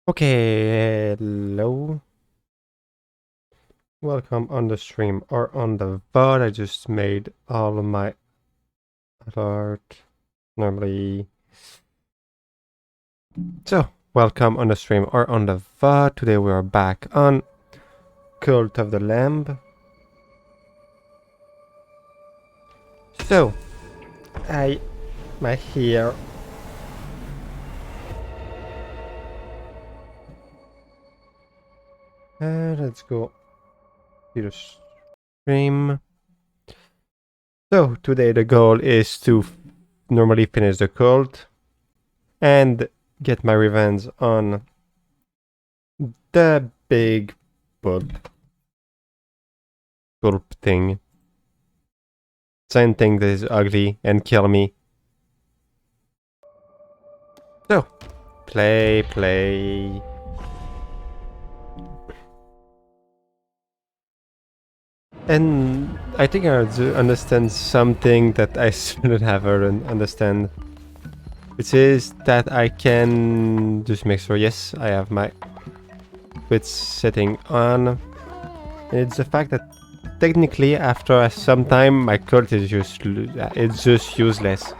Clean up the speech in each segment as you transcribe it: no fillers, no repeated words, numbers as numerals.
Okay, hello. Welcome on the stream or on the VOD. I just made all of my alert normally. So, welcome on the stream or on the VOD. Today we are back on Cult of the Lamb. So, my here. Let's go to the stream. So, today the goal is to normally finish the cult and get my revenge on the big bulb thing. Something that is ugly and kill me. So, play. And I think I understand something that I shouldn't have understand. It is that I can just make sure, yes, I have my Twitch setting on. And it's the fact that technically after some time my code is just useless.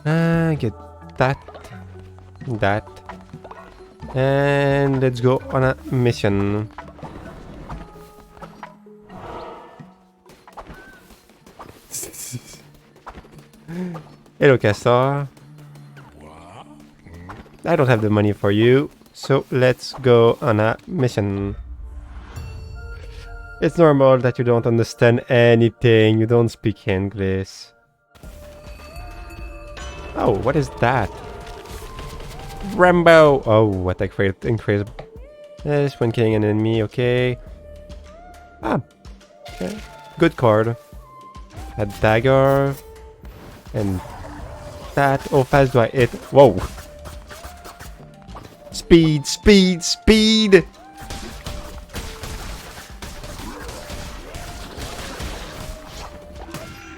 Get that. And let's go on a mission. Hello, Castor. I don't have the money for you, so let's go on a mission. It's normal that you don't understand anything, you don't speak English. Oh, what is that? Rambo! Oh, attack rate increase. Yes, when killing an enemy, okay. Ah, okay. Good card. A dagger. And that. How fast do I hit? Whoa! Speed!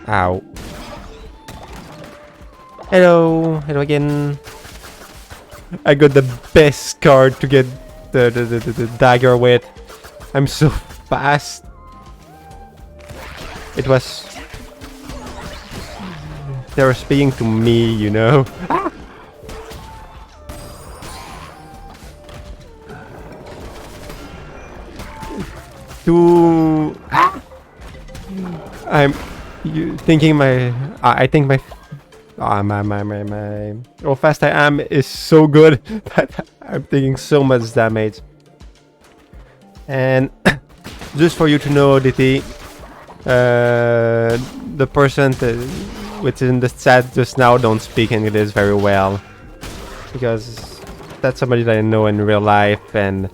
Ow. Hello again. I got the best card to get the dagger with. I'm so fast. It was... They were speaking to me, you know. Ah! I'm thinking my... I think my... my... How fast I am is so good that I'm taking so much damage. And just for you to know, DT, the person which is in the chat just now don't speak English very well. Because that's somebody that I know in real life, and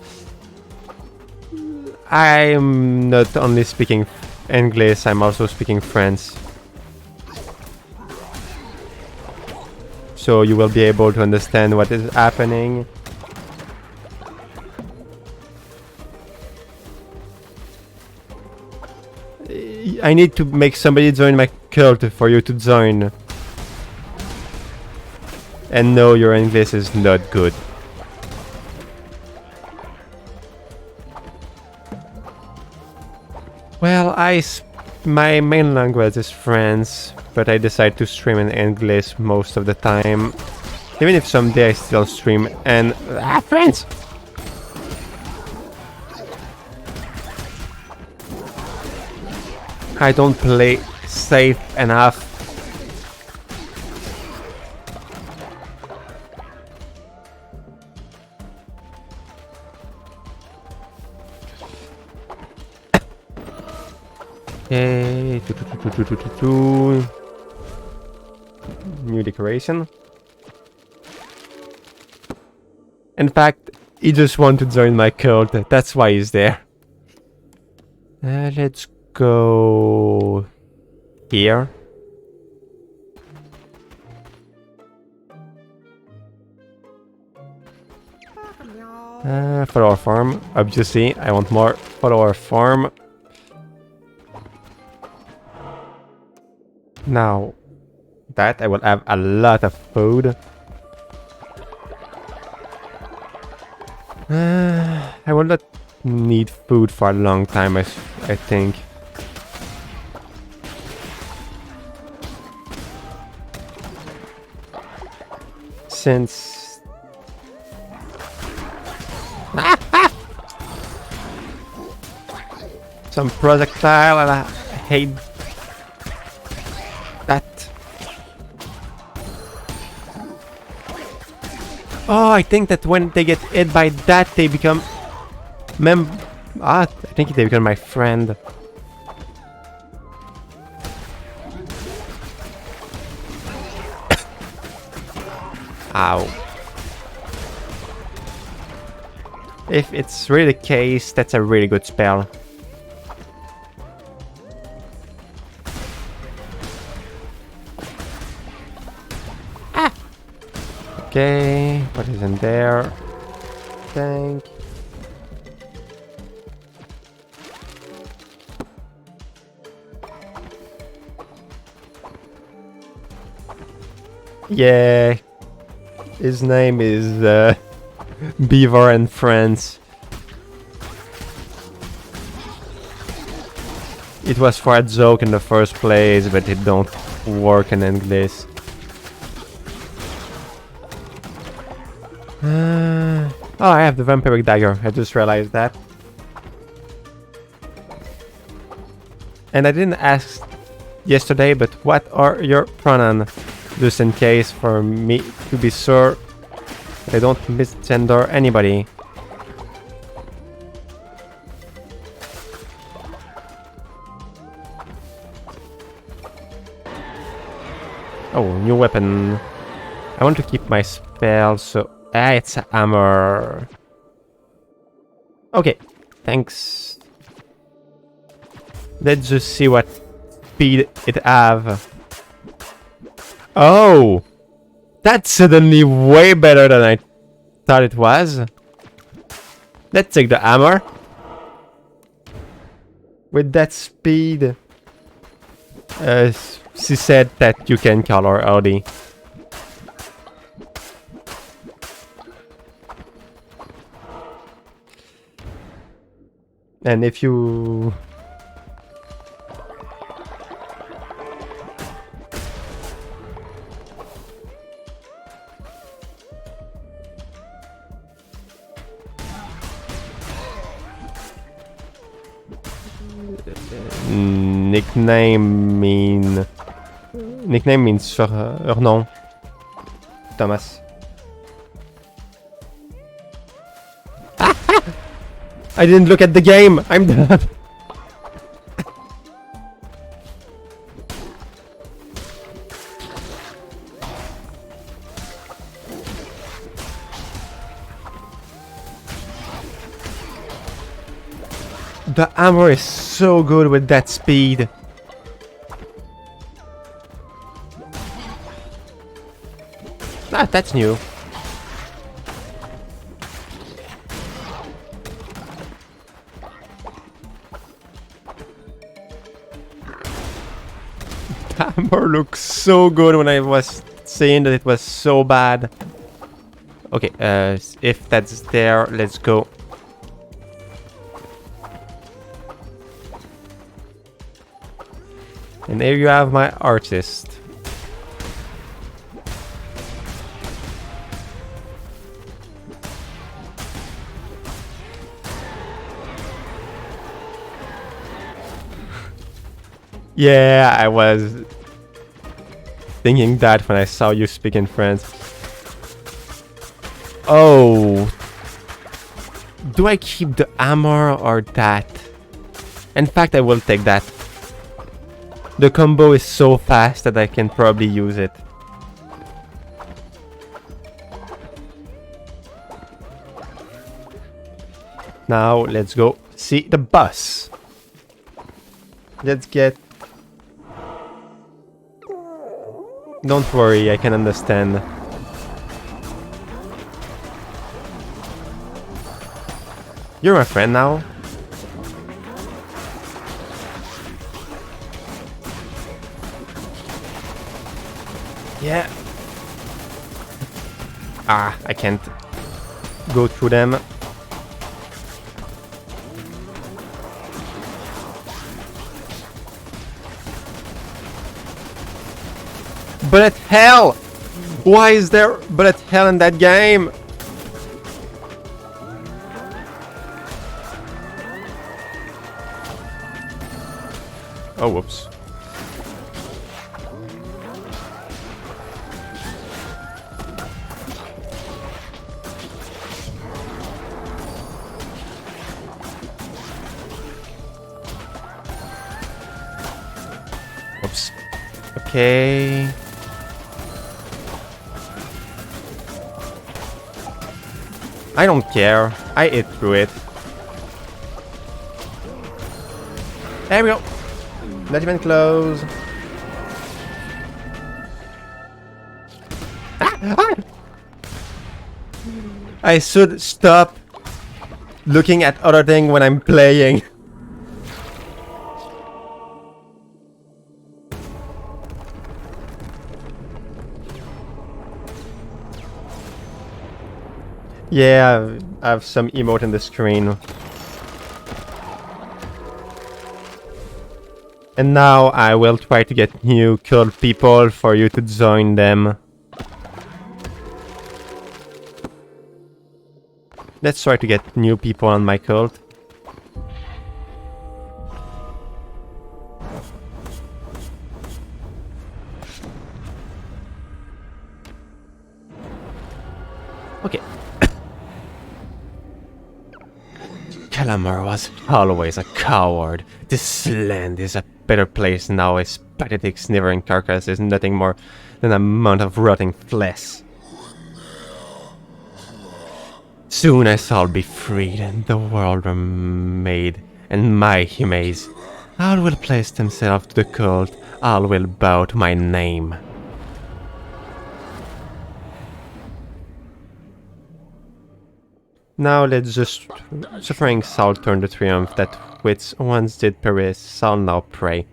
I'm not only speaking English, I'm also speaking French. So you will be able to understand what is happening. I need to make somebody join my cult for you to join. And no, your English is not good. Well, my main language is French, but I decide to stream in English most of the time. Even if someday I still stream and... French! I don't play safe enough. Okay. New decoration. In fact, he just wants to join my cult. That's why he's there. Let's go here. Follower farm. Obviously, I want more follower farm. Now that I will have a lot of food. I will not need food for a long time, I think. Since... Some projectile, and I hate that. Oh, I think that when they get hit by that, they become... I think they become my friend. Ow. If it's really the case, that's a really good spell. Ah! Okay, what is in there? Tank. Yeah. His name is Beaver and Friends. It was for a joke in the first place, but it don't work in English. Oh, I have the vampiric dagger. I just realized that. And I didn't ask yesterday, but what are your pronouns? Just in case for me to be sure I don't misgender anybody. Oh, new weapon. I want to keep my spell, so... it's a hammer. Okay, thanks. Let's just see what speed it have. Oh! That's suddenly way better than I thought it was. Let's take the hammer. With that speed. She said that you can call her Audi. And if you... Nickname means surnom. Thomas. I didn't look at the game. I'm done. The hammer is so good with that speed. Ah, that's new. The hammer looks so good when I was saying that it was so bad. Okay, if that's there, let's go. And there you have my artist. Yeah, I was thinking that when I saw you speak in French. Oh. Do I keep the hammer or that? In fact, I will take that. The combo is so fast that I can probably use it. Now, let's go see the bus. Let's get... Don't worry, I can understand. You're my friend now. Yeah. Ah, I can't go through them. bullet hell? Why is there bullet hell in that game? Oh, whoops. Oops. Okay. I don't care. I ate through it. There we go. Not even close. I should stop looking at other things when I'm playing. Yeah, I have some emote in the screen. And now I will try to get new cult people for you to join them. Let's try to get new people on my cult. Okay. Calamar was always a coward. This land is a better place now. His pathetic sniveling carcass is nothing more than a mound of rotting flesh. Soon I shall be freed and the world remade, and my Himays, all will place themselves to the cult, all will bow to my name. Now let's just suffering shall turn the triumph that which once did perish shall now pray.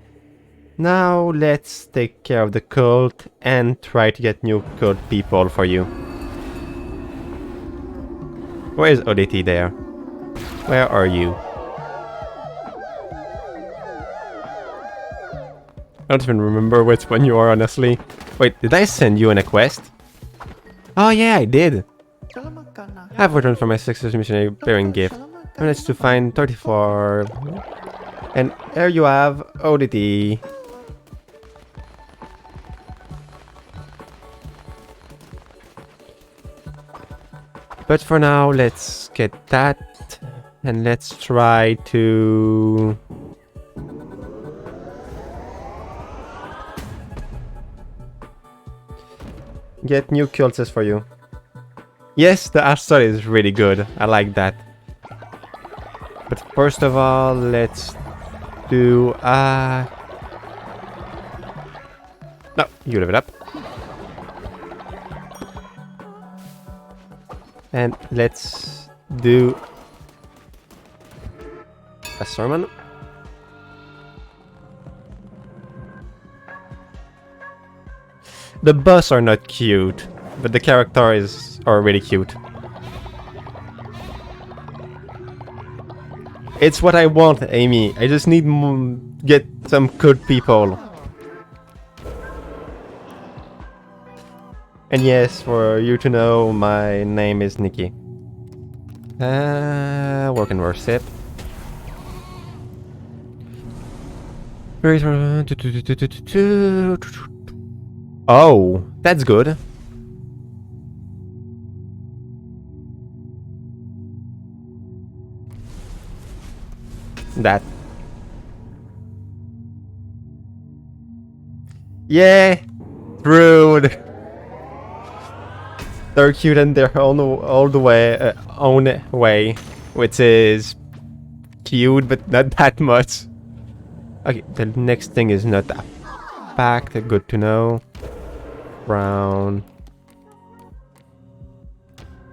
Now let's take care of the cult and try to get new cult people for you. Where is Oddity there? Where are you? I don't even remember which one you are, honestly. Wait, did I send you in a quest? Oh yeah, I did. I have returned from my 6th missionary bearing gift. I managed to find 34. And here you have Oddity. But for now, let's get that. And let's try to... get new cultists for you. Yes, the art style is really good. I like that. But first of all, let's do... No, you leave it up. And let's do a sermon. The boss are not cute, but the characters are really cute. It's what I want, Amy. I just need get some good people. And yes, for you to know, my name is Nikki. Work and worship. Oh, that's good. That. Yeah, rude. They're cute in their own way, which is cute, but not that much. Okay, the next thing is not that packed. Good to know. Brown.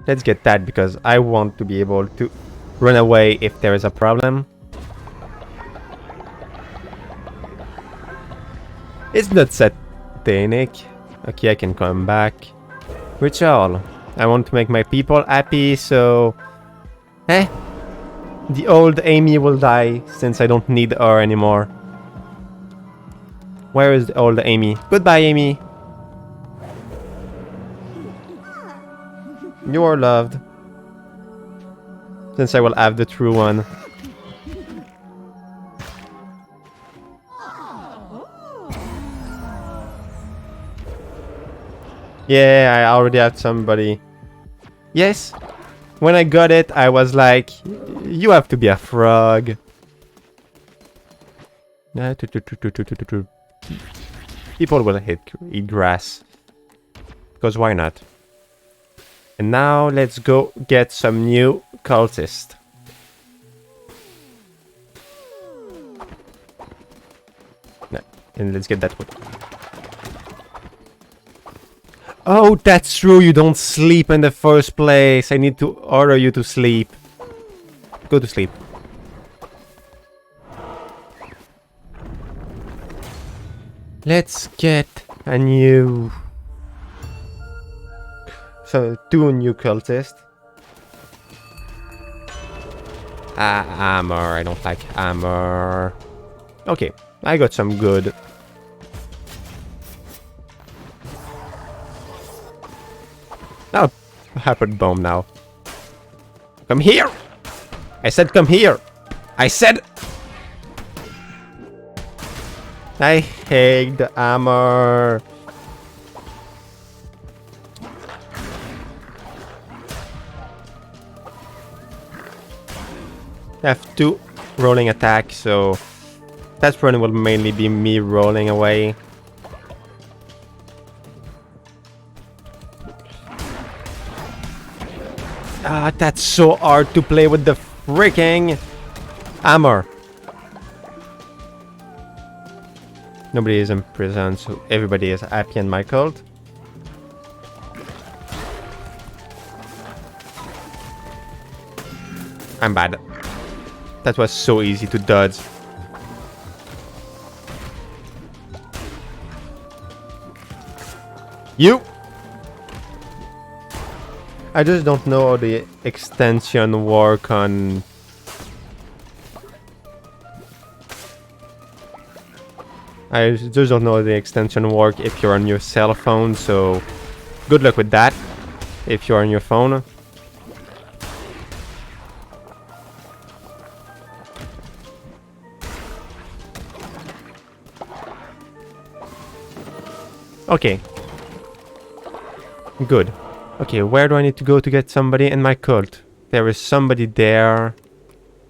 Let's get that because I want to be able to run away if there is a problem. It's not satanic. Okay, I can come back. Ritual. I want to make my people happy, so... The old Amy will die, since I don't need her anymore. Where is the old Amy? Goodbye, Amy. You are loved. Since I will have the true one. Yeah, I already have somebody. Yes. When I got it, I was like, you have to be a frog. People will eat grass. Because why not? And now let's go get some new cultist. And let's get that one. Oh, that's true. You don't sleep in the first place. I need to order you to sleep. Go to sleep. Let's get a new... So, 2 new cultists. Armor. I don't like armor. Okay, I got some good. Oh, Harpert bomb now. Come here! I said come here! I said... I hate the armor. I have 2 rolling attacks, so that probably will mainly be me rolling away. Ah, that's so hard to play with the freaking armor. Nobody is in prison, so everybody is happy in my cult. I'm bad. That was so easy to dodge. You! I just don't know how the extension work on... I just don't know how the extension work if you're on your cell phone, so good luck with that if you're on your phone. Okay. Good. Okay, where do I need to go to get somebody in my cult? There is somebody there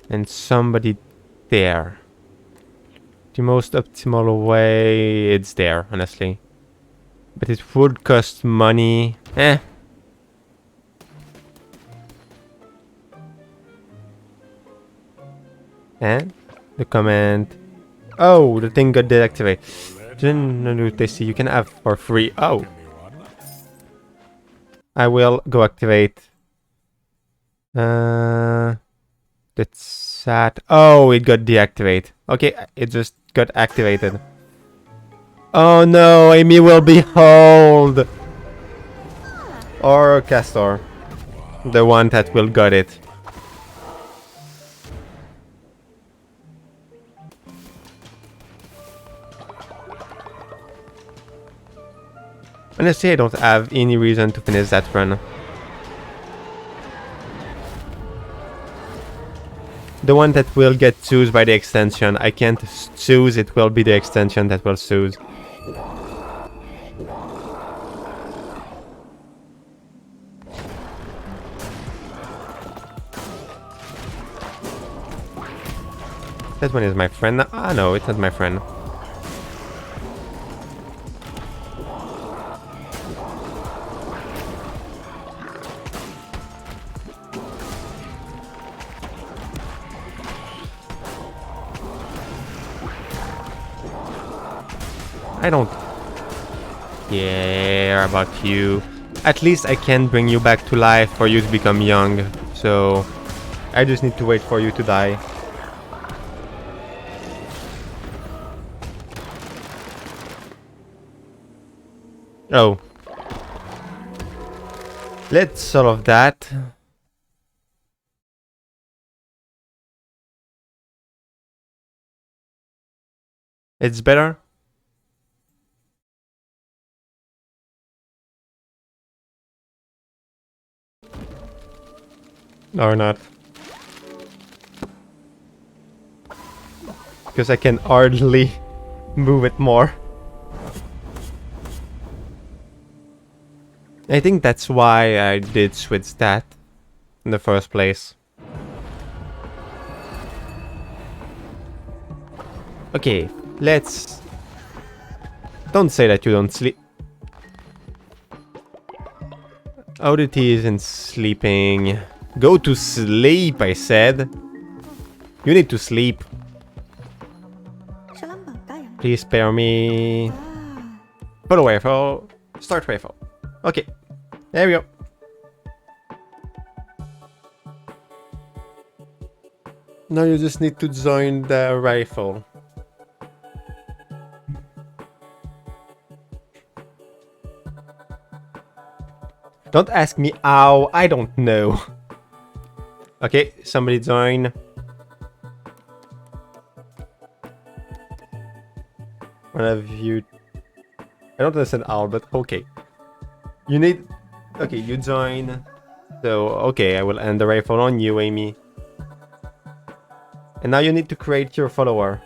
and somebody there. The most optimal way, it's there, honestly. But it would cost money. Eh. And the command. Oh, the thing got deactivated. Didn't know they see you can have for free. Oh. I will go activate. That's sad. Oh, it got deactivated. Okay, it just got activated. Oh no, Amy will be hold. Or Castor. The one that will got it. Honestly, I don't have any reason to finish that run. The one that will get choose by the extension. I can't choose, it will be the extension that will choose. That one is my friend. Ah, no, it's not my friend. I don't care about you. At least I can bring you back to life for you to become young. So I just need to wait for you to die. Oh. Let's solve that. It's better. Or not. Because I can hardly move it more. I think that's why I did switch that in the first place. Okay, let's... Don't say that you don't sleep. Oddity isn't sleeping. Go to sleep, I said. You need to sleep. Please spare me. Follow rifle. Start rifle. Okay. There we go. Now you just need to join the rifle. Don't ask me how. I don't know. Okay, somebody join. One of you... I don't understand how, but okay. You need... Okay, you join. So, okay, I will end the rifle on you, Amy. And now you need to create your follower.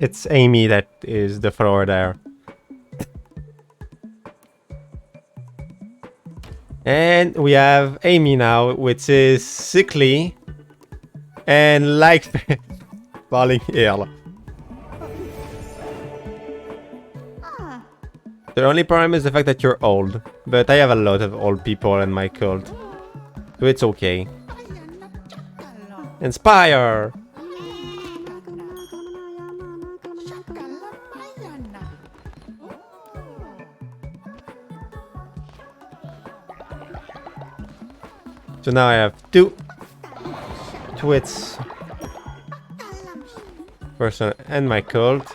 It's Amy that is the follower there. And we have Amy now, which is sickly and likes falling ill. The only problem is the fact that you're old, but I have a lot of old people in my cult, so it's okay. Inspire! So now I have two twits person and my cult.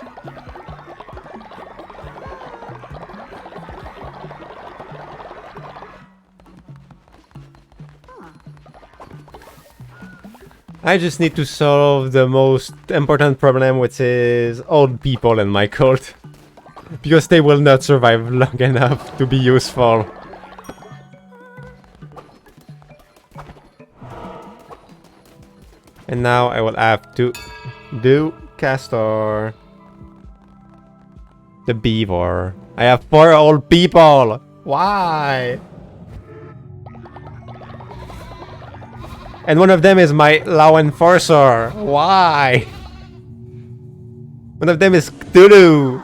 I just need to solve the most important problem, which is old people in my cult. Because they will not survive long enough to be useful. And now I will have to do Castor. The beaver. I have 4 old people! Why? And one of them is my law enforcer. Why? One of them is Cthulhu.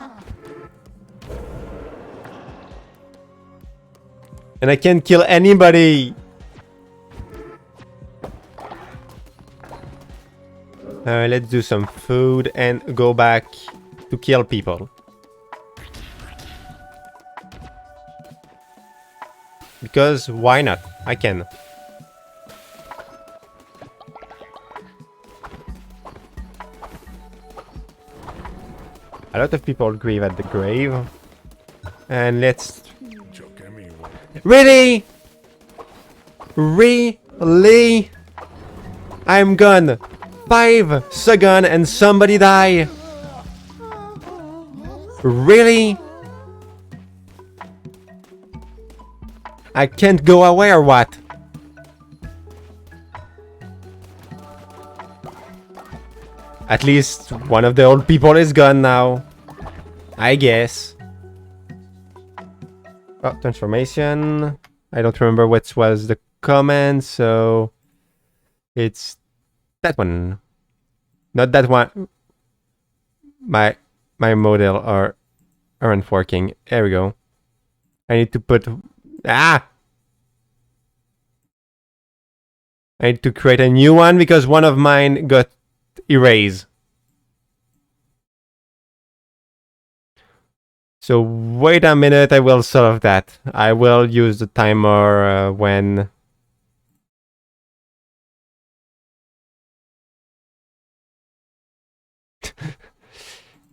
And I can't kill anybody. Let's do some food and go back to kill people. Because why not? I can. A lot of people grieve at the grave. And let's... Really? Really? I'm gone. 5 seconds and somebody die. Really? I can't go away or what? At least one of the old people is gone now. I guess. Oh, transformation. I don't remember what was the comment, so... It's... that one. Not that one. My model aren't working. There we go. I need to put... Ah! I need to create a new one because one of mine got erased. So wait a minute, I will solve that. I will use the timer when...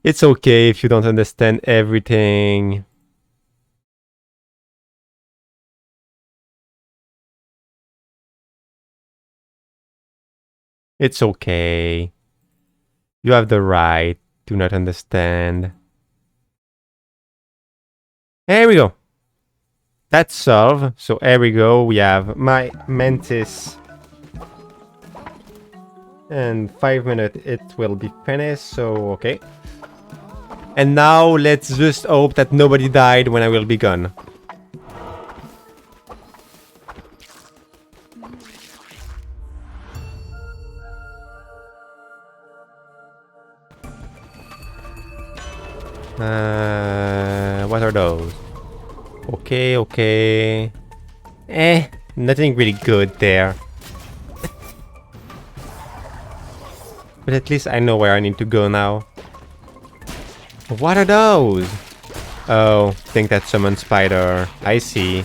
It's okay if you don't understand everything. It's okay. You have the right to not understand. There we go. That's solved. So here we go. We have my mantis. And 5 minutes it will be finished. So okay. And now let's just hope that nobody died when I will be gone. What are those? Okay, okay. Nothing really good there. But at least I know where I need to go now. What are those? Oh, think that summon spider. I see.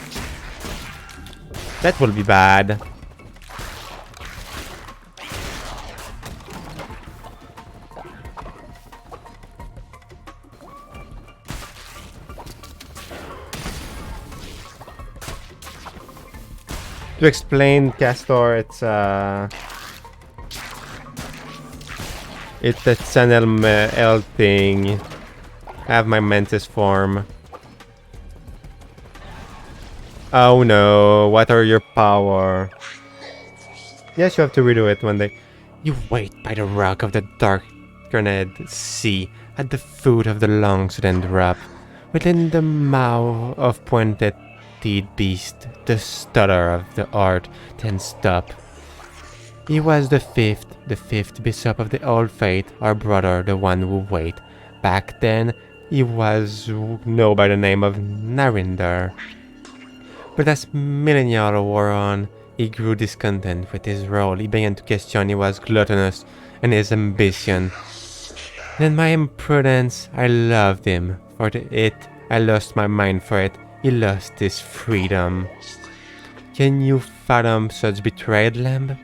That will be bad. To explain, Castor, it's a channel L thing. I have my mantis form. Oh no, what are your power? Yes, you have to redo it one day. You wait by the rock of the darkened sea, at the foot of the long sudden drop, within the mouth of pointed teeth beast, the stutter of the art, then stop. He was the fifth bishop of the old faith, our brother, the one who wait. Back then, he was known by the name of Narinder. But as millennia wore on, he grew discontent with his role. He began to question he was gluttonous and his ambition. And in my imprudence, I loved him. For it, I lost my mind for it. He lost his freedom. Can you fathom such betrayed, Lamb?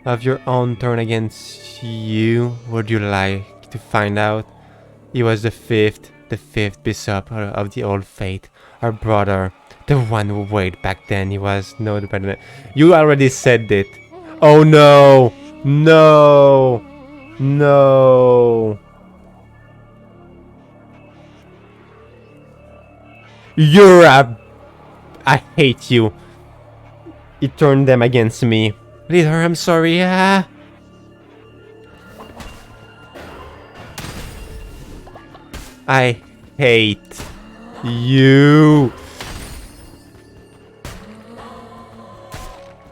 Of your own turn against you, would you like to find out? He was the fifth bishop of the old faith, our brother, the one who weighed back then. He was no better. You already said it. Oh no, no, no. You're a... I hate you. He turned them against me. Leader, I'm sorry. I hate you.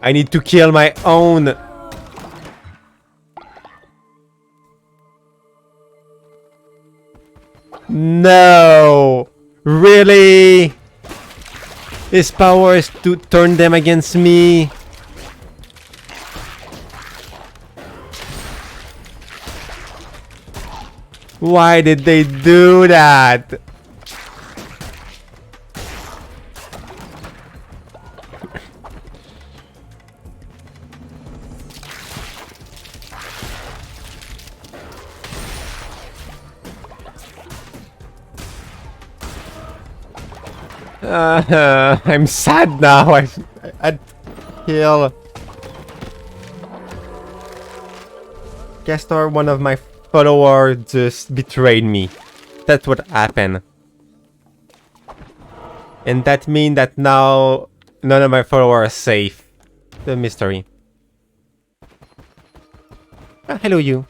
I need to kill my own. No. Really? His power is to turn them against me. Why did they do that? I'm sad now. I'd kill Castor. One of my followers just betrayed me. That's what happened. And that means that now none of my followers are safe. The mystery. Hello, you.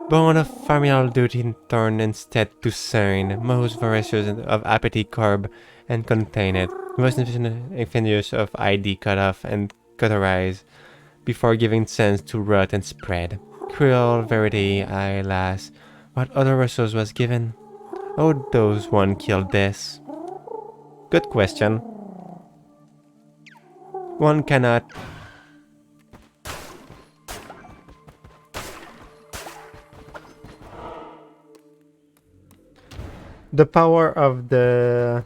Born of familial duty turned instead to sign, most voracious of appetite curb and contained, most infinious of ID cut off and cauterized, before giving sense to rot and spread. Cruel verity, alas, what other resource was given? Oh, those one killed this. Good question. One cannot. The power of the...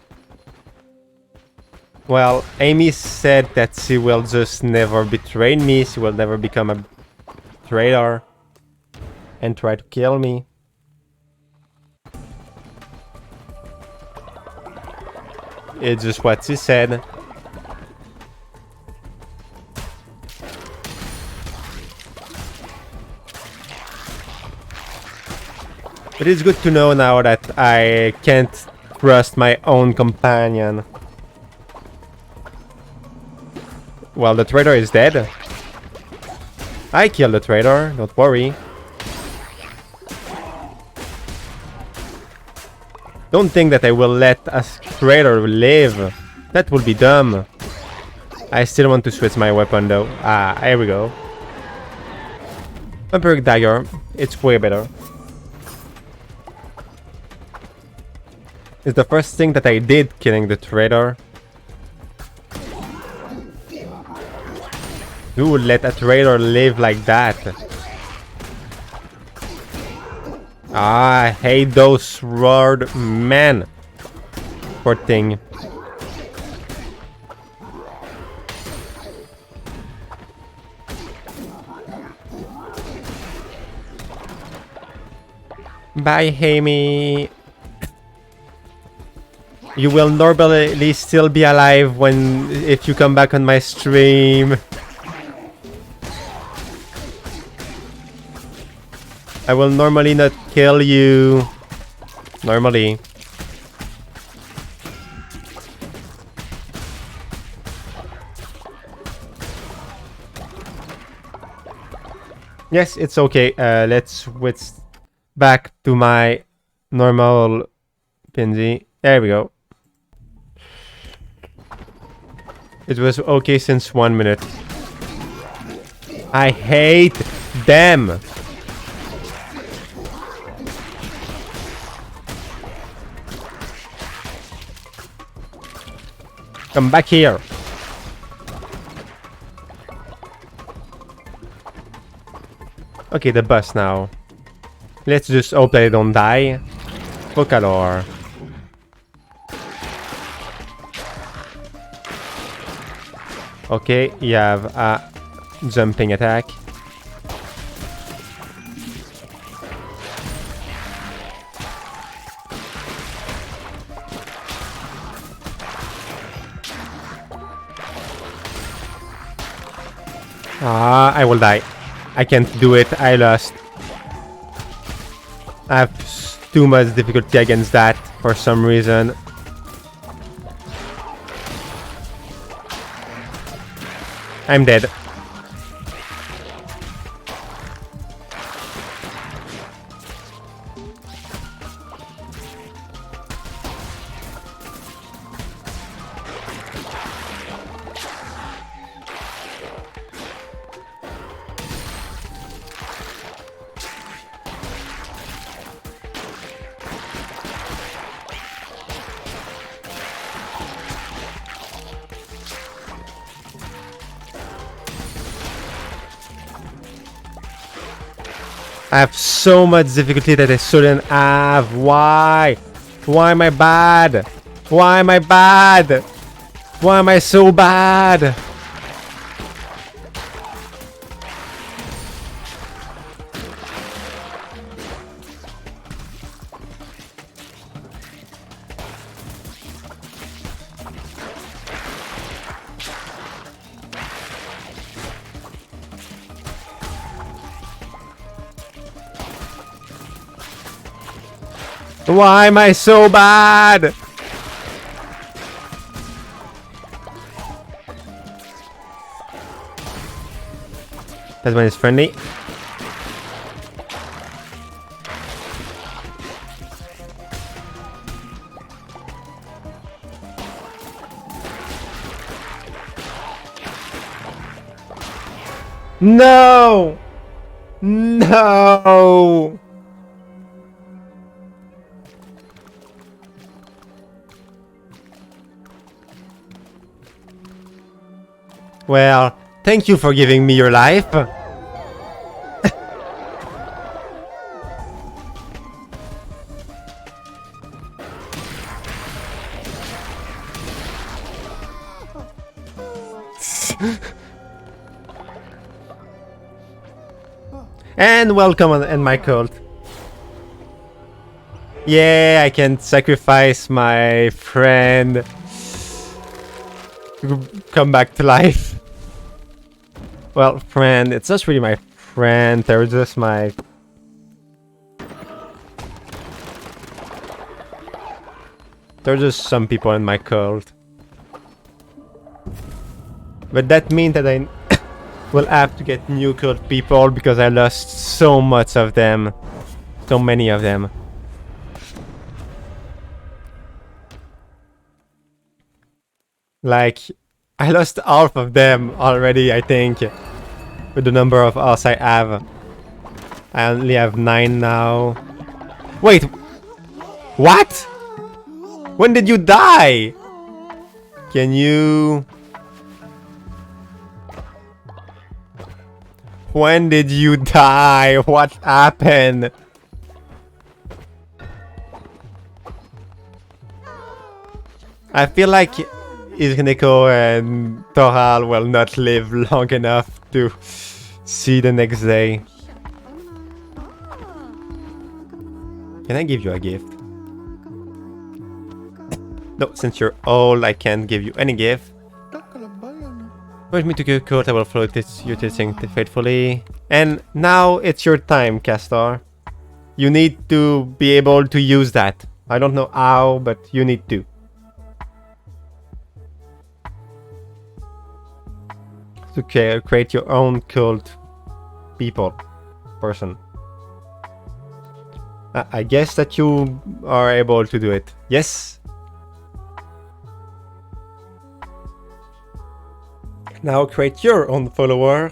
Well, Amy said that she will just never betray me. She will never become a traitor. and try to kill me. It's just what she said. But it's good to know now that I can't trust my own companion. Well, the traitor is dead. I killed the traitor, don't worry. Don't think that I will let a traitor live. That would be dumb. I still want to switch my weapon though. Ah, here we go. Vampiric dagger. It's way better. It's the first thing that I did killing the traitor. Who would let a traitor live like that? Ah, I hate those sword men. Poor thing. Bye, Amy. You will normally still be alive if you come back on my stream. I will normally not kill you. Normally. Yes, it's okay. Let's switch back to my normal Pinsy. There we go. It was okay since 1 minute. I hate them. Come back here. Okay, the bus now. Let's just hope they don't die. Focalor. Okay, you have a jumping attack. Ah, I will die. I can't do it. I lost. I have too much difficulty against that for some reason. I'm dead. I have so much difficulty that I shouldn't have. Why? Why am I bad? Why am I bad? Why am I so bad? Why am I so bad? That one is friendly. No! No! Well, thank you for giving me your life. And welcome in my cult. Yeah, I can sacrifice my friend to come back to life. Well, friend, it's just really my friend. They're just my... They're just some people in my cult. But that means that I will have to get new cult people because I lost so much of them. So many of them. Like, I lost half of them already, I think. With the number of us I have. I only have 9 now. Wait! What? When did you die? Can you... When did you die? What happened? I feel like Irneko and Toral will not live long enough to see the next day. Can I give you a gift? No, since you're old, I can't give you any gift. Permit me to go court, I will follow your teaching faithfully. And now it's your time, Castor. You need to be able to use that. I don't know how, but you need to. To create your own cult person. I guess that you are able to do it. Yes? Now create your own follower.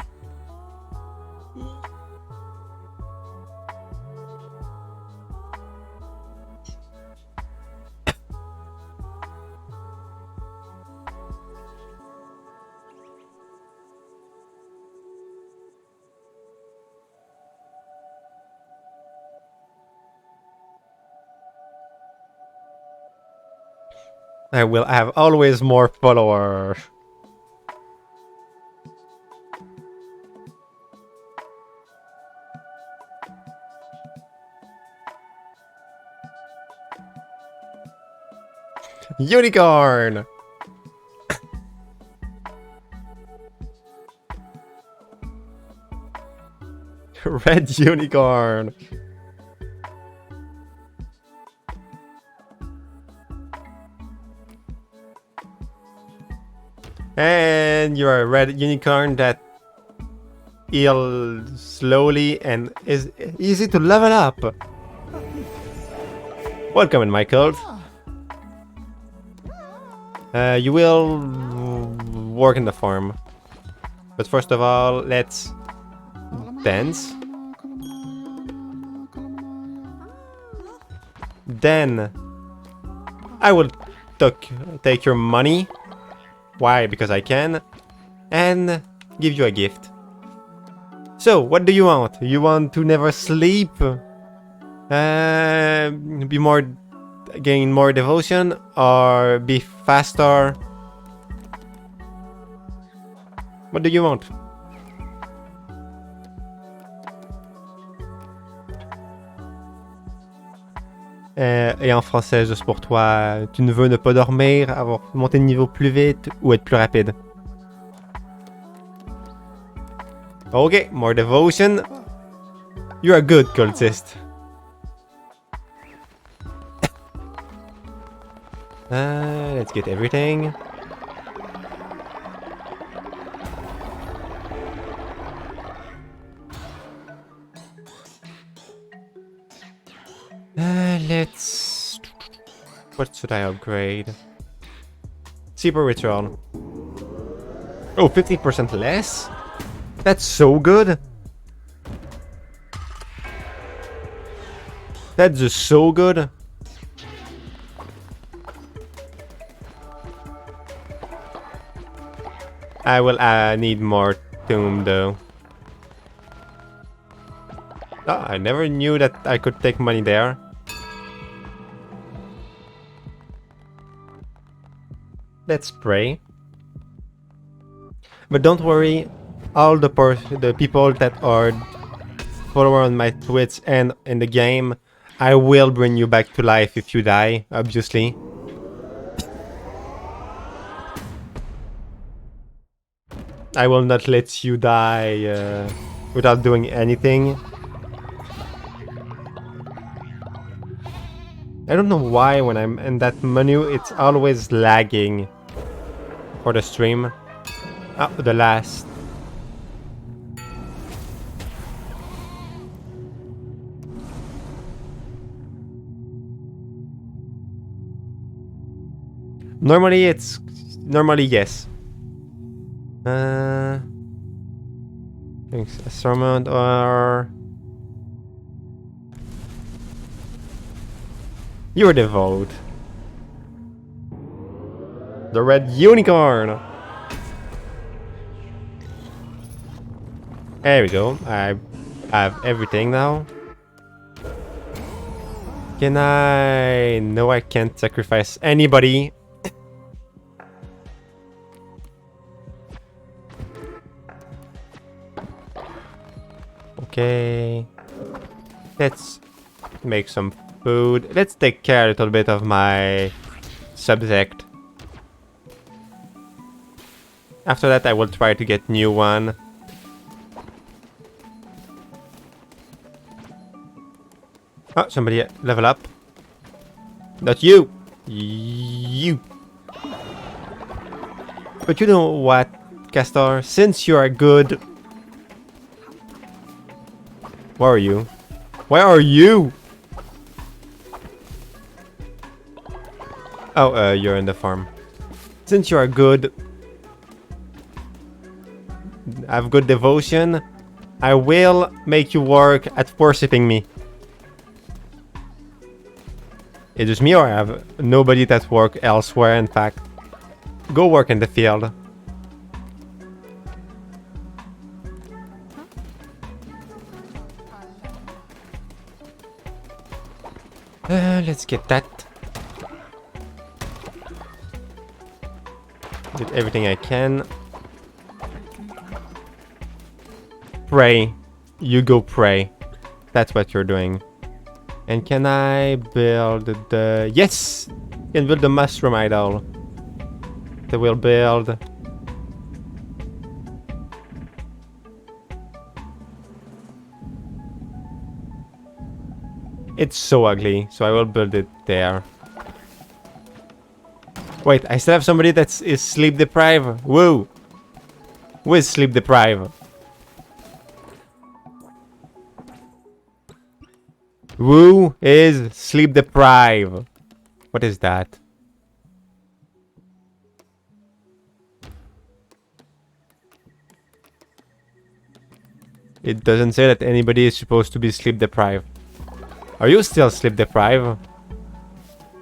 I will have always more followers. Unicorn! Red unicorn! And you're a red unicorn that heals slowly and is easy to level up. Welcome in my cult. You will work in the farm. But first of all, let's dance. Then I will take your money. Why? Because I can. And give you a gift. So, what do you want? You want to never sleep? Gain more devotion? Or be faster? What do you want? Et en français, juste pour toi, tu ne veux ne pas dormir, avoir monté de niveau plus vite ou être plus rapide? Okay, more devotion. You're a good cultist. Let's get everything. Let's... What should I upgrade? Super Ritual. Oh, 50% less? That's so good. That's just so good. I will need more tomb though. Oh, I never knew that I could take money there. Let's pray. But don't worry, all the people that are follower on my Twitch and in the game, I will bring you back to life if you die, obviously. I will not let you die without doing anything. I don't know why when I'm in that menu, it's always lagging for the stream. Oh, the last. Normally yes. Assortment or you're the vote. The red unicorn. There we go. I have everything now. Can I? No, I can't sacrifice anybody. Okay. Let's make some food. Let's take care a little bit of my subject. After that, I will try to get new one. Oh, somebody level up. Not you. You. But you know what, Castor? Since you are good... Where are you? Where are you? Oh, you're in the farm. Since you are good... have good devotion, I will make you work at worshipping me. It is me or I have nobody that work elsewhere, in fact. Go work in the field. Let's get that. Did everything I can. Pray. You go pray. That's what you're doing. And can I build the... Yes! Can build the mushroom idol. That will build... It's so ugly, so I will build it there. Wait, I still have somebody that is sleep deprived. Woo! Who is sleep deprived? Who is sleep deprived? What is that? It doesn't say that anybody is supposed to be sleep deprived. Are you still sleep deprived?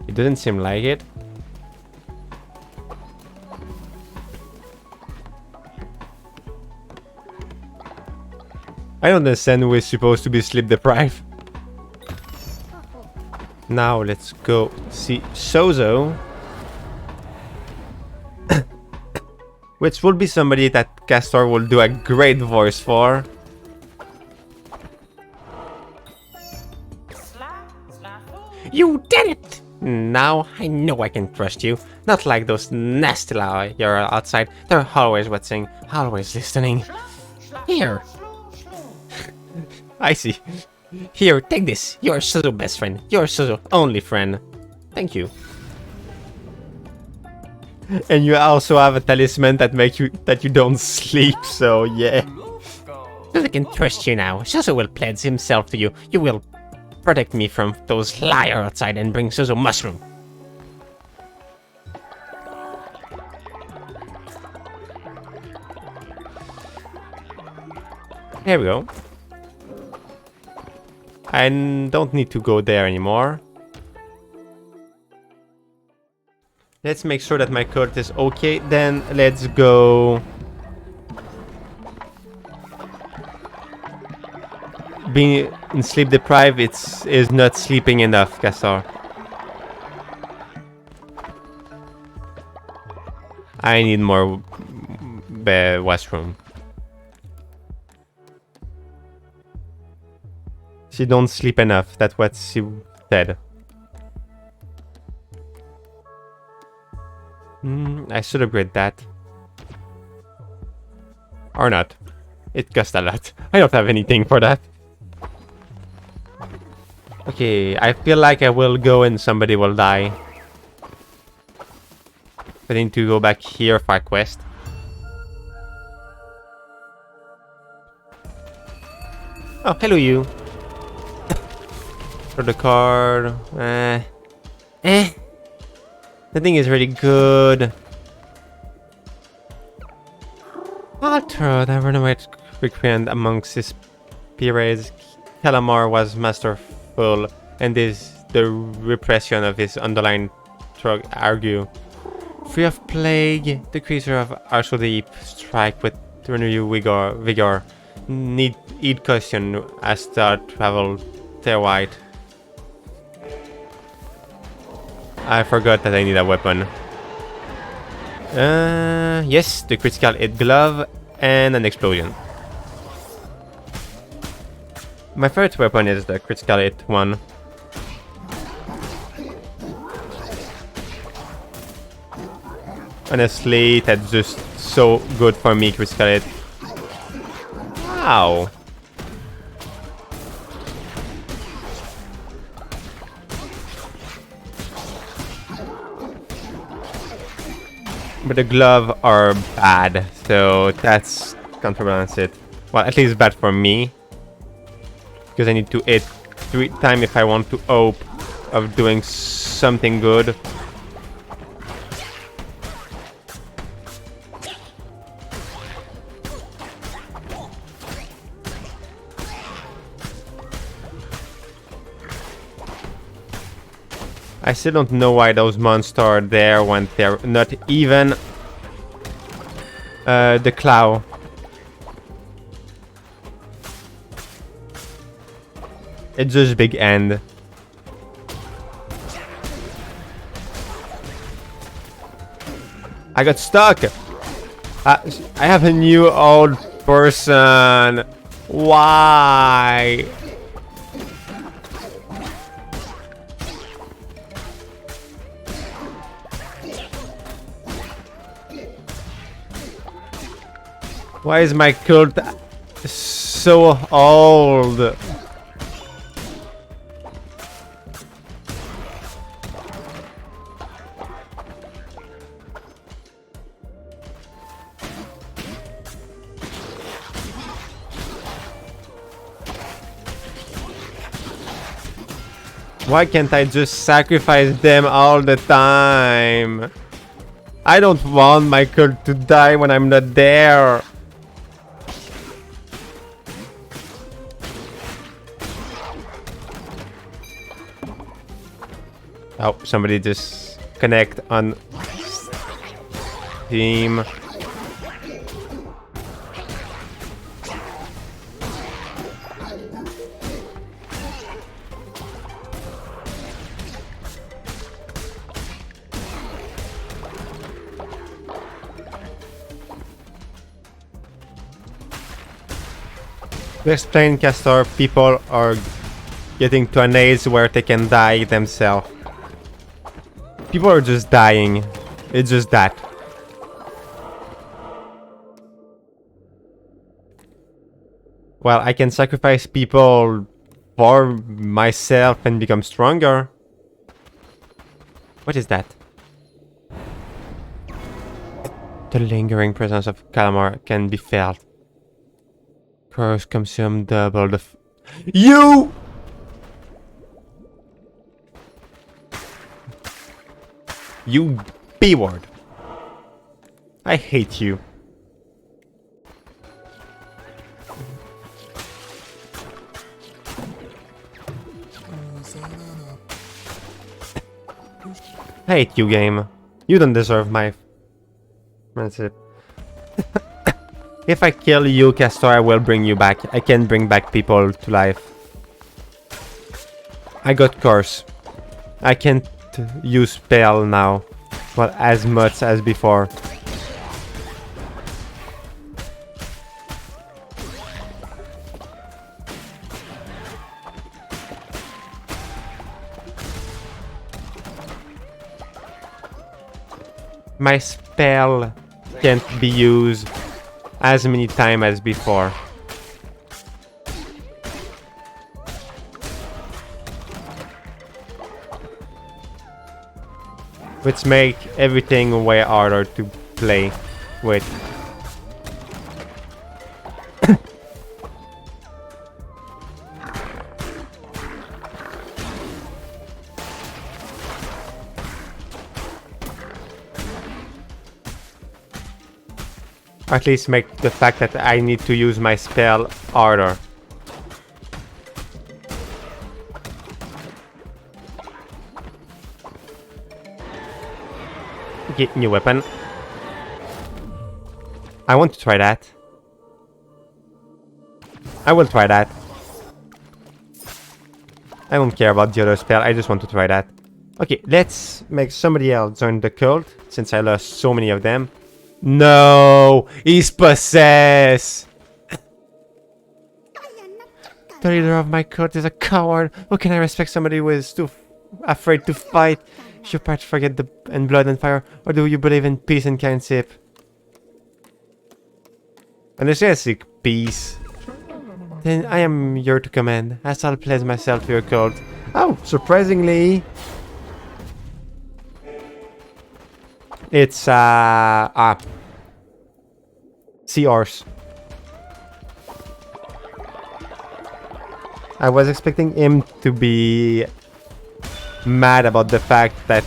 It doesn't seem like it. I don't understand who is supposed to be sleep deprived. Now let's go see Sozo. Which will be somebody that Castor will do a great voice for. You did it! Now I know I can trust you. Not like those nasty you're outside. They're always watching, always listening. Here. I see. Here, take this. You're Suzu's best friend. You're Suzu's only friend. Thank you. And you also have a talisman that makes you don't sleep, so yeah. Suzu can trust you now. Suzu will pledge himself to you. You will protect me from those liars outside and bring Suzu mushroom. There we go. I don't need to go there anymore. Let's make sure that my code is okay. Then let's go. Being in sleep deprived, is not sleeping enough, Castor. I need more washroom. She don't sleep enough. That's what she said. I should upgrade that. Or not. It costs a lot. I don't have anything for that. Okay, I feel like I will go and somebody will die. I need to go back here for a quest. Oh, hello you. For the card. The thing is really good. After the renovate recreant amongst his peers, Calamar was masterful, and is the repression of his underlying argue. Free of plague, the creature of Arshdeep strike with renewed vigor. Need eat caution as start travel their white. I forgot that I need a weapon. Yes, the critical hit glove and an explosion. My favorite weapon is the critical hit one. Honestly, that's just so good for me, critical hit. Wow. But the glove are bad, so that's counterbalance it. Well, at least bad for me. Because I need to hit 3 times if I want to hope of doing something good. I still don't know why those monsters are there when they're not even the claw. It's just big end. I got stuck. I have a new old person. Why? Why is my cult so old? Why can't I just sacrifice them all the time? I don't want my cult to die when I'm not there. Oh, somebody just connect on Steam. To explain, Castor, people are getting to an age where they can die themselves. People are just dying. It's just that. Well, I can sacrifice people for myself and become stronger. What is that? The lingering presence of Calamar can be felt. Curse consume double the You! You B-word. I hate you. I hate you, game. You don't deserve my friendship. If I kill you, Castor, I will bring you back. I can bring back people to life. I got curse. I can't use spell now. Well, as much as before. my spell can't be used as many times as before. Which make everything way harder to play with. At least make the fact that I need to use my spell harder. Get new weapon. I want to try that. I will try that. I don't care about the other spell, I just want to try that. Okay, let's make somebody else join the cult, since I lost so many of them. No! He's possessed! The leader of my cult is a coward. How can I respect somebody who is too afraid to fight? Should perhaps forget the and blood and fire, or do you believe in peace and kindship? And I seek peace. Then I am here to command, as I'll pledge myself to your cult. Oh, surprisingly, it's seahorse. I was expecting him to be mad about the fact that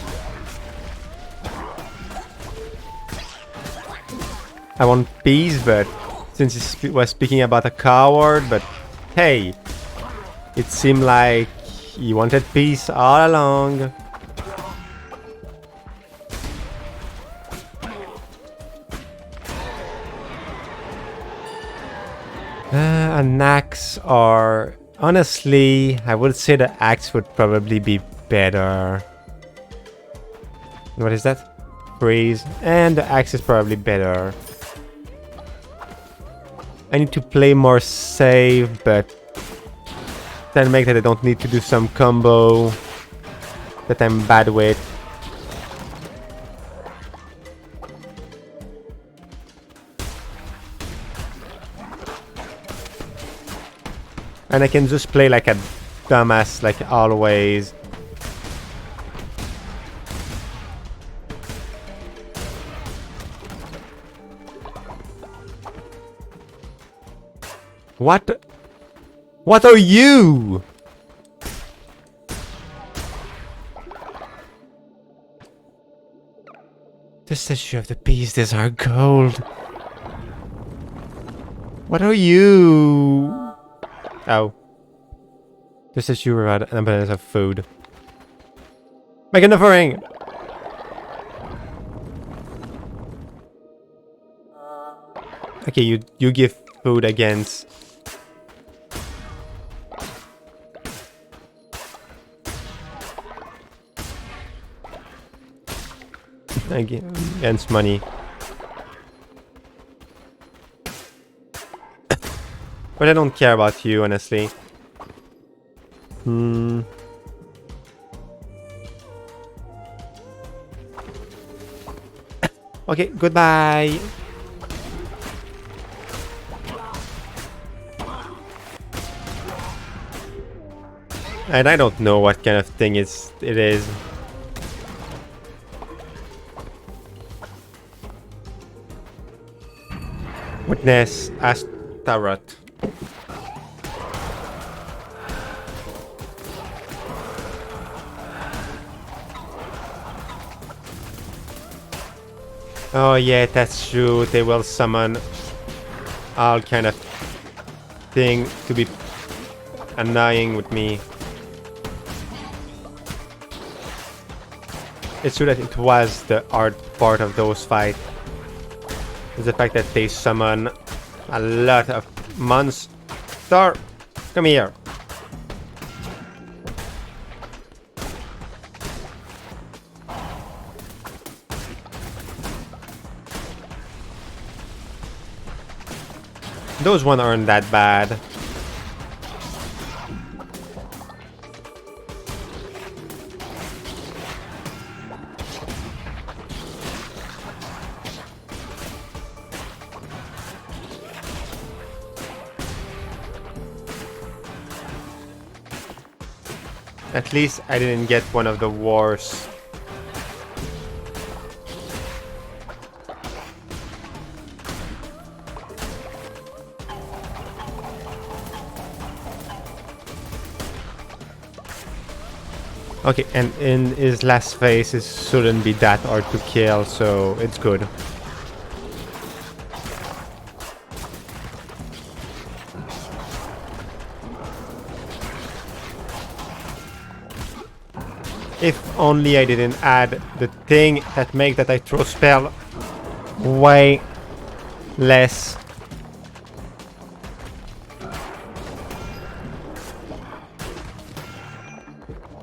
I want peace, but since he was speaking about a coward, but hey, it seemed like he wanted peace all along. An axe, or honestly, I would say the axe would probably be better. What is that? Freeze. And the axe is probably better. I need to play more safe, but then make that I don't need to do some combo that I'm bad with. And I can just play like a dumbass, like always. What? What are you? The statue of the beast is our gold. What are you? Oh. The statue provides an abundance of food. Make an offering! Okay, you give food against... against money. But I don't care about you, honestly. Okay, goodbye. And I don't know what kind of thing it is. Witness Astaroth. Oh yeah, that's true. They will summon all kind of thing to be annoying with me. It's true that it was the hard part of those fights. Is the fact that they summon a lot of monsters. Come here. Those ones aren't that bad. At least I didn't get one of the wars. Okay, and in his last phase, it shouldn't be that hard to kill, so it's good. If only I didn't add the thing that makes that I throw spell way less.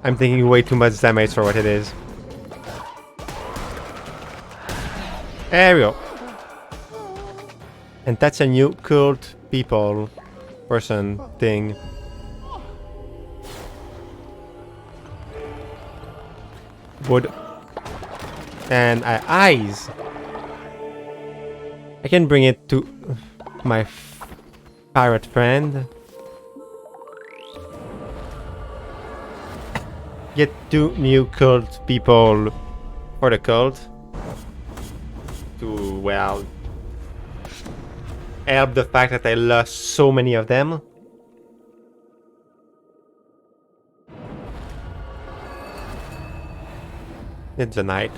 I'm thinking way too much damage for what it is. There we go. And that's a new cult people person thing. Wood. And eyes. I can bring it to my pirate friend. Get 2 new cult people for the cult to, well, help the fact that I lost so many of them. It's a night.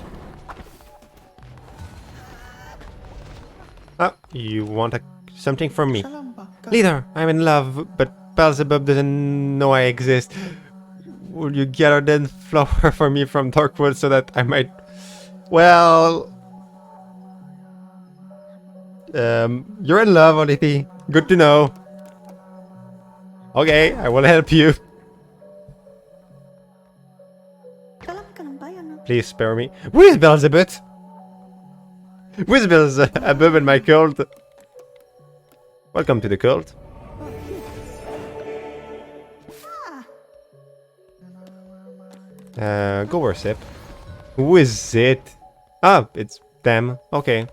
Oh, you want something from me? Leader, I'm in love, but Beelzebub doesn't know I exist. Will you gather then flower for me from Darkwood so that I might... Well... you're in love, Oliti. Good to know. Okay, I will help you. Please spare me. Who is Beelzebub? Who is Beelzebub in my cult? Welcome to the cult. Go worship. Who is it? Ah, it's them. Okay.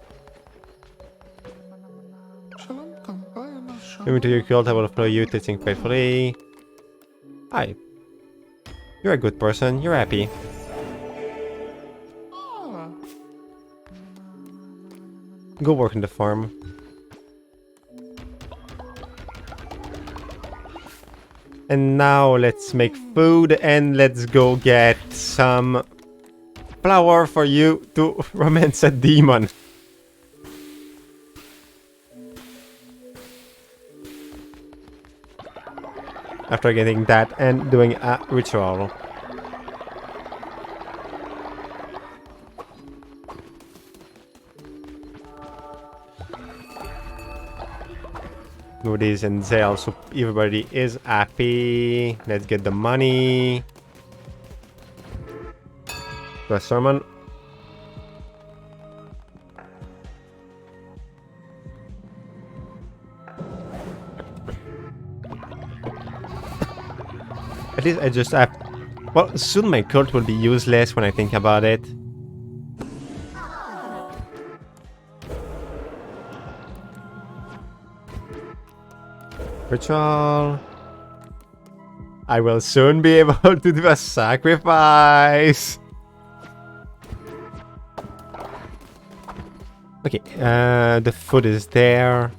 Moving to your cult, I will follow you, teaching faithfully. Hi. You're a good person. You're happy. Go work in the farm. And now let's make food and let's go get some flour for you to romance a demon. After getting that and doing a ritual. Moody's and sales, so everybody is happy. Let's get the money. The sermon. At least I just have... Well, soon my cult will be useless when I think about it. Ritual. I will soon be able to do a sacrifice. Okay, the food is there.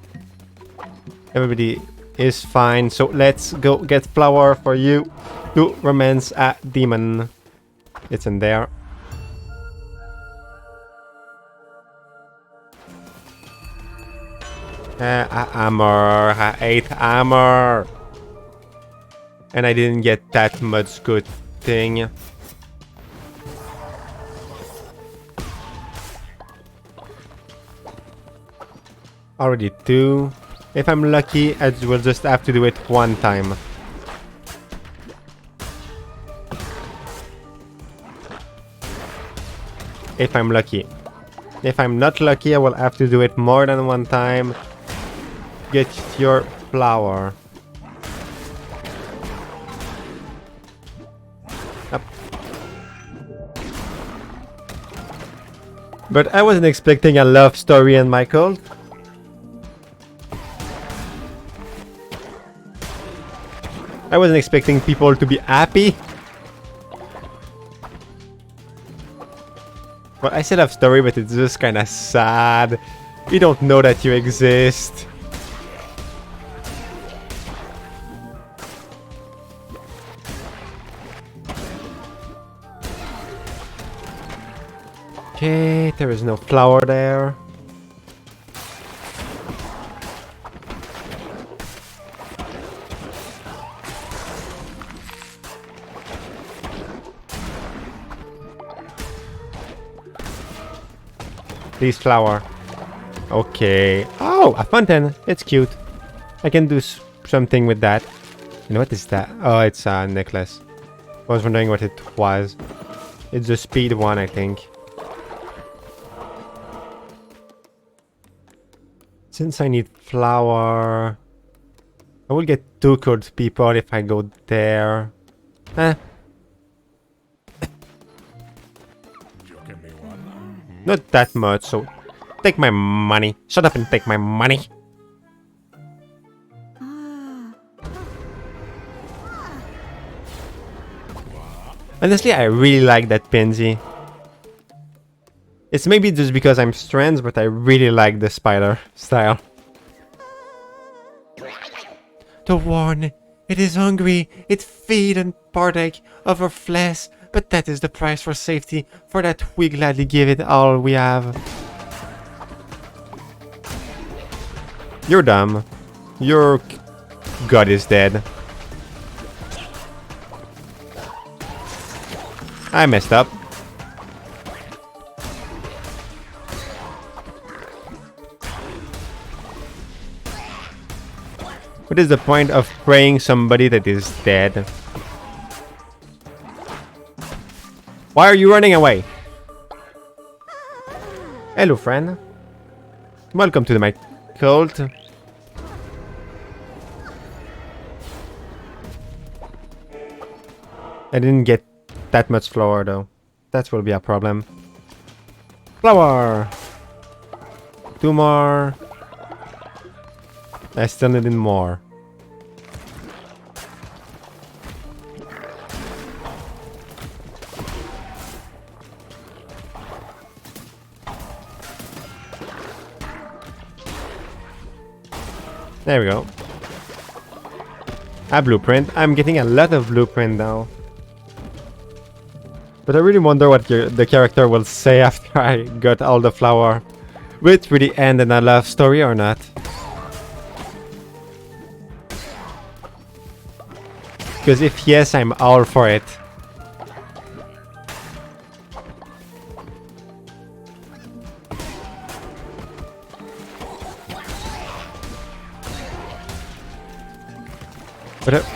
Everybody is fine, so let's go get flour for you to romance a demon. It's in there. Armor. I ate armor. And I didn't get that much good thing. Already 2. If I'm lucky, I will just have to do it 1 time. If I'm lucky. If I'm not lucky, I will have to do it more than 1 time. Get your flour. Up. But I wasn't expecting a love story in my cult. I wasn't expecting people to be happy Well, I still have story, but it's just kind of sad. We don't know that you exist. Okay, there is no flower there. Please, flower. Okay. Oh, a fountain. It's cute. I can do something with that. You know what is that? Oh, it's a necklace. I was wondering what it was. It's the speed one, I think. Since I need flower, I will get 2 cold people if I go there. Eh. Not that much, so take my money. Shut up and take my money. Honestly, I really like that Pinsy. It's maybe just because I'm strange, but I really like the spider style. The warn, it is hungry, it feed and partake of our flesh, but that is the price for safety. For that we gladly give it all we have. You're dumb. Your god is dead. I messed up. What is the point of praying somebody that is dead? Why are you running away? Hello, friend. Welcome to my cult. I didn't get that much flour though. That will be a problem. Flour! 2 more. I still need more. There we go. A blueprint. I'm getting a lot of blueprint now. But I really wonder what the character will say after I got all the flour. Will it really end in a love story or not? Because if yes, I'm all for it. But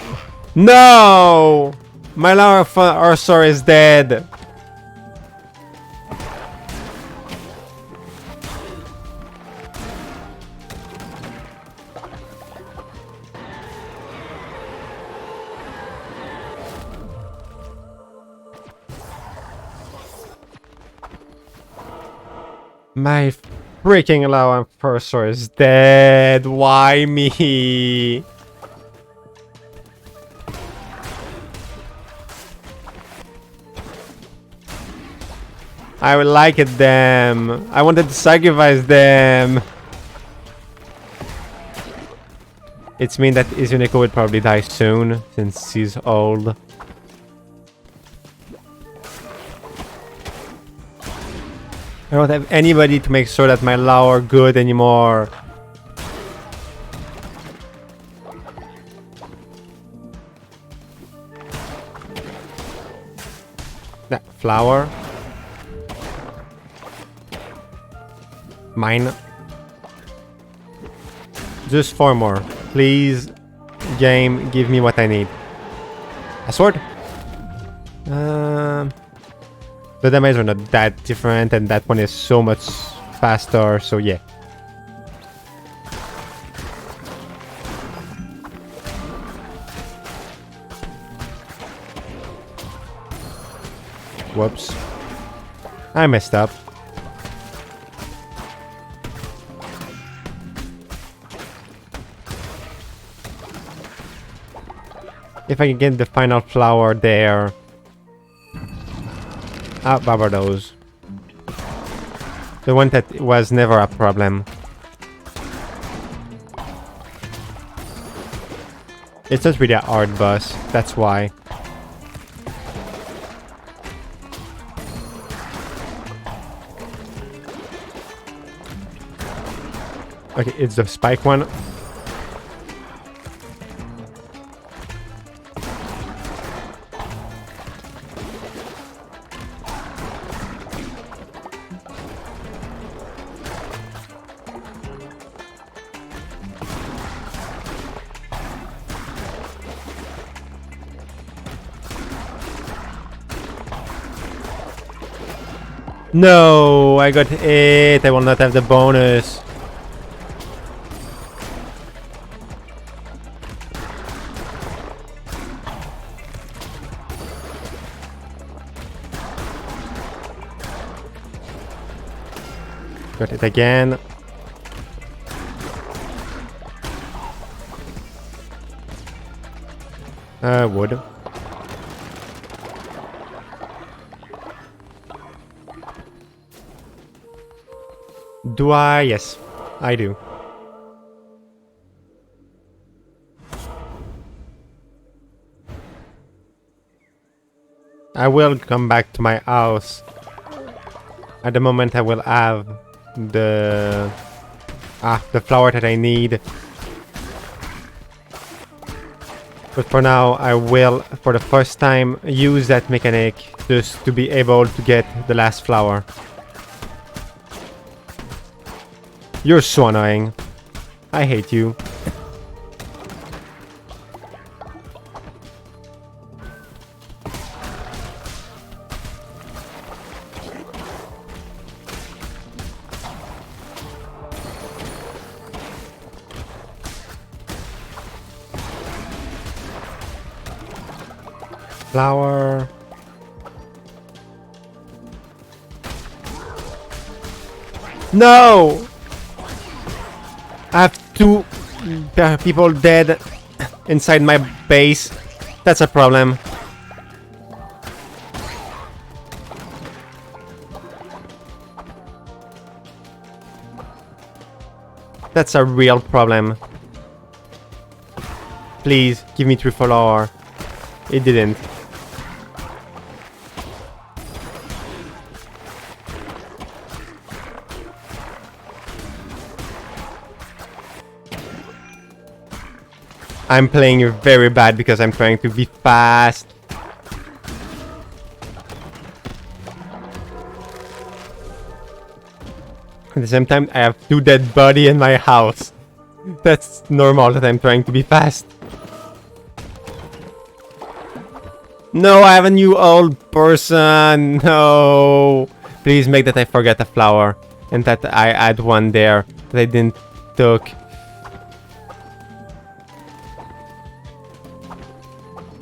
no! My Larvasaur is dead. My freaking Larvasaur is dead. Why me? I would like it them. I wanted to sacrifice them. It's mean that Izuneko will probably die soon since she's old. I don't have anybody to make sure that my Lao are good anymore. That flower. Mine. Just 4 more. Please, game, give me what I need. A sword? The damage are not that different, and that one is so much faster, so yeah. Whoops. I messed up. If I can get the final flower there. Ah, Barbados. The one that was never a problem. It's not really a hard boss, that's why. Okay, it's the spike one. No, I got it. I will not have the bonus. Got it again. Wood. Do I? Yes, I do. I will come back to my house. At the moment I will have the flower that I need. But for now I will, for the first time, use that mechanic just to be able to get the last flower. You're so annoying. I hate you. Flower. No! I have two people dead inside my base. That's a problem. That's a real problem. Please, give me 3 flower. It didn't. I'm playing you very bad because I'm trying to be fast. At the same time, I have 2 dead bodies in my house. That's normal that I'm trying to be fast. No, I have a new old person. No. Please make that I forget a flower. And that I add one there that I didn't took.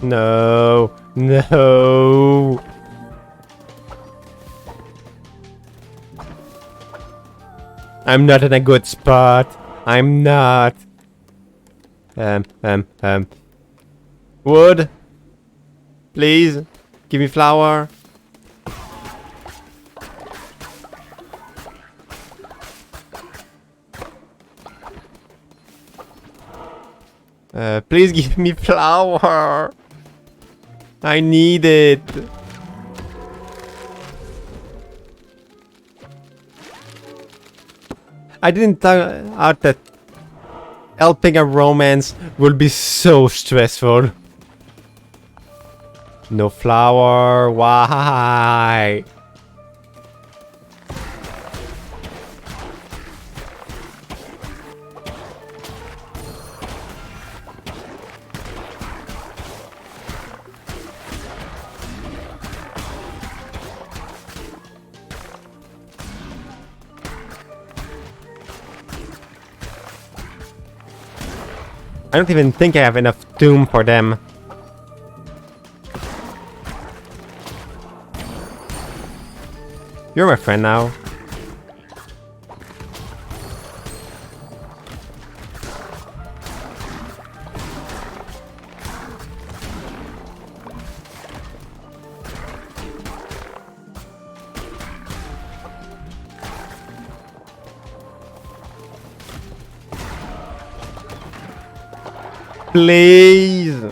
No. No. I'm not in a good spot. I'm not. Wood? Please? Give me flower. Please give me flower. I need it. I didn't thought out that helping a romance will be so stressful. No flower, why? I don't even think I have enough doom for them. You're my friend now. Please.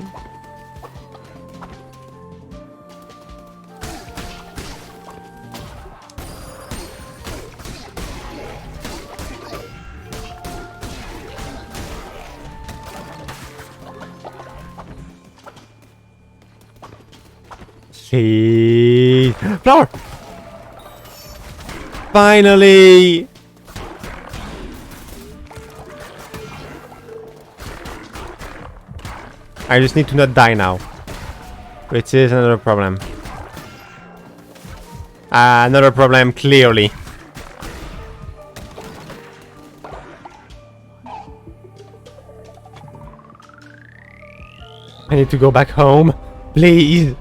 Please. Flower. Finally. I just need to not die now. Which is another problem. Another problem, clearly. I need to go back home. Please.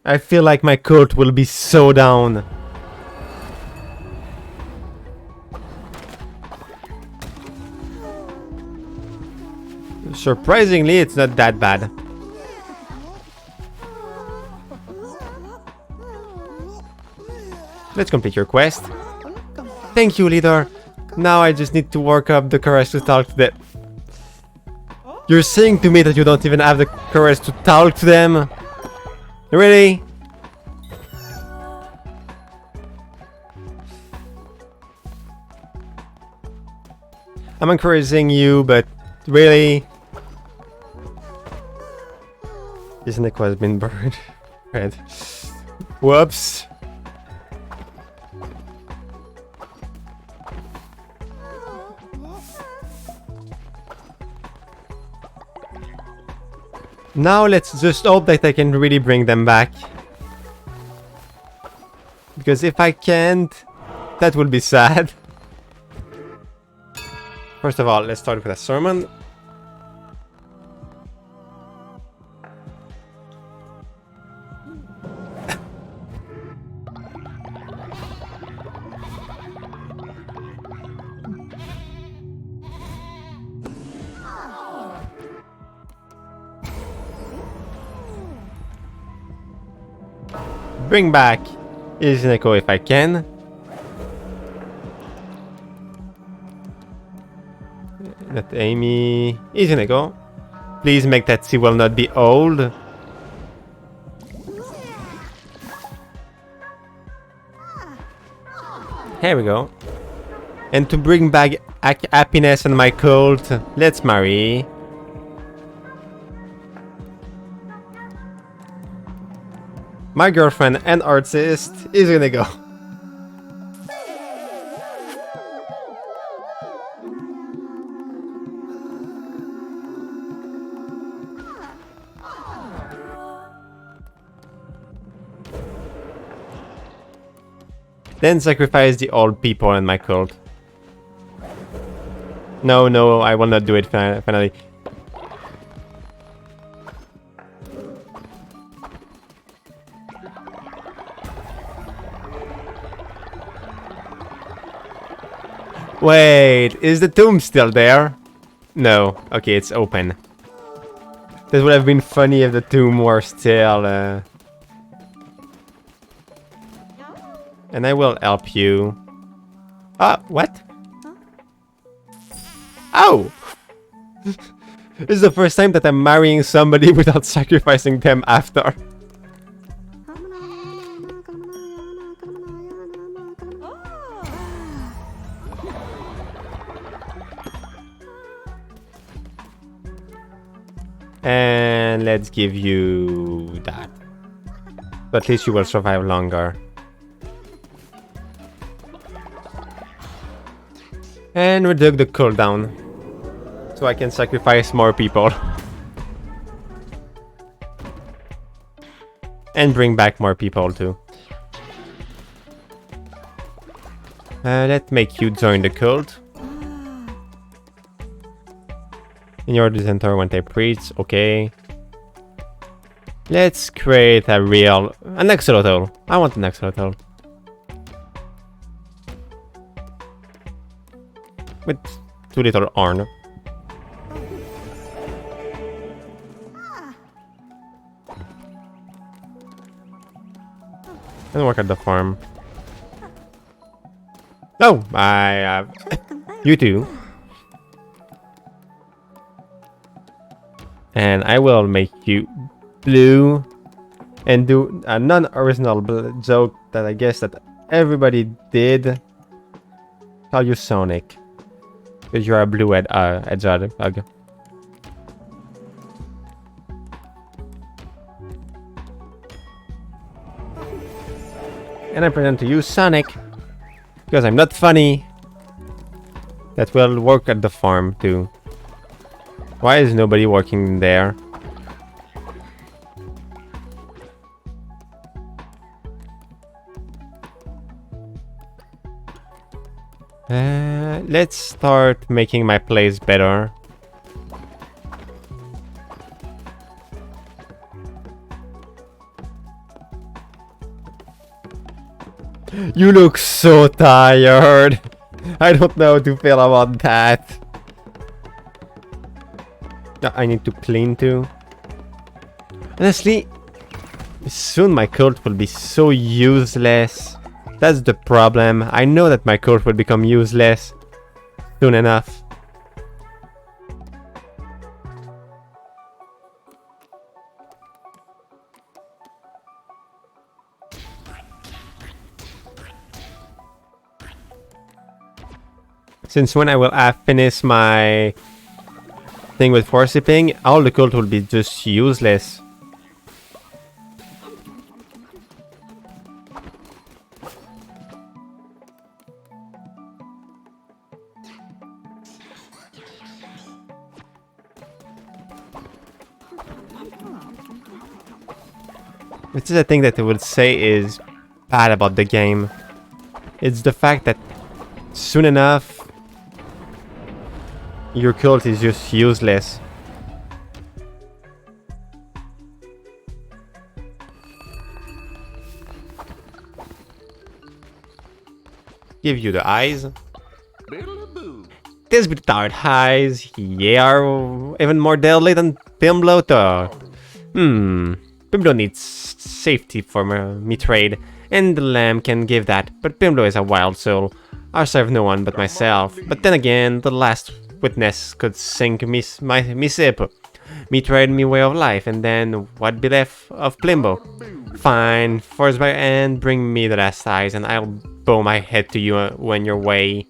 I feel like my cult will be so down. Surprisingly, it's not that bad. Let's complete your quest. Thank you, leader. Now I just need to work up the courage to talk to them. You're saying to me that you don't even have the courage to talk to them? Really? I'm encouraging you, but really? This neck has been burned. Red. Whoops. Now let's just hope that I can really bring them back. Because if I can't, that will be sad. First of all, let's start with a sermon. Bring back Izneko if I can. Let Amy... Izneko. Please make that she will not be old. Here we go. And to bring back happiness in my cult, let's marry. My girlfriend and artist is gonna go. Then sacrifice the old people in my cult. No, no, I will not do it finally. Wait, is the tomb still there? No. Okay, it's open. This would have been funny if the tomb were still... And I will help you. Ah, what? Oh! This is the first time that I'm marrying somebody without sacrificing them after. And let's give you that. But at least you will survive longer. And reduce the cooldown. So I can sacrifice more people. And bring back more people too. Let's make you join the cult. In your center when they preach, okay. Let's create an axolotl. I want an axolotl. With too little horn. And work at the farm. Oh, you too. And I will make you blue and do a non-original joke that I guess that everybody did. Call you Sonic. Because you're a blue hedgehog. And I present to you Sonic. Because I'm not funny. That will work at the farm too. Why is nobody working there? Let's start making my place better. You look so tired. I don't know how to feel about that. I need to clean too. Honestly, soon my cult will be so useless. That's the problem. I know that my cult will become useless soon enough. Since when I will have finished my thing with worshipping, all the cult will be just useless. Which is the thing that I would say is bad about the game. It's the fact that soon enough your cult is just useless. Give you the eyes. This with tired eyes, yeah, are even more deadly than Pimblo thought. Pimblo needs safety for me trade, and the lamb can give that, but Pimblo is a wild soul. I serve no one but myself, but then again, the last witness could sink me sip. Me trade me way of life, and then what be left of Plimbo? Fine, force my hand, bring me the last eyes, and I'll bow my head to you when you're way.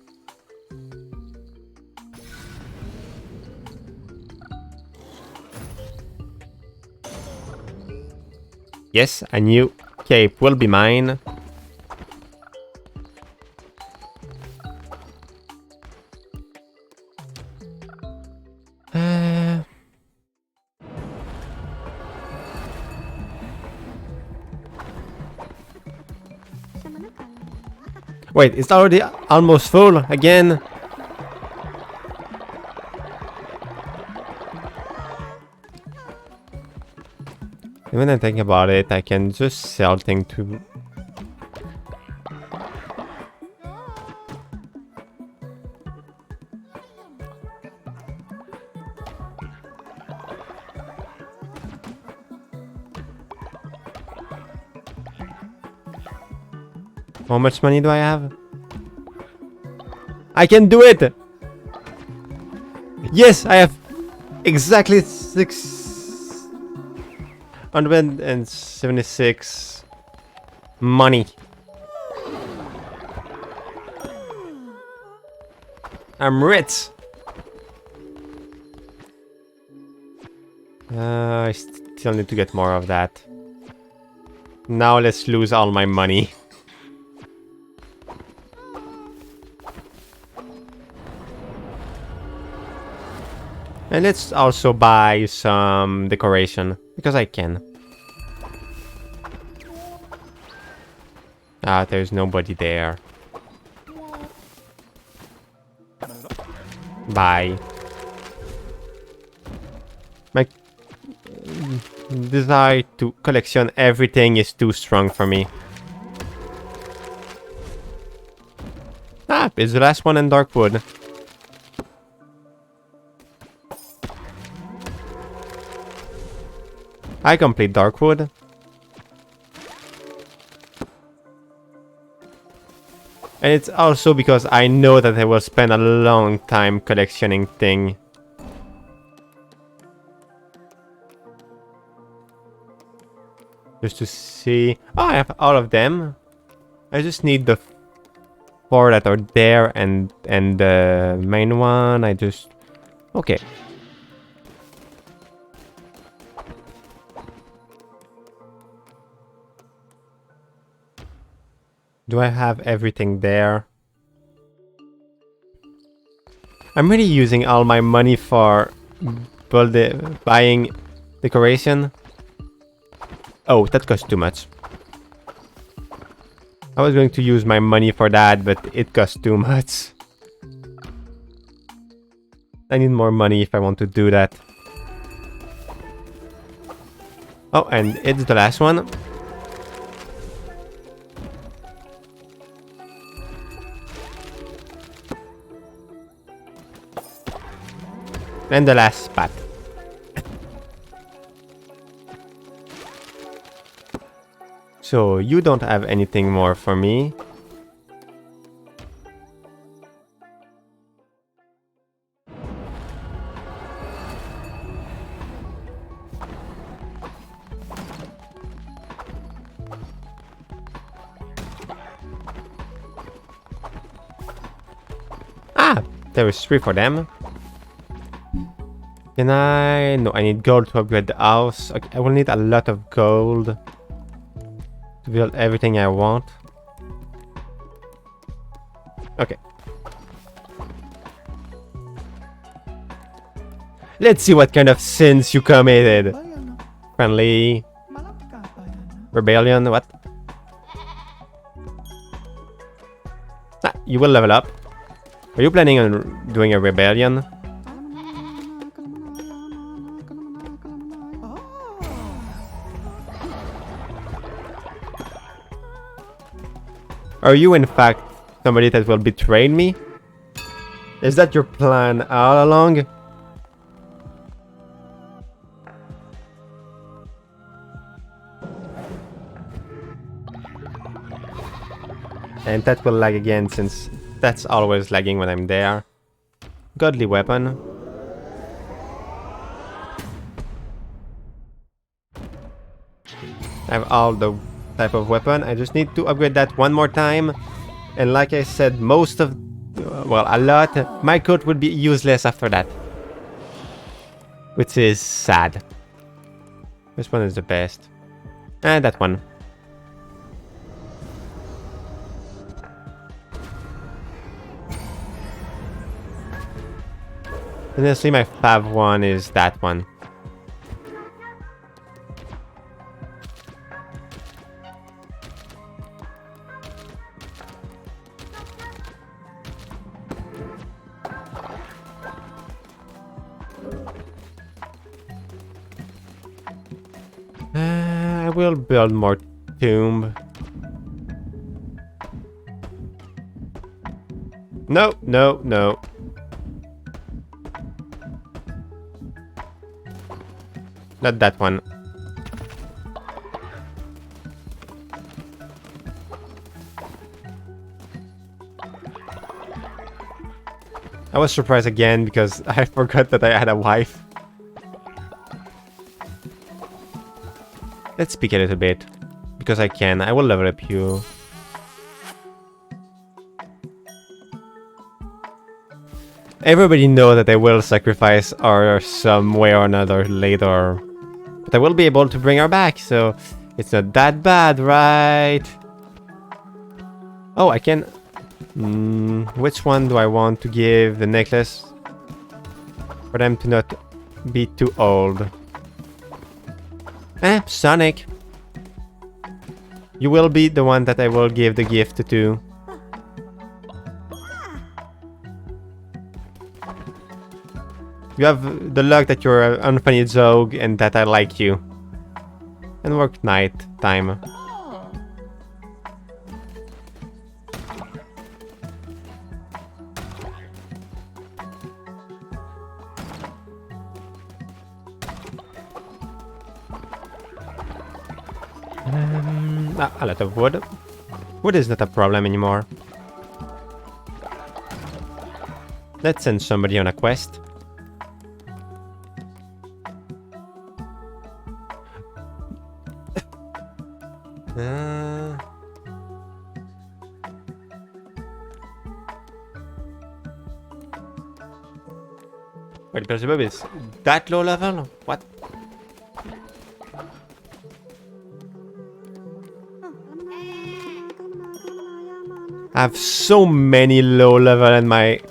Yes, a new cape will be mine. Wait, it's already almost full again. When I think about it, I can just sell things to... How much money do I have? I can do it! Yes, I have exactly 676 money. I'm rich. I still need to get more of that. Now let's lose all my money. And let's also buy some decoration, because I can. Ah, there's nobody there. Bye. My desire to collection everything is too strong for me. Ah, it's the last one in Darkwood. I complete Darkwood. And it's also because I know that I will spend a long time collectioning thing. Just to see... Oh, I have all of them. I just need the 4 that are there and the main one. I just... Okay. Do I have everything there? I'm really using all my money for buying decoration. Oh, that costs too much. I was going to use my money for that, but it costs too much. I need more money if I want to do that. Oh, and it's the last one. And the last spot. So, you don't have anything more for me. Ah! There is 3 for them. Can I... No, I need gold to upgrade the house. Okay, I will need a lot of gold to build everything I want. Okay. Let's see what kind of sins you committed. Friendly. Rebellion, what? Ah, you will level up. Are you planning on doing a rebellion? Are you in fact somebody that will betray me? Is that your plan all along? And that will lag again since that's always lagging when I'm there. Godly weapon. I have all the type of weapon. I just need to upgrade that one more time. And like I said, most of... well, a lot. My coat will be useless after that. Which is sad. Which one is the best? And that one. Honestly, my fav one is that one. I will build more tomb. No, no, no. Not that one. I was surprised again because I forgot that I had a wife. Let's speak a little bit. Because I can. I will level up you. Everybody know that I will sacrifice her some way or another later. But I will be able to bring her back, so it's not that bad, right? Oh, I can... which one do I want to give the necklace? For them to not be too old. Sonic. You will be the one that I will give the gift to. You have the luck that you're an unfunny Zog and that I like you. And work night time. A lot of wood. Wood is not a problem anymore. Let's send somebody on a quest. Wait, Beelzebub is that low level? What? I have so many low level in my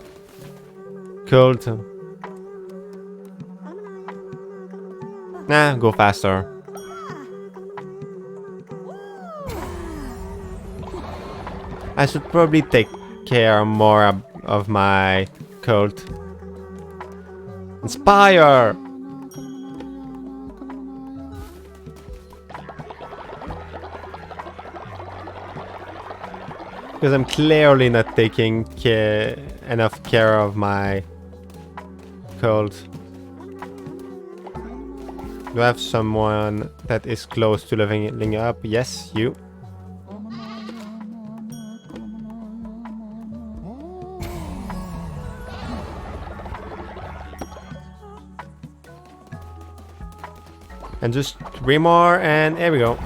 cult. Nah, go faster. I should probably take care more of my cult. Inspire! Because I'm clearly not taking enough care of my cult. Do I have someone that is close to leveling up? Yes, you. And just 3 more, and there we go.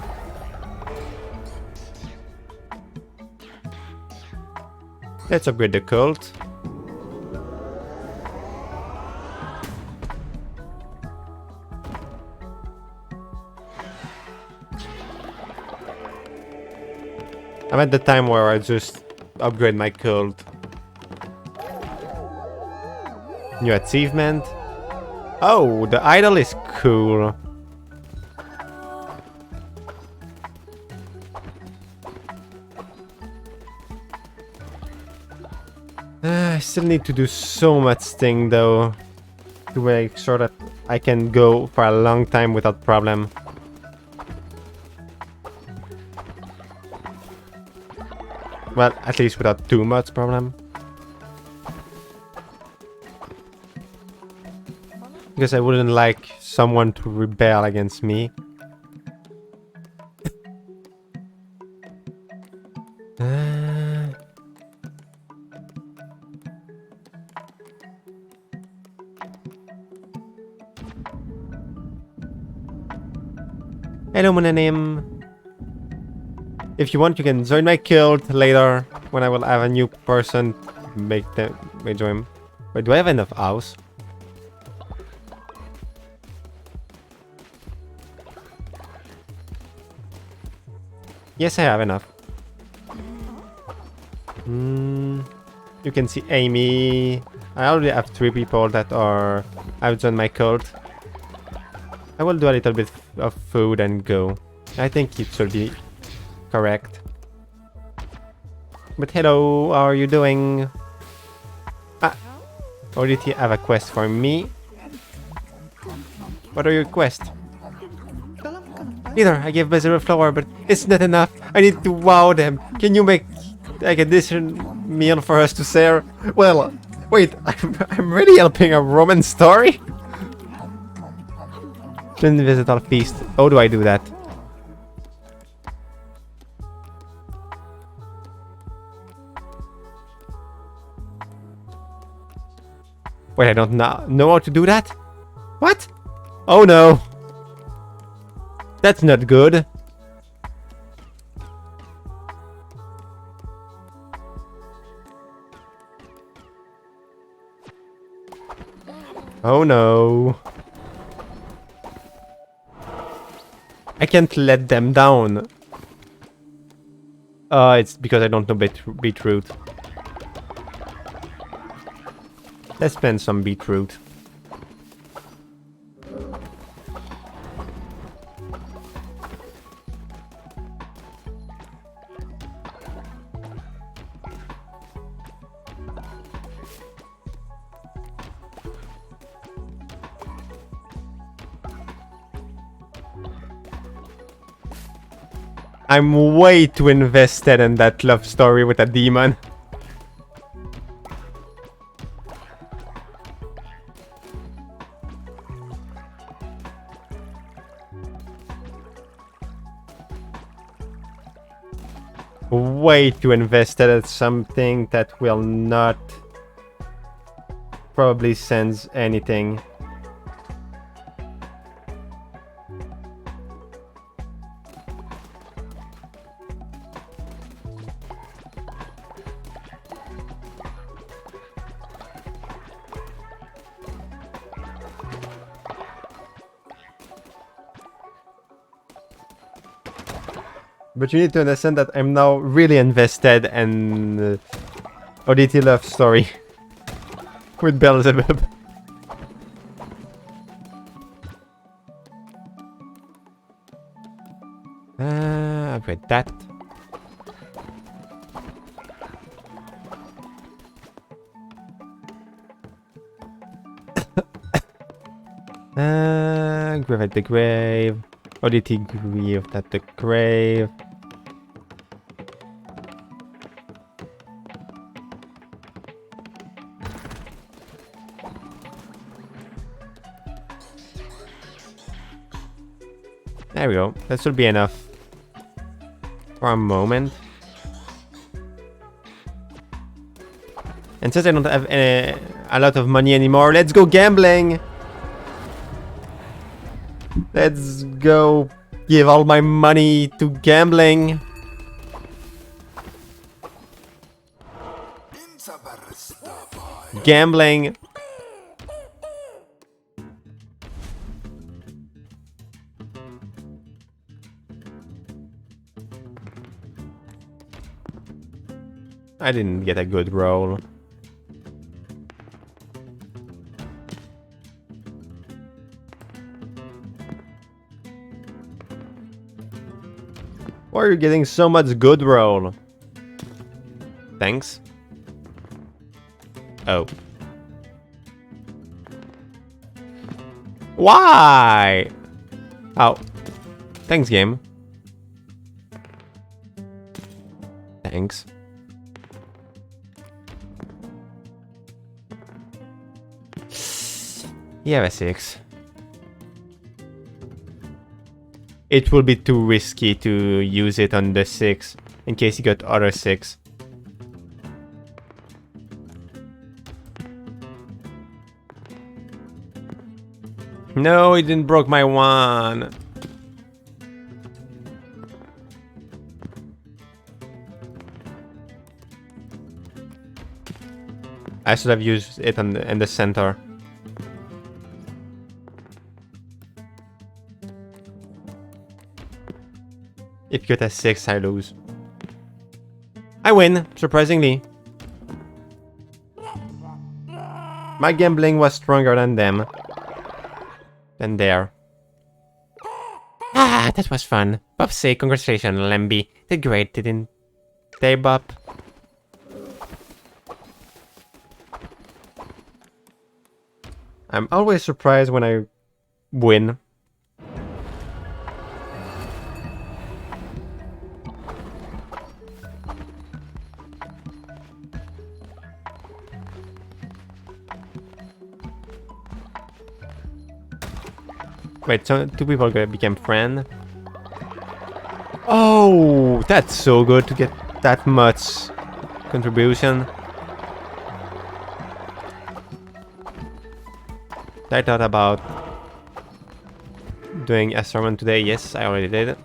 Let's upgrade the cult. I'm at the time where I just upgrade my cult. New achievement. Oh, the idol is cool. I still need to do so much thing though to make sure that I can go for a long time without problem. Well, at least without too much problem. Because I wouldn't like someone to rebel against me. Hello, Monanim. If you want, you can join my guild later when I will have a new person make them join. Wait, do I have enough house? Yes, I have enough. You can see Amy. I already have 3 people that have joined my cult. I will do a little bit of food and go. I think it should be correct. But hello, how are you doing? Ah, or did he have a quest for me? What are your quests? Either I gave Bezzer a flower, but it's not enough. I need to wow them. Can you make like a decent meal for us to share? Well, wait, I'm really helping a Roman story? Then visit our feast. How do I do that? Wait, I don't know how to do that? What? Oh no! That's not good. Oh no. I can't let them down. It's because I don't know beetroot. Let's spend some beetroot. I'm way too invested in that love story with a demon. Way too invested in something that will not probably sends anything. But you need to understand that I'm now really invested in ODT love story with Beelzebub. Upgrade that. Grave at the grave. ODT grave at the grave. There we go. That should be enough for a moment. And since I don't have a lot of money anymore, let's go gambling! Let's go give all my money to gambling. Gambling. I didn't get a good roll. Why are you getting so much good roll? Thanks. Oh. Why? Oh. Thanks, game. Thanks. You have a 6. It will be too risky to use it on the 6 in case you got other 6. No, it didn't broke my 1. I should have used it on in the center. If you get a 6, I lose. I win, surprisingly. My gambling was stronger than them. Than there. Ah, that was fun. Bob say congratulations, Lamb. Did great, didn't they, Bob? I'm always surprised when I win. Wait, so 2 people became friends? Oh, that's so good to get that much contribution. I thought about doing a sermon today. Yes, I already did.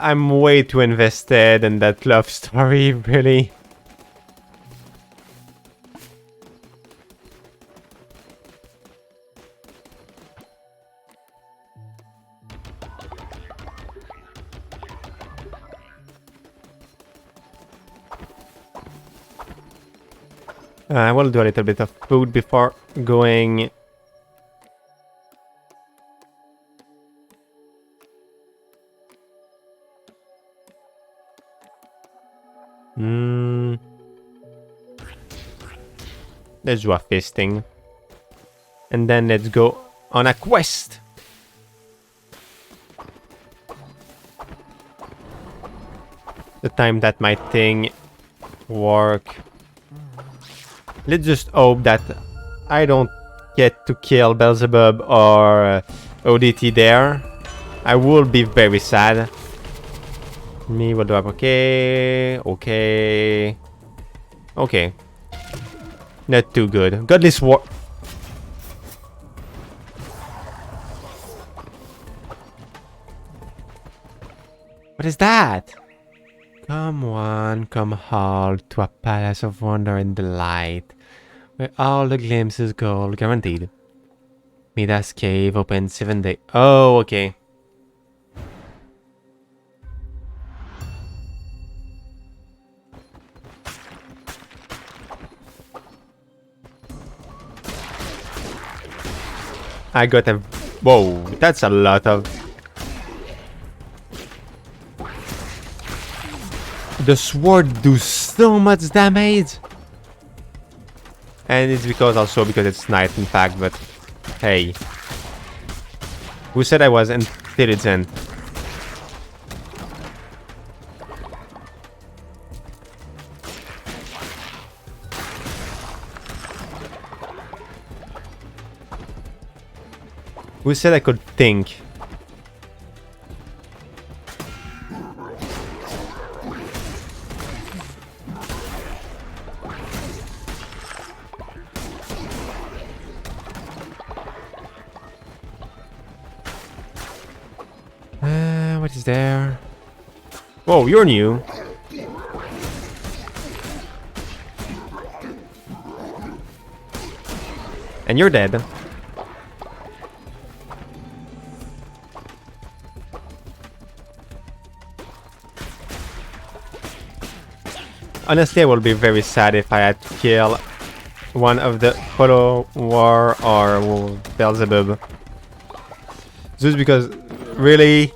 I'm way too invested in that love story, really. I will do a little bit of food before going. Let's do a fisting. And then let's go on a quest. The time that my thing work. Let's just hope that I don't get to kill Beelzebub or ODT there. I will be very sad. Me will do up. Okay. Okay. Okay. Not too good. Godly Sword. What is that? Come on, come all to a palace of wonder and delight, where all the glimpses gold guaranteed. Midas Cave open 7 days. Oh, okay. I got a... Whoa, that's a lot of... The sword do so much damage! And it's because it's night, in fact, but... Hey. Who said I was intelligent? Who said I could think? What is there? Whoa, you're new. And you're dead. Honestly, I will be very sad if I had to kill one of the Polo War or Beelzebub. Just because, really,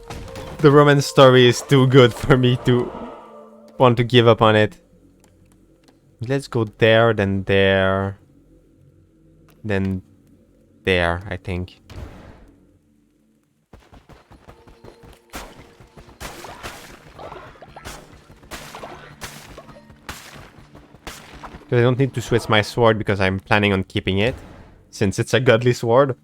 the romance story is too good for me to want to give up on it. Let's go there, then there. Then there, I think. I don't need to switch my sword because I'm planning on keeping it, since it's a godly sword.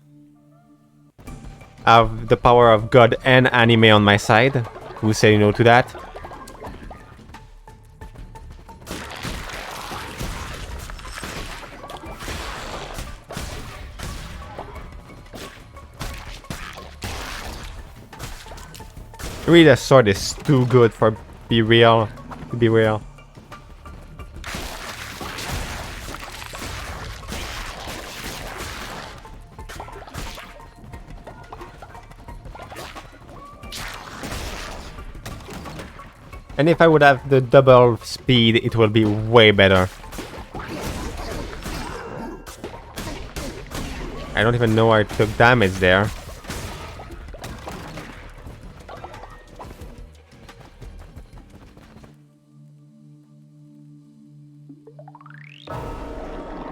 I have the power of God and anime on my side. Who say no to that? Really, the sword is too good for be real. To be real. And if I would have the double speed, it will be way better. I don't even know where I took damage there.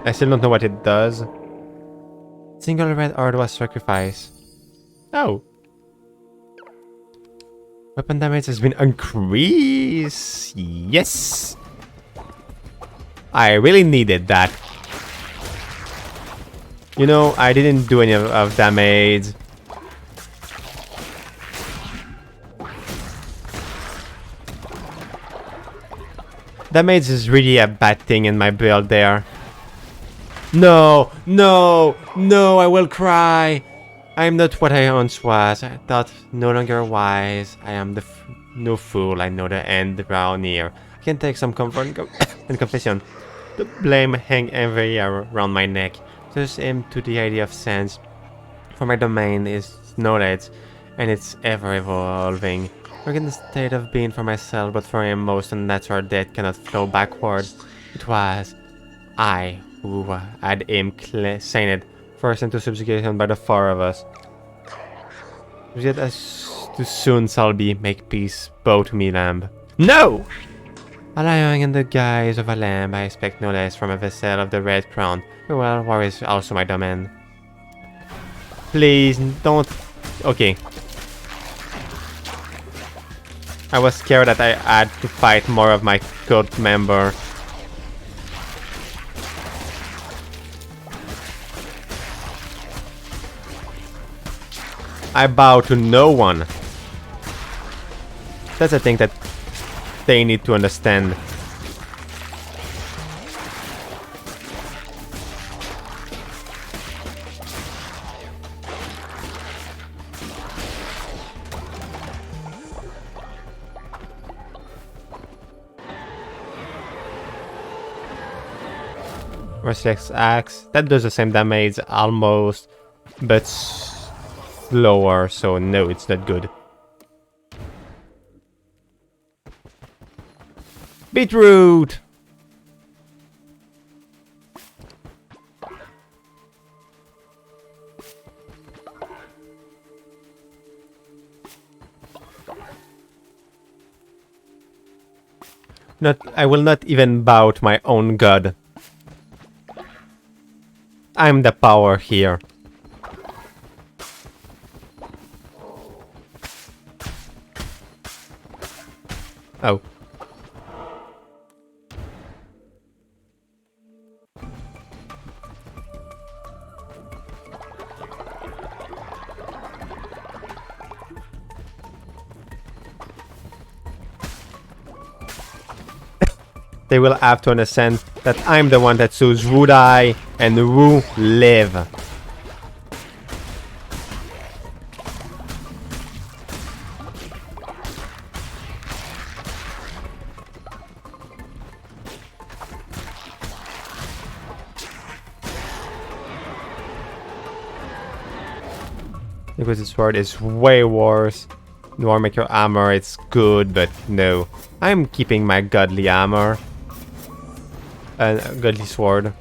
I still don't know what it does. Single red heart was sacrificed. Oh. Weapon damage has been increased. Yes. I really needed that. You know, I didn't do any of damage. Damage is really a bad thing in my build there. No, no, no, I will cry. I am not what I once was. I thought no longer wise. I am the no fool. I know the end around near. I can take some comfort and confession. The blame hang every around my neck. Just aim to the idea of sense. For my domain is knowledge, and it's ever evolving. We're in the state of being for myself, but for him, most unnatural death cannot flow backward. It was I who had him sainted, forced into subjugation by the four of us. Yet as too soon shall be, make peace, bow to me, lamb. No! Allying in the guise of a lamb, I expect no less from a vessel of the red crown. Well, war is also my domain. Please, don't... Okay. I was scared that I had to fight more of my cult member. I bow to no one. That's a thing that they need to understand. Merciless Axe. That does the same damage almost, but slower, so no, it's not good. Beetroot! I will not even bow to my own god. I'm the power here. Oh. They will have to understand that I'm the one that chooses who die and who live. Because this sword is way worse. Nor make your armor, it's good, but no. I'm keeping my godly armor. Godly sword.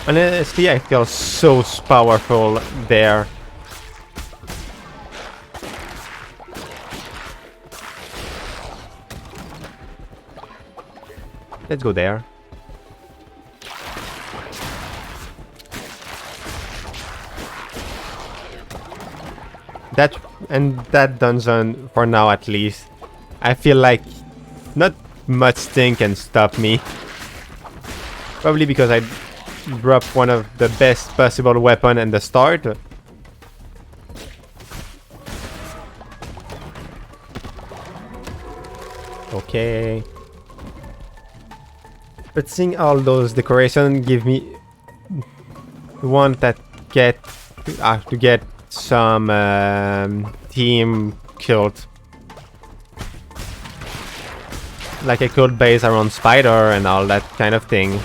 Honestly, I feel so powerful there. Let's go there. That dungeon, for now at least, I feel like not much thing can stop me. Probably because I dropped one of the best possible weapon in the start. Okay. But seeing all those decorations give me one that to get some team killed. Like a code base around Spider and all that kind of thing.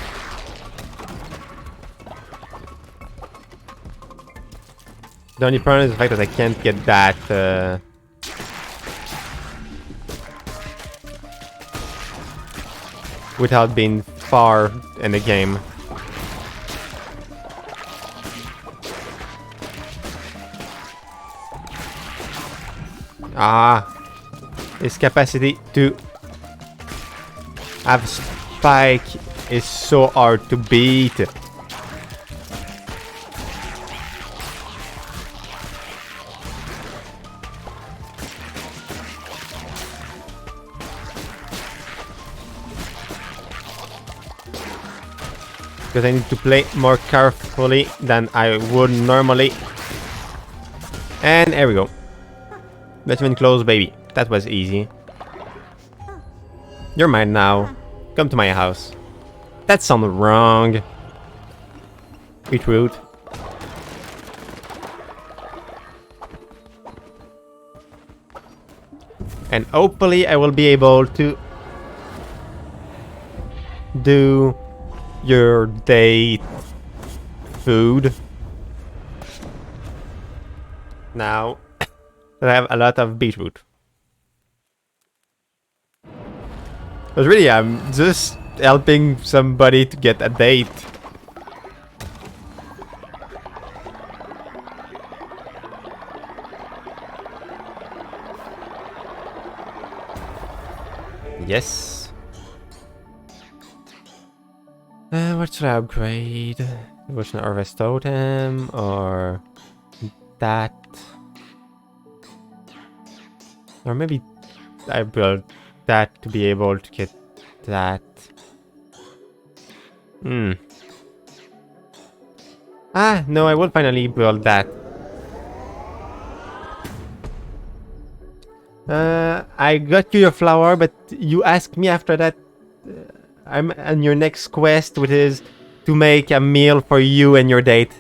The only problem is the fact that I can't get that without being far in the game. His capacity to have spike is so hard to beat. Because I need to play more carefully than I would normally. And there we go. Let's win close, baby. That was easy. You're mine now. Come to my house. That sounded wrong. Beetroot. And hopefully I will be able to do your date food now that I have a lot of beetroot. But really, I'm just helping somebody to get a date. Yes. What should I upgrade? Which an Harvest Totem or that? Or maybe I built that to be able to get that. Hmm. Ah, no, I will finally build that. I got you your flower, but you asked me after that. I'm on your next quest, which is to make a meal for you and your date.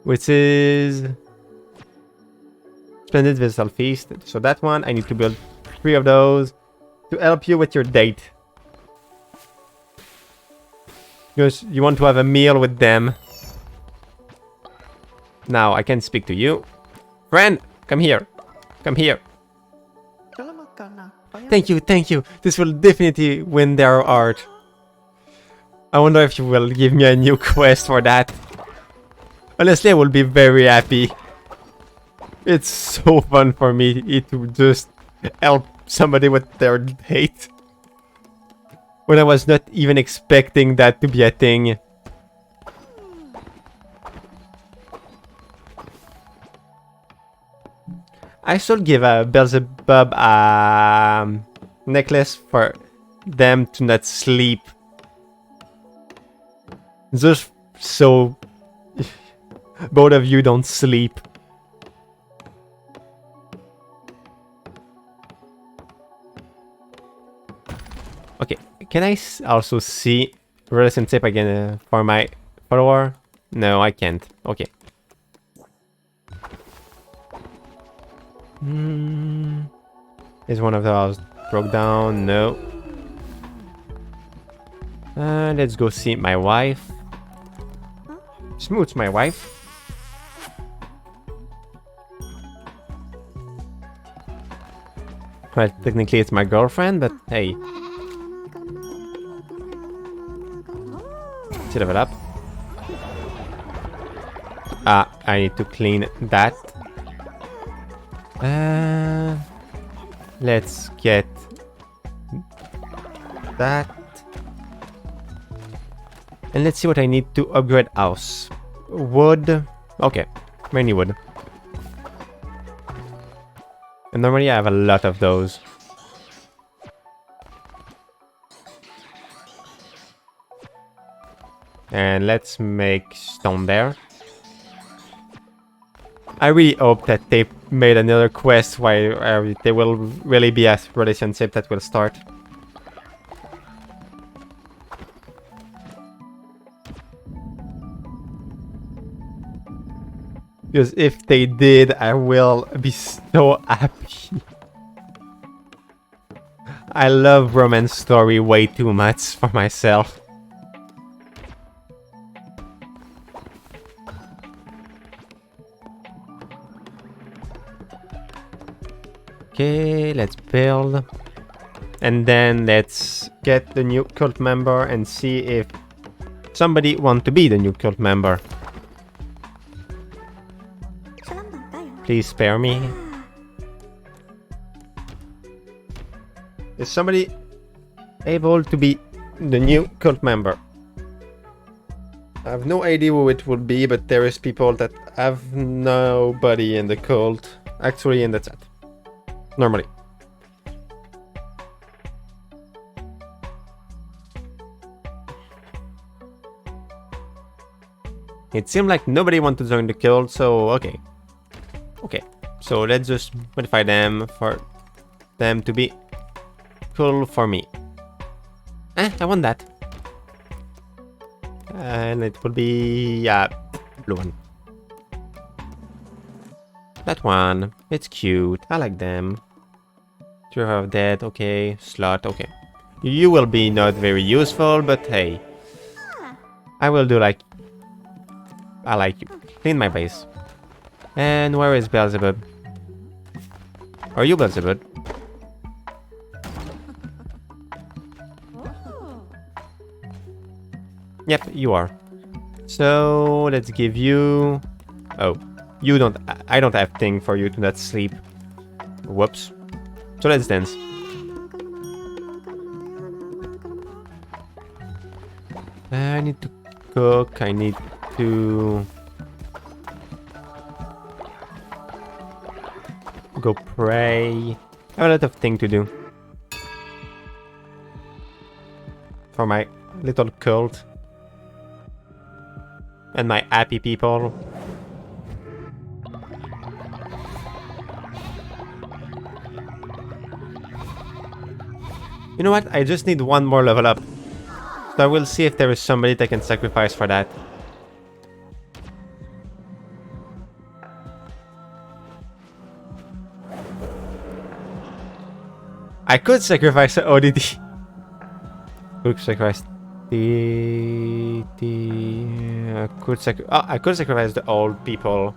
Which is... Splendid Vessel Feast. So that one, I need to build 3 of those to help you with your date. Because you want to have a meal with them. Now, I can speak to you. Friend, come here. Come here. Thank you, thank you. This will definitely win their heart. I wonder if you will give me a new quest for that. Honestly, I will be very happy. It's so fun for me to just help somebody with their date. When I was not even expecting that to be a thing. I should give a Beelzebub a necklace for them to not sleep. Just so both of you don't sleep. Okay, can I also see relationship again for my follower? No, I can't. Okay. Is one of those broke down? No. Let's go see my wife. Smooch my wife. Well, technically it's my girlfriend, but hey. Let's level up. Ah, I need to clean that. Let's get that. And let's see what I need to upgrade house. Wood. Okay, mainly wood. And normally I have a lot of those. And let's make stone there. I really hope that they made another quest where there will really be a relationship that will start. Because if they did, I will be so happy. I love romance story way too much for myself. Okay, let's build. And then let's get the new cult member and see if somebody wants to be the new cult member. Please spare me. Is somebody able to be the new cult member? I have no idea who it would be, but there is people that have nobody in the cult actually in the chat. Normally. It seemed like nobody wanted to join the cult, so okay. Okay, so let's just modify them for them to be cool for me. I want that. And it will be, yeah, blue one. That one, it's cute, I like them. True of Dead, okay, Slot, okay. You will be not very useful, but hey. I will do like... I like you. Clean my base. And where is Beelzebub? Are you Beelzebub? Yep, you are. So, let's give you... Oh. You don't... I don't have thing for you to not sleep. Whoops. So let's dance. I need to cook. I need to... go pray. I have a lot of things to do. For my little cult. And my happy people. You know what? I just need one more level up. So I will see if there is somebody that can sacrifice for that. I could sacrifice ODD. Could sacrifice I could sacrifice the old people.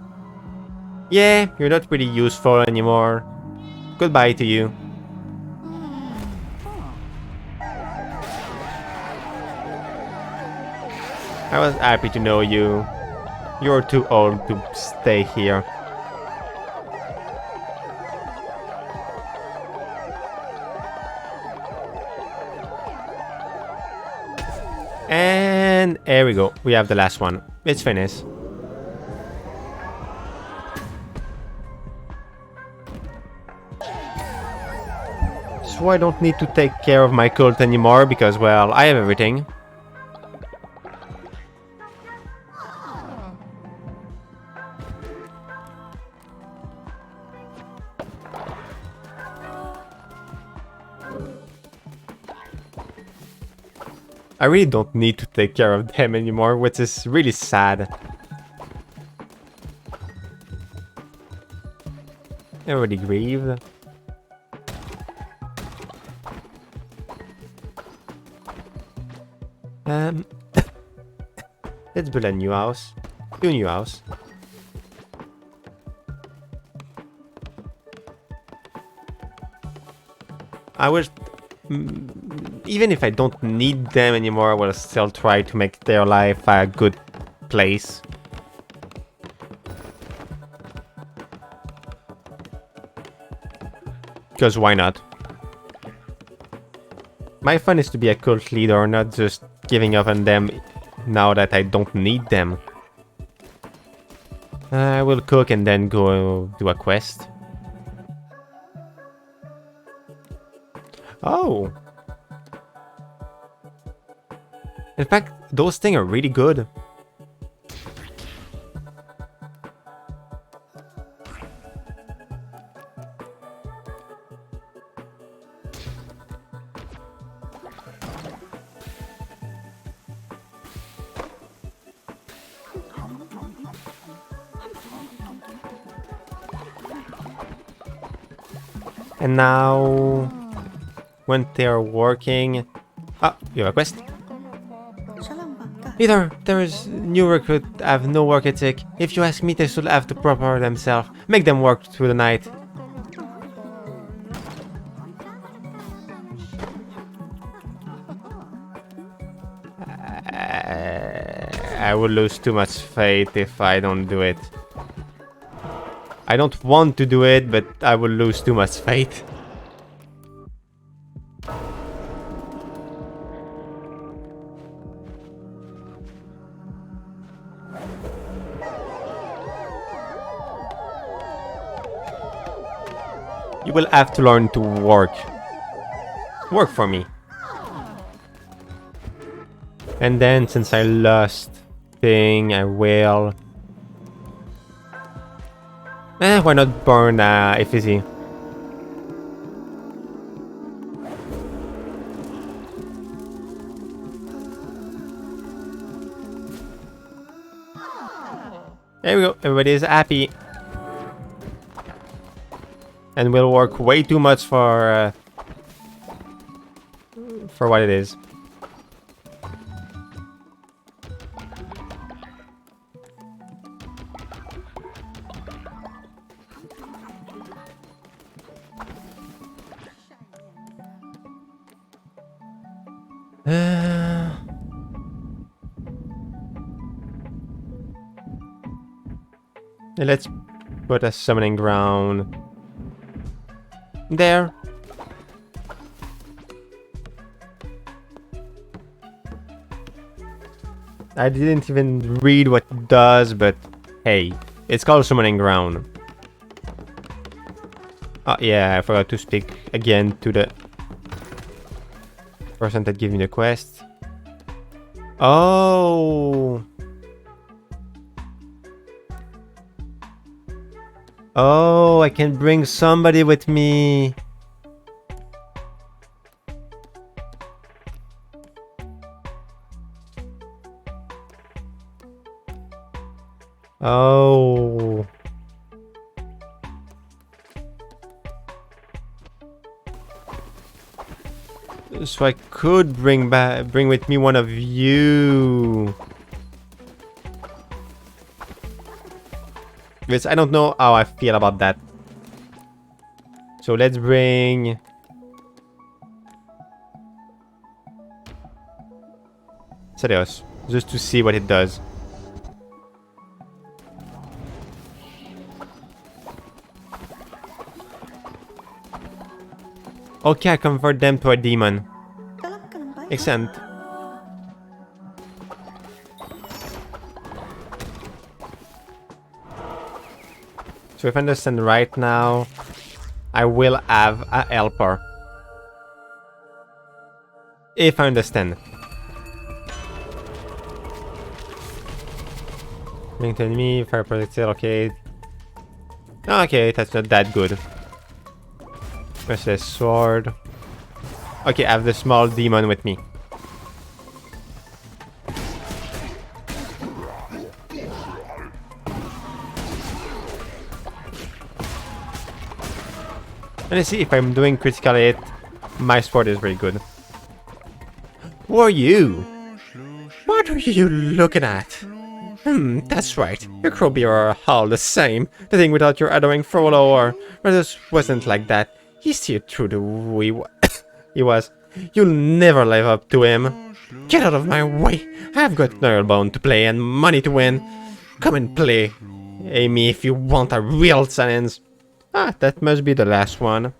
Yeah, you're not really useful anymore. Goodbye to you. I was happy to know you. You're too old to stay here. And there we go. We have the last one. It's finished. So I don't need to take care of my cult anymore because, well, I have everything. I really don't need to take care of them anymore, which is really sad. Everybody grieved. Let's build a new house. Two new house. I will... even if I don't need them anymore, I will still try to make their life a good place. Because why not? My fun is to be a cult leader, not just giving up on them now that I don't need them. I will cook and then go do a quest. Oh! In fact, those things are really good. And now, when they are working... Ah, you have a quest? Either there is new recruit have no work ethic. If you ask me, they should have to prepare themselves. Make them work through the night. I will lose too much faith if I don't do it. I don't want to do it, but I will lose too much faith. You will have to learn to work. Work for me. And then, since I lost thing, I will... why not burn effigy? There we go, everybody is happy. And we'll work way too much for what it is. Let's put a summoning ground there. I didn't even read what it does, but hey, it's called summoning ground. Oh yeah, I forgot to speak again to the person that gave me the quest. Oh. Oh, I can bring somebody with me. Oh. So I could bring with me one of you. Which I don't know how I feel about that. So let's bring... Serious. Just to see what it does. Okay, I convert them to a demon. Excellent. So if I understand right now, I will have a helper. If I understand. Linked enemy, fire protected, okay. Okay, that's not that good. Merciless sword. Okay, I have the small demon with me. And let's see if I'm doing critical hit. My sword is very good. Who are you? What are you looking at? That's right. Your Krobi are all the same. The thing without your adoring follower. But this wasn't like that. He steered through the way he was. You'll never live up to him. Get out of my way. I've got Narrowbone to play and money to win. Come and play, Amy, if you want a real challenge. Ah, that must be the last one.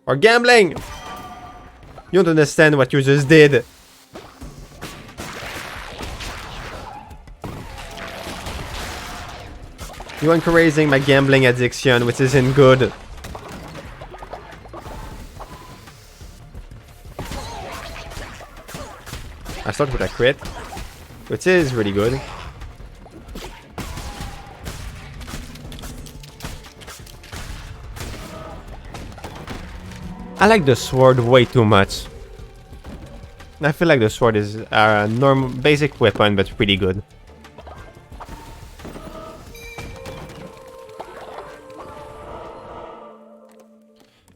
Or gambling! You don't understand what you just did. You're encouraging my gambling addiction, which isn't good. I start with a crit, which is really good. I like the sword way too much. I feel like the sword is a normal, basic weapon, but pretty good.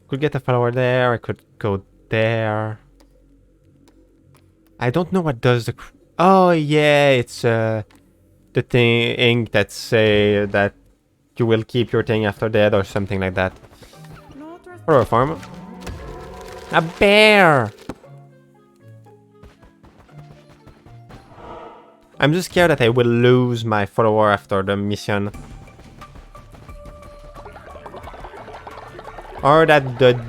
Could get a follower there, I could go there. I don't know what does the... Oh yeah, it's the thing that say that you will keep your thing after death or something like that. Or a farm. A bear! I'm just scared that I will lose my follower after the mission. Or that the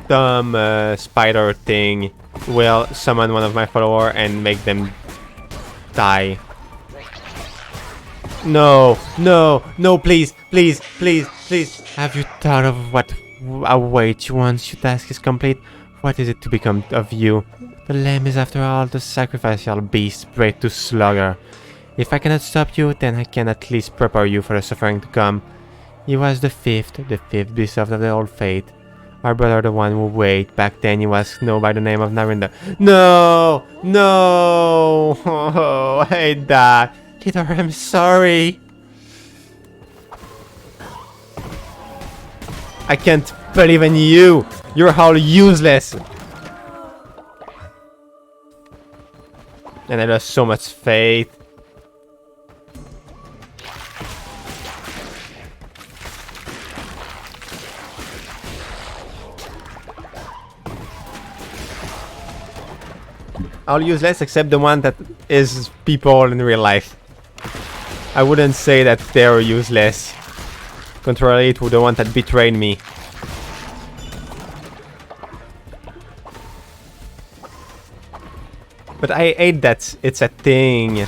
dumb spider thing will summon one of my follower and make them die. No, no, no, please, please, please, please. Have you thought of what awaits you once your task is complete? What is it to become of you? The lamb is after all the sacrificial beast bred to slaughter. If I cannot stop you, then I can at least prepare you for the suffering to come. He was the fifth beast of the old fate. Our brother, the one who wait. Back then he was known by the name of Narinda. No! No! Oh, I hate that. Kidor, I'm sorry. I can't believe in you. You're all useless. And I lost so much faith. All useless except the one that is people in real life. I wouldn't say that they're useless. Contrary to the one that betrayed me. But I hate that it's a thing.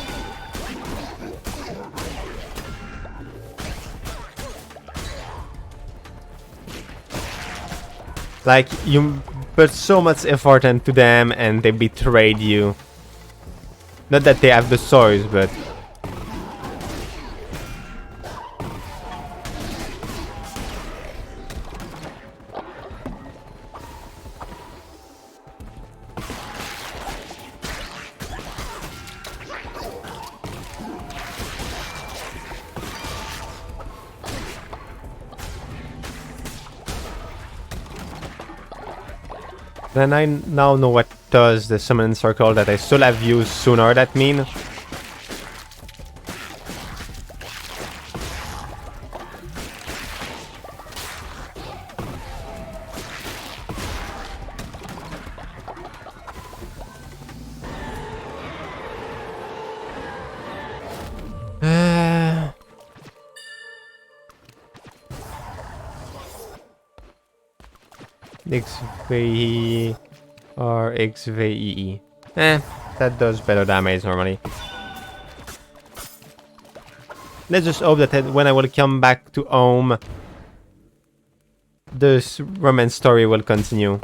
Like, you put so much effort into them and they betrayed you. Not that they have the choice, but... Then I now know what does the summon circle that I should have used sooner, that mean. XVE or XVEE. That does better damage normally. Let's just hope that when I will come back to home, this romance story will continue.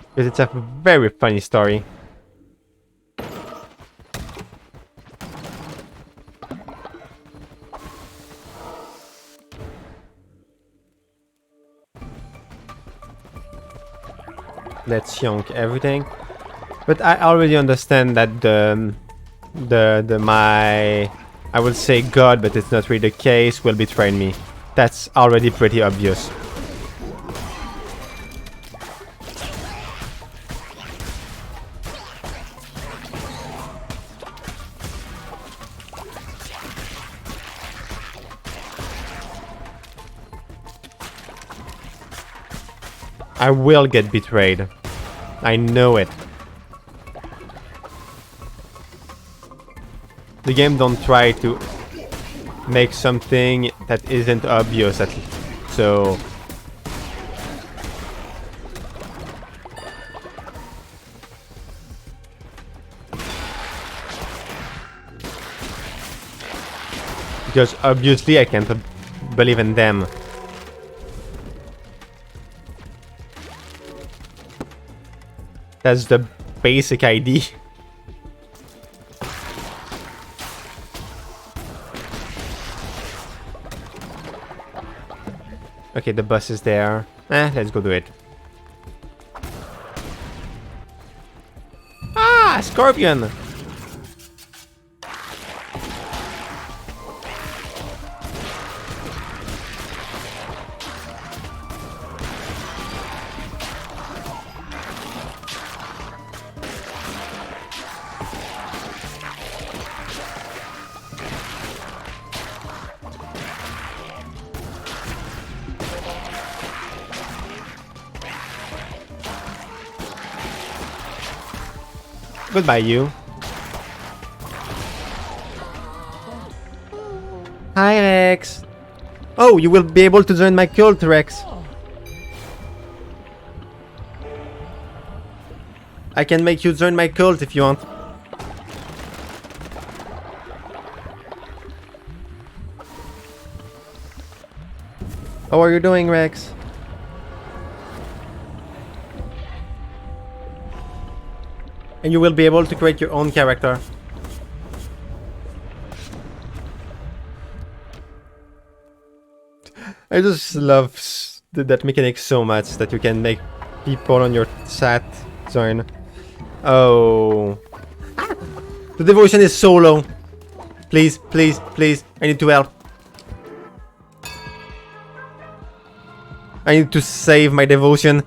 Because it's a very funny story. Let's yonk everything. But I already understand that my, I would say God, but it's not really the case, will betray me. That's already pretty obvious. I will get betrayed. I know it. The game don't try to make something that isn't obvious, at least. So because obviously I can't believe in them. That's the basic idea. Okay, the bus is there. Let's go do it. Ah, scorpion! Goodbye, you. Hi, Rex. Oh, you will be able to join my cult, Rex. I can make you join my cult if you want. How are you doing, Rex? And you will be able to create your own character. I just love that mechanic so much that you can make people on your chat join. Oh. The devotion is so low. Please, please, please. I need to help. I need to save my devotion.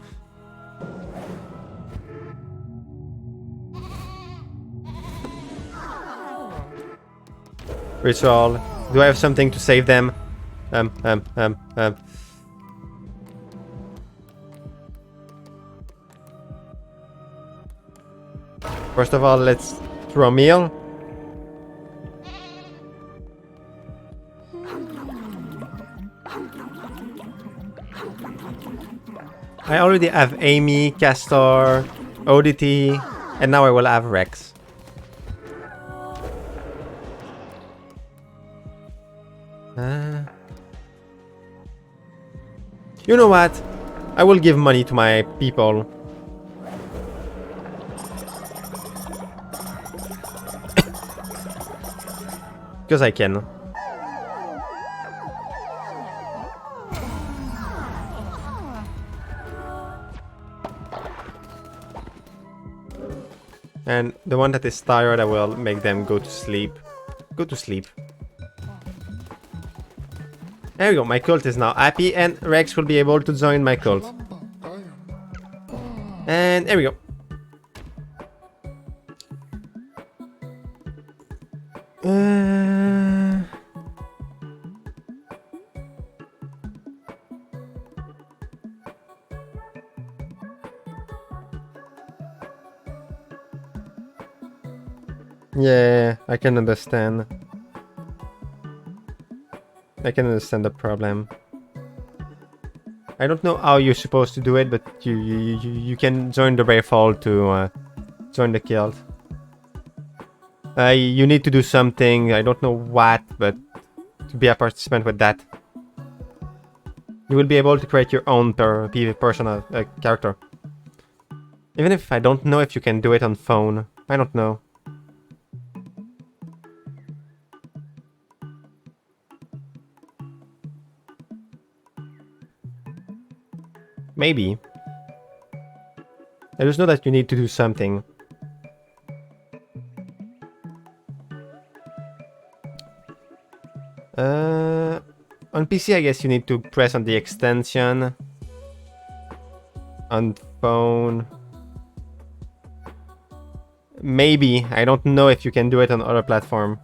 Ritual. Do I have something to save them? First of all, let's throw a meal. I already have Amy, Castor, ODT, and now I will have Rex. You know what? I will give money to my people. Because I can. And the one that is tired, I will make them go to sleep. Go to sleep. There we go, my cult is now happy and Rex will be able to join my cult. And there we go. Yeah, I can understand. I can understand the problem. I don't know how you're supposed to do it, but you can join the Brave Hall to join the guild. You need to do something, I don't know what, but to be a participant with that. You will be able to create your own personal character. Even if I don't know if you can do it on phone. I don't know. Maybe. I just know that you need to do something. On PC, I guess you need to press on the extension. On phone. Maybe. I don't know if you can do it on other platform.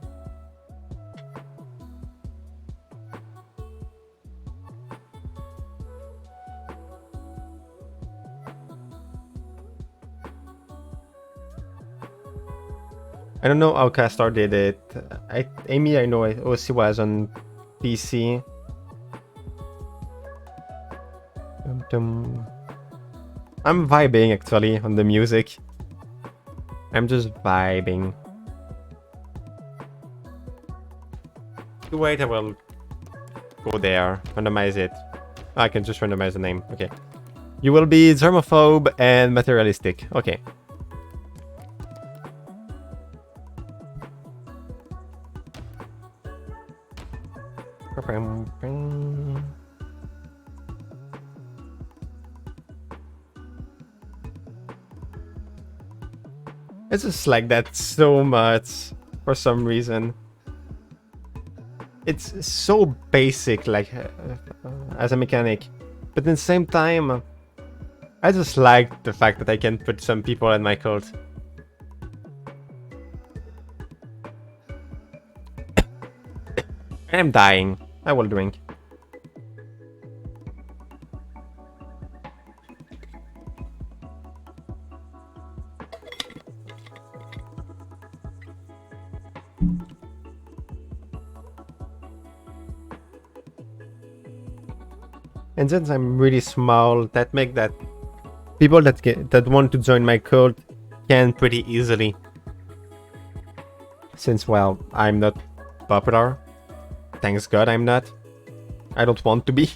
I don't know how Castor did it. Amy, I know it also was on PC. I'm vibing actually on the music. I'm just vibing. Wait, I will go there. Randomize it. I can just randomize the name. Okay. You will be germaphobe and materialistic. Okay. It's just like that so much for some reason. It's so basic, like as a mechanic, but at the same time, I just like the fact that I can put some people in my cult. I'm dying. I will drink. And since I'm really small, that make that people that want to join my cult can pretty easily. Since, well, I'm not popular. Thanks God I'm not. I don't want to be.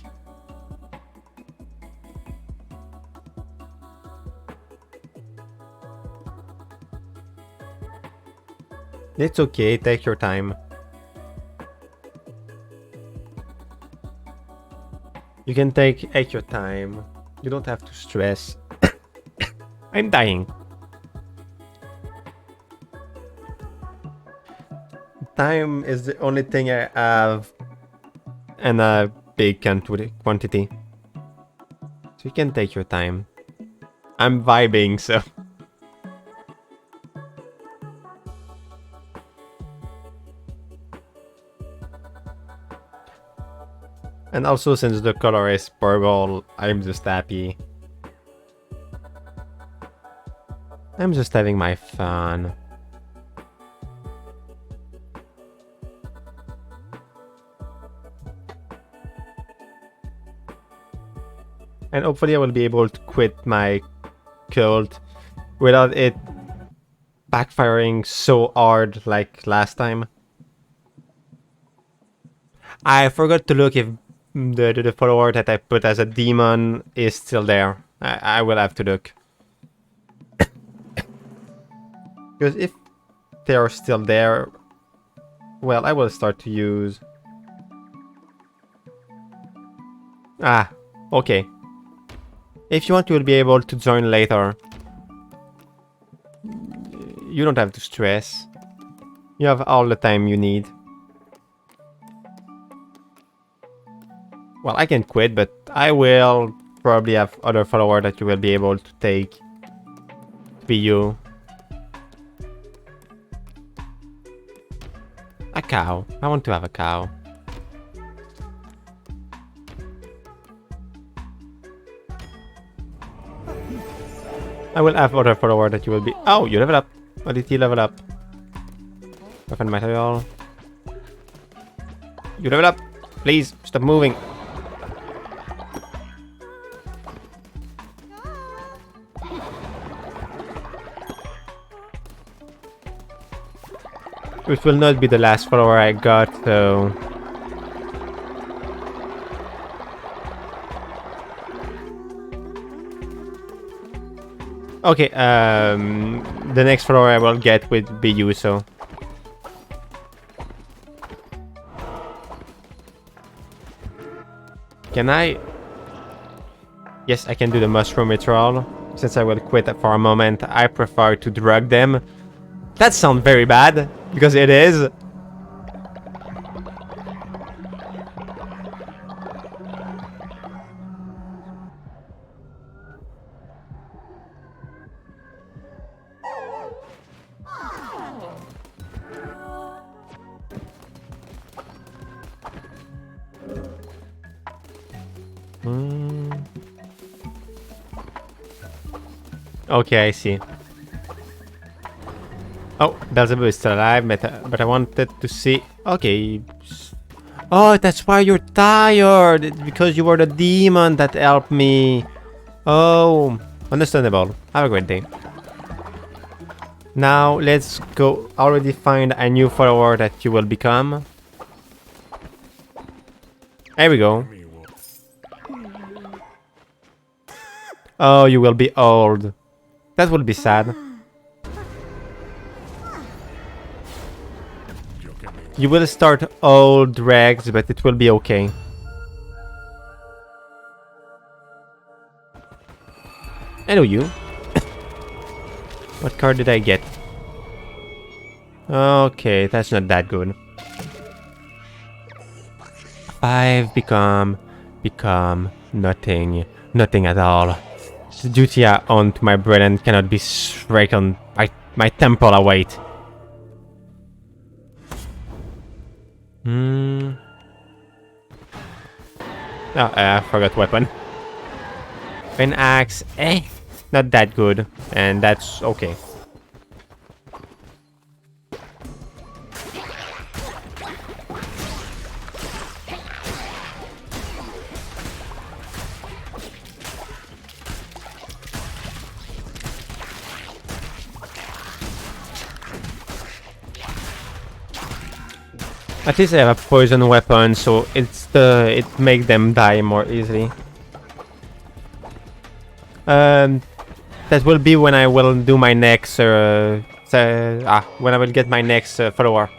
It's okay, take your time. You can take your time. You don't have to stress. I'm dying. Time is the only thing I have in a big quantity. So you can take your time. I'm vibing, so... And also, since the color is purple, I'm just happy. I'm just having my fun. And hopefully I will be able to quit my cult without it backfiring so hard like last time. I forgot to look if the follower that I put as a demon is still there. I will have to look. Because if they are still there, well, I will start to use... Ah, okay. If you want, you will be able to join later. You don't have to stress. You have all the time you need. Well, I can quit, but I will probably have other followers that you will be able to take to be you. A cow. I want to have a cow. I will have other followers that you will be... Oh, you level up. What did you level up? Weapon material. You level up. Please, stop moving. It will not be the last follower I got, so... Okay, the next follower I will get will be you, so... Can I... Yes, I can do the mushroom ritual. Since I will quit for a moment, I prefer to drug them. That sounds very bad, because it is. Okay, I see. Oh, Beelzebub is still alive, but I wanted to see... Okay. Oh, that's why you're tired. It's because you were the demon that helped me. Oh, understandable. Have a great day. Now, let's go already find a new follower that you will become. There we go. Oh, you will be old. That will be sad. You will start old Rex, but it will be okay. Hello, you. What card did I get? Okay, that's not that good. 5 become nothing at all. The duty I own to my brethren cannot be straight on my temple await. Oh, I forgot weapon. An axe, not that good, and that's okay. At least I have a poison weapon, so it makes them die more easily. That will be when I will do my next when I will get my next follower.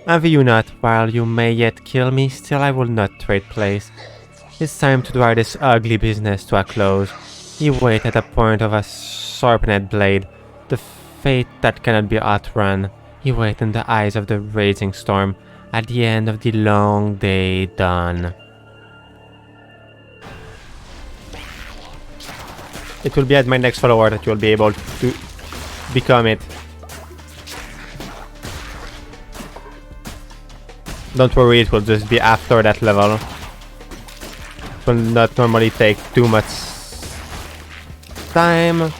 Envy you not, while you may yet kill me, still I will not trade place. It's time to draw this ugly business to a close. You wait at the point of a sharpened blade, the fate that cannot be outrun. You wait in the eyes of the raging storm. At the end of the long day done. It will be at my next follower that you'll be able to become it. Don't worry, it will just be after that level. It will not normally take too much time.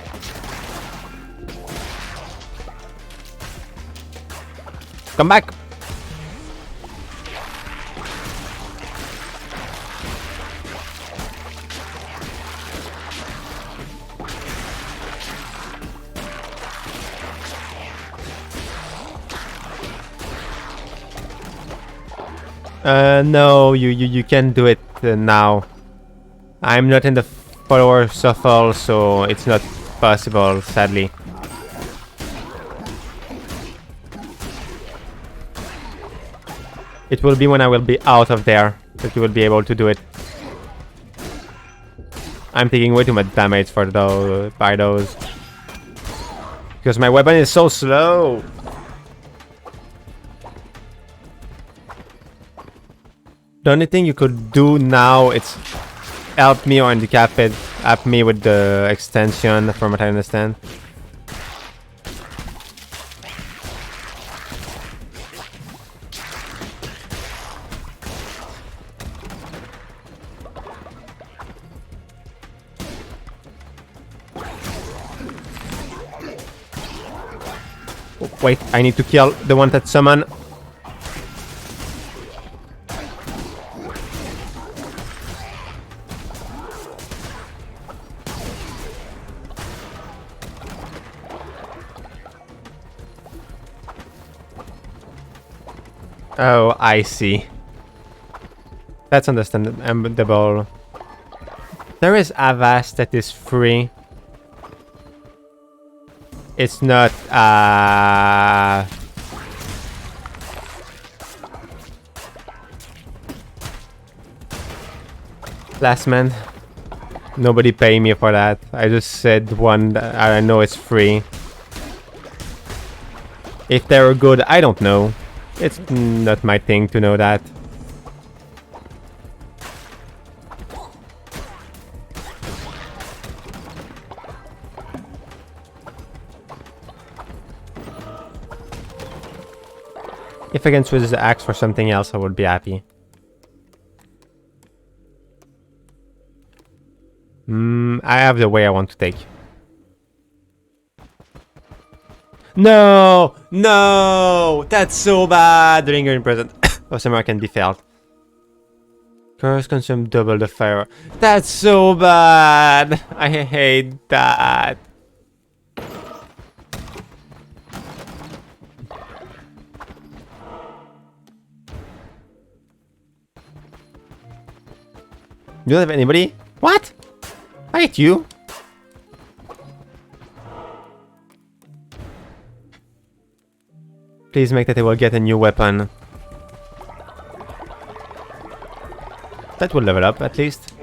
Come back! No, you can't do it now. I'm not in the follower shuffle, so it's not possible, sadly. It will be when I will be out of there that you will be able to do it. I'm taking way too much damage for those, by those. Because my weapon is so slow. The only thing you could do now is help me or handicap it, help me with the extension, from what I understand. Wait, I need to kill the one that summon. Oh, I see. That's understandable. There is Avast that is free. It's not, Last man. Nobody pay me for that. I just said one that I know it's free. If they're good, I don't know. It's not my thing to know that. If I can switch the axe for something else, I would be happy. I have the way I want to take. No! No! That's so bad! The lingering present of summer can be felt. Curse consume double the fire. That's so bad! I hate that. You don't have anybody? What? I hate you. Please make that I will get a new weapon. That will level up at least.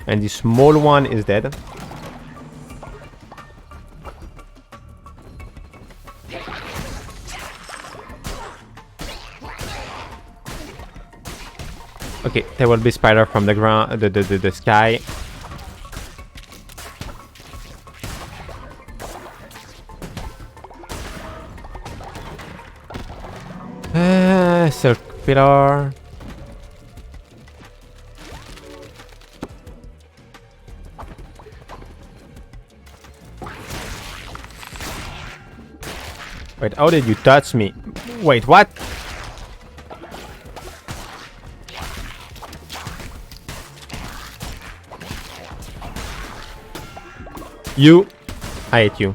And the small one is dead. Okay, there will be spider from the ground, the sky. Silk pillar. Wait, how did you touch me? Wait, what? You. I hate you.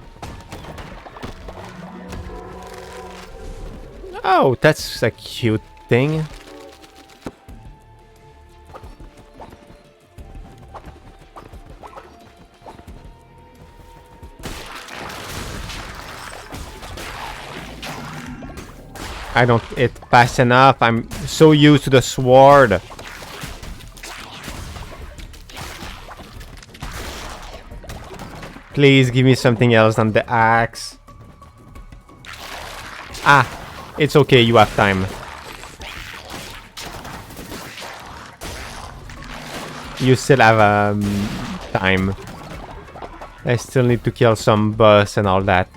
Oh, that's a cute thing. I don't hit fast enough. I'm so used to the sword. Please give me something else than the axe. Ah, it's okay, you have time. You still have time. I still need to kill some boss and all that.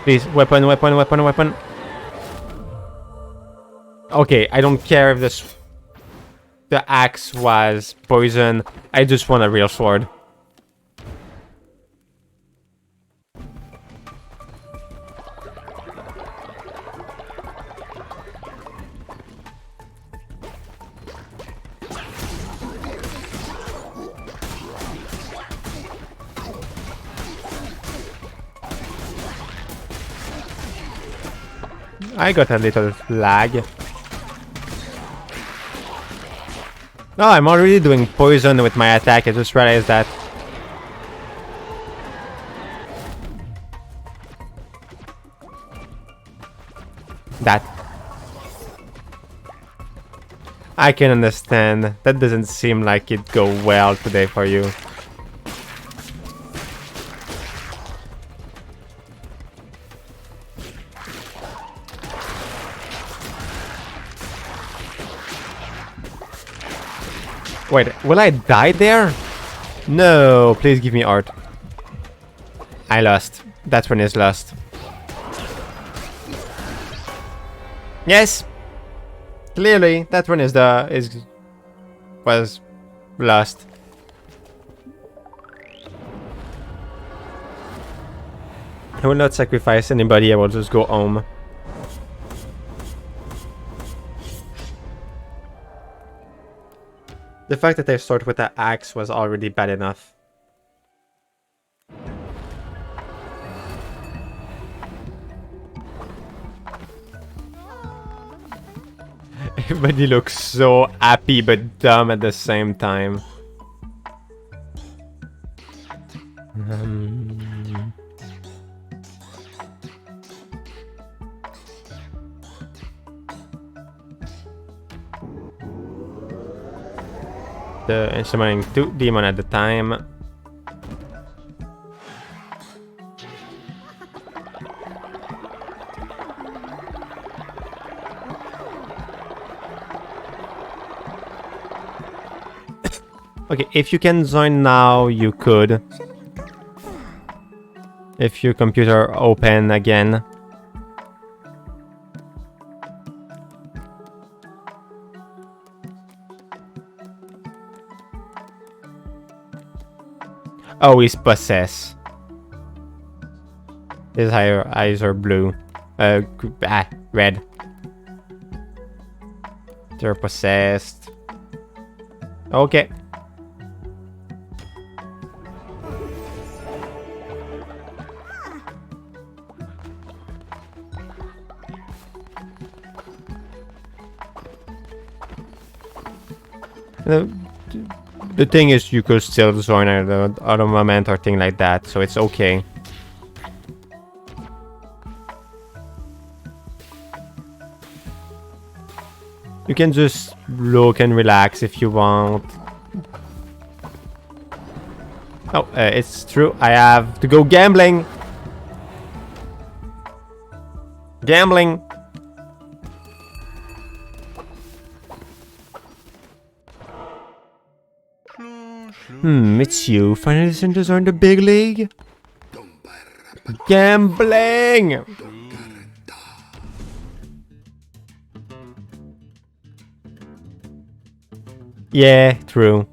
Please, weapon, weapon, weapon, weapon. Okay, I don't care if this... the axe was poison. I just want a real sword. I got a little lag. No, I'm already doing poison with my attack. I just realized that. I can understand. That doesn't seem like it go well today for you. Wait, will I die there? No, please give me art. I lost. That one is lost. Yes. Clearly, that one was lost. I will not sacrifice anybody. I will just go home. The fact that I start with an axe was already bad enough. Everybody looks so happy but dumb at the same time. And summoning 2 demon at the time. Okay, if you can join now, you could. If your computer open again. Oh, he's possessed. His eyes are blue. Red. They're possessed. Okay. The thing is, you could still join at other moment or thing like that, so it's okay. You can just look and relax if you want. Oh, it's true. I have to go gambling. Gambling. It's you. Finally decided to join the big league. Gambling. Yeah, true.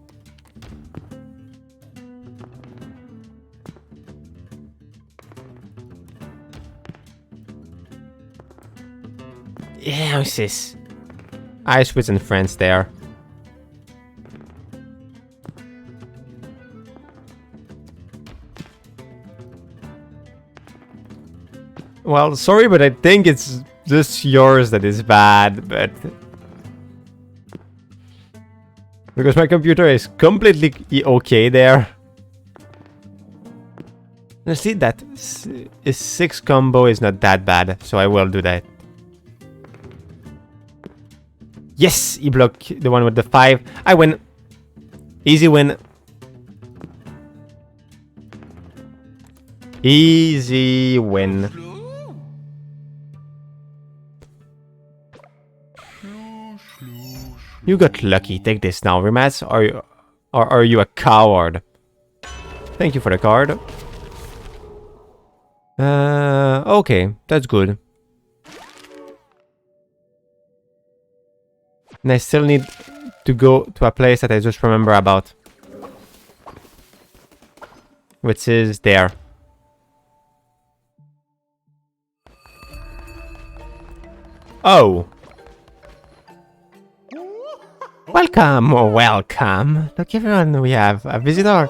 Yeah, what's this? Ice with and friends there. Well, sorry, but I think it's just yours that is bad, but... Because my computer is completely okay there. You see, that 6 combo is not that bad, so I will do that. Yes, he blocked the one with the 5. I win. Easy win. Easy win. You got lucky. Take this now, Rimas. Or are you a coward? Thank you for the card. Okay, that's good. And I still need to go to a place that I just remember about. Which is there. Oh! Welcome, oh, welcome. Look everyone, we have a visitor.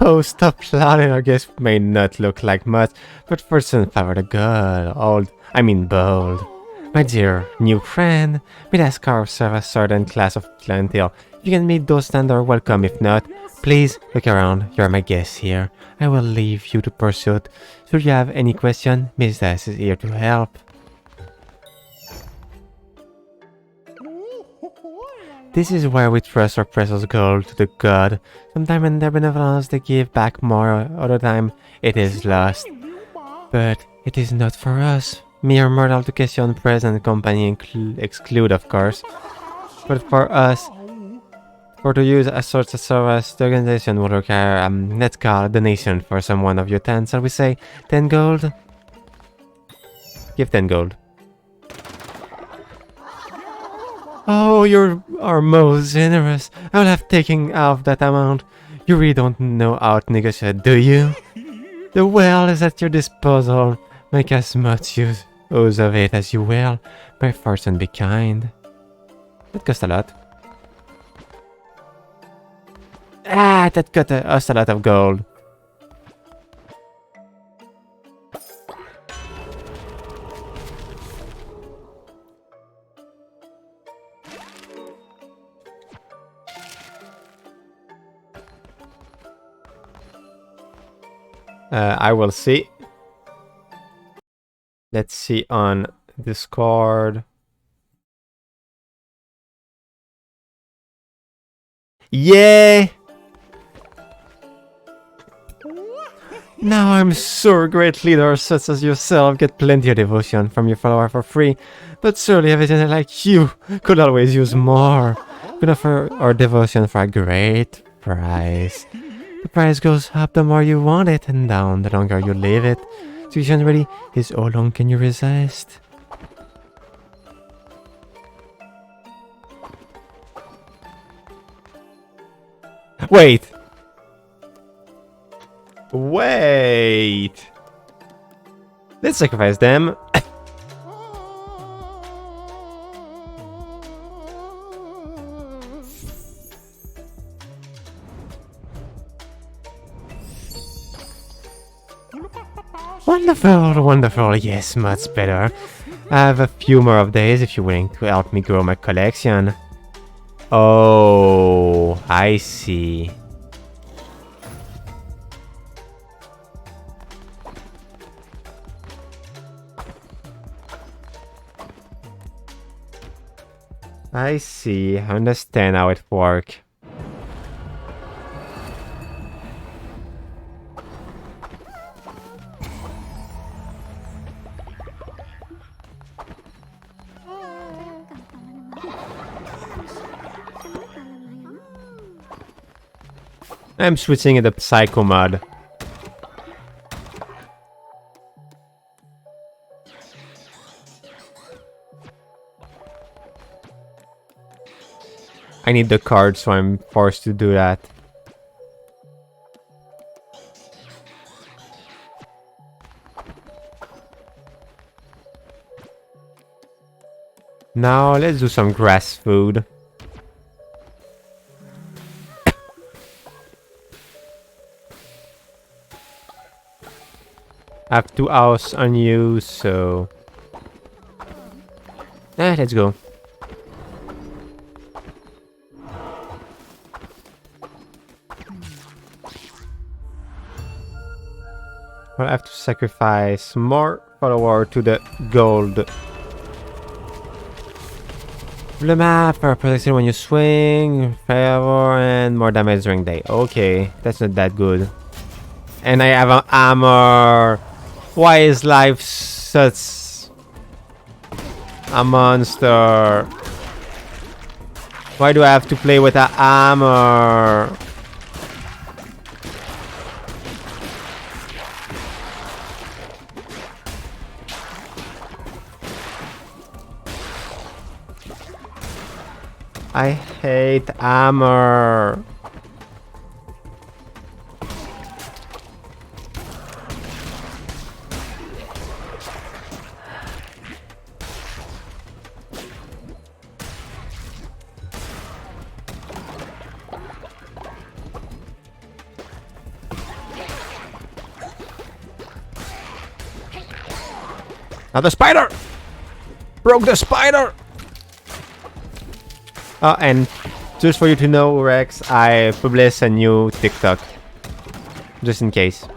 Oh, stop planning. Our guest may not look like much, but first and favor the good, bold. My dear new friend, Midascar serve a certain class of clientele. You can meet those standard welcome. If not, please look around. You're my guest here. I will leave you to pursue it. Should you have any question, Miss Das is here to help. This is where we trust our precious gold to the god. Sometimes in their benevolence they give back more, other time it is lost. But it is not for us. Mere mortal education, present company exclude, of course. But for us, for to use a sort of service, the organization will require a net card donation for some one of your 10. Shall we say 10 gold? Give 10 gold. Oh, you are most generous. I will have taken off that amount. You really don't know how to negotiate, do you? The well is at your disposal. Make as much use of it as you will. By force and be kind. That cost a lot. Ah, that cost us a lot of gold. I will see. Let's see on Discord. Yay! Now I'm sure great leaders such as yourself get plenty of devotion from your follower for free, but surely a visionary like you could always use more. Could offer our devotion for a great price. The price goes up the more you want it, and down the longer you leave it. Situation ready is how long can you resist? Wait! Wait! Let's sacrifice them. Wonderful, wonderful, yes, much better. I have a few more of days if you're willing to help me grow my collection. Oh, I see. I see, I understand how it works. I'm switching in the Psycho mod. I need the card, so I'm forced to do that. Now let's do some grass food. I have 2 hours on you, so... let's go. I'll have to sacrifice more follower to the gold. The map for protection when you swing, favor, and more damage during day. Okay, that's not that good. And I have an armor. Why is life such a monster? Why do I have to play with an armor? I hate armor. Now the spider! Broke the spider! Oh, and just for you to know, Rex, I published a new TikTok. Just in case.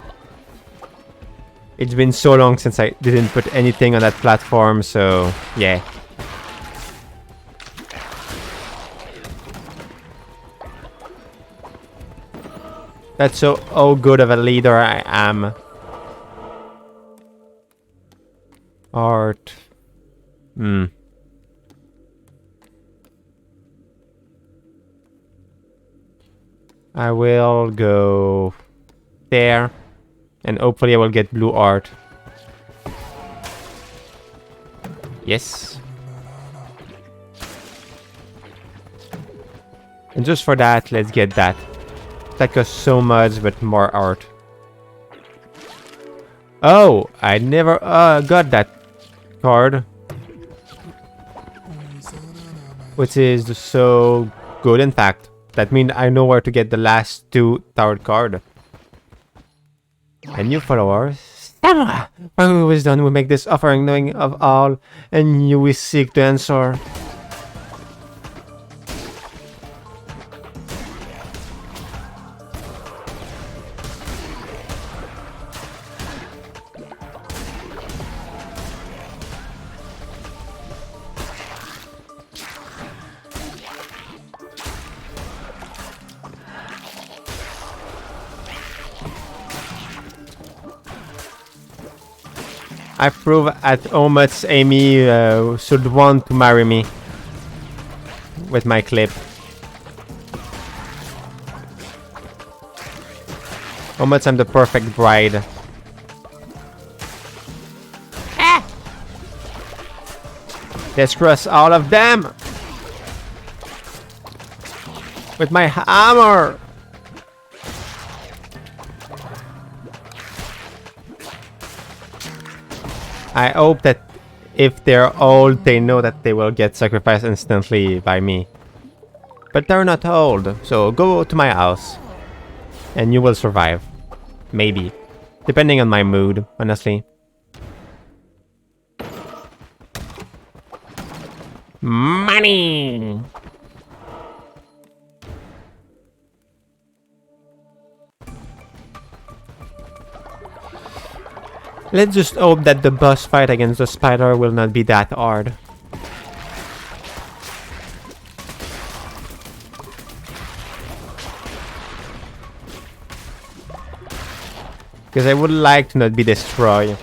It's been so long since I didn't put anything on that platform, so yeah. That's so good of a leader I am. Art. I will go there. And hopefully I will get blue art. Yes. And just for that, let's get that. That costs so much, but more art. Oh, I never got that card. Which is so good, in fact. That means I know where to get the last 2 tower card. And new followers. Samurai! When we was done, we make this offering knowing of all, and you will seek the answer. I prove at how much Amy should want to marry me with my clip. How much I'm the perfect bride. Ah! Let's crush all of them with my hammer. I hope that if they're old, they know that they will get sacrificed instantly by me. But they're not old, so go to my house. And you will survive. Maybe. Depending on my mood, honestly. Money! Let's just hope that the boss fight against the spider will not be that hard. Because I would like to not be destroyed.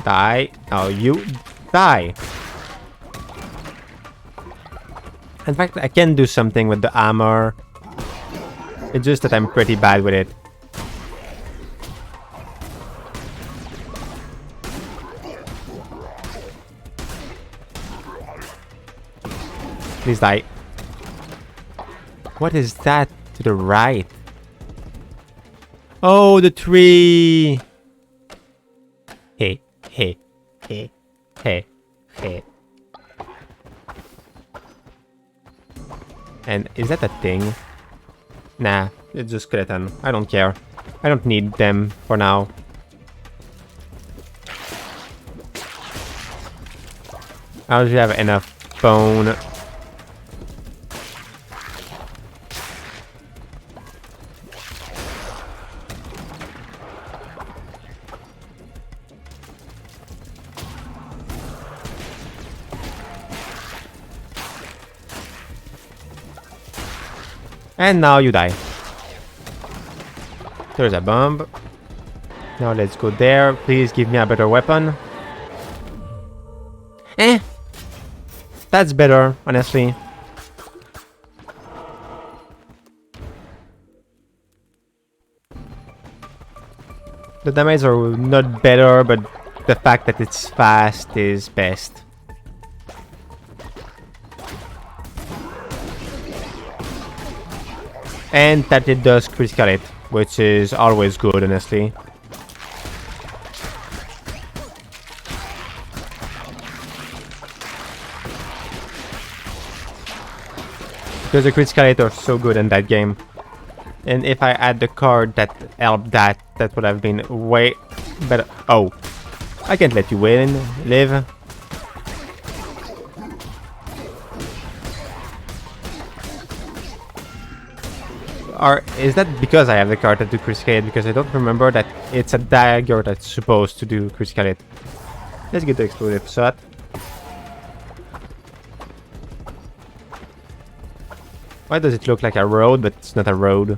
Die. Oh, you die. In fact, I can do something with the armor. It's just that I'm pretty bad with it. Please die. What is that to the right? Oh, the tree! Hey, hey, hey, hey, hey. And is that a thing? Nah, it's just skeleton. I don't care. I don't need them for now. I already have enough bone. And now you die. There's a bomb. Now let's go there. Please give me a better weapon. Eh. That's better, honestly. The damage are not better, but the fact that it's fast is best. And that it does critical hit, which is always good, honestly. Because the critical hit are so good in that game. And if I add the card that helped that would have been way better. Oh, I can't let you live. Or is that because I have the card that do critical hit? Because I don't remember that it's a dagger that's supposed to do critical hit. Let's get the explosive shot. Why does it look like a road, but it's not a road?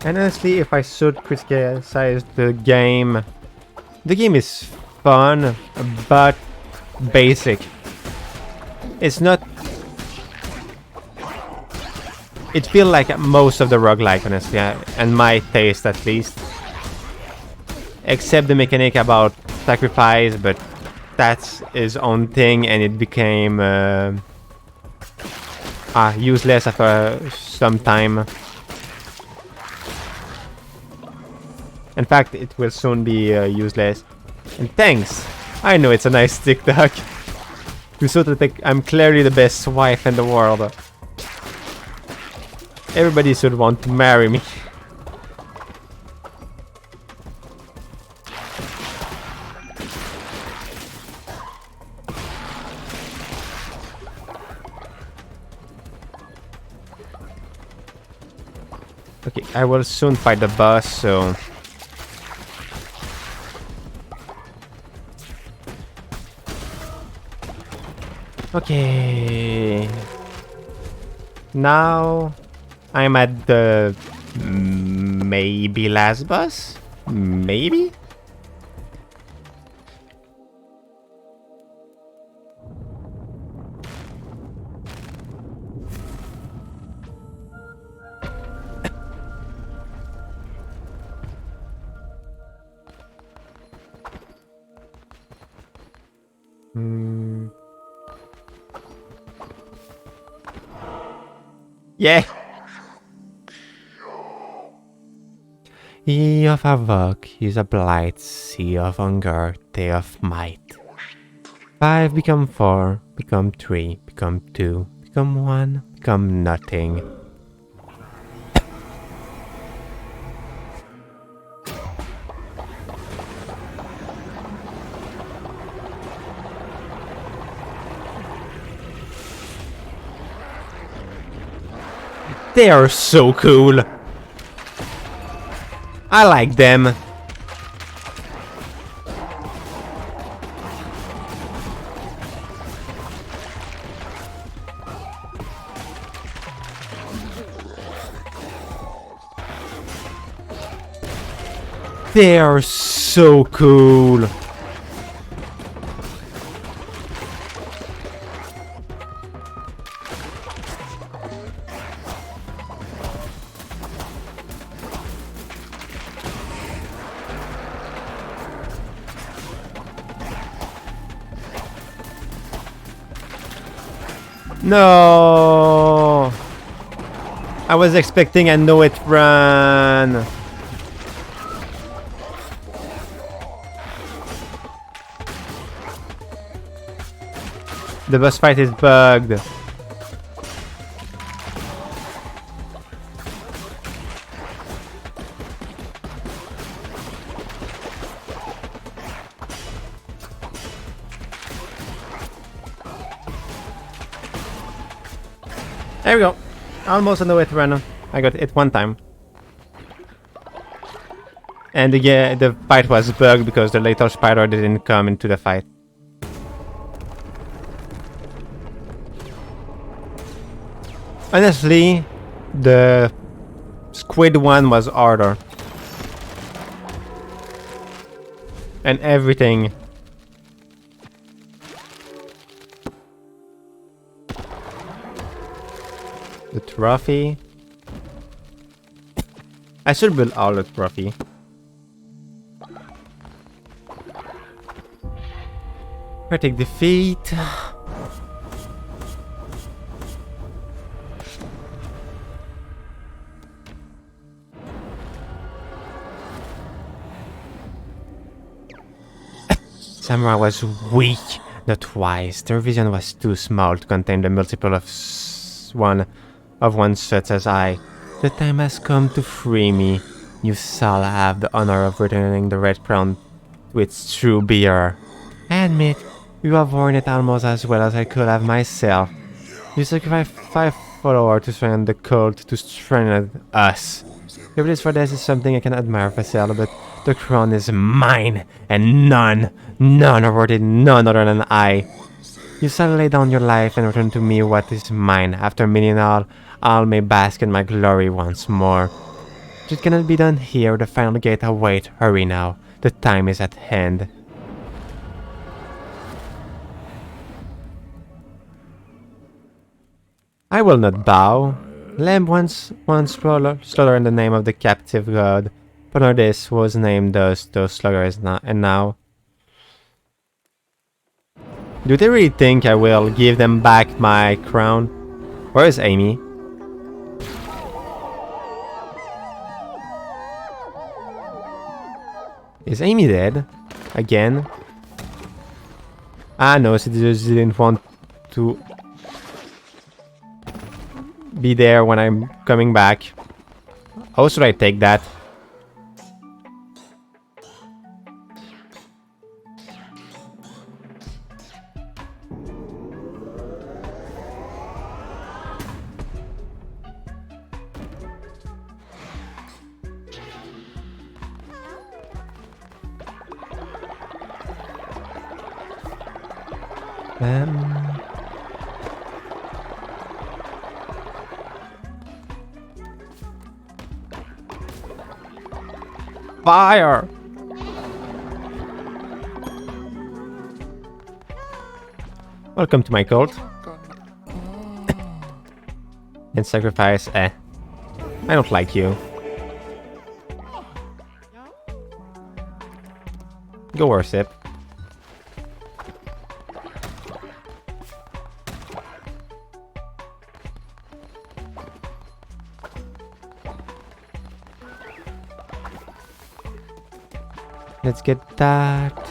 And honestly, if I should criticize the game is fun, but basic. It's not... It feels like most of the roguelike, honestly, and my taste at least. Except the mechanic about sacrifice, but that's his own thing, and it became useless after some time. In fact, it will soon be useless. And thanks! I know it's a nice stick dog. You sort of think I'm clearly the best wife in the world. Everybody should want to marry me. Okay, I will soon fight the boss, so... Okay... Now... I'm at the... maybe last boss? Maybe? Yeah! Ye of Havok is a blight, sea of hunger, day of might. 5 become 4, become 3, become 2, become 1, become nothing. They are so cool! I like them. They are so cool. No, I was expecting a know it run. The boss fight is bugged. There we go. Almost on the way to run. I got it one time. And again, the fight was bugged because the later spider didn't come into the fight. Honestly, the squid one was harder. and everything. The trophy. I should build all the trophy. I take defeat. Samurai was weak, not wise. Their vision was too small to contain the multiple of one such as I. The time has come to free me. You shall have the honor of returning the red crown to its true bearer. I admit, you have worn it almost as well as I could have myself. You sacrificed 5 followers to strengthen the cult to strengthen us. Your place for this is something I can admire myself, but the crown is mine, and none award it, none other than I. You shall lay down your life and return to me what is mine. After meeting all may bask in my glory once more. It cannot be done here, the final gate awaits. Hurry now, the time is at hand. I will not bow. Lamb once slaughtered in the name of the captive god. But now this was named those slaughters and now. Do they really think I will give them back my crown? Where is Amy? Is Amy dead? Again? Ah no, she just didn't want to be there when I'm coming back. How should I take that? Fire! Welcome to my cult. And sacrifice, I don't like you. Go worship. Let's get that.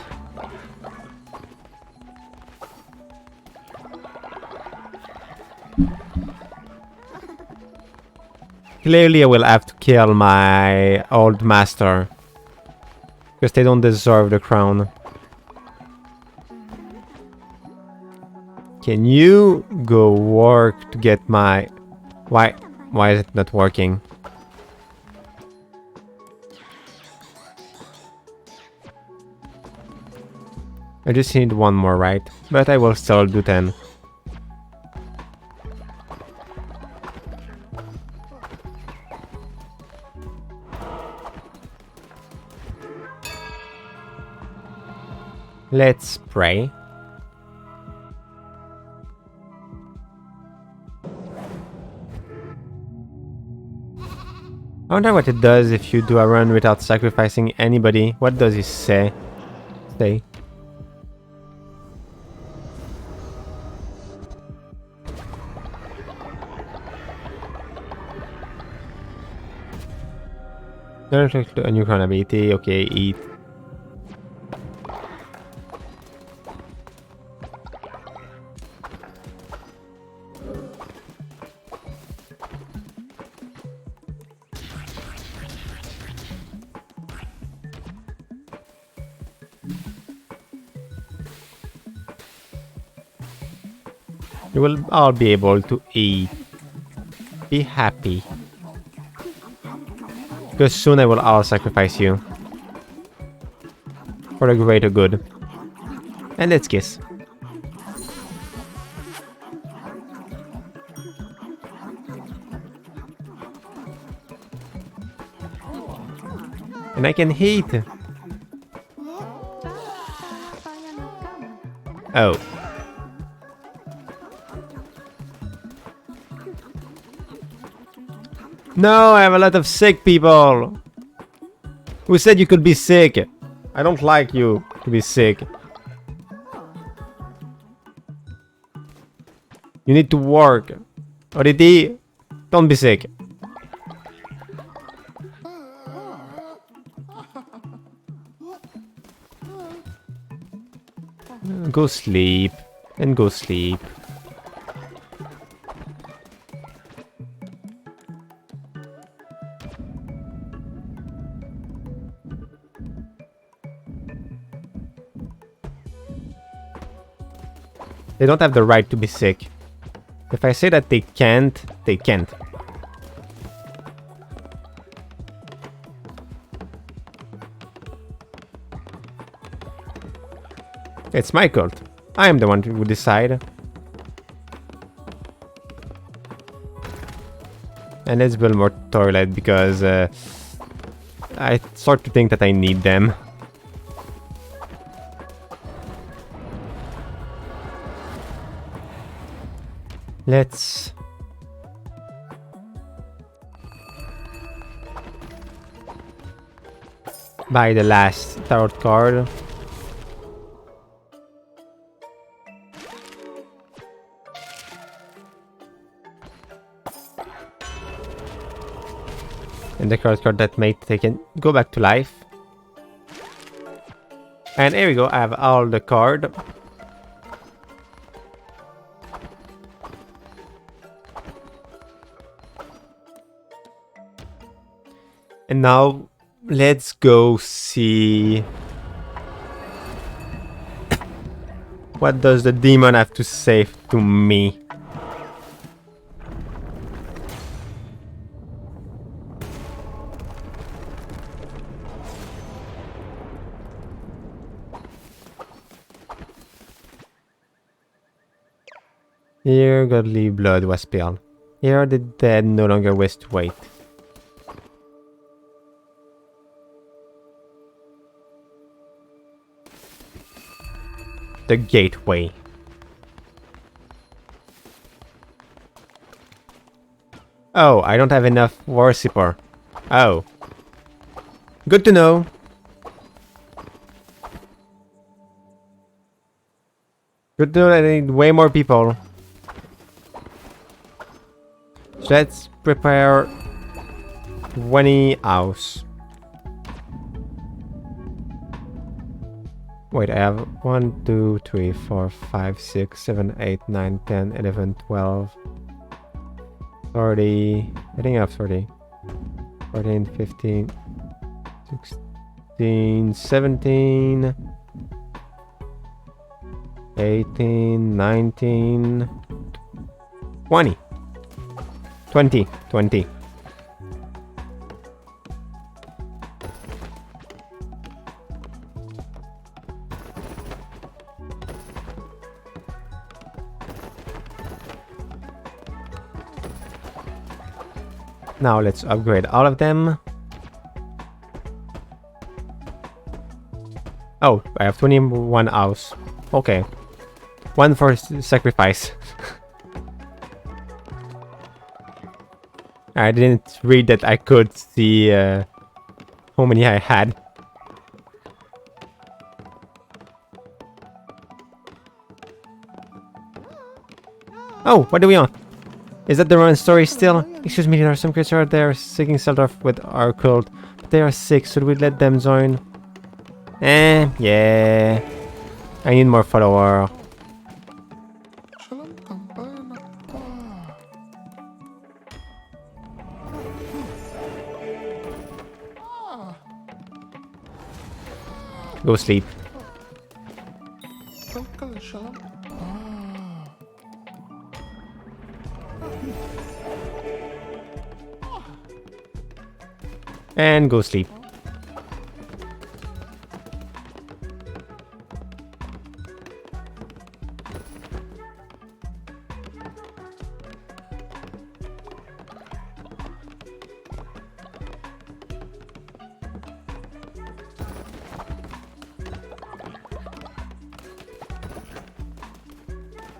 Clearly I will have to kill my old master. Because they don't deserve the crown. Can you go work to get my... Why is it not working? I just need one more, right? But I will still do 10. Let's pray. I wonder what it does if you do a run without sacrificing anybody. What does it say? A new crown ability. Okay, eat. You will all be able to eat. Be happy. Because soon I will all sacrifice you. For the greater good. And let's kiss. And I can eat. Oh. No, I have a lot of sick people. Who said you could be sick? I don't like you to be sick. You need to work. Oditi, don't be sick. Go sleep. And go sleep. They don't have the right to be sick. If I say that they can't, they can't. It's my cult. I am the one who will decide. And let's build more toilet because I start to think that I need them. Let's buy the last tarot card. And the card that made taken go back to life. And here we go, I have all the card. And now let's go see what does the demon have to say to me. Here godly blood was spilled. Here the dead no longer wish to wait. The gateway. Oh, I don't have enough worshipper. Oh. Good to know. Good to know that I need way more people. So let's prepare 20 house. Wait, I have 1, 2, 3, 4, 5, 6, 7, 8, 9, 10, 11, 12, 30. I think I have 30. 14, 15, 16, 17, 18, 19, 20. 20. Now let's upgrade all of them. Oh, I have 21 house. Okay. One for sacrifice. I didn't read that I could see how many I had. Oh, what do we want? Is that the Roman story still? Excuse me, there are some creatures out there seeking shelter with our cult. But they are sick, should we let them join? Yeah. I need more follower. Go sleep. And go sleep.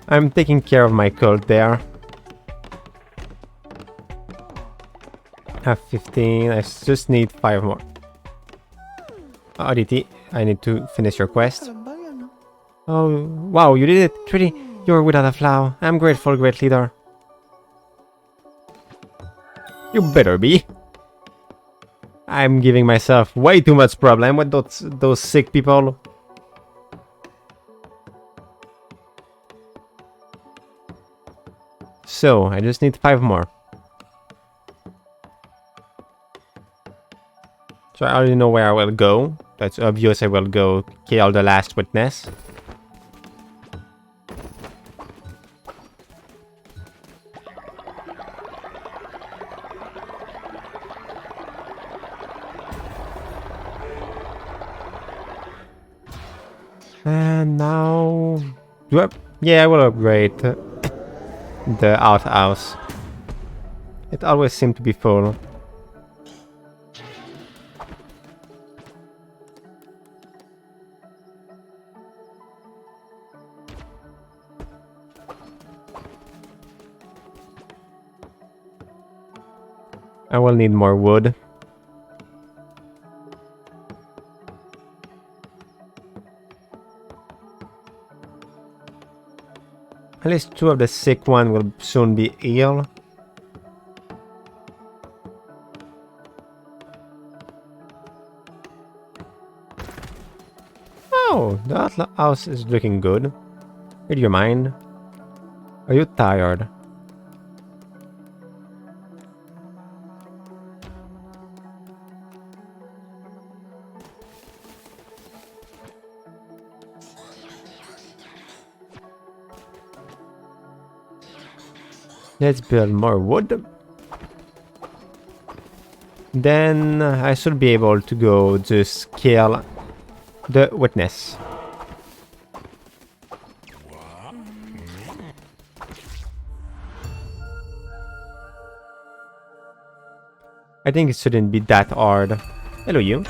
I'm taking care of my cult there. I have 15. I just need 5 more. Aditi, I need to finish your quest. Oh, wow, you did it! Truly, you're without a flaw. I'm grateful, great leader. You better be. I'm giving myself way too much problem with those sick people. So, I just need 5 more. So I already know where I will go. That's obvious. I will go kill the last witness. And now... Yeah, I will upgrade the outhouse. It always seemed to be full. I will need more wood. At least 2 of the sick one will soon be healed. Oh, the house is looking good. Do you mind? Are you tired? Let's build more wood. Then I should be able to go just kill the witness. I think it shouldn't be that hard. Hello, you.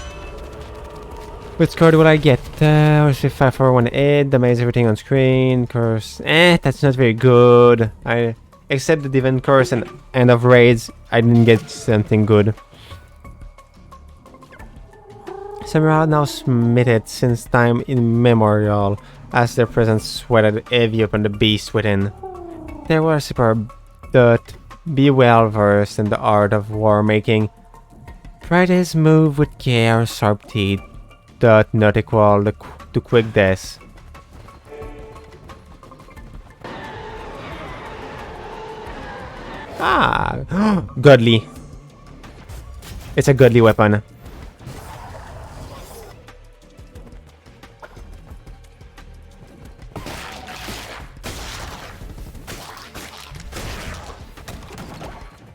Which card will I get? Or 5 for 1 aid, damage everything on screen, curse. That's not very good. Except the Divine Curse and End of Raids, I didn't get something good. Some are now smitted since time immemorial, as their presence sweated heavy upon the beast within. They were superb, but be well versed in the art of war making. Try this move with care, sharp teeth, but not equal to quick death. Ah, godly. It's a godly weapon.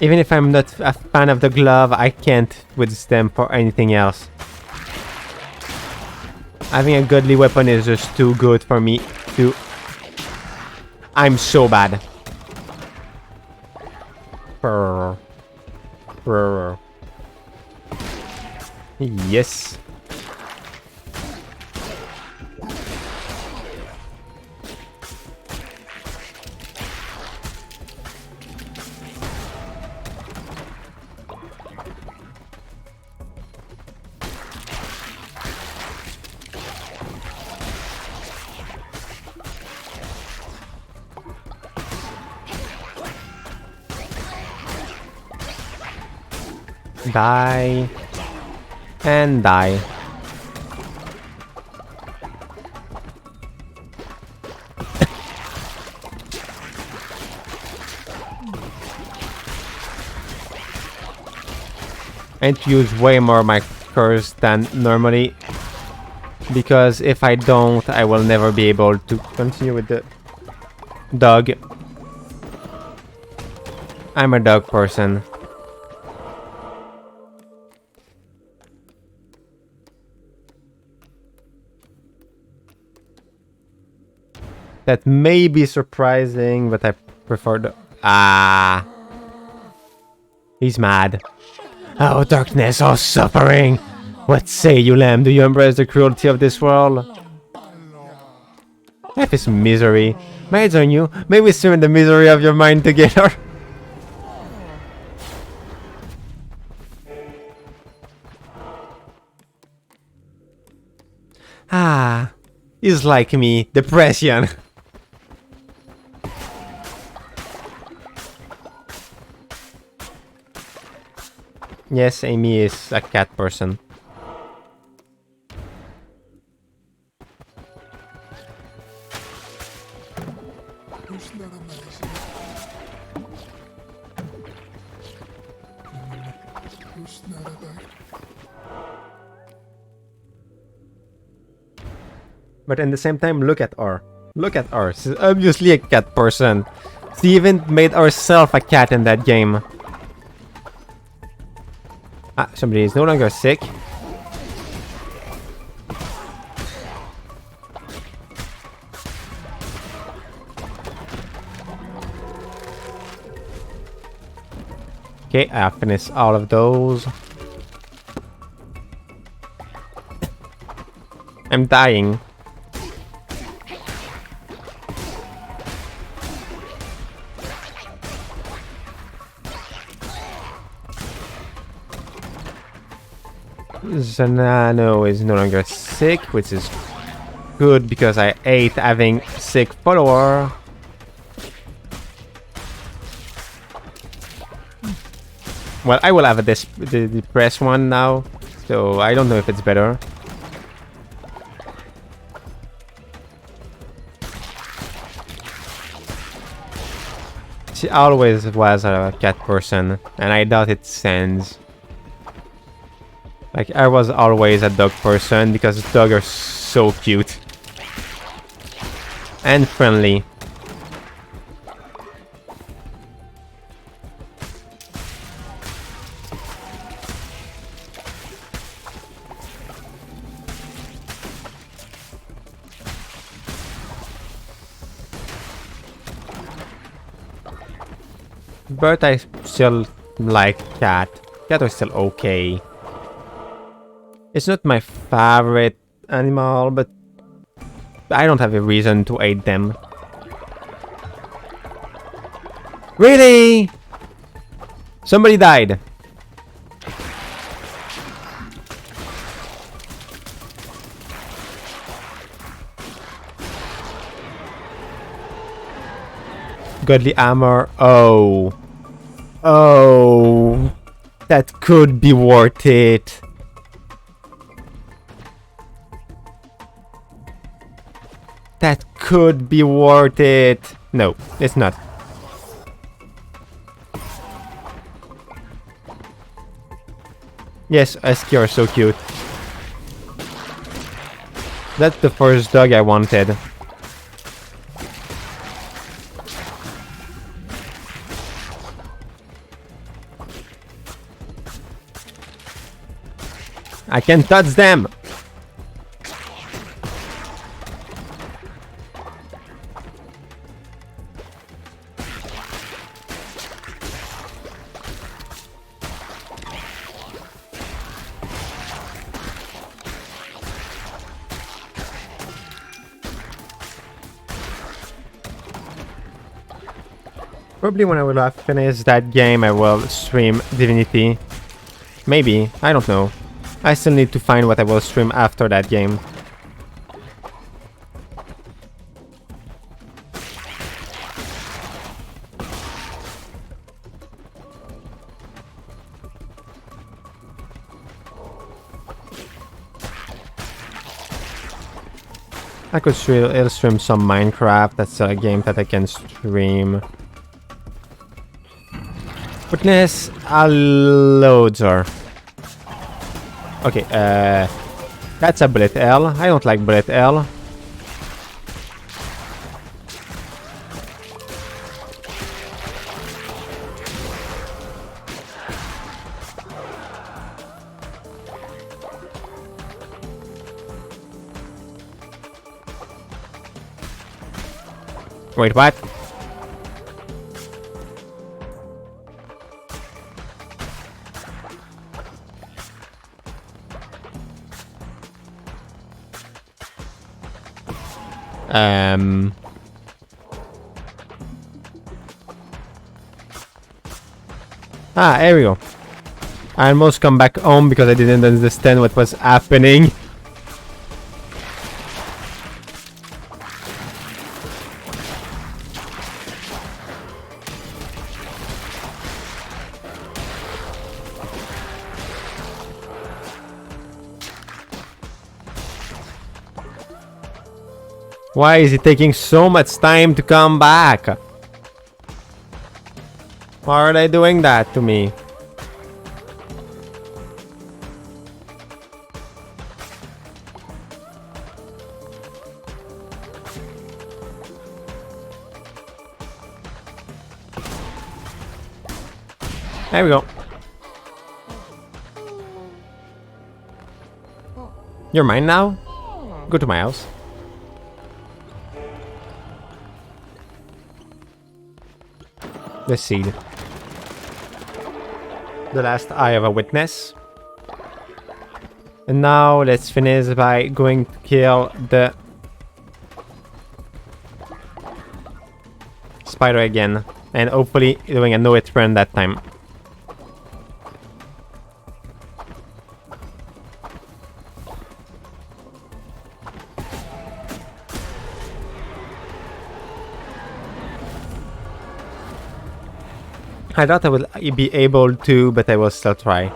Even if I'm not a fan of the glove, I can't with them for anything else. Having a godly weapon is just too good for me to... I'm so bad. Yes. Die. And die. I need to use way more of my curse than normally, because if I don't, I will never be able to continue with the dog. I'm a dog person. That may be surprising, but I prefer the... Ah. He's mad. Oh, darkness, oh, suffering! What say you, Lamb? Do you embrace the cruelty of this world? Life is misery. May I join you? May we swim in the misery of your mind together? Ah, he's like me, depression. Yes, Amy is a cat person. But at the same time, look at her. Look at her. She's obviously a cat person. She even made herself a cat in that game. Ah, somebody is no longer sick. Okay, I finished all of those. I'm dying. Zanano is no longer sick, which is good because I hate having sick follower. Well, I will have the depressed one now, so I don't know if it's better. She always was a cat person, and I doubt it stands. Like, I was always a dog person because dogs are so cute. And friendly. But I still like cat. Cat is still okay. It's not my favorite animal, but I don't have a reason to hate them. Really? Somebody died. Godly armor. Oh. Oh. That could be worth it. That could be worth it. No, it's not. Yes, Esky are so cute. That's the first dog I wanted. I can touch them! Probably when I will have finished that game, I will stream Divinity. Maybe, I don't know. I still need to find what I will stream after that game. I could stream some Minecraft. That's a game that I can stream. Witness loader. Okay, that's a bullet L. I don't like bullet L. Wait, what? Ah, here we go. I almost come back home because I didn't understand what was happening. Why is it taking so much time to come back? Why are they doing that to me? There we go. You're mine now? Go to my house. The seed. The last eye of a witness. And now let's finish by going to kill the spider again. And hopefully doing a no-hit run that time. I thought I would be able to, but I will still try.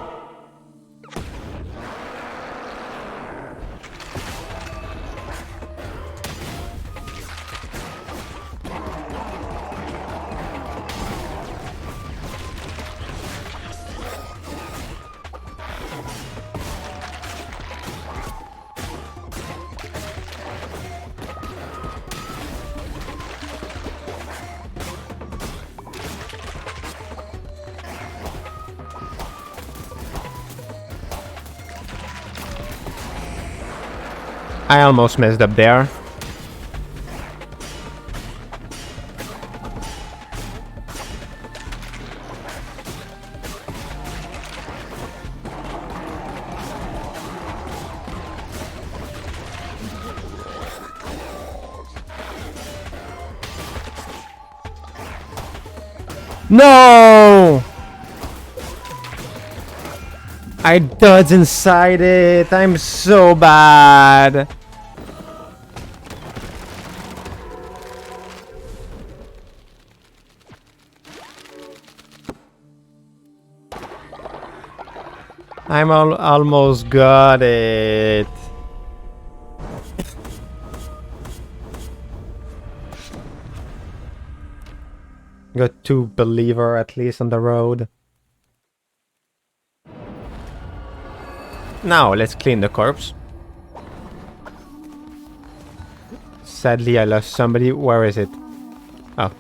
I almost messed up there. No! I dodged inside it. I'm so bad. I'm almost got it. Got 2 believer at least on the road. Now let's clean the corpse. Sadly I lost somebody. Where is it? Oh.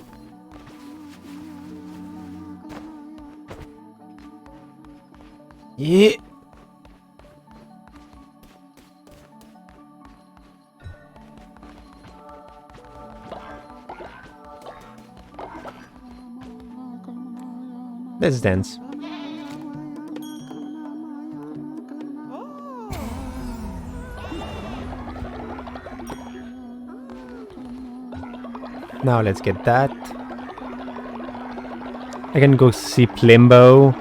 Yeah. Let's dance. Now let's get that. I can go see Plimbo.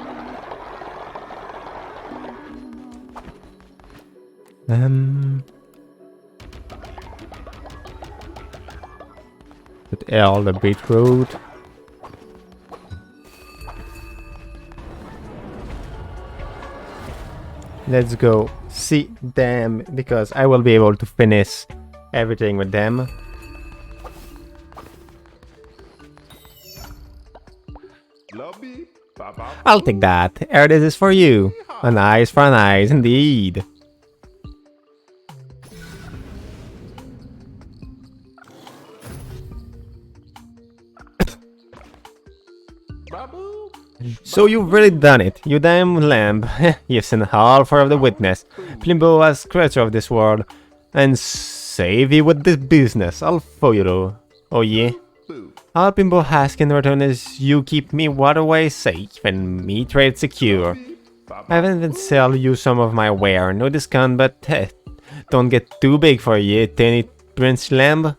Put L the beetroot. Let's go see them because I will be able to finish everything with them. I'll take that. Here this is for you. An eyes for an eyes indeed. So you've really done it, you damn lamb. You've seen all 4 of the witness. Plimbo as creature of this world. And save you with this business. I'll for you. Oh yeah? All Plimbo asks in return is you keep me waterway safe and me trade secure. I haven't even sell you some of my ware. No discount, but don't get too big for you, tiny Prince Lamb.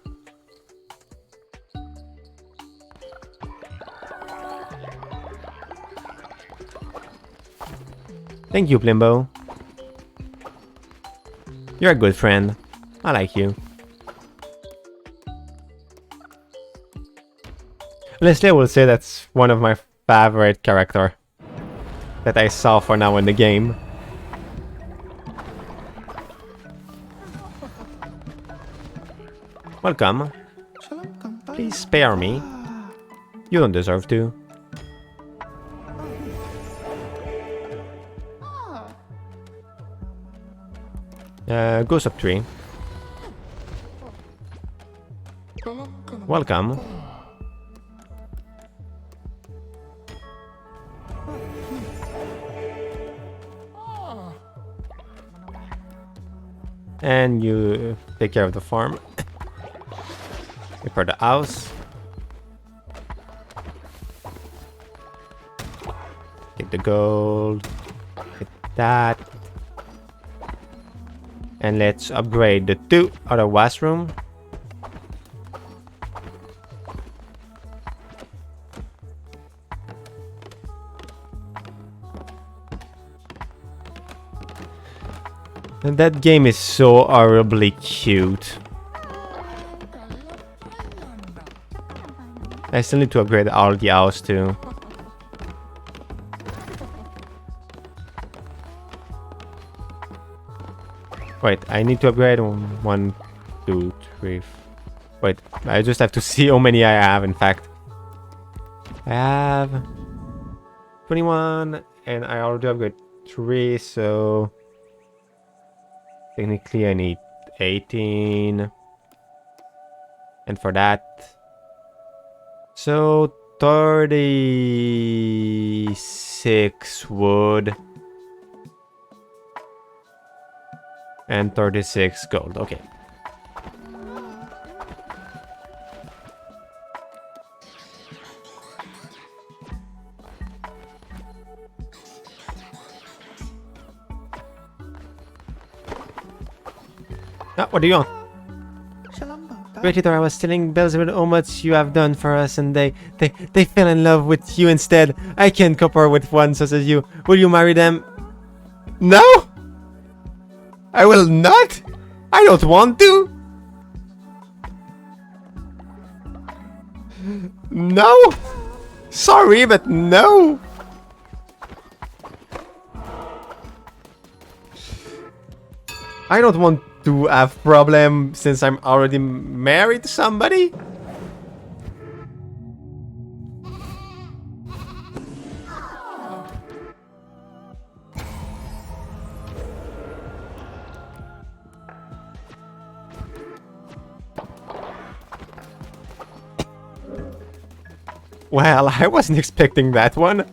Thank you, Plimbo. You're a good friend. I like you. Honestly, I will say that's one of my favorite character that I saw for now in the game. Welcome. Please spare me. You don't deserve to. Goes up tree. Welcome. And you take care of the farm. Prepare the house. Get the gold. Get that. And let's upgrade the 2 other washroom. And that game is so horribly cute. I still need to upgrade all the house too. Wait, I need to upgrade 1, 2, 3. Wait, I just have to see how many I have, in fact. I have 21, and I already upgraded 3, so technically I need 18. And for that, so 36 wood. And 36 gold, okay. Ah, what do you want? Great leader, I was telling Beelzebub how much you have done for us, and they fell in love with you instead. I can't compare with one such as you. Will you marry them? No! I will not! I don't want to! No! Sorry, but no! I don't want to have problem since I'm already married to somebody. Well, I wasn't expecting that one.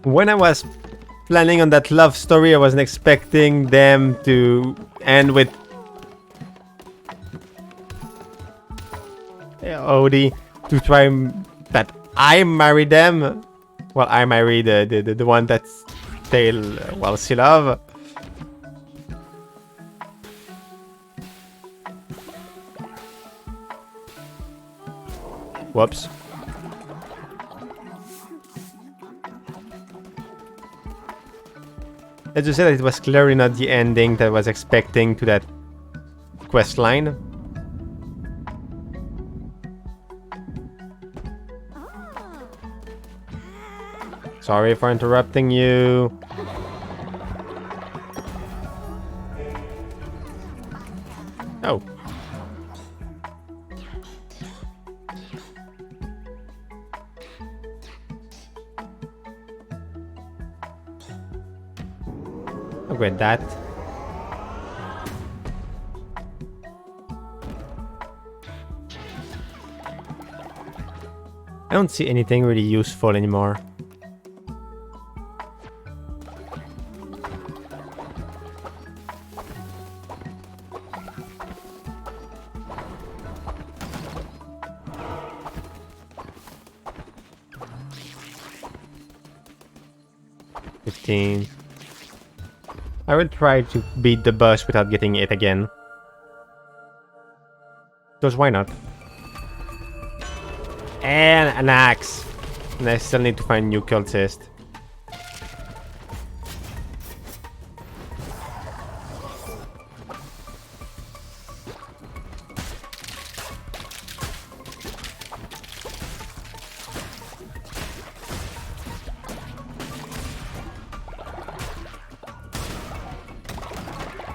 When I was planning on that love story, I wasn't expecting them to end with Odie to try that I marry them. Well, I marry the one that's they well still love. Whoops. Let's just say that it was clearly not the ending that I was expecting to that quest line. Sorry for interrupting you. Oh. Upgrade that. I don't see anything really useful anymore. 15. I will try to beat the boss without getting it again. Because why not? And an axe. And I still need to find new cultist.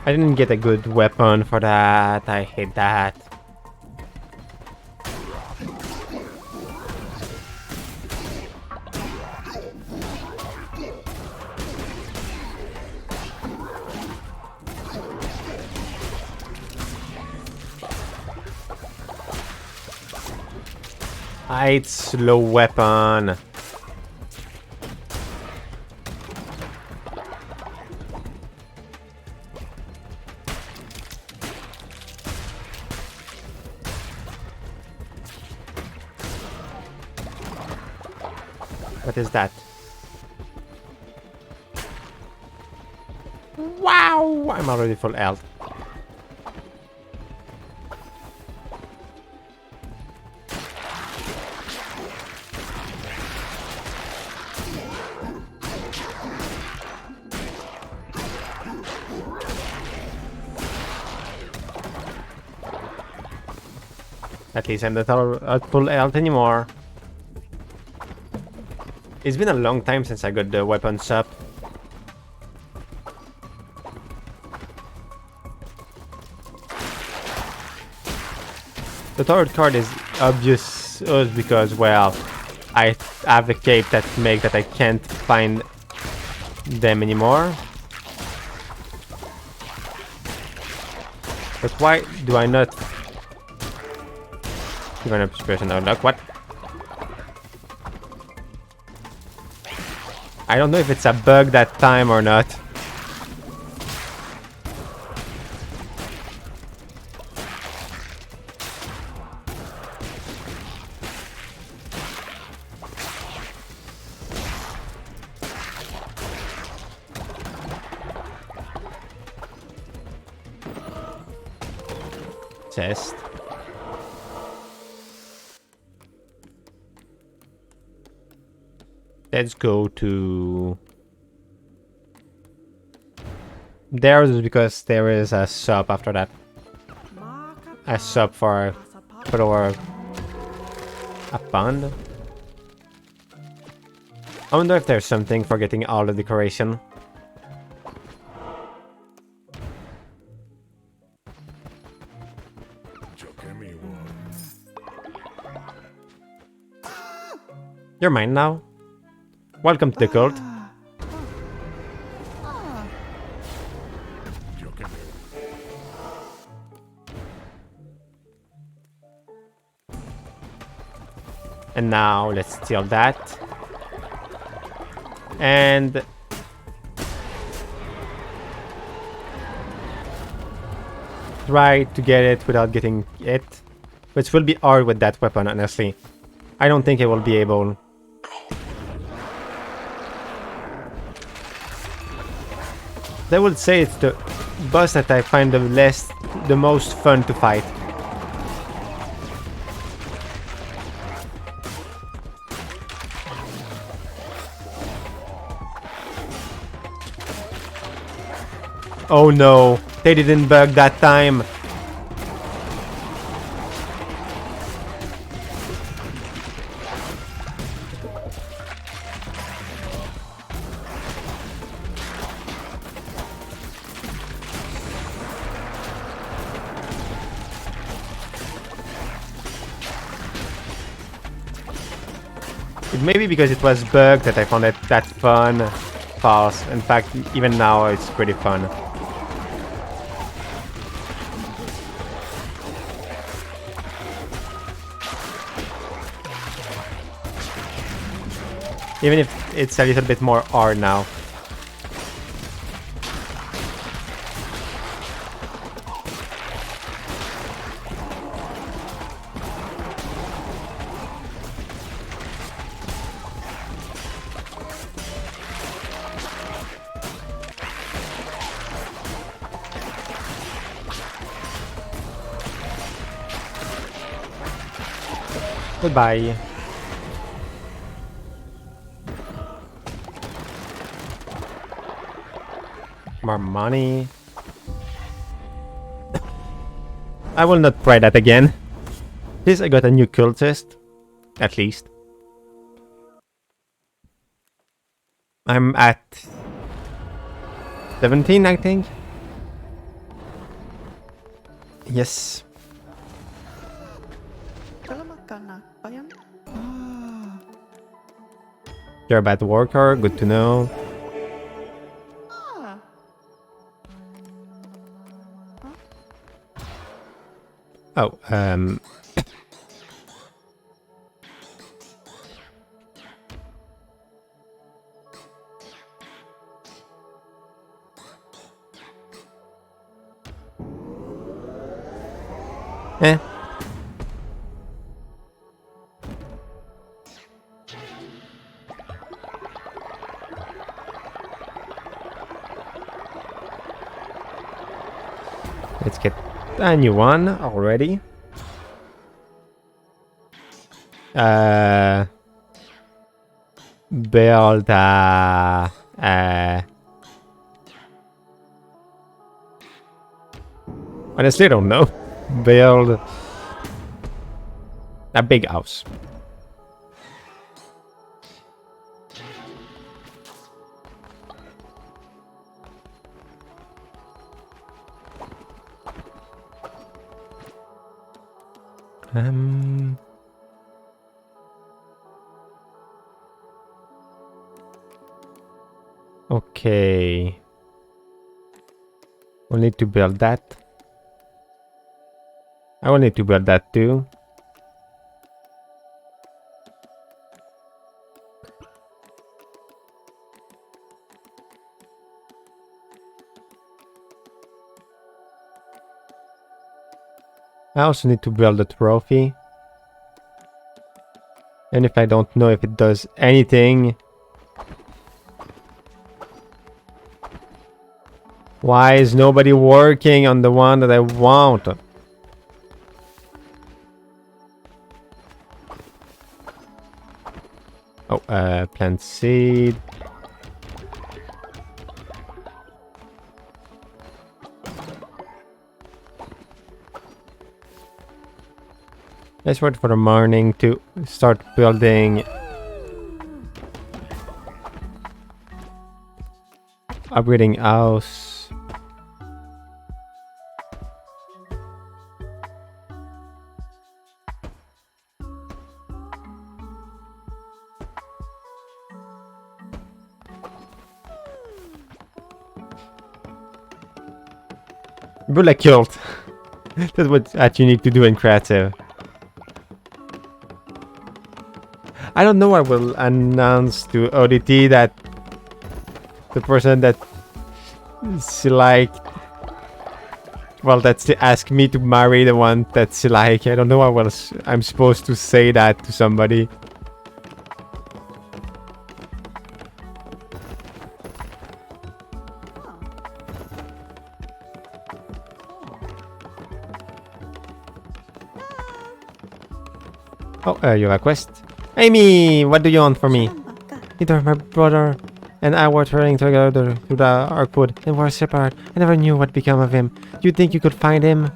I didn't get a good weapon for that. I hate that. I hate slow weapon. What is that? Wow! I'm already full health. At least I'm not at full health anymore. It's been a long time since I got the weapons up. The third card is obvious because, well, I have a cape that makes that I can't find them anymore. But why do I not give an expression unlock? What? I don't know if it's a bug that time or not. Chest. Let's go to there, because there is a sub after that. A sub for a pond. I wonder if there's something for getting all the decoration. You're mine now. Welcome to the cult. And now let's steal that. And try to get it without getting it, which will be hard with that weapon, honestly. I don't think I will be able. They would say it's the boss that I find the most fun to fight. Oh no, they didn't bug that time. It may be because it was bugged that I found it that fun. False. In fact, even now it's pretty fun. Even if it's a little bit more hard now. Goodbye. More money. I will not try that again. At least I got a new cultist. At least. I'm at 17, I think. Yes. You're a bad worker, good to know. Oh, eh. Let's get a new one already. Build honestly, I don't know. Build a big house. Okay. We'll need to build that. I will need to build that too. I also need to build a trophy. And if I don't know if it does anything... Why is nobody working on the one that I want? Oh, plant seed. Let's wait for the morning to start building. Upgrading house. Build a cult. That's what you need to do in creative. I don't know. I will announce to ODT that the person that she like, well, that's to ask me to marry the one that she like. I don't know how else I'm supposed to say that to somebody. Oh, you have a quest. Amy, what do you want from me? Either my brother and I were traveling together to the Arkwood and were separate. I never knew what became of him. Do you think you could find him?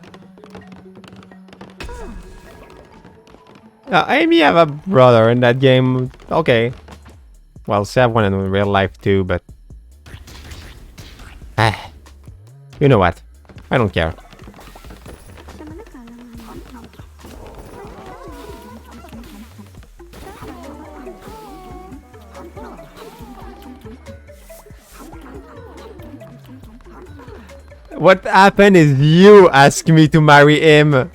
Amy have a brother in that game. Okay. Well, she have one in real life too, but... you know what? I don't care. What happened is you asked me to marry him.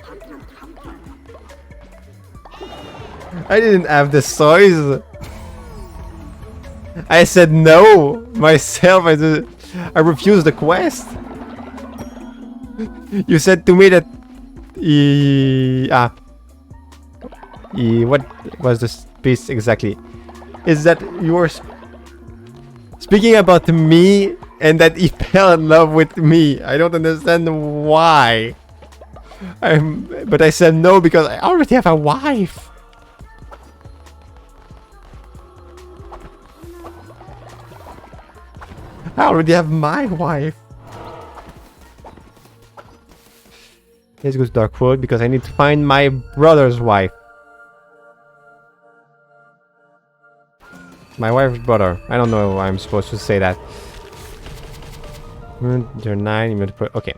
I didn't have the choice. I said no myself. I refused the quest. You said to me that what was the piece exactly? Is that you were speaking about me and that he fell in love with me? I don't understand why. But I said no because I already have a wife. I already have my wife. Let's go to Darkwood because I need to find my brother's wife. My wife's brother. I don't know why I'm supposed to say that. They're 9. Okay.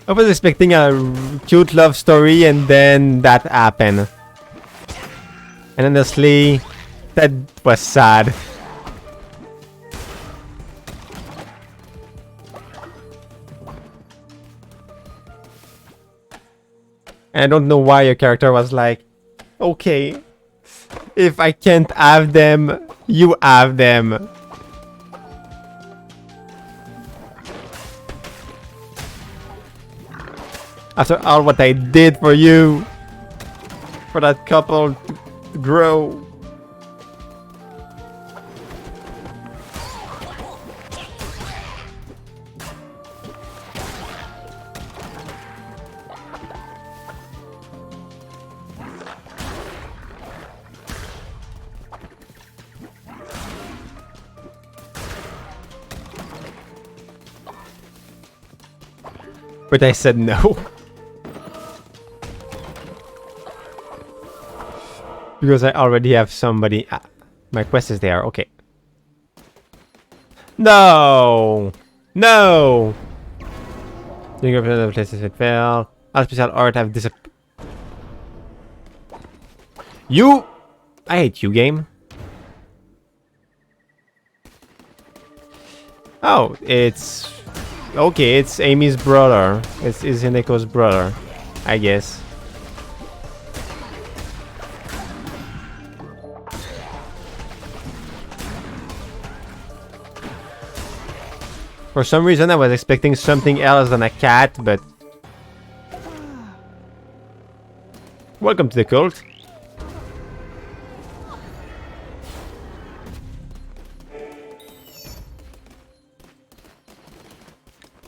I was expecting a cute love story and then that happened. And honestly, that was sad. And I don't know why your character was like, okay, if I can't have them, you have them. After all what I did for you, for that couple to grow. But I said no. Because I already have somebody. Ah, my quest is there. Okay. No! No! Doing representative places it fell. All special art have disappeared. You! I hate you, game. Oh, it's... Okay, it's Amy's brother. It's Hineko's brother, I guess. For some reason I was expecting something else than a cat, but... Welcome to the cult.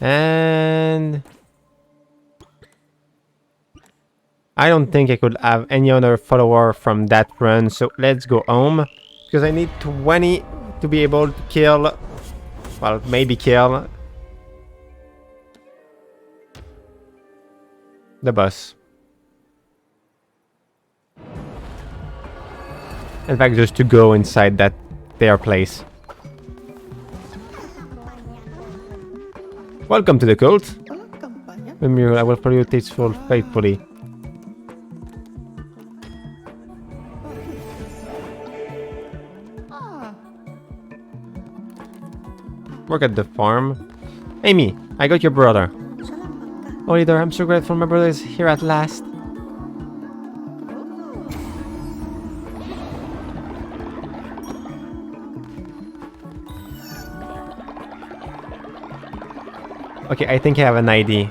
And... I don't think I could have any other follower from that run, so let's go home. Because I need 20 to be able to kill... Well, maybe kill... the boss. In fact, just to go inside their place. Welcome to the cult. I will follow you faithfully. Work at the farm. Amy, I got your brother. Oh, leader, I'm so grateful my brother is here at last. Okay, I think I have an idea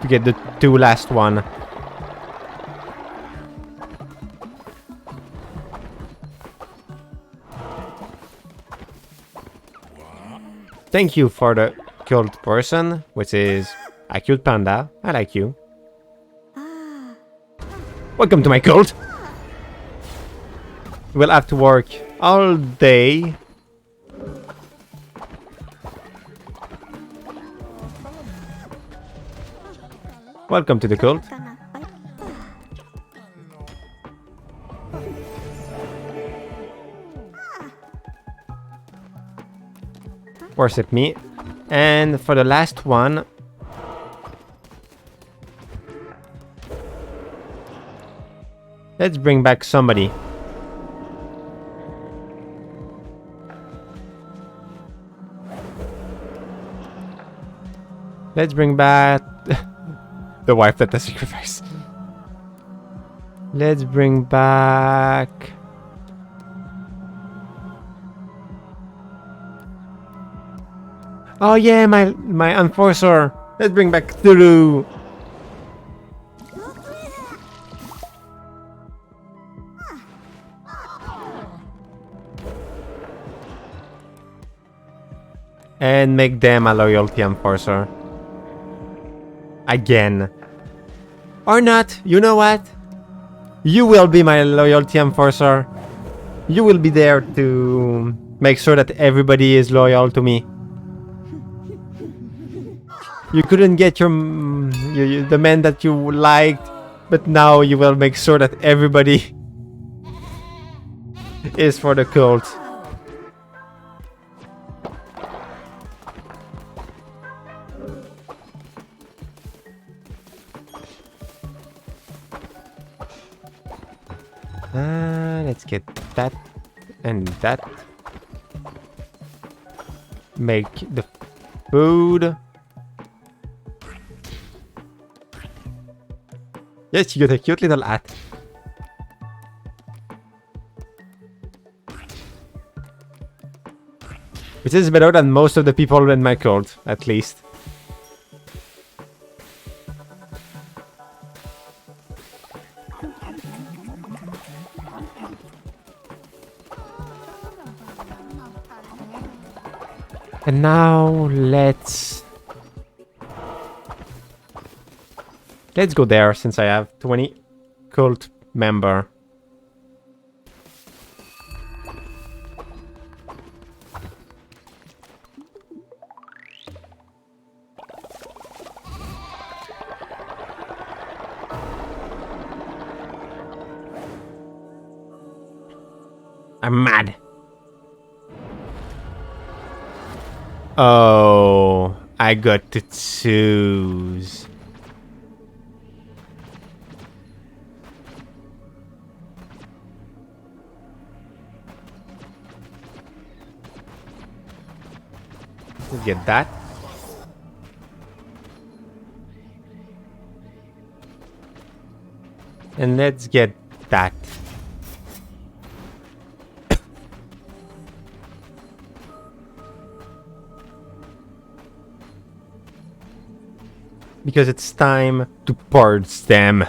to get the 2 last one. Thank you for the cult person, which is a cute panda. I like you. Welcome to my cult! We'll have to work all day. Welcome to the cult. Worship me. And for the last one... let's bring back somebody. Let's bring back... the wife that does sacrifice. Let's bring back... oh yeah, my enforcer. Let's bring back Thuru. And make them a loyalty enforcer. Again. Or not, you know what? You will be my loyalty enforcer. You will be there to make sure that everybody is loyal to me. You couldn't get the man that you liked, but now you will make sure that everybody is for the cult. Let's get that and that. Make the food. Yes, you got a cute little hat. Which is better than most of the people in my cult, at least. And now let's go there since I have 20 cult member. I'm mad. Oh, I got to choose. Let's get that. And let's get that. Because it's time to purge them.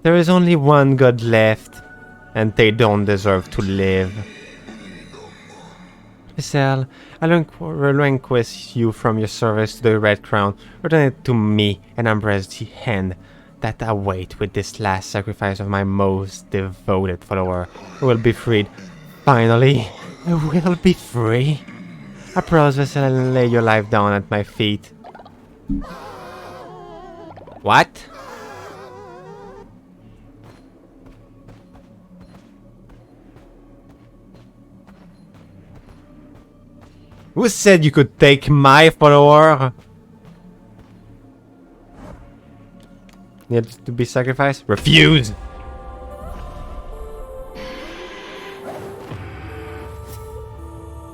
There is only one god left, and they don't deserve to live. Giselle, I relinquish you from your service to the Red Crown. Return it to me and embrace the hand that I await with this last sacrifice of my most devoted follower. I will be freed. Finally, I will be free. Approach Giselle and lay your life down at my feet. What? Who said you could take my follower? Need to be sacrificed? Refuse!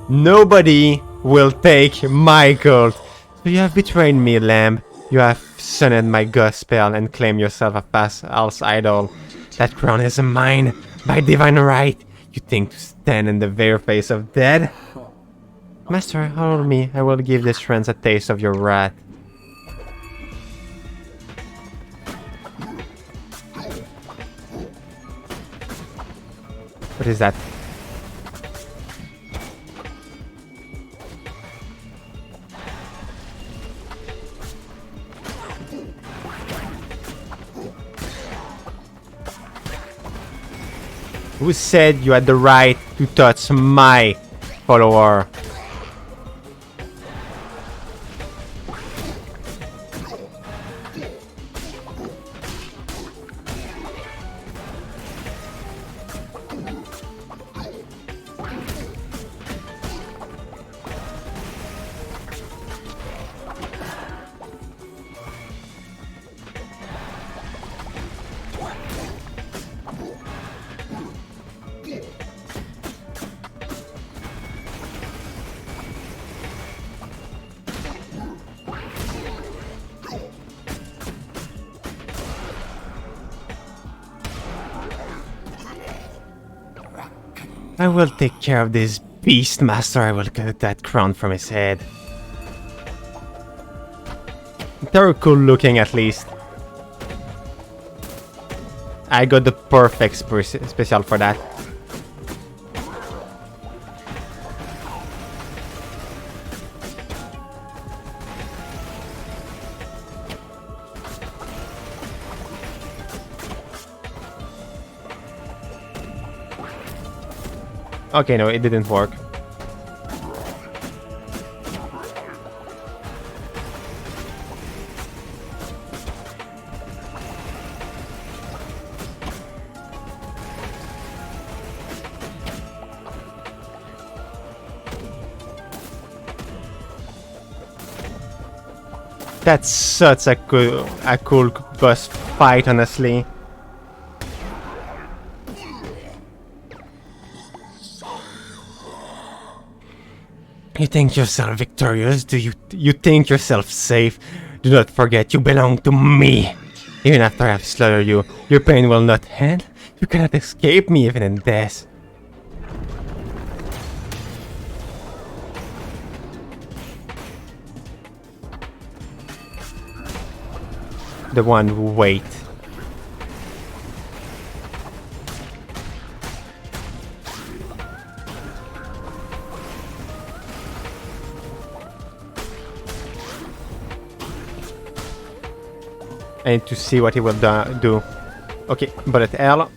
Nobody will take my cult. So you have betrayed me, Lamb. You have shunned my gospel and claimed yourself a false idol. That crown is mine, by divine right. You think to stand in the very face of death? Master, follow me. I will give this friends a taste of your wrath. What is that? Who said you had the right to touch my follower? I will take care of this beast, Master. I will get that crown from his head. They're cool looking, at least. I got the perfect special for that. Okay, no, it didn't work. That's such a cool boss fight, honestly. You think yourself victorious? Do you think yourself safe? Do not forget you belong to me. Even after I have slaughtered you, your pain will not end. You cannot escape me even in death. The one who wait. I need to see what he will do. Okay, bullet L.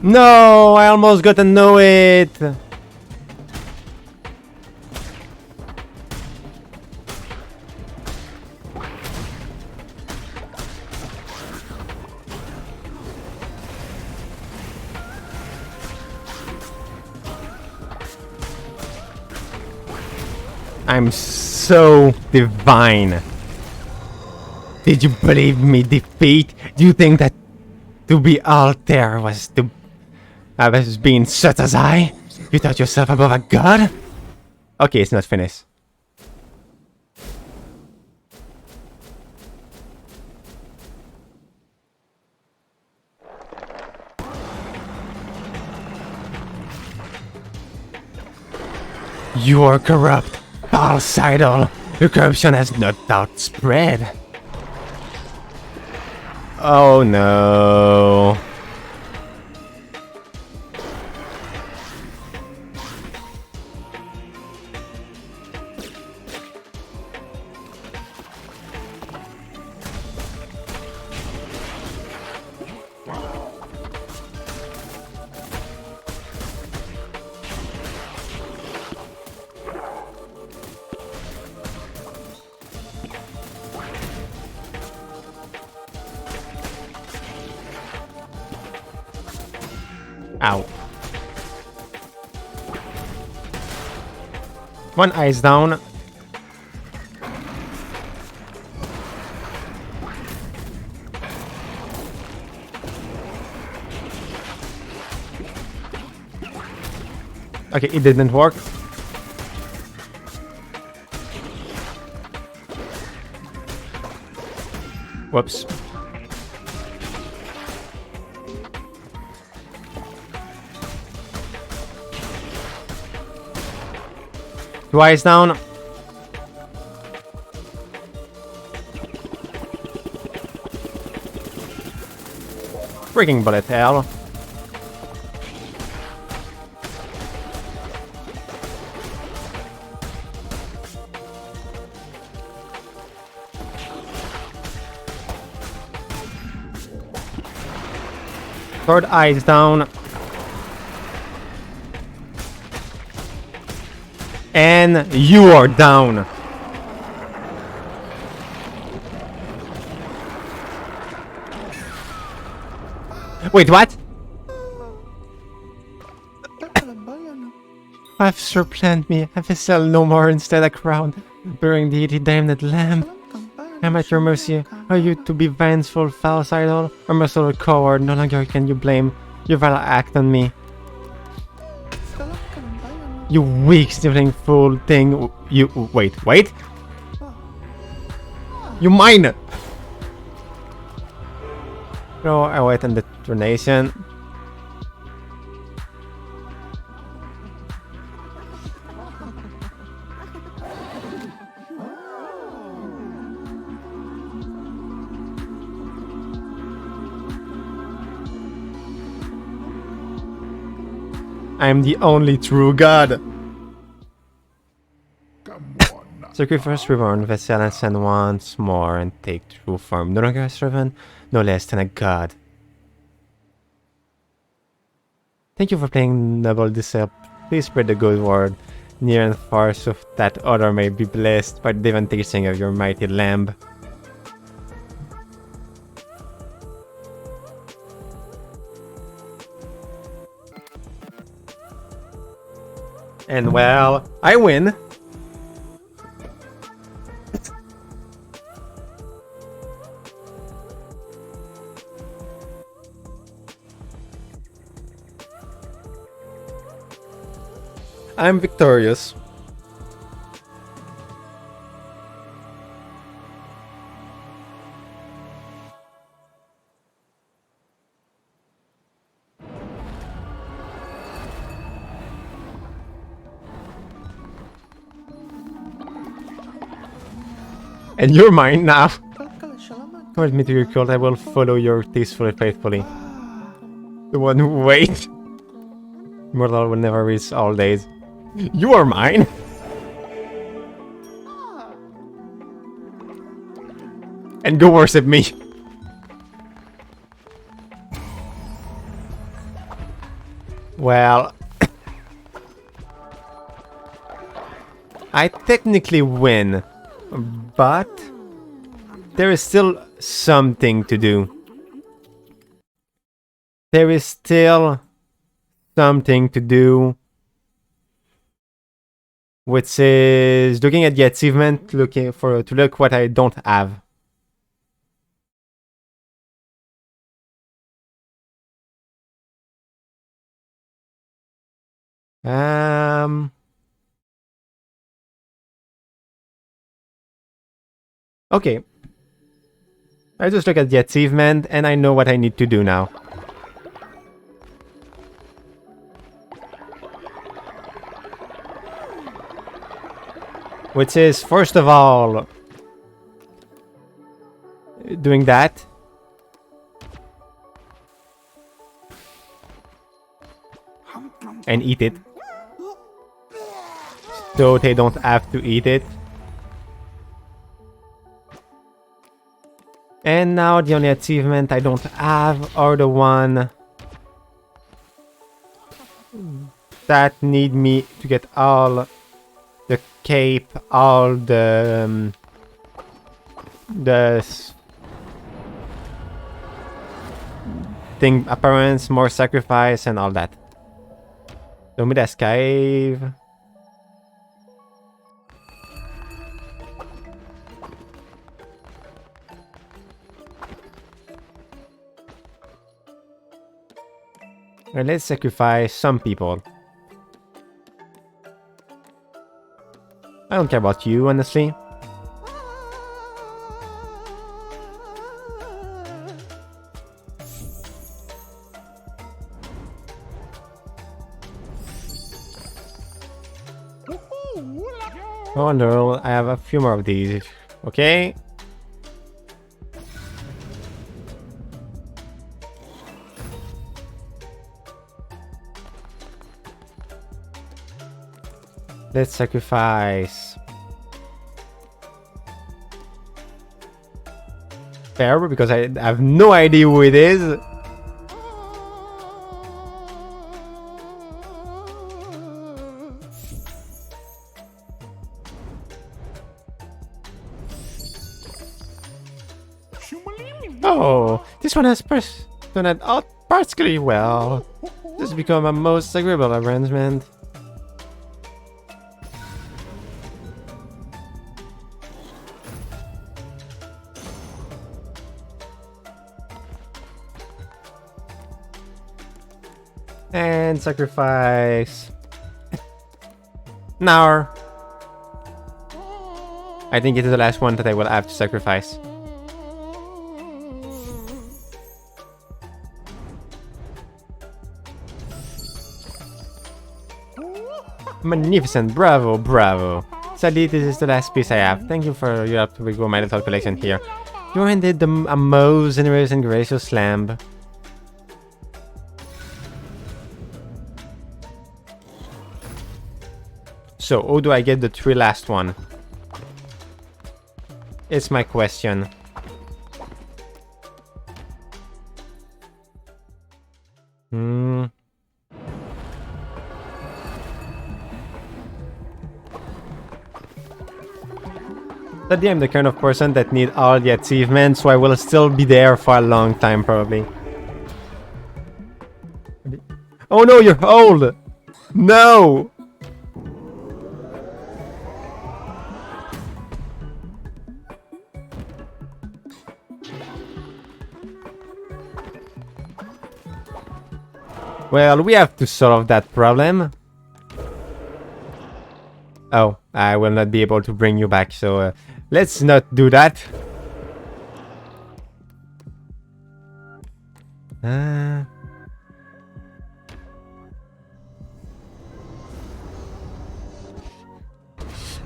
No, I almost got to know it. I'm so divine. Did you believe me defeat? Do you think that to be out there was to I was being such as I? You thought yourself above a god? Okay, it's not finished. You are corrupt, falsidal. Your corruption has no doubt spread. Oh no. Ow. One eyes down. Okay, it didn't work. Whoops. Two eyes down. Freaking bullet hell. Third eyes down. And you are down. Wait, what? I've surplanted me. I sell no more instead a crown. Bearing the damned lamb. I'm at your mercy. Are you to be vengeful, false idol, or merciful coward? No longer can you blame your vile act on me. You weak, sniveling fool thing. You wait. You mine. No, I wait on the donation. I am the only true god. Sacrifice reborn vessel and send once more and take true form. No longer a servant, no less than a god. Thank you for playing Noble Disciple. Please spread the good word near and far so that other may be blessed by the divine teaching of your mighty Lamb. And well, I win. I'm victorious. And you're mine now. Come with me to your cult. I will follow your tastefully faithfully. The one who waits. Mortal will never reach all days. You are mine. And go worship me. Well, I technically win, but there is still something to do. There is still something to do, which is looking at the achievement, looking for to look what I don't have. Okay. I just look at the achievement and I know what I need to do now. Which is, first of all, doing that. And eat it. So they don't have to eat it. And now the only achievement I don't have are the one that need me to get all the cape, all the thing appearance, more sacrifice and all that. So Midas Cave. And let's sacrifice some people. I don't care about you, honestly. Oh no, I have a few more of these. Okay. Let's sacrifice Fair, because I have no idea who it is. Oh, this one has done it out particularly well. This has become a most agreeable arrangement. And sacrifice. Now, I think it is the last one that I will have to sacrifice. Magnificent, bravo, bravo. Sadly, this is the last piece I have. Thank you for your help to grow my little collection here. You are indeed a most generous and gracious lamb. So, how do I get the 3 last one? It's my question. Sadly, I'm the kind of person that need all the achievements, so I will still be there for a long time, probably. Oh no, you're old! No! Well, we have to solve that problem. Oh, I will not be able to bring you back, so let's not do that. I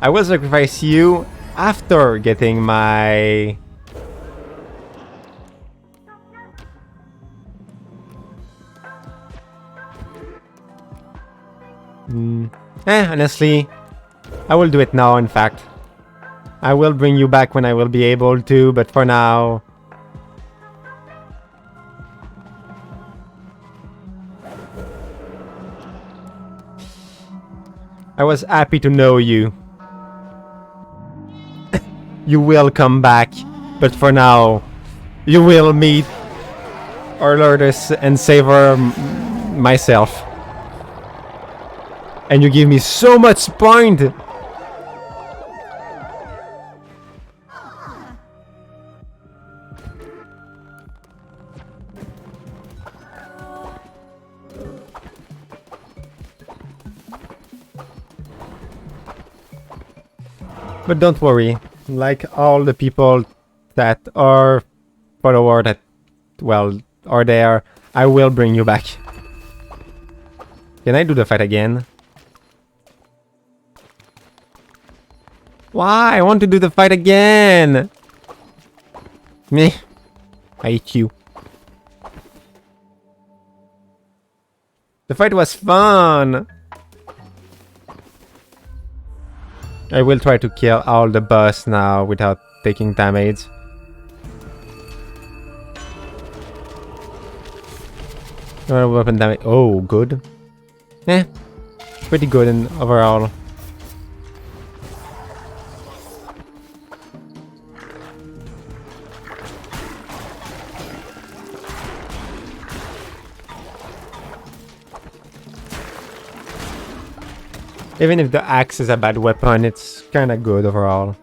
will sacrifice you after getting my... honestly, I will do it now, in fact. I will bring you back when I will be able to, but for now... I was happy to know you. You will come back, but for now, you will meet our Lourdes and Savior myself. And you give me so much point! But don't worry, like all the people that are follower that, well, are there, I will bring you back. Can I do the fight again? Why? I want to do the fight again! Meh. I hate you. The fight was fun! I will try to kill all the boss now without taking damage. Weapon damage. Oh, good. Eh, pretty good in overall. Even if the axe is a bad weapon, it's kinda good overall.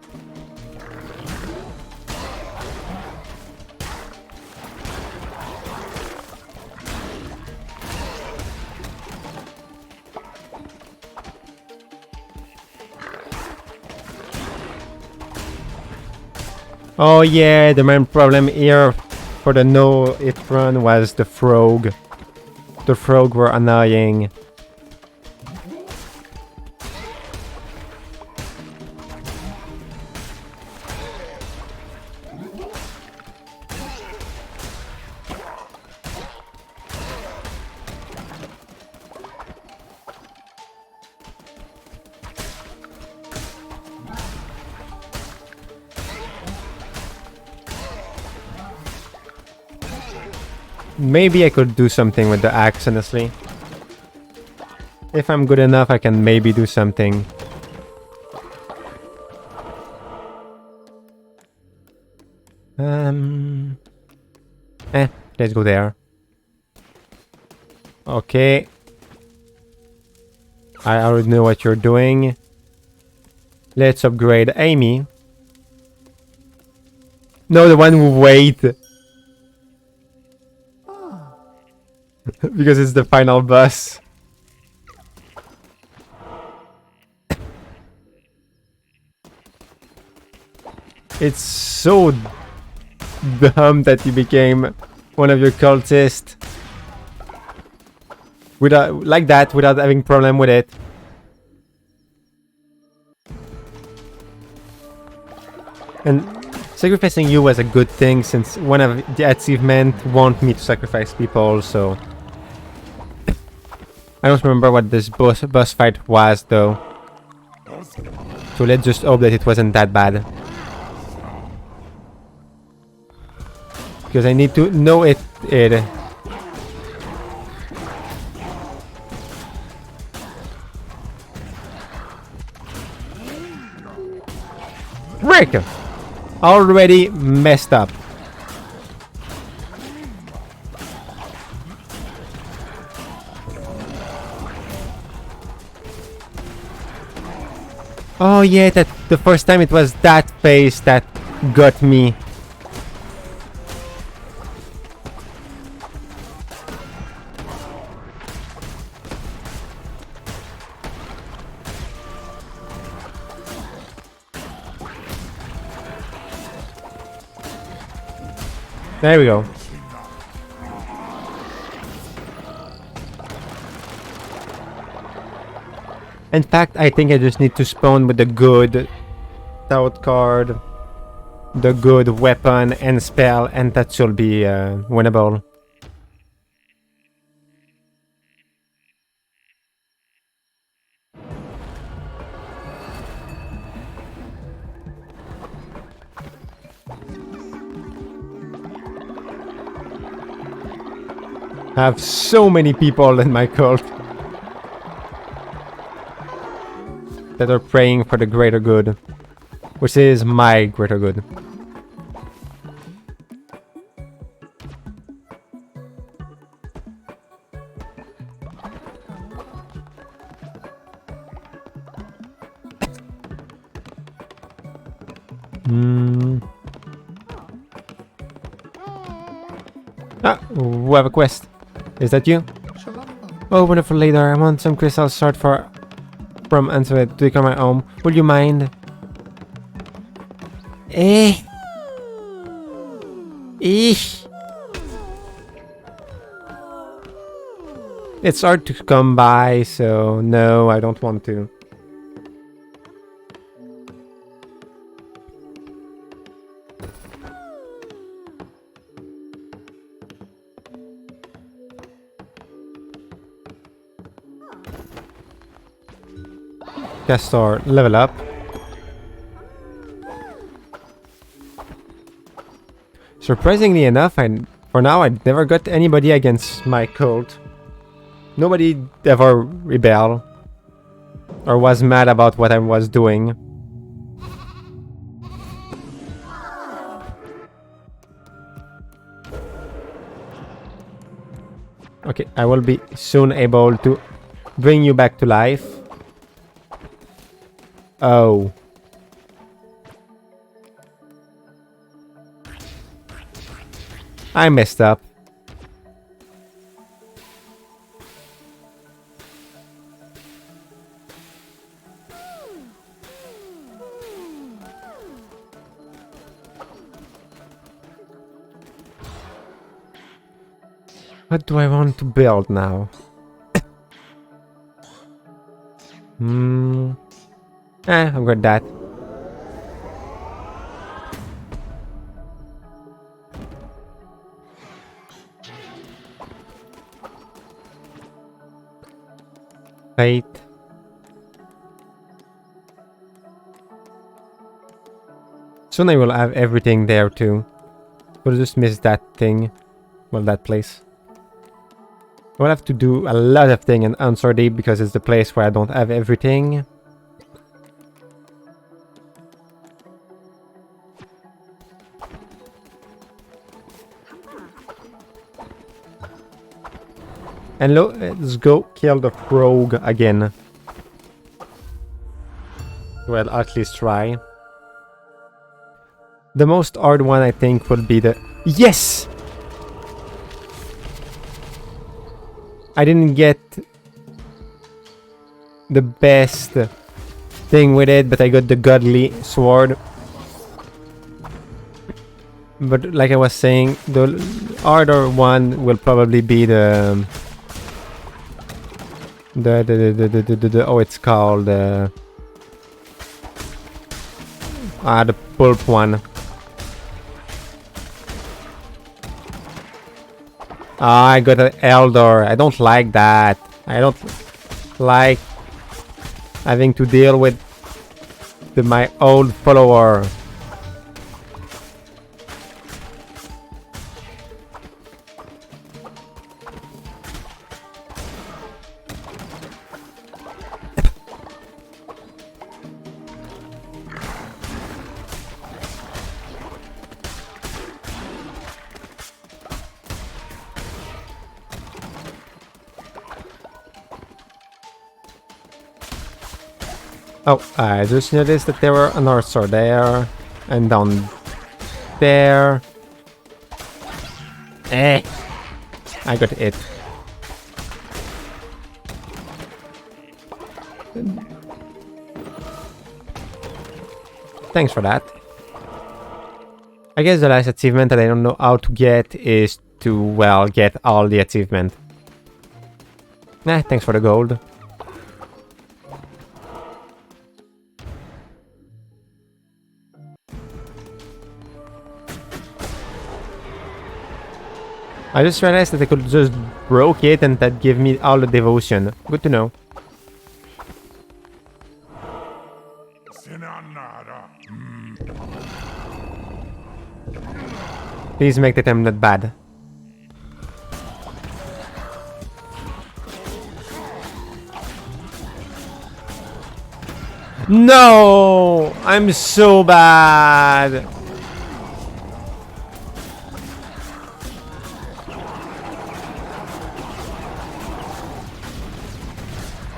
Oh yeah, the main problem here for the no-hit run was the frog. The frog were annoying. Maybe I could do something with the axe, honestly. If I'm good enough, I can maybe do something. Let's go there. Okay. I already know what you're doing. Let's upgrade Amy. No, the one who wait. Because it's the final boss. It's so dumb that you became one of your cultists. Without, like that, without having problem with it. And sacrificing you was a good thing, since one of the achievements want me to sacrifice people, so... I don't remember what this boss fight was, though. So let's just hope that it wasn't that bad. Because I need to know it... Break! Already messed up. Oh yeah, that the first time it was that face that got me. There we go. In fact, I think I just need to spawn with the good Stout card, the good weapon and spell, and that should be winnable. I have so many people in my cult that are praying for the greater good, which is my greater good. Ah, we have a quest. Is that you? Oh, wonderful lady, I want some crystal shard from Answer to become my home. Would you mind? Eesh. It's hard to come by, so no, I don't want to. Castor, level up. Surprisingly enough, for now I never got anybody against my cult. Nobody ever rebelled or was mad about what I was doing. Okay, I will be soon able to bring you back to life. Oh. I messed up. What do I want to build now? I've got that. Fate. Soon I will have everything there too. We'll just miss that thing. Well, that place. I will have to do a lot of things in Answer Deep because it's the place where I don't have everything. And let's go kill the frog again. Well, at least try. The most hard one, I think, would be the... Yes! I didn't get the best thing with it, but I got the godly sword. But like I was saying, the harder one will probably be the oh, it's called the pulp one. Ah, I got an elder. I don't like that. I don't like having to deal with my old follower. Oh, I just noticed that there were another sword there and down there. Eh, I got it. Thanks for that. I guess the last achievement that I don't know how to get is to, well, get all the achievement. Nah, thanks for the gold. I just realized that I could just broke it and that gave me all the devotion. Good to know. Please make the item not bad. No! I'm so bad!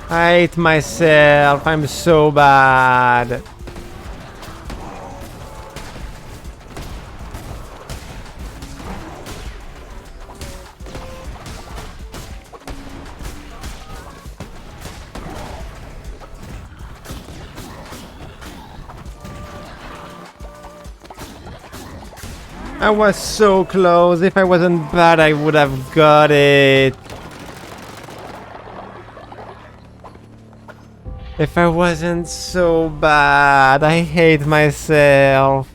I hate myself. I'm so bad. I was so close. If I wasn't bad, I would have got it. If I wasn't so bad, I hate myself.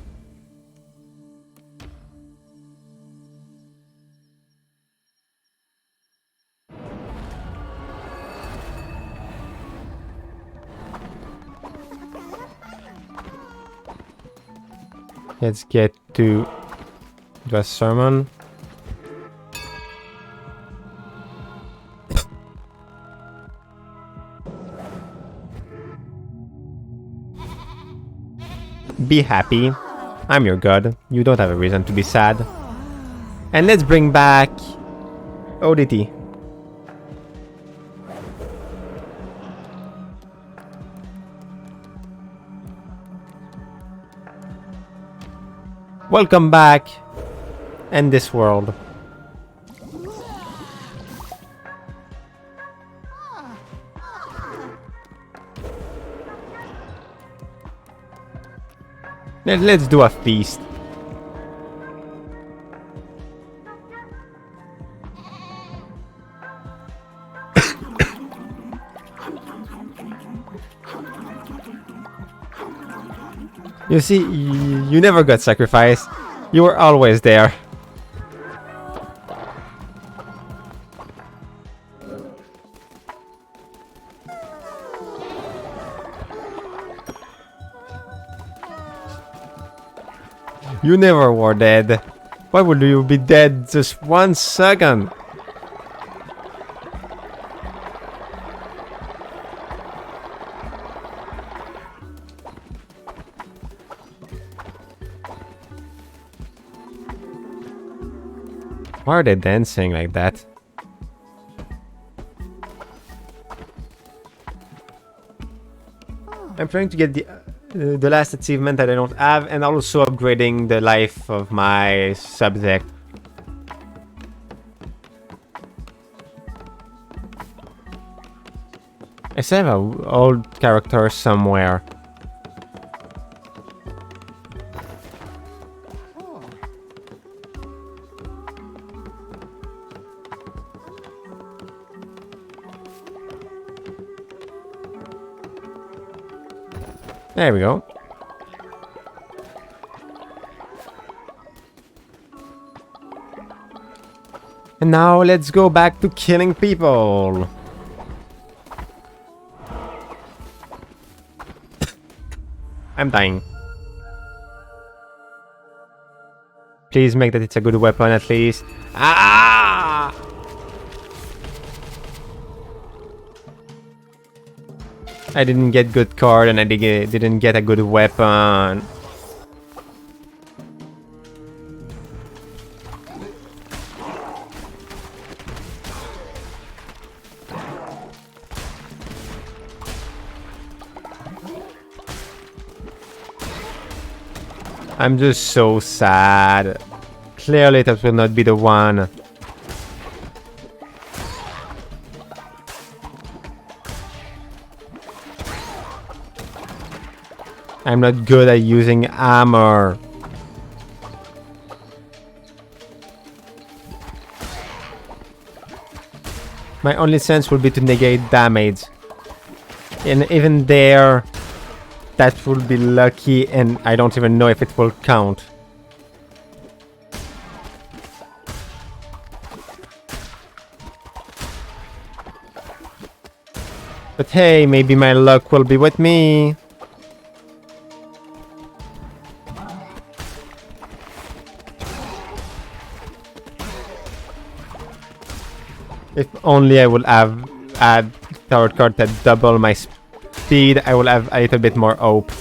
Let's get to the sermon. Be happy. I'm your god. You don't have a reason to be sad. And let's bring back ODT. Welcome back. And this world. Let's do a feast. You see, you never got sacrificed. You were always there. You never were dead. Why would you be dead just 1 second? Why are they dancing like that? I'm trying to get the last achievement that I don't have, and also upgrading the life of my subject. I still have an old character somewhere. There we go. And now let's go back to killing people. I'm dying. Please make that it's a good weapon at least. Ah! I didn't get good card and I didn't get a good weapon. I'm just so sad. Clearly that will not be the one. I'm not good at using armor. My only sense would be to negate damage. And even there, that will be lucky and I don't even know if it will count. But hey, maybe my luck will be with me. If only I would have had tarot card that double my speed, I will have a little bit more hope.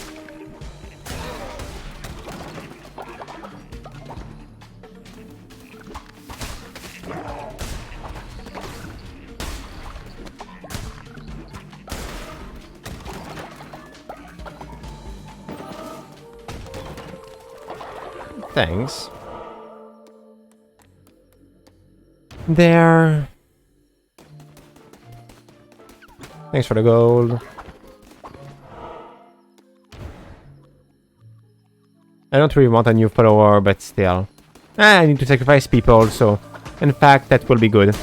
Thanks. There. Thanks for the gold. I don't really want a new follower, but still. I need to sacrifice people, so in fact that will be good.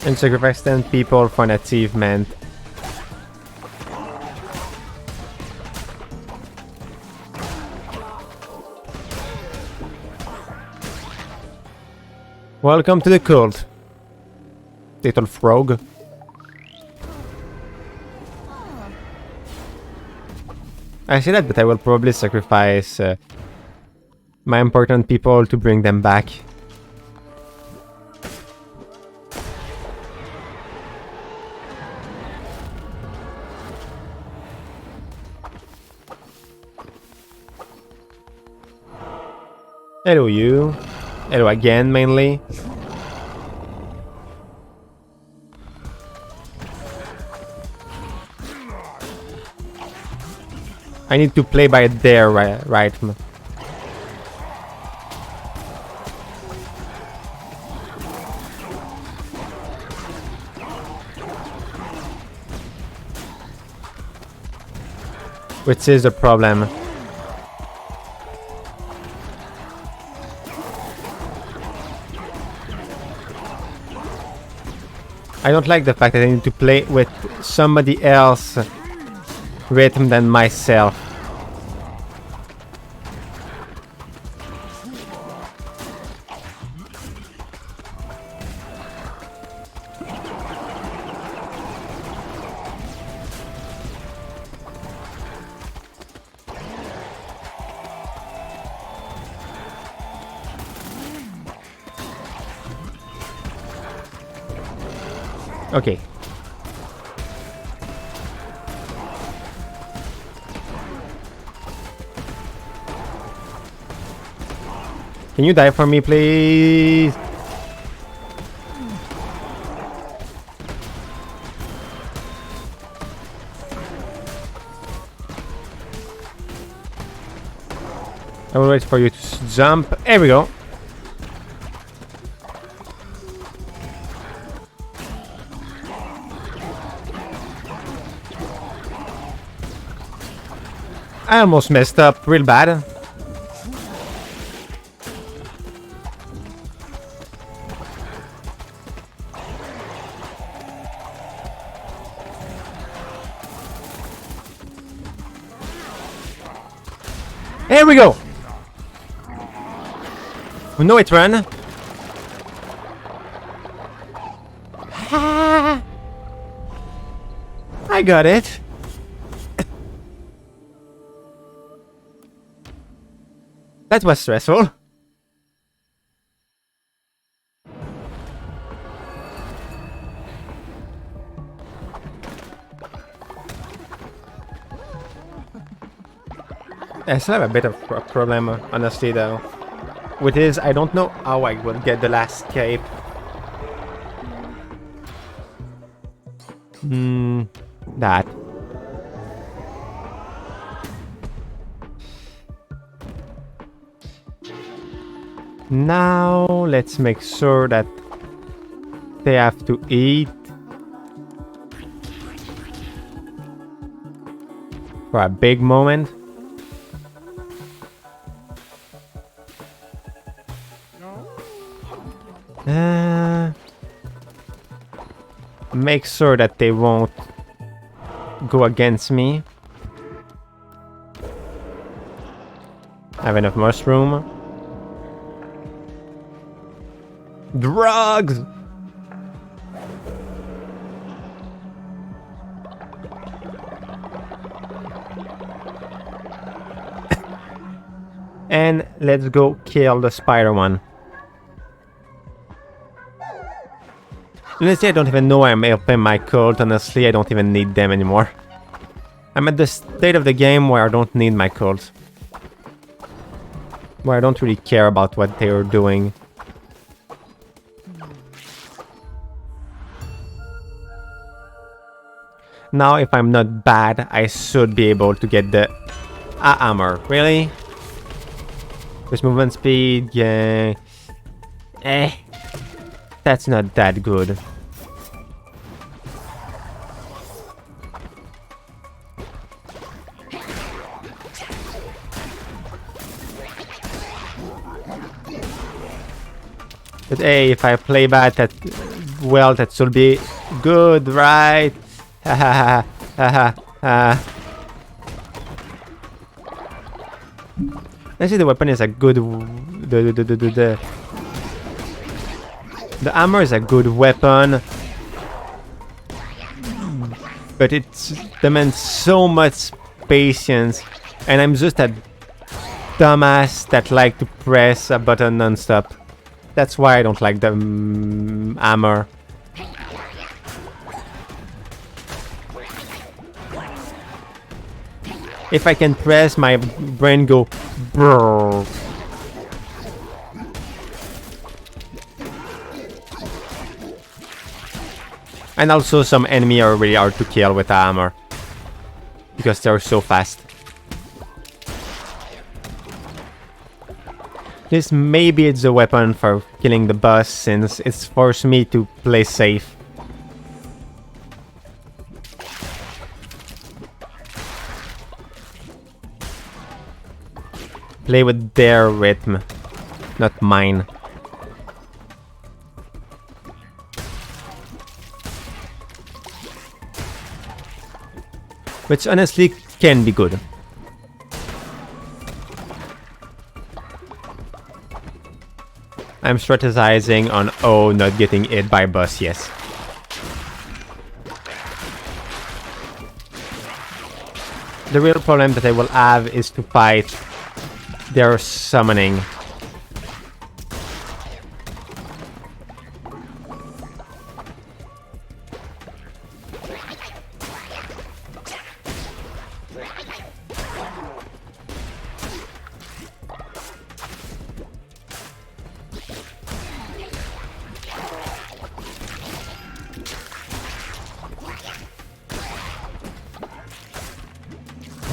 And sacrifice 10 people for an achievement. Welcome to the cult, little frog. I see that, but I will probably sacrifice my important people to bring them back. Hello, you. Hello again, mainly. I need to play by their rhythm. Which is the problem. I don't like the fact that I need to play with somebody else rhythm than myself. Okay. Can you die for me, please? I will wait for you to jump. There we go. I almost messed up real bad. Here we go! No, it ran. I got it. That was stressful. I still have a bit of a problem, honestly, though. With this, I don't know how I will get the last cape. That. Now, let's make sure that they have to eat. For a big moment. Make sure that they won't go against me. Have enough mushroom. Drugs! And let's go kill the spider one. Honestly, I don't even know I'm helping my cult. Honestly, I don't even need them anymore. I'm at the state of the game where I don't need my cult. Where I don't really care about what they are doing. Now, if I'm not bad, I should be able to get the hammer. Really? With movement speed, yeah. That's not that good. But hey, if I play bad, that well, that should be good, right? Ha ha ha ha ha. Let's see, the weapon is a good. The hammer is a good weapon, but it demands so much patience, and I'm just a dumbass that like to press a button non-stop. That's why I don't like the hammer. If I can press, my brain go brrr. And also some enemy are really hard to kill with a hammer. Because they're so fast. This maybe it's a weapon for killing the boss since it's forced me to play safe. Play with their rhythm, not mine. Which honestly can be good. I'm strategizing on not getting hit by boss, yes. The real problem that I will have is to fight their summoning.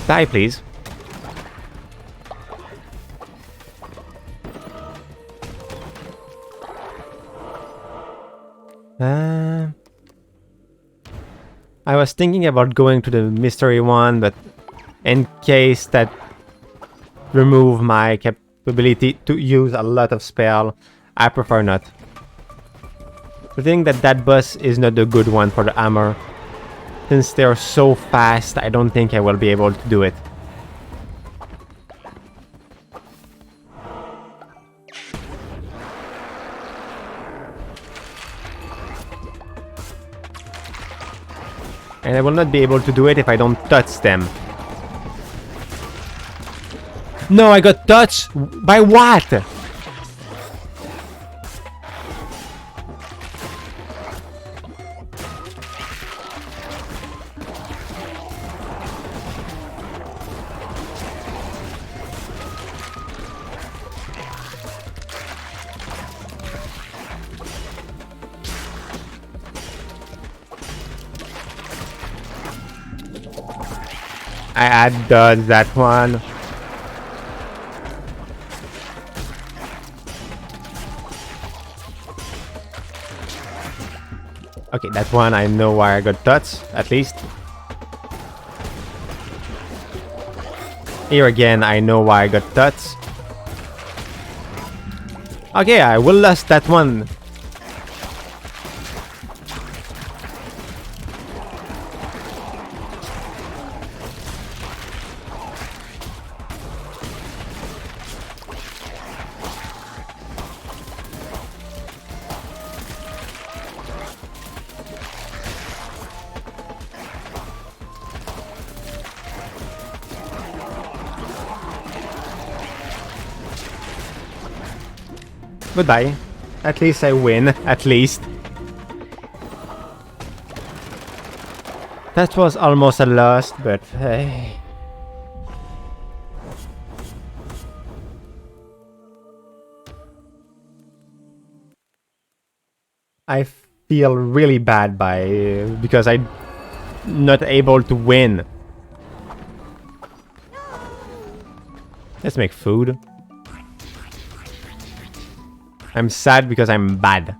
Die, please. I was thinking about going to the mystery one, but in case that remove my capability to use a lot of spell. I prefer not. I think that that boss is not a good one for the hammer. Since they're so fast, I don't think I will be able to do it. And I will not be able to do it if I don't touch them. No, I got touched! By what? I had dodged that one. Okay, that one I know why I got touched, at least. Here again, I know why I got touched. Okay, I will lose that one. Goodbye. At least I win. At least. That was almost a loss, but hey. I feel really bad because I'm not able to win. Let's make food. I'm sad because I'm bad.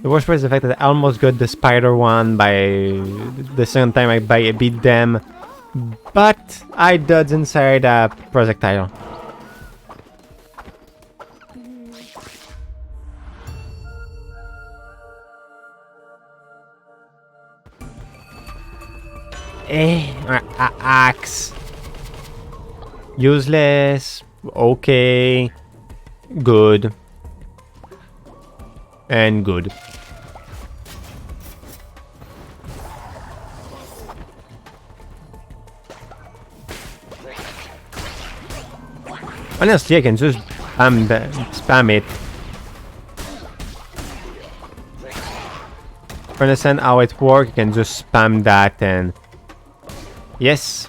The worst part is the fact that I almost got the spider one by the second time I beat them. But I dodged inside a projectile. Axe. Useless. Okay. Good. And good. Honestly, I can just spam it. To understand how it works, you can just spam that and... Yes.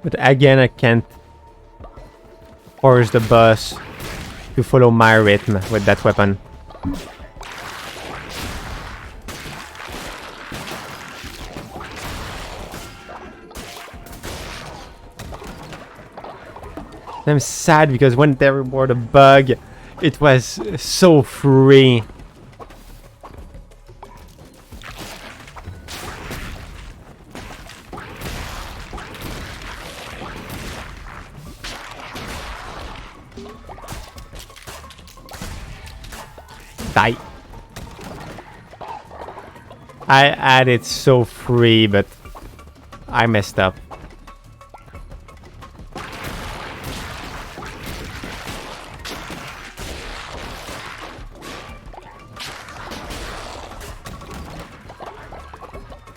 But again, I can't force the boss to follow my rhythm with that weapon. I'm sad because when there was a bug, it was so free. Die. I had it so free, but I messed up.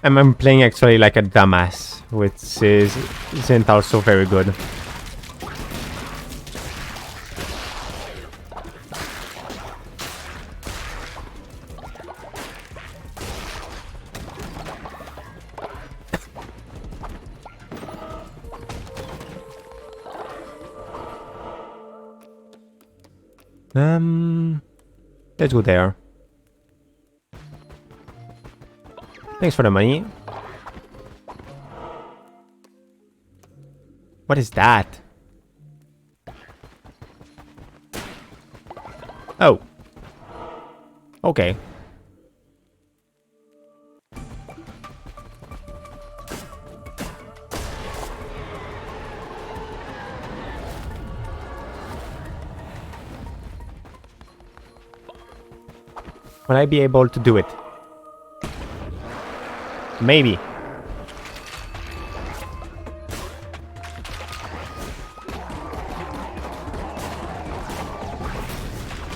I'm playing actually like a dumbass, which isn't also very good. Let's go there. Thanks for the money. What is that? Oh. Okay. Will I be able to do it? Maybe.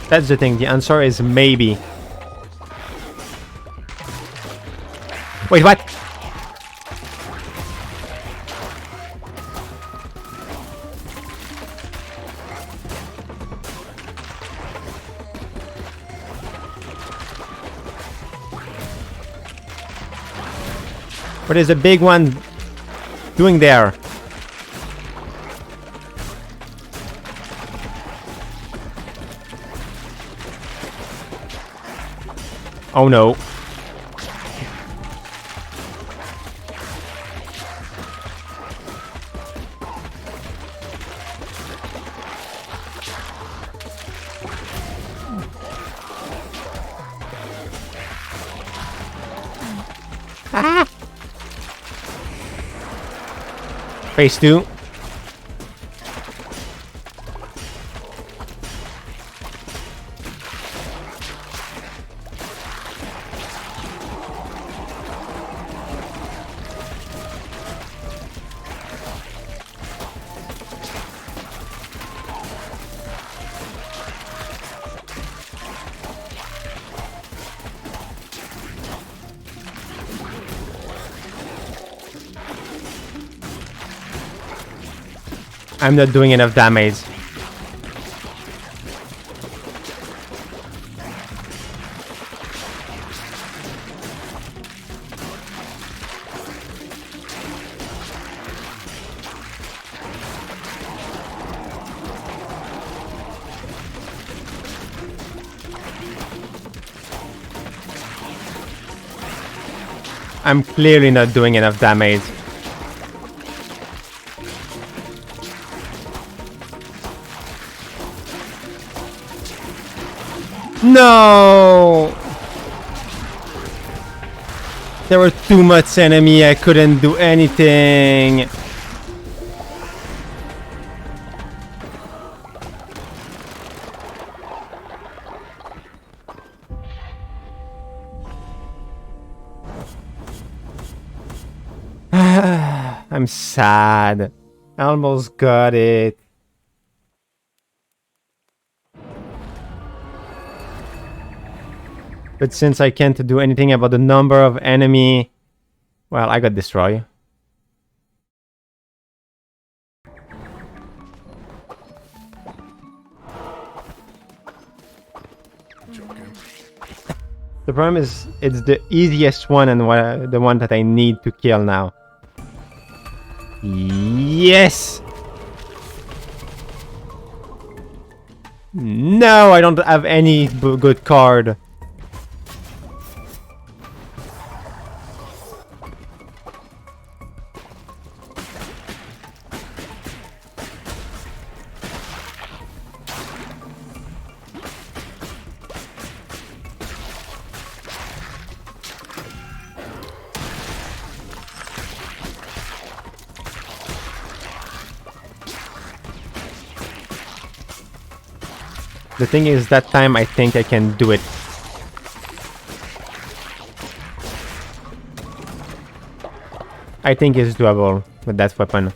That's the thing, the answer is maybe. Wait, what? What is the big one doing there? Oh no. Ah! Phase 2. I'm not doing enough damage. I'm clearly not doing enough damage. No! There were too much enemy, I couldn't do anything. I'm sad. I almost got it. But since I can't do anything about the number of enemy, well, I got destroyed. The problem is, it's the easiest one and the one that I need to kill now. Yes! No, I don't have any good card. The thing is, that time I think I can do it. I think it's doable with that weapon.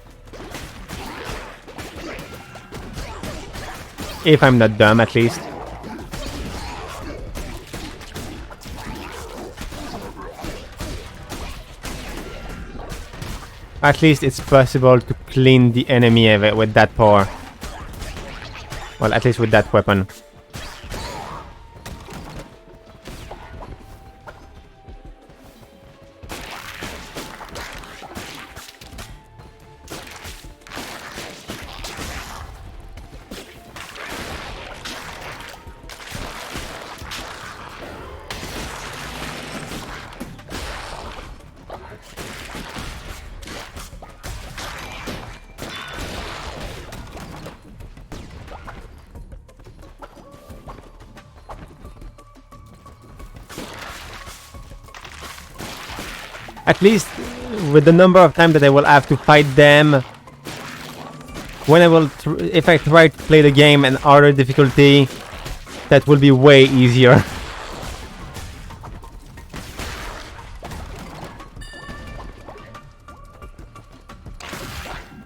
If I'm not dumb, at least. At least it's possible to clean the enemy with that power. Well, at least with that weapon. At least with the number of times that I will have to fight them, when I will, if I try to play the game in harder difficulty, that will be way easier.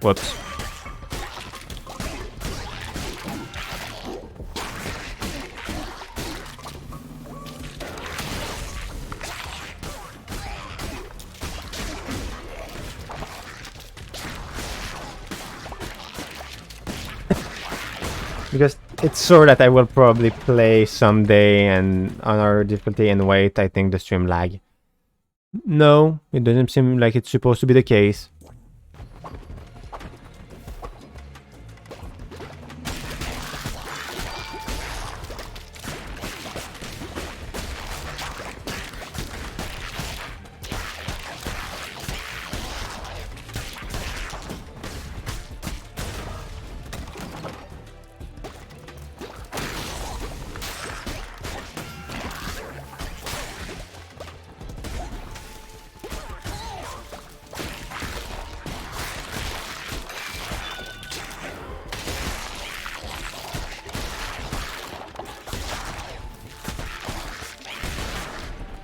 Whoops. Because it's sure that I will probably play someday and on our difficulty and wait, I think the stream lag. No, it doesn't seem like it's supposed to be the case.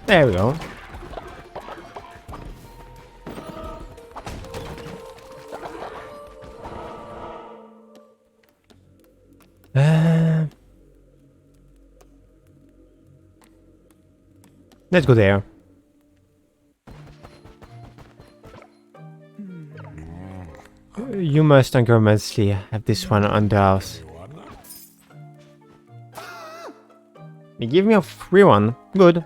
There we go. Let's go there. You must uncommonly have this one on the house. You give me a free one. Good.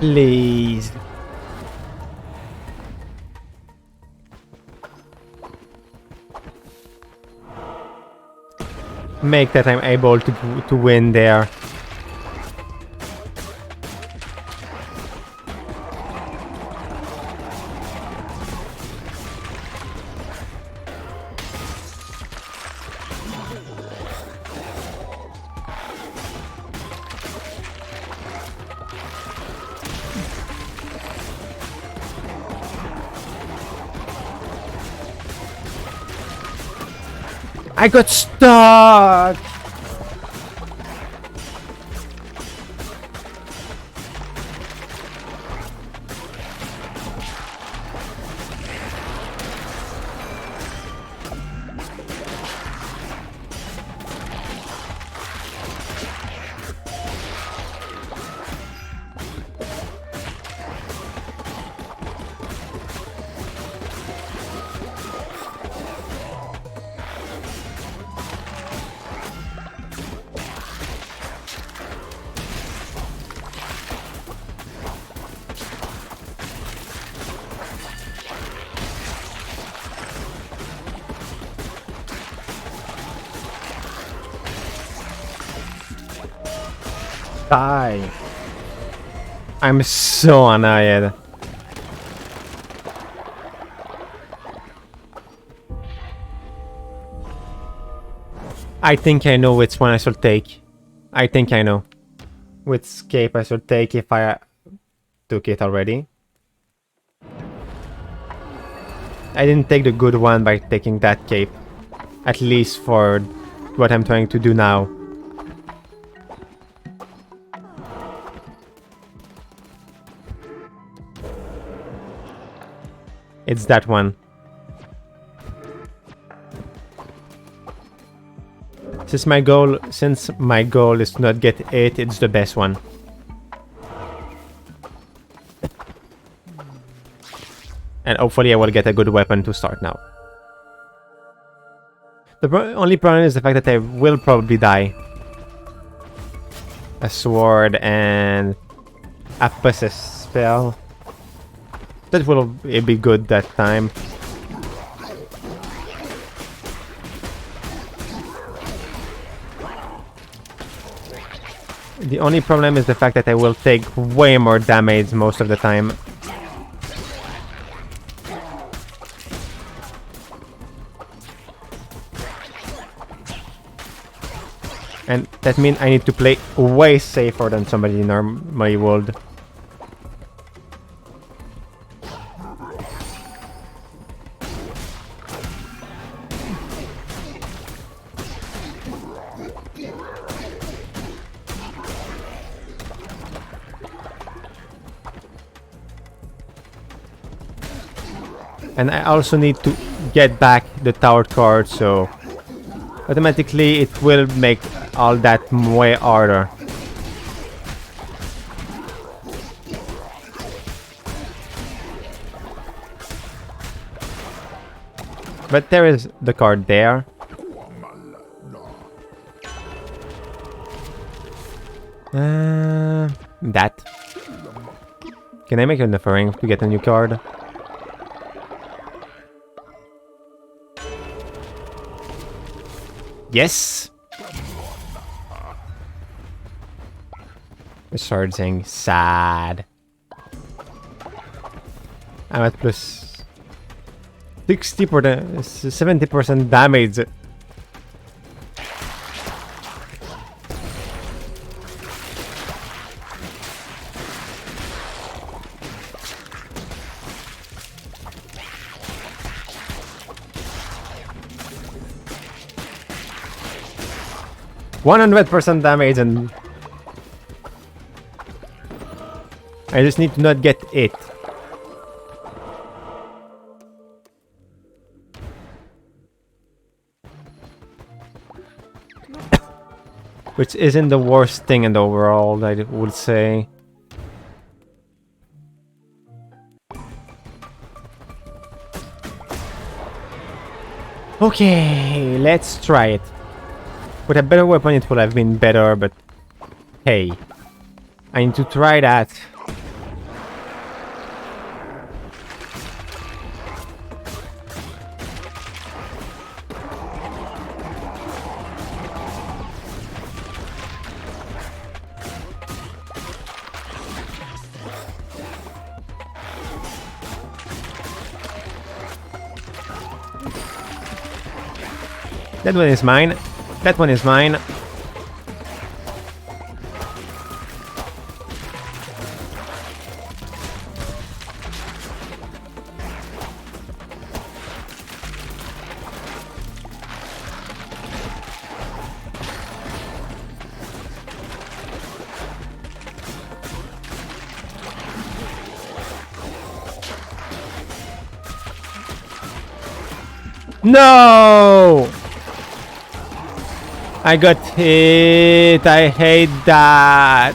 Please. Make that I'm able to win there. I got stuck! Die. I'm so annoyed. I think I know which one I should take. I think I know which cape I should take if I took it already. I didn't take the good one by taking that cape. At least for what I'm trying to do now. It's that one. Since my goal is to not get it, it's the best one. And hopefully I will get a good weapon to start now. The only problem is the fact that I will probably die. A sword and a possess spell. That will be good that time. The only problem is the fact that I will take way more damage most of the time. And that means I need to play way safer than somebody normally would. And I also need to get back the tower card, so automatically it will make all that way harder. But there is the card there. That. Can I make an offering to get a new card? Yes! I started saying sad. I'm at plus 60%, 70% damage. %100 damage, and I just need to not get it. Which isn't the worst thing in the world, I would say. Okay, let's try it. With a better weapon it would have been better, but hey, I need to try that. That one is mine. That one is mine. No! I got hit. I hate that.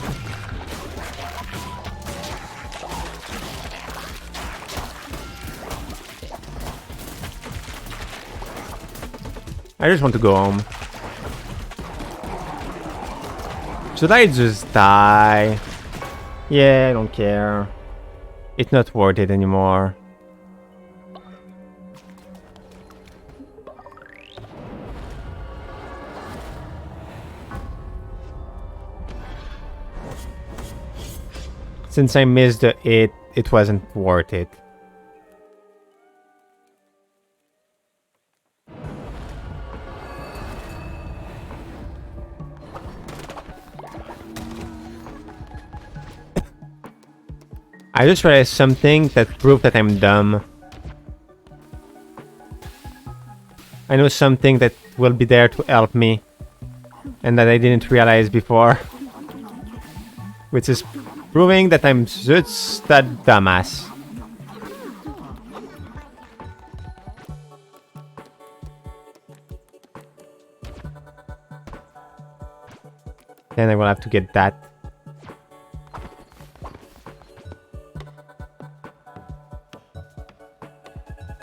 I just want to go home. Should I just die? Yeah, I don't care. It's not worth it anymore. Since I missed it, it wasn't worth it. I just realized something that proved that I'm dumb. I know something that will be there to help me, and that I didn't realize before. Which is proving that I'm just that dumbass. Then I will have to get that.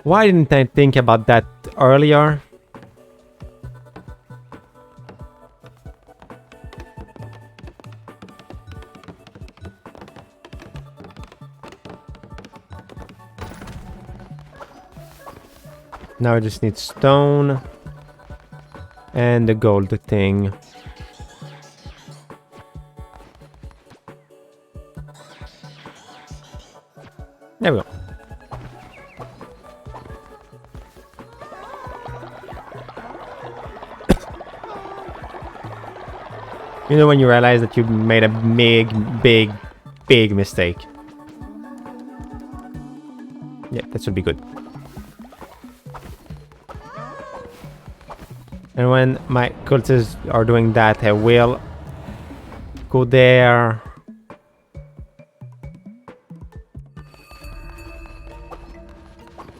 Why didn't I think about that earlier? Now I just need stone and the gold thing. There we go. You know when you realize that you made a big mistake. Yeah, that should be good. And when my cultists are doing that, I will go there.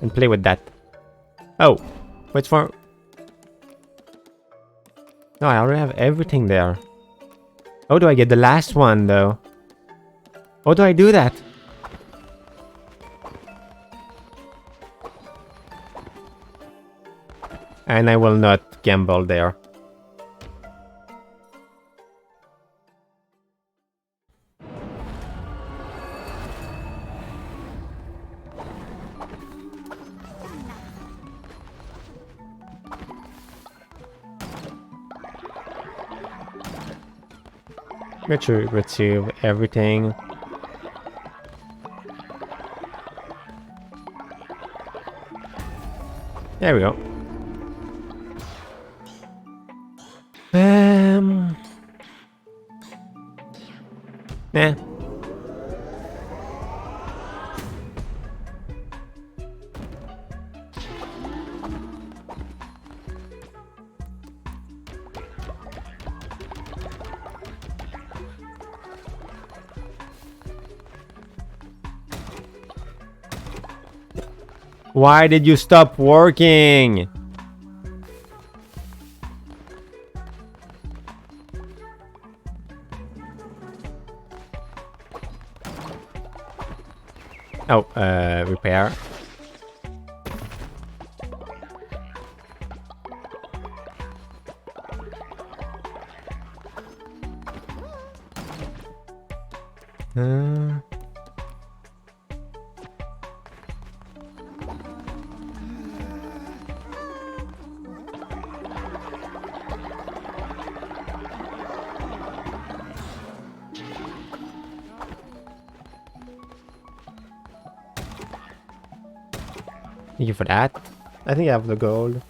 And play with that. Oh, wait for... No, I already have everything there. How do I get the last one, though? How do I do that? And I will not gamble there. Retrieve everything. There we go. Nah. Why did you stop working? Oh, repair. Thank you for that. I think I have the gold.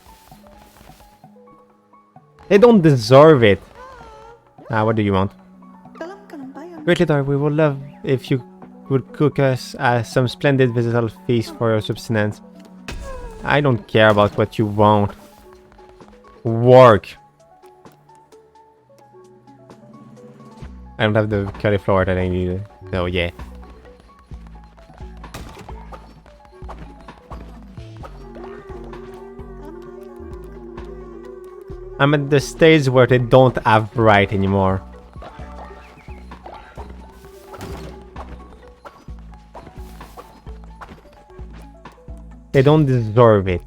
They don't deserve it. What do you want? Great leader, we would love if you would cook us some splendid vegetal feast for your subsistence. I don't care about what you want. Work. I don't have the cauliflower that I need, so yeah. I'm at the stage where they don't have right anymore. They don't deserve it.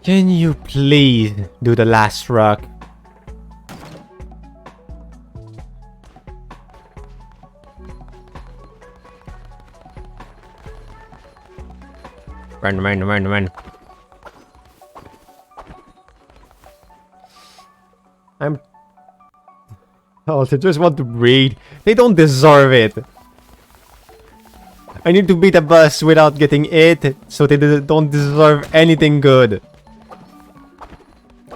Can you please do the last rock? Run. Oh, they just want to breed. They don't deserve it. I need to beat a boss without getting it, so they don't deserve anything good.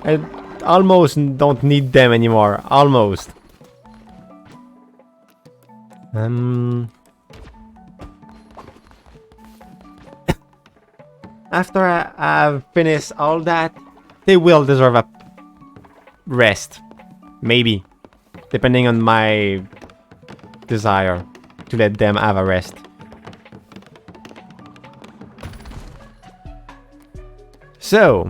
I almost don't need them anymore. Almost. After I've finished all that, they will deserve a rest. Maybe. Depending on my desire to let them have a rest. So.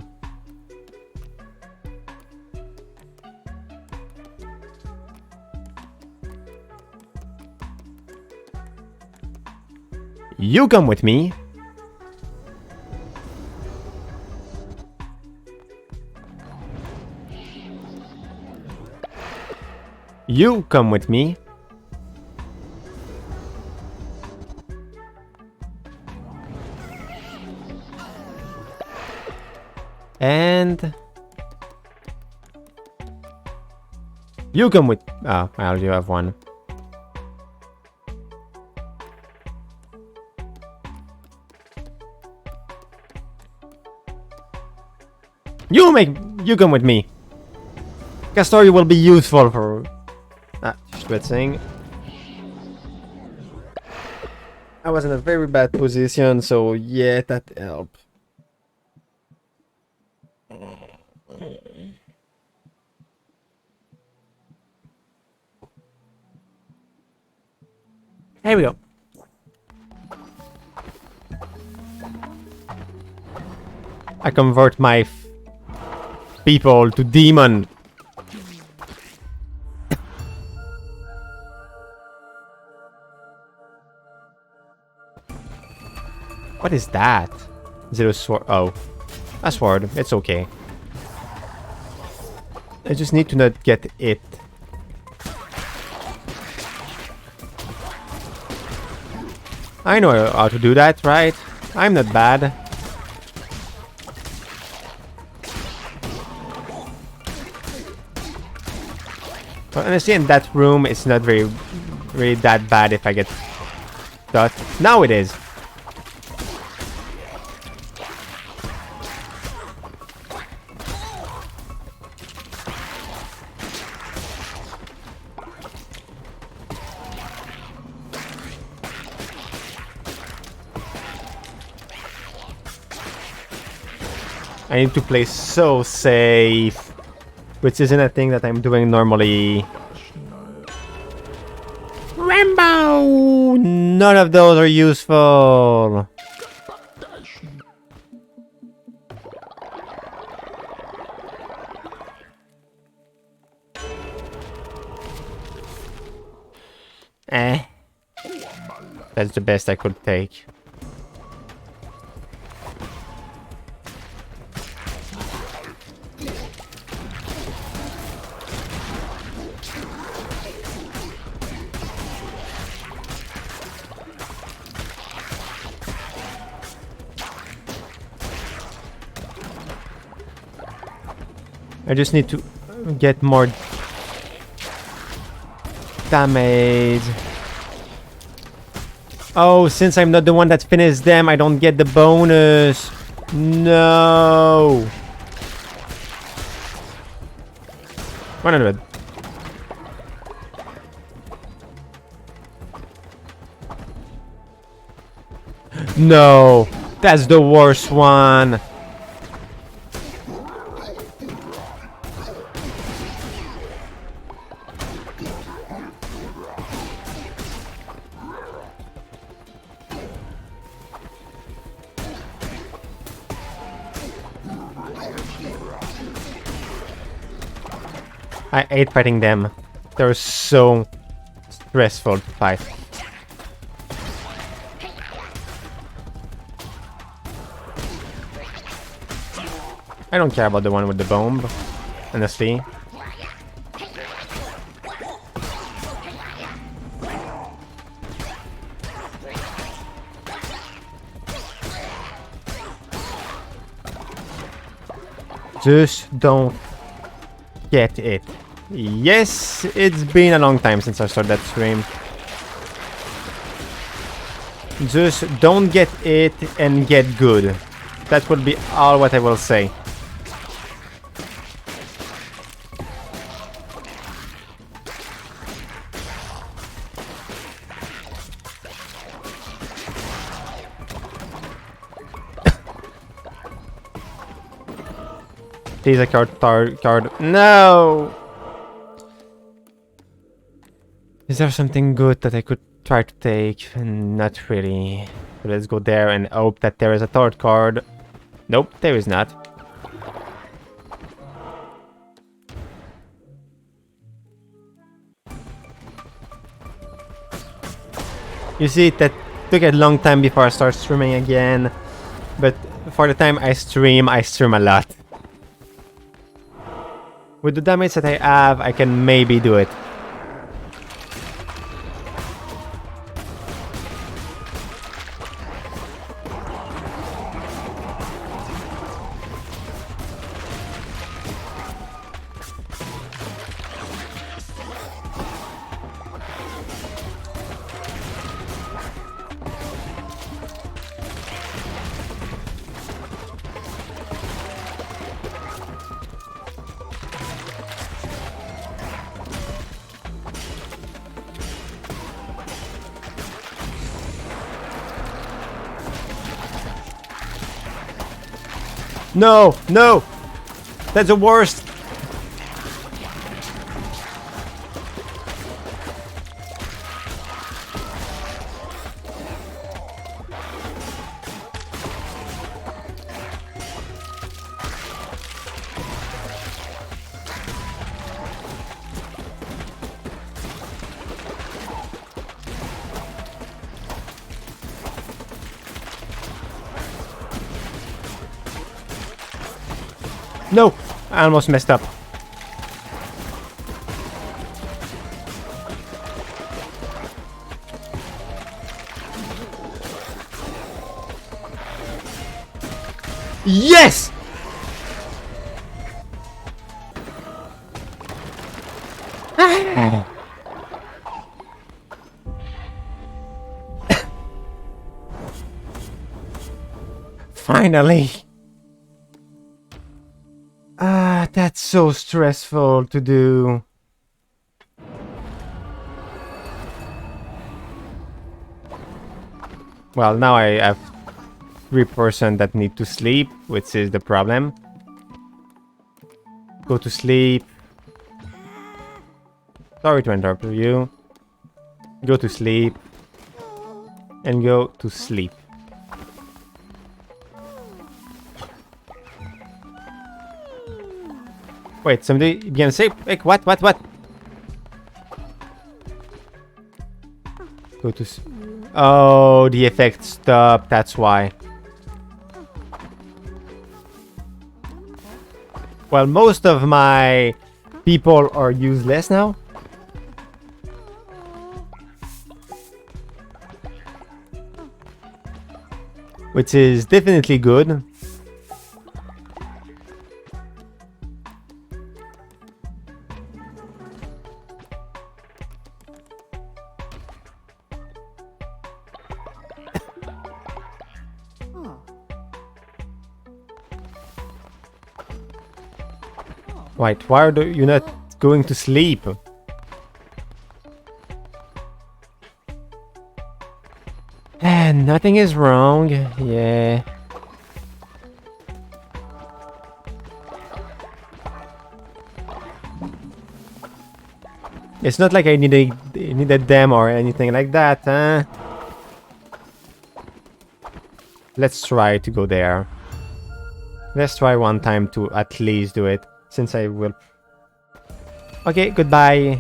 You come with me. You come with me. And you come with... Oh, I already have one. You come with me. Castor will be useful for... Schwitzing. I was in a very bad position, so yeah, that helped. Here we go. I convert my people to demon. What is that? Zero sword. Oh, a sword. It's okay. I just need to not get it. I know how to do that, right? I'm not bad. But honestly, in that room, it's not really that bad if I get shot. Now it is. I need to play so safe, which isn't a thing that I'm doing normally. Rambo! None of those are useful. That's the best I could take. I just need to get more damage. Oh, since I'm not the one that finished them, I don't get the bonus. No. 100. No, that's the worst one. I hate fighting them. They're so stressful to fight. I don't care about the one with the bomb, honestly. Just don't get it. Yes, it's been a long time since I started that stream. Just don't get it and get good. That would be all what I will say. Please, a card. No! Is there something good that I could try to take? Not really. So let's go there and hope that there is a third card. Nope, there is not. You see, that took a long time before I start streaming again. But for the time I stream a lot. With the damage that I have, I can maybe do it. No, no! That's the worst! No! I almost messed up. Yes! Finally! Ah, that's so stressful to do. Well, now I have 3% that need to sleep, which is the problem. Go to sleep. Sorry to interrupt you. Go to sleep. And go to sleep. Wait, somebody began to say, like, what? Go to... Oh, the effect stopped, that's why. Well, most of my people are useless now. Which is definitely good. Wait, why are you not going to sleep? And nothing is wrong, yeah. It's not like I needed them or anything like that, huh? Let's try to go there. Let's try one time to at least do it, since I will... Okay, goodbye.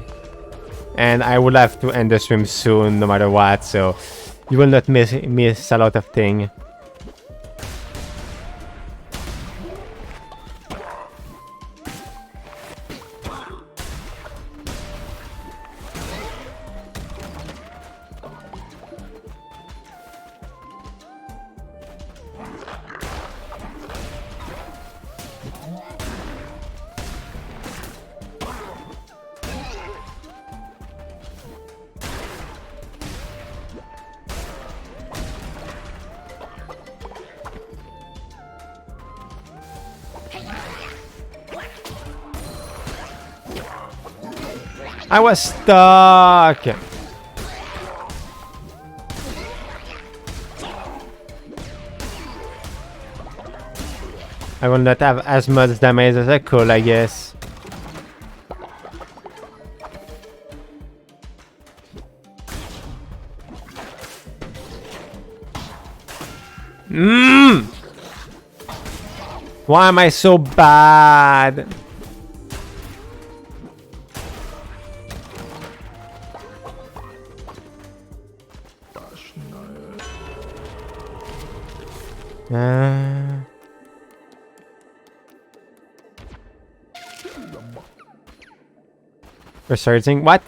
And I will have to end the stream soon, no matter what, so... You will not miss a lot of things. I was stuck! I will not have as much damage as I could, I guess. Why am I so bad? Researching what?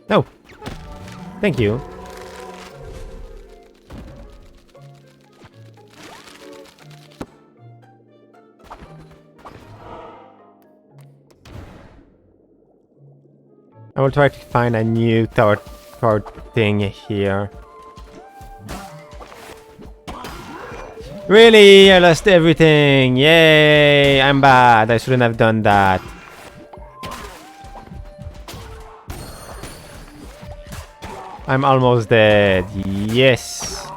No. Thank you. I will try to find a new third thing here. Really? I lost everything. Yay! I'm bad. I shouldn't have done that. I'm almost dead. Yes.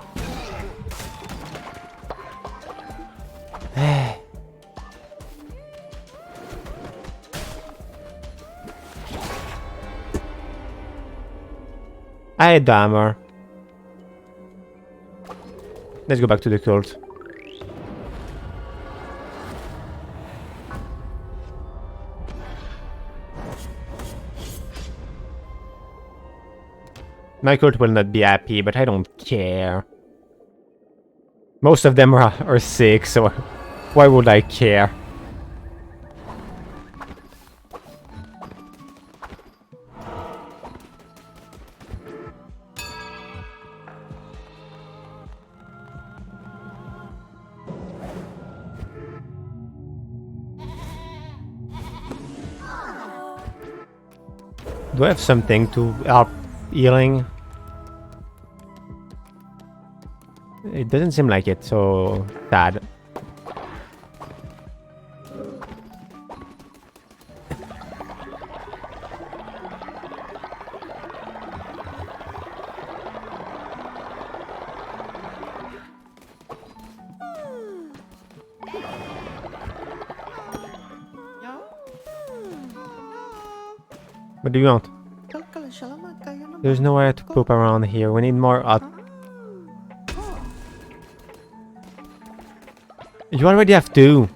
I had armor. Let's go back to the cult. My cult will not be happy, but I don't care. Most of them are sick, so why would I care? Do I have something to help healing? It doesn't seem like it, so sad. What do you want? There's nowhere to poop around here. We need more You already have two.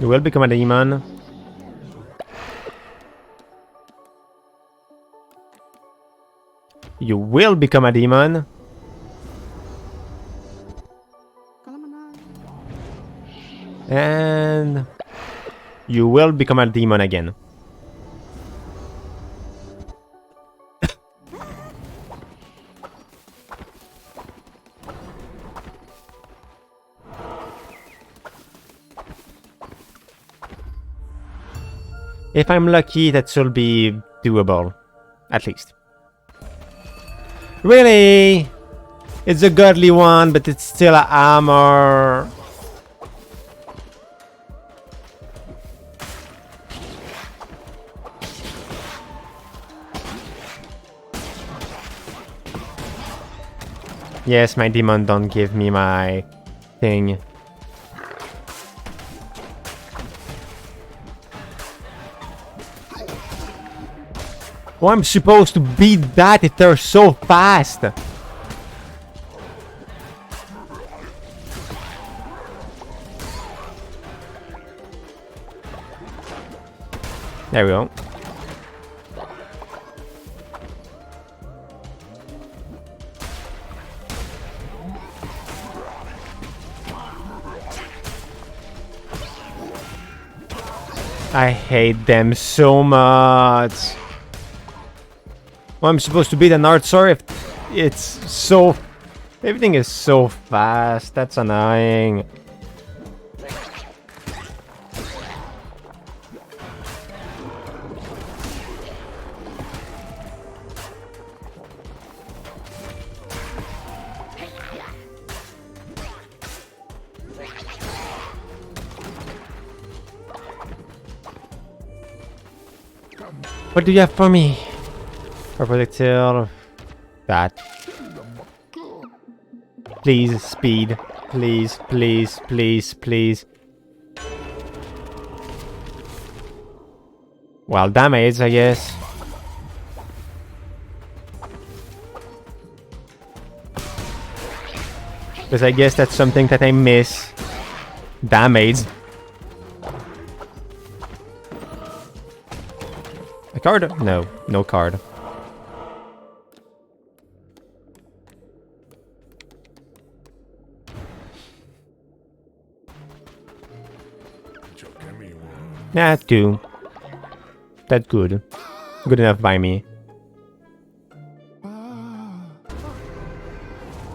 You will become a demon. You will become a demon. And you will become a demon again. If I'm lucky, that should be doable. At least. Really? It's a godly one, but it's still an armor. Yes, my demon don't give me my thing. Oh, I'm supposed to beat that if they're so fast. There we go. I hate them so much. Well, I'm supposed to beat an art sword if it's so... Everything is so fast. That's annoying. What do you have for me? For projectile. That. Please, speed. Please, please, please, please. Well, damage, I guess. Because I guess that's something that I miss. Damage. A card? No, no card. Yeah, 2. That's good. Good enough by me.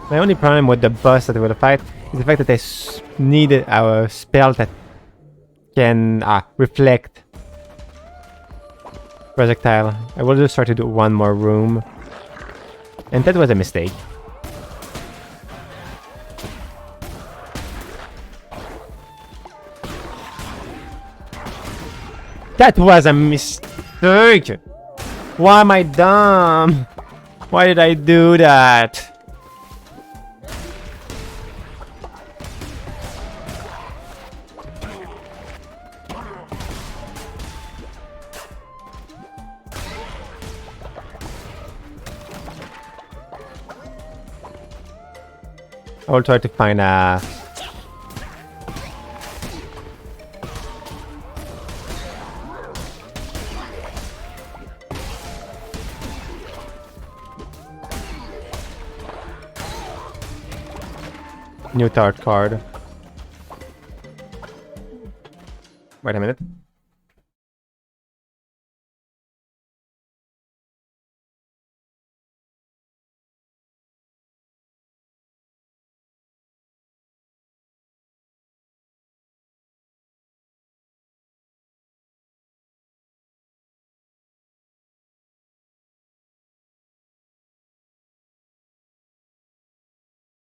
My only problem with the boss that I will fight is the fact that I needed a spell that can reflect projectile. I will just try to do one more room. And that was a mistake. That was a mistake! Why am I dumb? Why did I do that? I will try to find a... new tarot card. Wait a minute.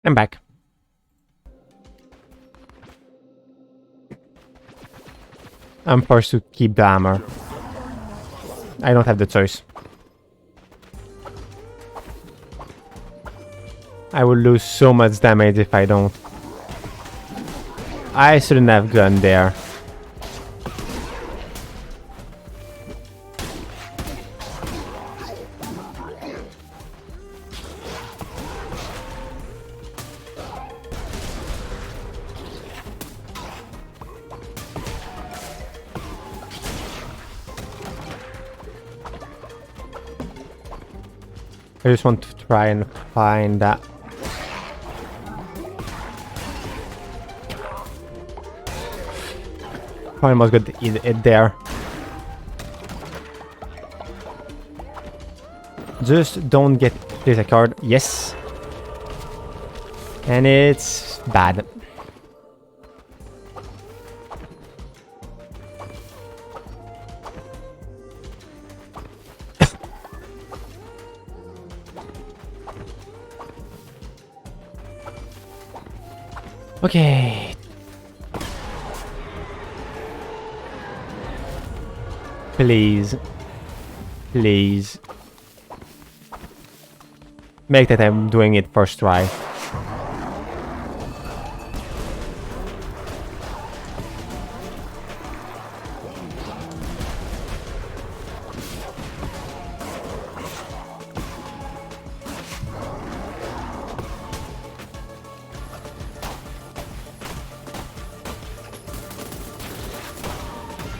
I'm back. I'm forced to keep the armor. I don't have the choice. I will lose so much damage if I don't. I shouldn't have gone there. I just want to try and find that. I almost got it there. Just don't get this a card. Yes. And it's bad. Okay. Please. Please. Make that I'm doing it first try.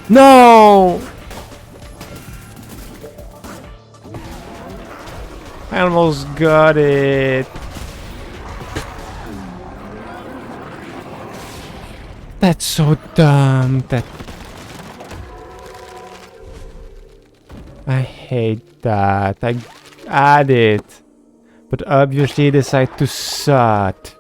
No! I almost got it. That's so dumb. I hate that. I add it. But obviously decide to sut.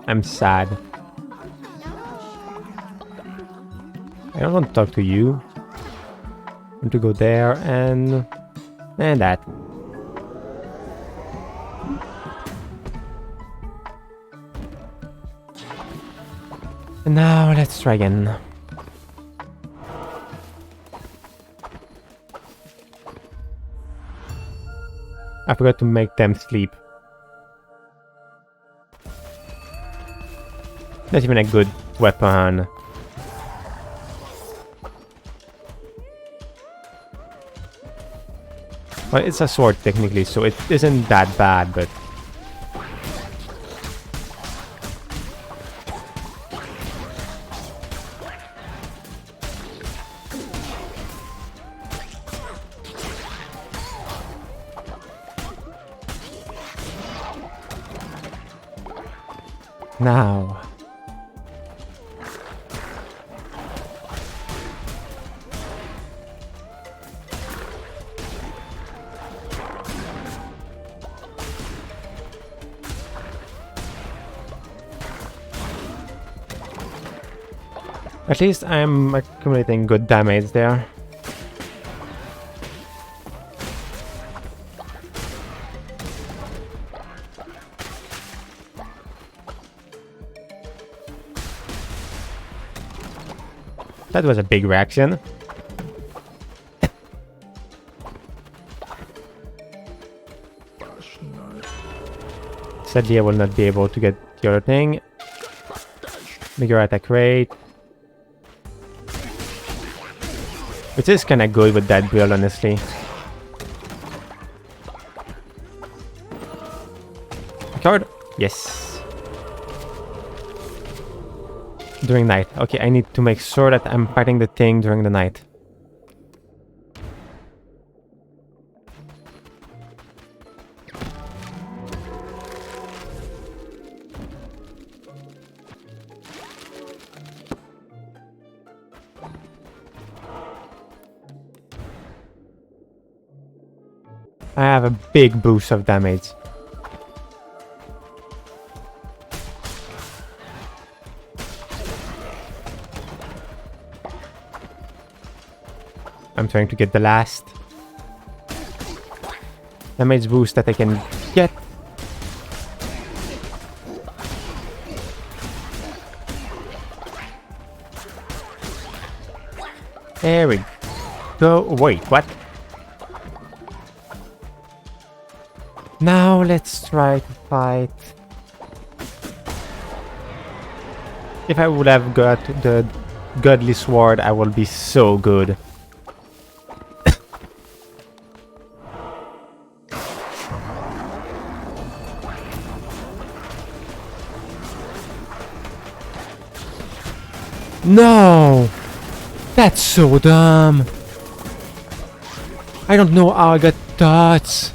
I'm sad. I don't want to talk to you. I want to go there and that. And now let's try again. I forgot to make them sleep. Not even a good weapon. Well, it's a sword technically, so it isn't that bad, but... Now... At least I'm accumulating good damage there. That was a big reaction. Sadly, I will not be able to get the other thing. Bigger attack rate. Which is kinda good with that build, honestly. Card? Yes. During night. Okay, I need to make sure that I'm fighting the thing during the night. I have a big boost of damage. I'm trying to get the last damage boost that I can get. There we go. Wait, what? Now let's try to fight. If I would have got the godly sword, I will be so good. No! That's so dumb! I don't know how I got dots.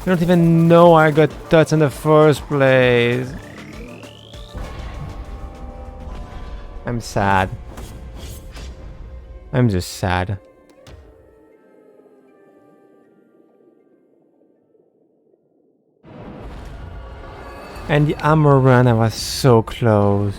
I don't even know I got dots in the first place. I'm sad. I'm just sad. And the armor run, I was so close.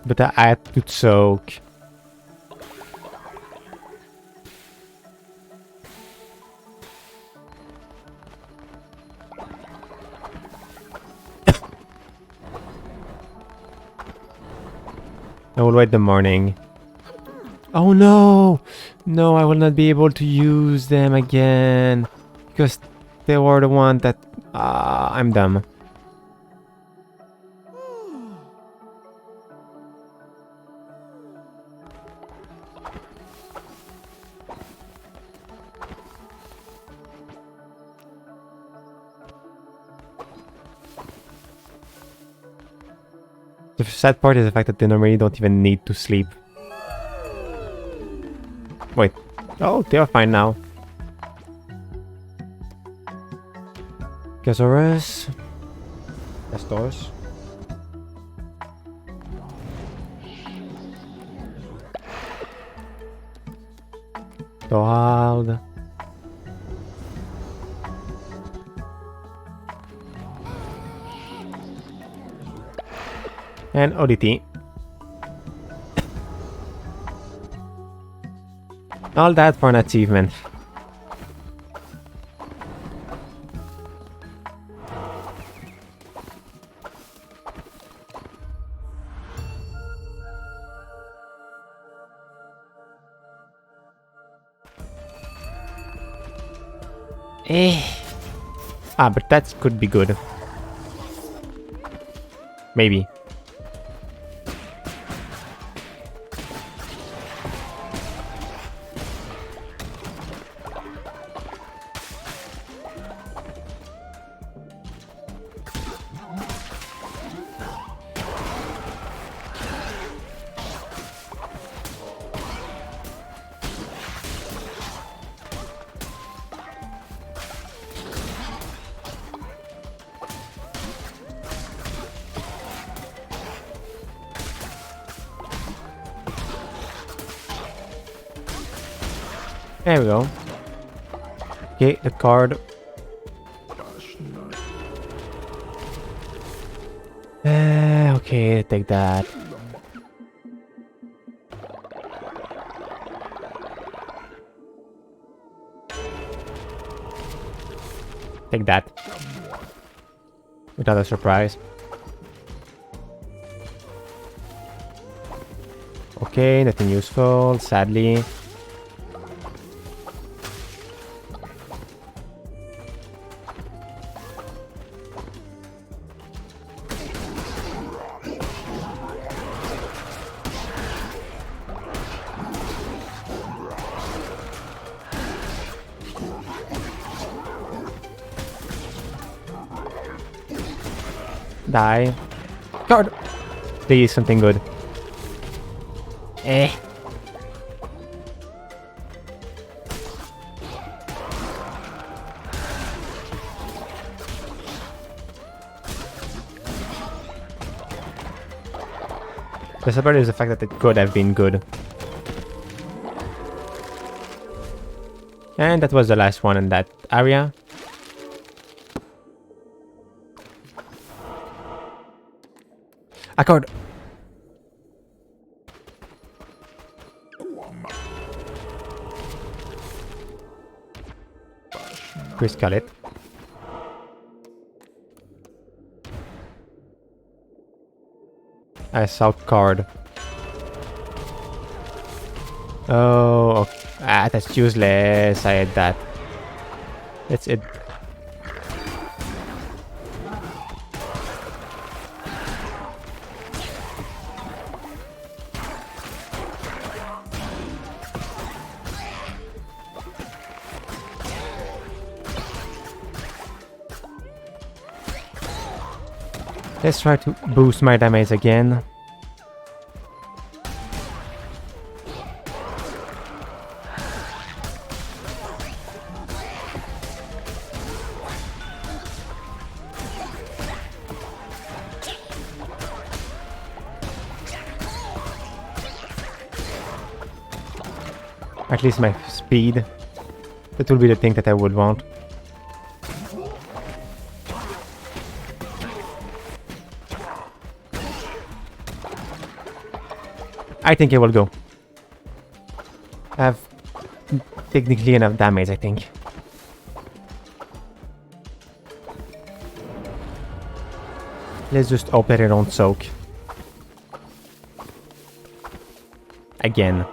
But I had to choke. I will wait the morning. Oh no! No, I will not be able to use them again. Because they were the one that... I'm dumb. The sad part is the fact that they normally don't even need to sleep. Wait. Oh, they are fine now. Gasaurus. Castors. Dohald. And oddity. All that for an achievement. Eh. Ah, but that could be good. Maybe. There we go. Okay, the card. Okay, take that. Take that. Without a surprise. Okay, nothing useful, sadly. Die. God! Please, something good. Eh. The sad part is the fact that it could have been good. And that was the last one in that area. Accord. Crystal it. A south card. Oh, okay. Ah, that's useless. I had that. That's it. Let's try to boost my damage again. At least my speed. That will be the thing that I would want. I think it will go. I have technically enough damage, I think. Let's just hope that I don't soak. Again.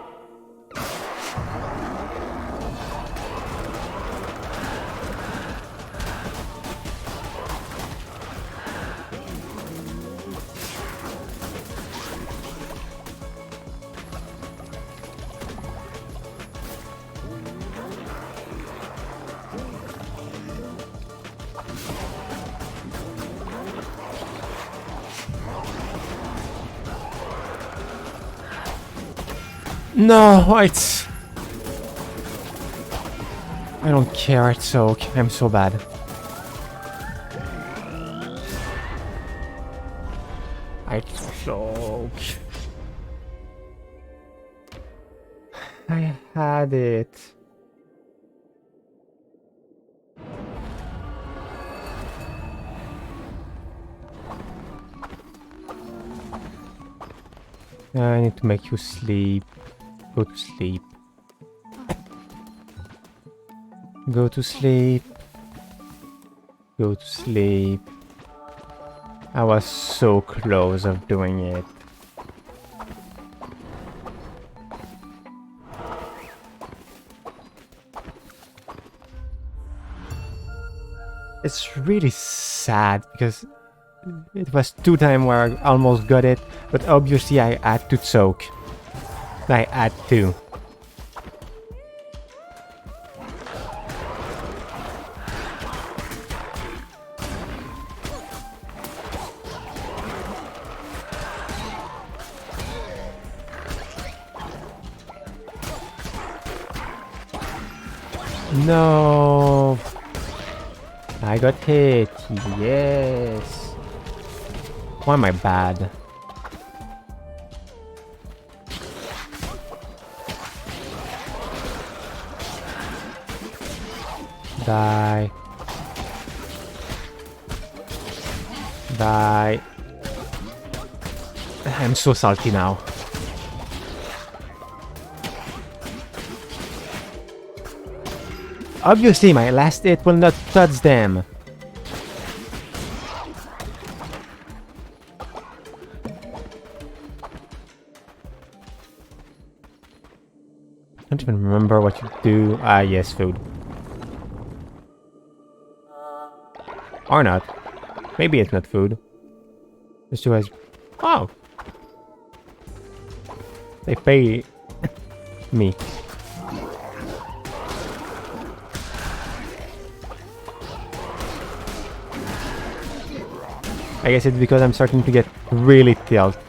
No, it's... I don't care, I soak. I'm so bad. I soak. I had it. I need to make you sleep. Go to sleep. Go to sleep. Go to sleep. I was so close of doing it. It's really sad because it was 2 times where I almost got it, but obviously I had to choke. I had to. No. I got hit. Yes. Why am I bad? Die. Die. I'm so salty now. Obviously, my last hit will not touch them. I don't even remember what you do. Ah, yes, food. Or not. Maybe it's not food. This two has... Oh! They pay... me. I guess it's because I'm starting to get really tilted.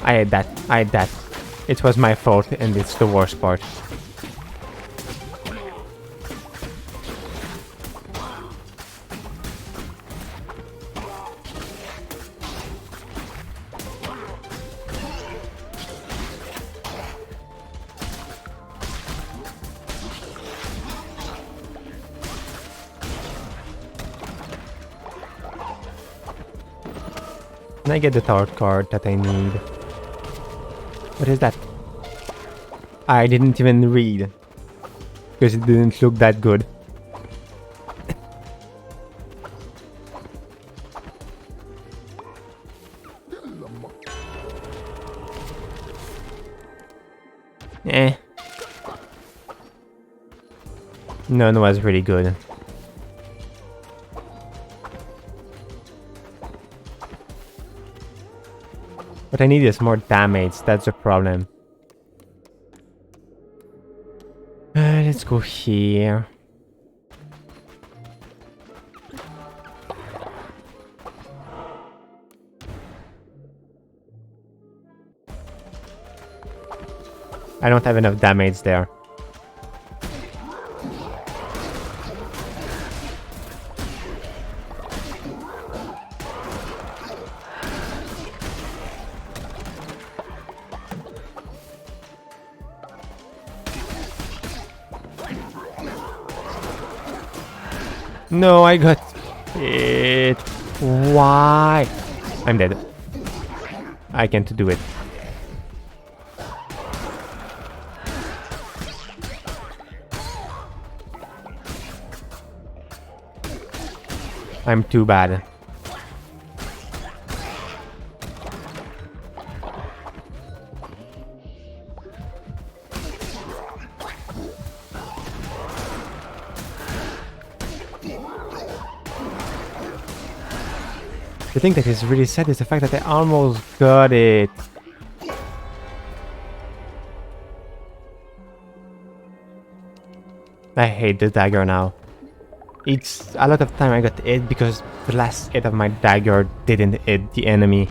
I had that. I had that. It was my fault, and it's the worst part. And I get the third card that I need. What is that? I didn't even read. Because it didn't look that good. Eh. None was really good. What I need is more damage, that's the problem. Let's go here. I don't have enough damage there. No, I got it. Why? I'm dead. I can't do it. I'm too bad. The thing that is really sad is the fact that I almost got it. I hate the dagger now. It's a lot of time I got hit because the last hit of my dagger didn't hit the enemy.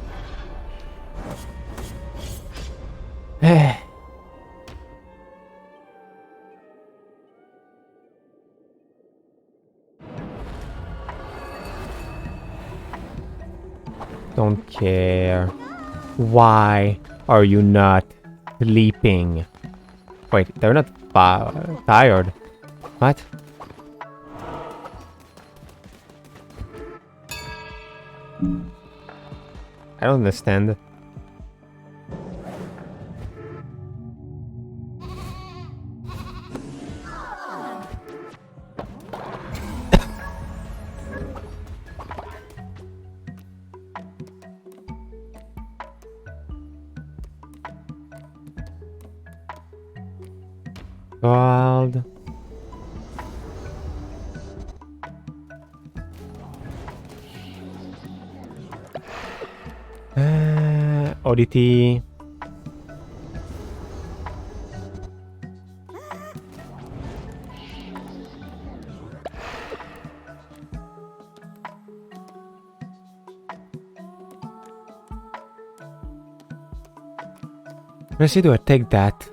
Don't care. Why are you not sleeping? Wait, they're not tired. What? I don't understand. Gold. Oddity. Let's see, do I take that?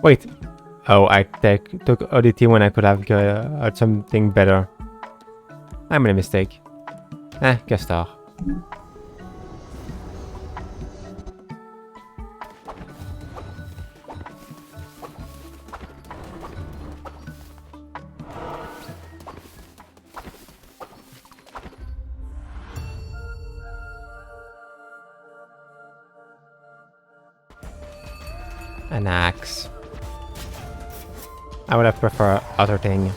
Wait. Oh, I took oddity when I could have got something better. I made a mistake. Castor. An axe. I would have preferred other thing.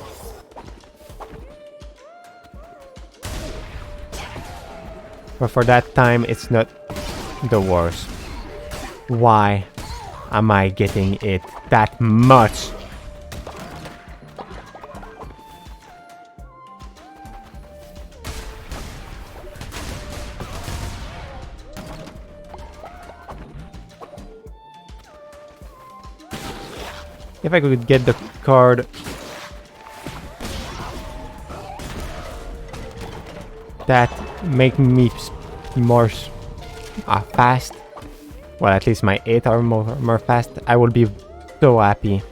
But for that time, it's not the worst. Why am I getting it that much? If I could get the card that make me more fast, well, at least my 8 are more fast, I will be so happy.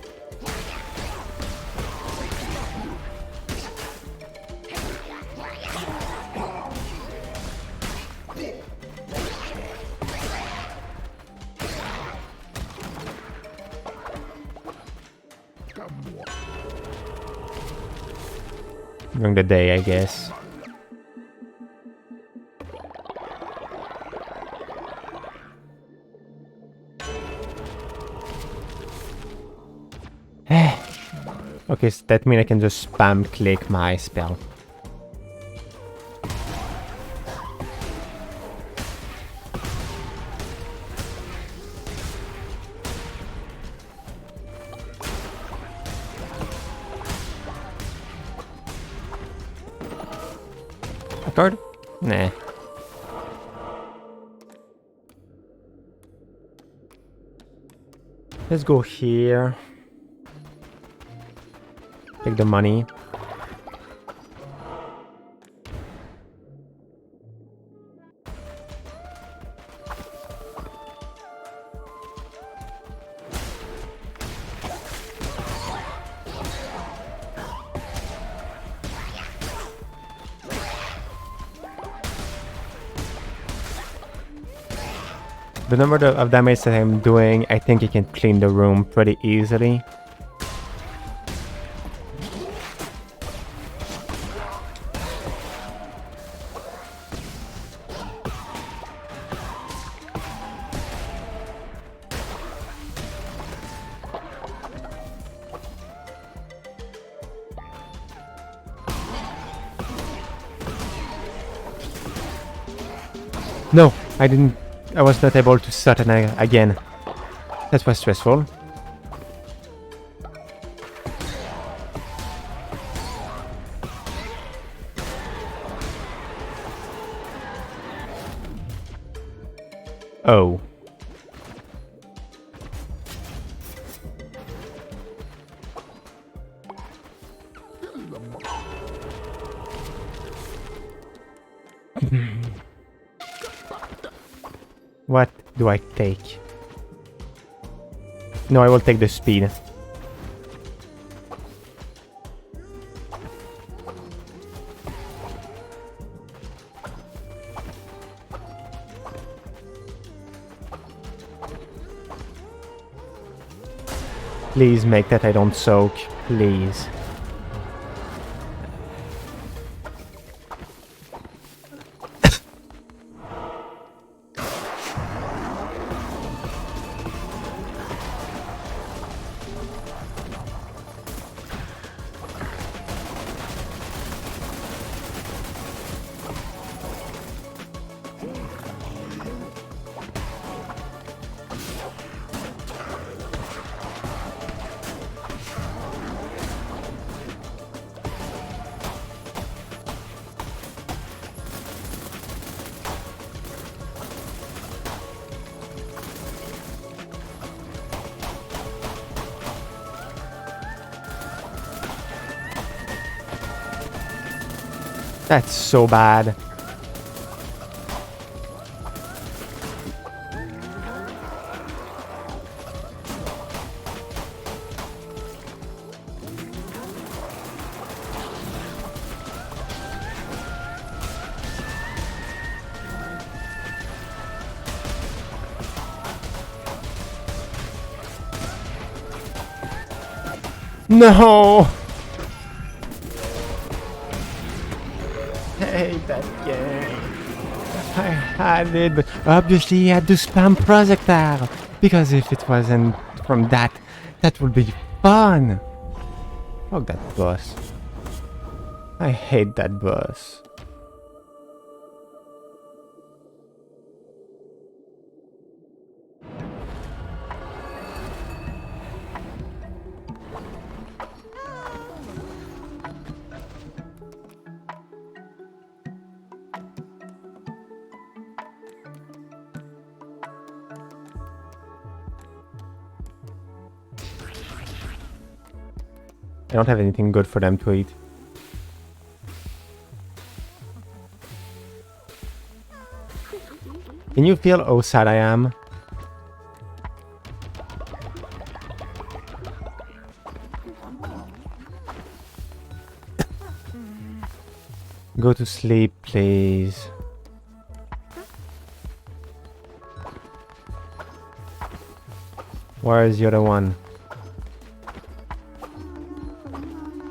During the day, I guess. Okay, so that means I can just spam click my spell. A card? Nah. Let's go here. Take the money. The number of damage that I'm doing, I think I can clean the room pretty easily. No, I didn't. I was not able to start again. That was stressful. Oh. What do I take? No, I will take the speed. Please make that I don't soak. Please. That's so bad. No! I hate that game. I had it, but obviously I had to spam projectile. Because if it wasn't from that, that would be fun. Fuck that boss. I hate that boss. I don't have anything good for them to eat. Can you feel how sad I am? Go to sleep, please. Where is the other one?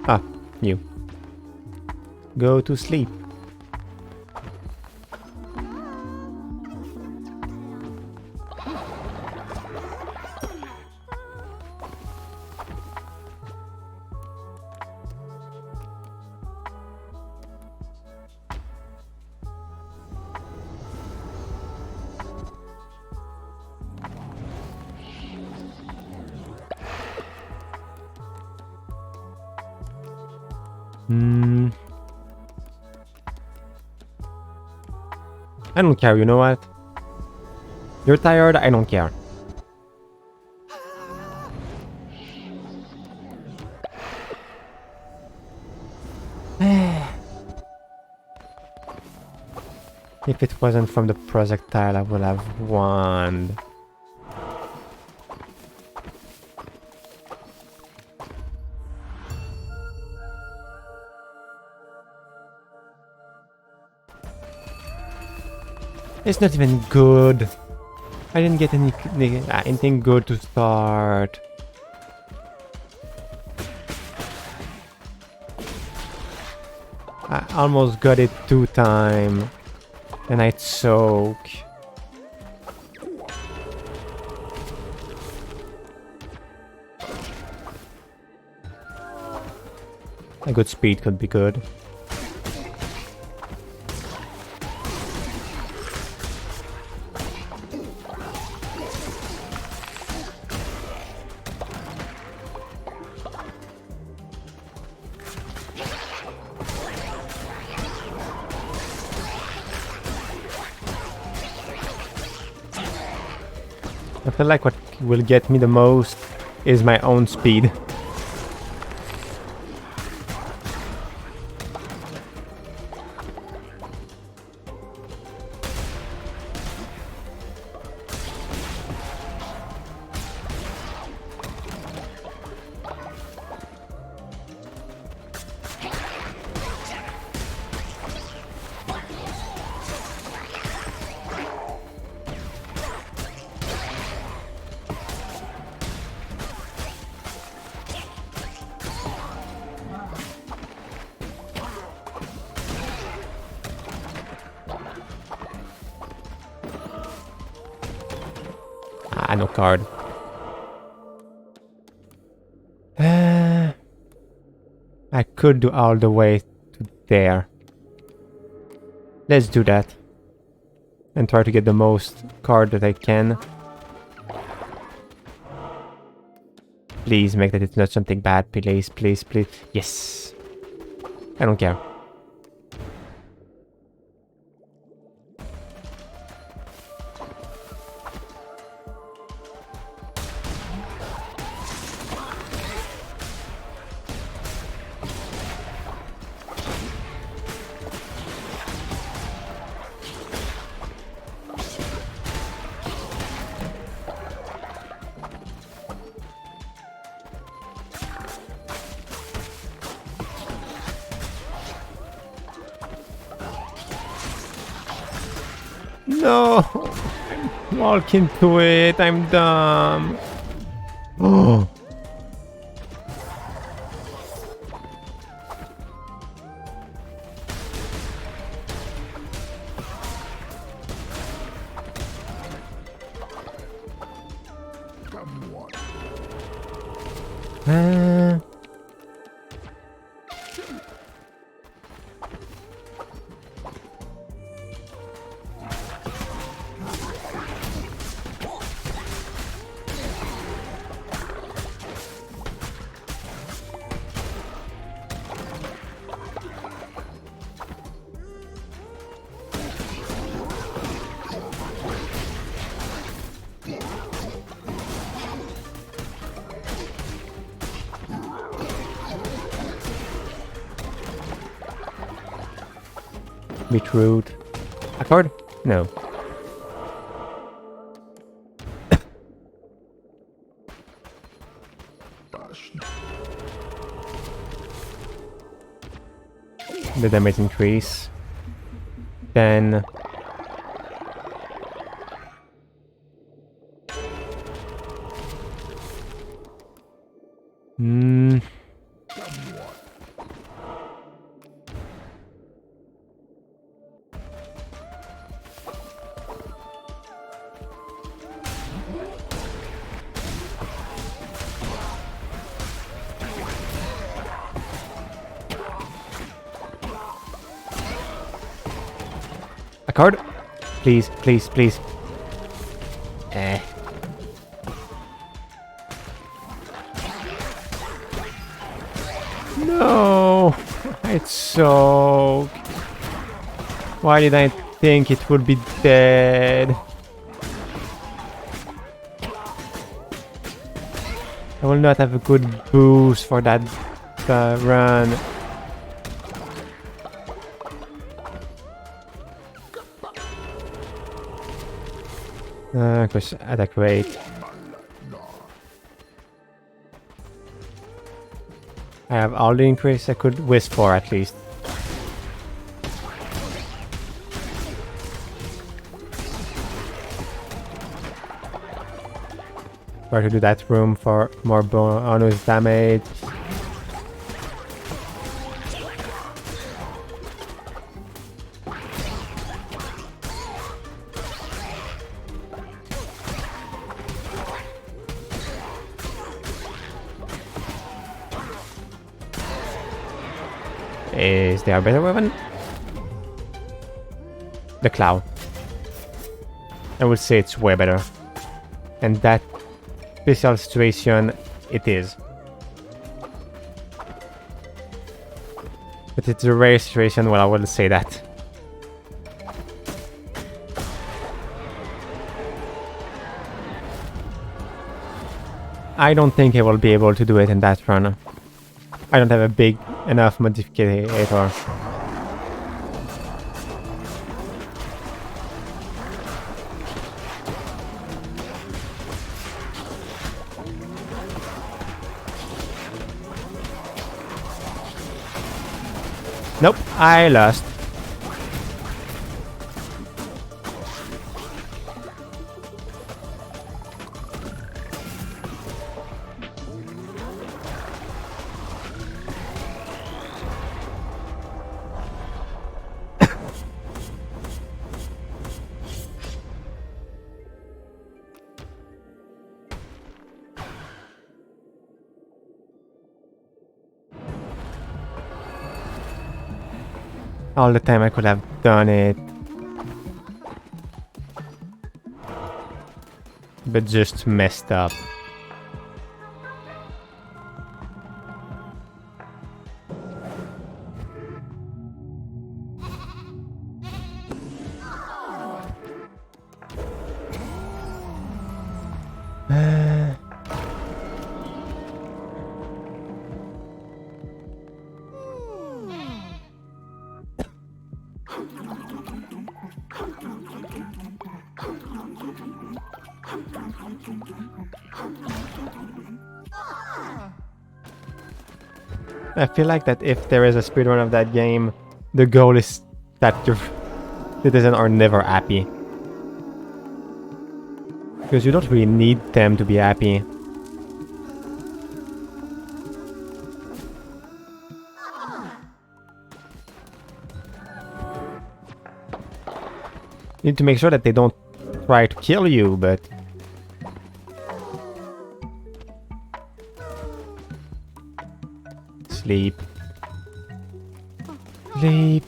Ah, you. Go to sleep. I don't care, you know what? You're tired, I don't care. If it wasn't from the projectile, I would have won. It's not even good. I didn't get anything good to start. I almost got it 2 times. And I choke. A good speed could be good. I feel like what will get me the most is my own speed. Ah, no card. I could do all the way to there. Let's do that. And try to get the most card that I can. Please make that it's not something bad. Please, please, please. Yes. I don't care. No! Walk into it, I'm dumb. Oh. Beetroot. A card? No. The damage increase. Then... A card? Please, please, please. No! It's so... Why did I think it would be dead? I will not have a good boost for that run. Because attack rate. I have all the increase I could wish for at least. Try to do that room for more bonus damage. Is there a better weapon? The claw. I would say it's way better. And that special situation, it is. But it's a rare situation, well, I will say that. I don't think I will be able to do it in that run. I don't have a big enough modifier. Nope, I lost. All the time I could have done it. But just messed up. I feel like that if there is a speedrun of that game, the goal is that your citizens are never happy. Because you don't really need them to be happy. You need to make sure that they don't try to kill you, but... Sleep. Sleep.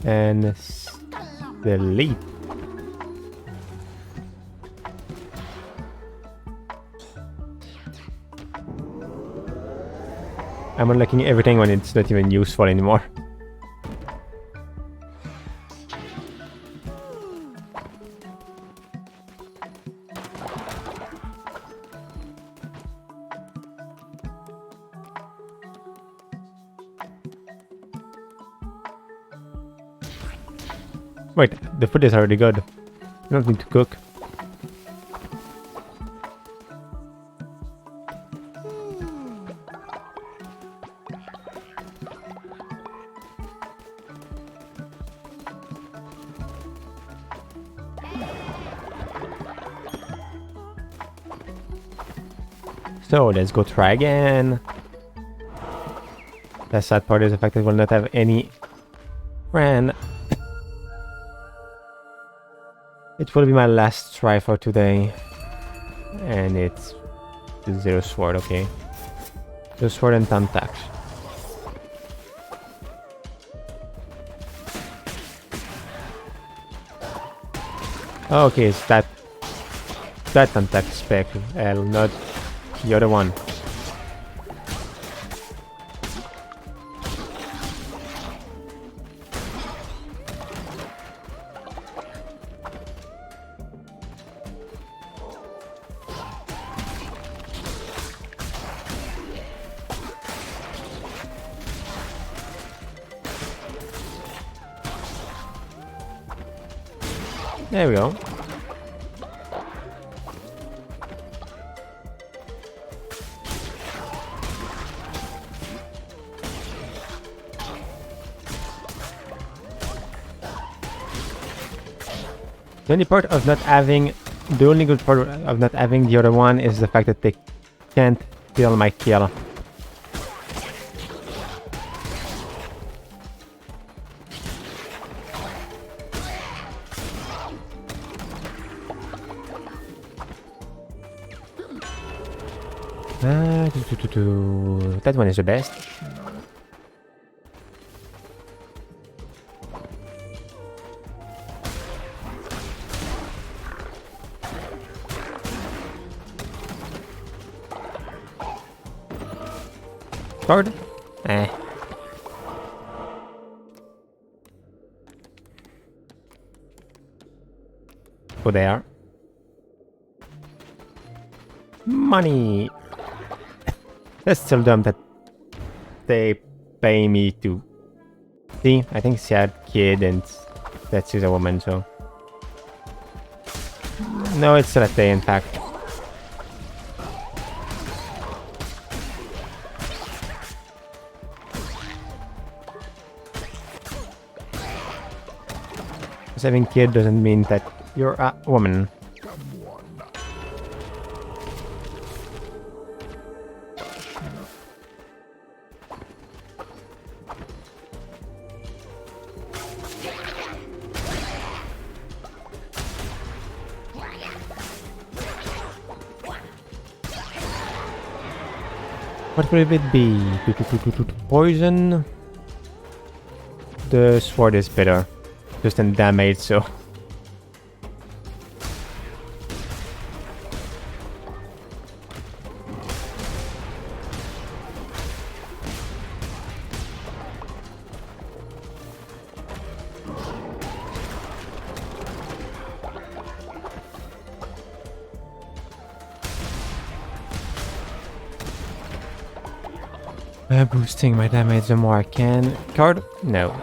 And sleep. I'm unlocking everything when it's not even useful anymore. Wait, the food is already good. You don't need to cook. So let's go try again. The sad part is the fact that we'll not have any friend. It will be my last try for today. And it's 0 sword, okay. 0 sword and thumbtacks. Oh, okay, it's that thumbtack spec, not the other one. There we go. The only part of not having, the only good part of not having the other one is the fact that they can't steal my kill. That one is the best. Sword? Eh. Go there. Money! That's still dumb that they pay me to... See, I think she had kid and that she's a woman, so... No, it's still a day, in fact. Because having kid doesn't mean that you're a woman. What will it be? Poison? The sword is better. Just in damage, so... boosting my damage the more I can. Card? No.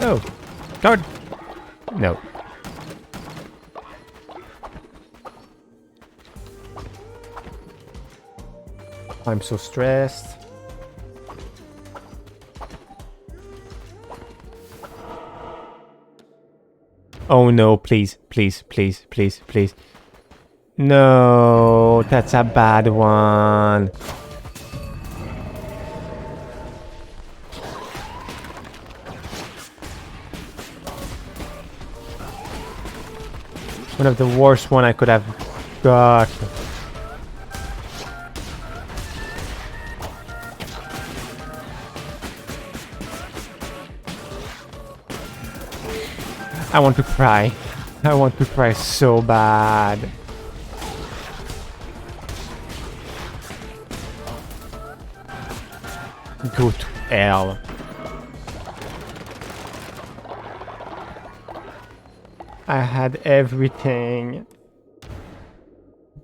Oh. Card? No. I'm so stressed. Oh no, please, please, please, please, please. No, that's a bad one. One of the worst one I could have got. I want to cry. I want to cry so bad. Go to hell. I had everything.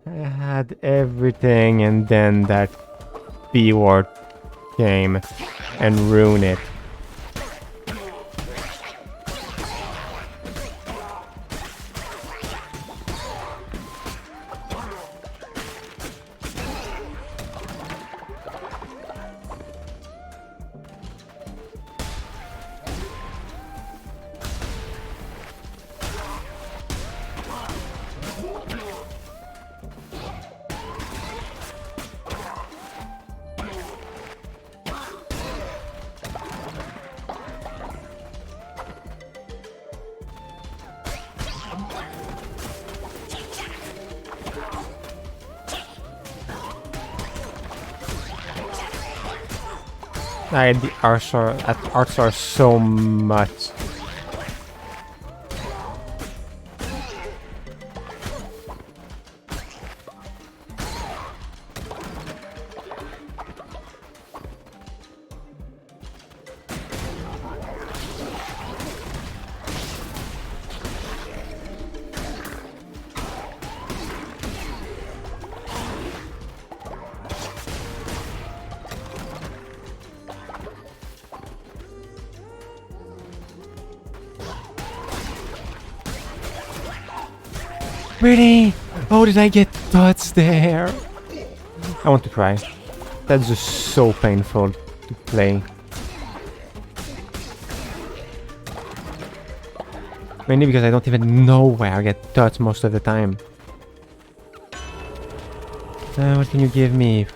I had everything, and then that B word came and ruined it. I had the arts are so much. Really? How did I get dots there? I want to cry. That's just so painful to play. Mainly because I don't even know where I get dots most of the time. What can you give me?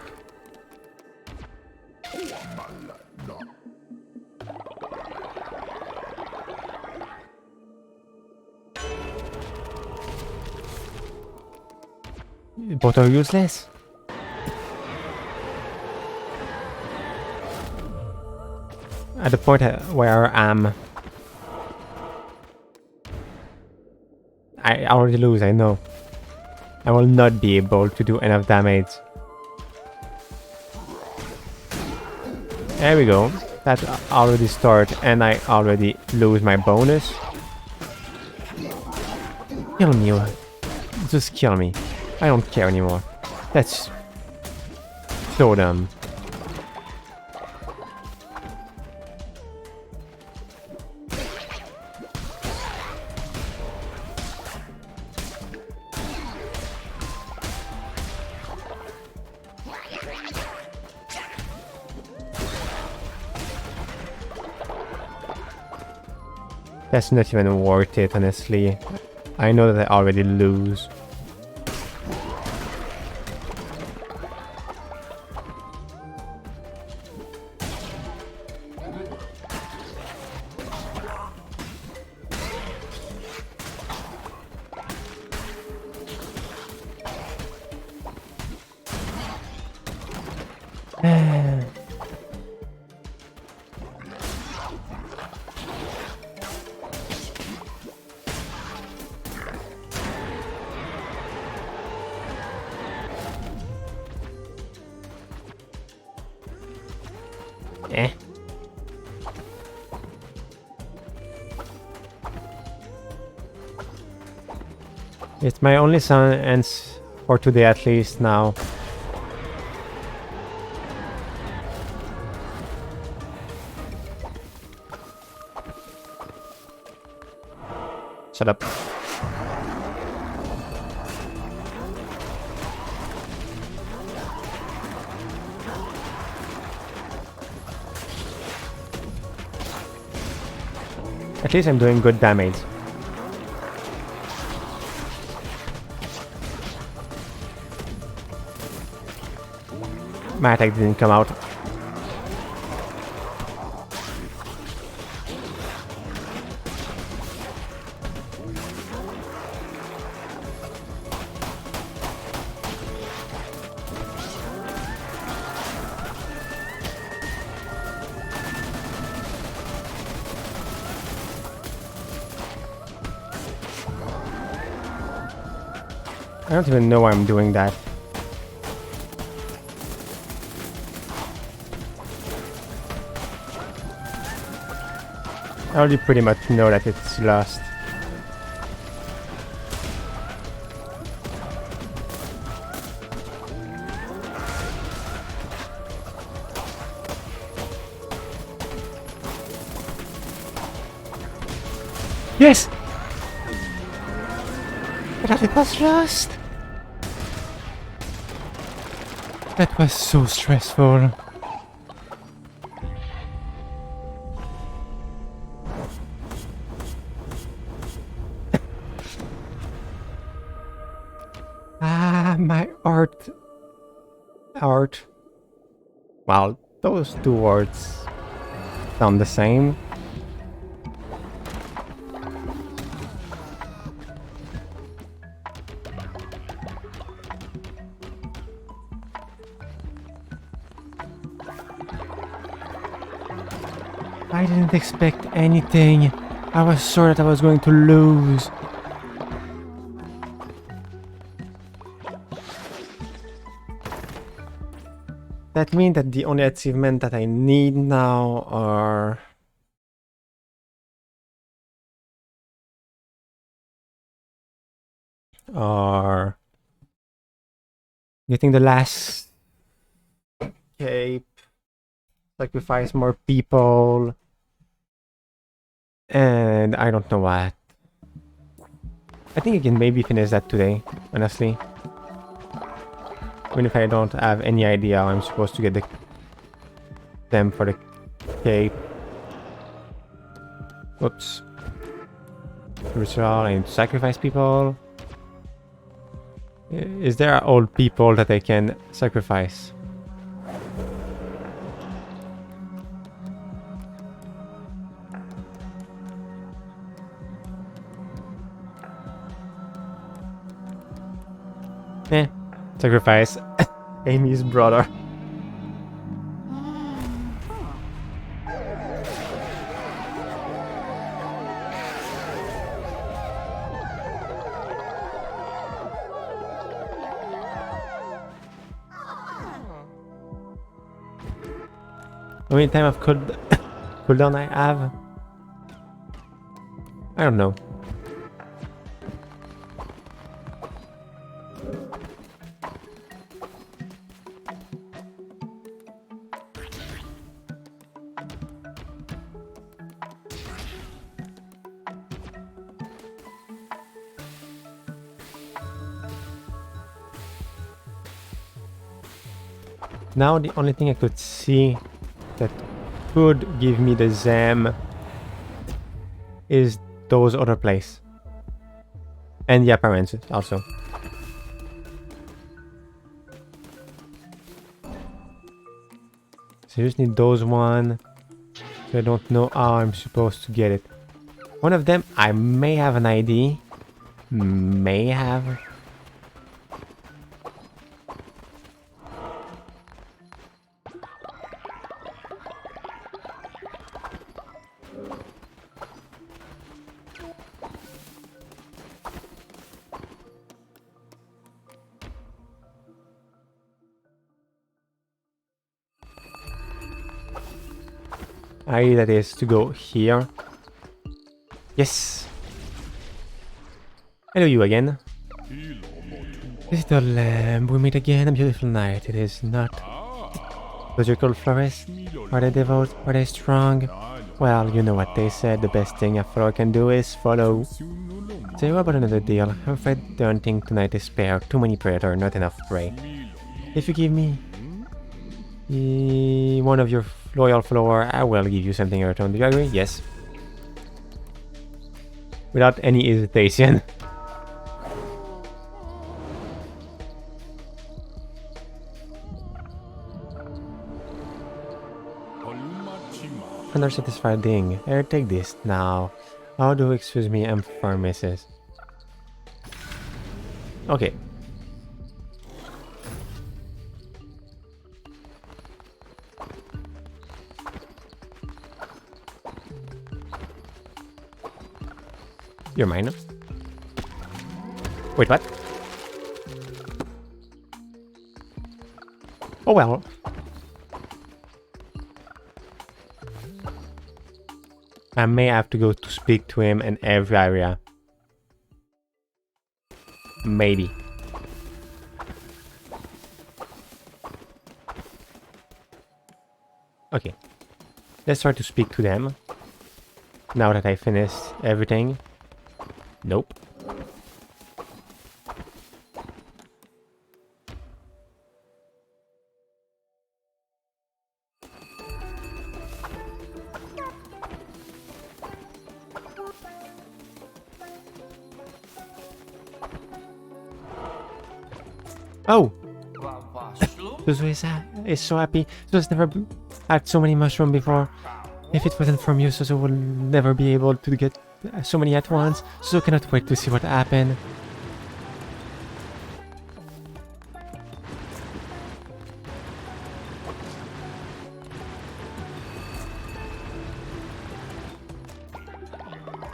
Both are useless. At the point where I am, I already lose, I know. I will not be able to do enough damage. There we go. That already start, and I already lose my bonus. Kill me. Just kill me. I don't care anymore. That's so dumb. That's not even worth it, honestly. I know that I already lose. Eh. It's my only chance for today at least now. Shut up. At least I'm doing good damage. My attack didn't come out. I don't even know why I'm doing that. I already pretty much know that it's lost. Yes! I thought it was lost! That was so stressful. My art. Well, those two words sound the same. I didn't expect anything. I was sure that I was going to lose. That means that the only achievement that I need now are getting the last cape, sacrifice more people, and I don't know what. I think I can maybe finish that today, honestly. Even if I don't have any idea how I'm supposed to get them for the cape. Whoops. Ritual, I need to sacrifice people. Is there old people that I can sacrifice? Sacrifice Amy's brother. How many time of cooldown I have? I don't know. Now the only thing I could see that could give me the Zam is those other places. And the appearances also. So I just need those one. So I don't know how I'm supposed to get it. One of them I may have an ID. May have. ID that is to go here. Yes. Hello you again. Little lamb, we meet again. A beautiful night. It is not. Those your cold flowers? Are they devout? Are they strong? Well, you know what they said. The best thing a follower can do is follow. Say what about another deal? I'm afraid the hunting tonight is spare. Too many predator, not enough prey. If you give me one of your loyal follower, I will give you something in return. Do you agree? Yes. without any hesitation. Under satisfied ding. Here, take this now. How do excuse me, I'm for misses. Okay. You're mine. Wait, what? Oh well. I may have to go to speak to him in every area. Maybe. Okay. Let's try to speak to them. Now that I finished everything. Nope. Oh! Suzu is so happy. Suzu's never had so many mushrooms before. If it wasn't from you, Suzu would never be able to get so many at once. Suzu cannot wait to see what happened.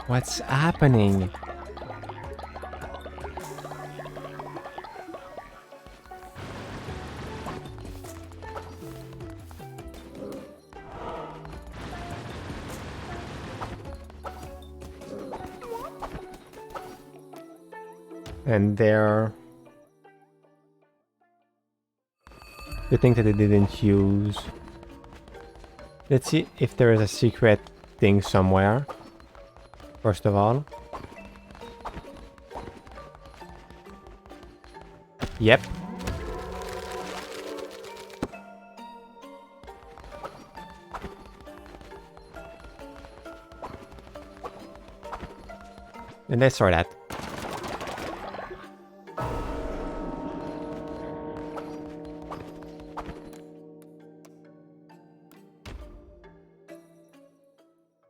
What's happening? And there... the thing that they didn't use. Let's see if there is a secret thing somewhere. First of all. Yep. And let's try that.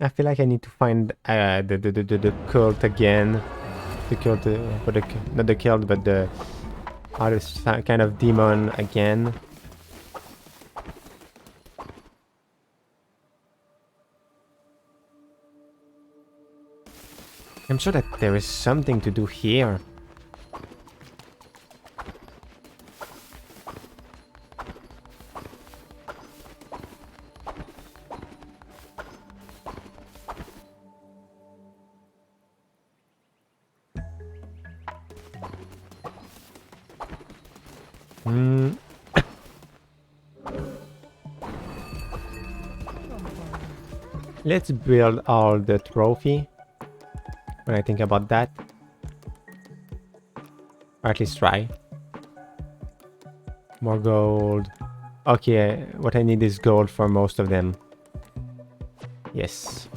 I feel like I need to find the cult again. The cult, but not the cult, but the other kind of demon again. I'm sure that there is something to do here. Let's build all the trophy. When I think about that. Or at least try. More gold. Okay, what I need is gold for most of them. Yes.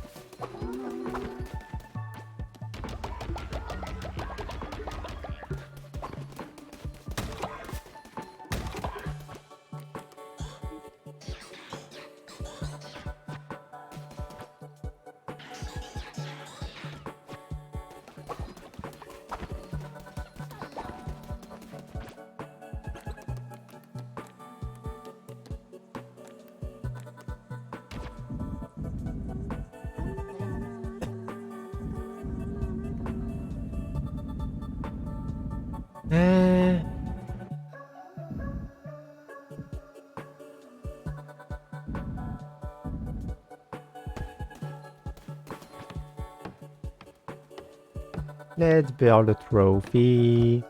Let's build a trophy.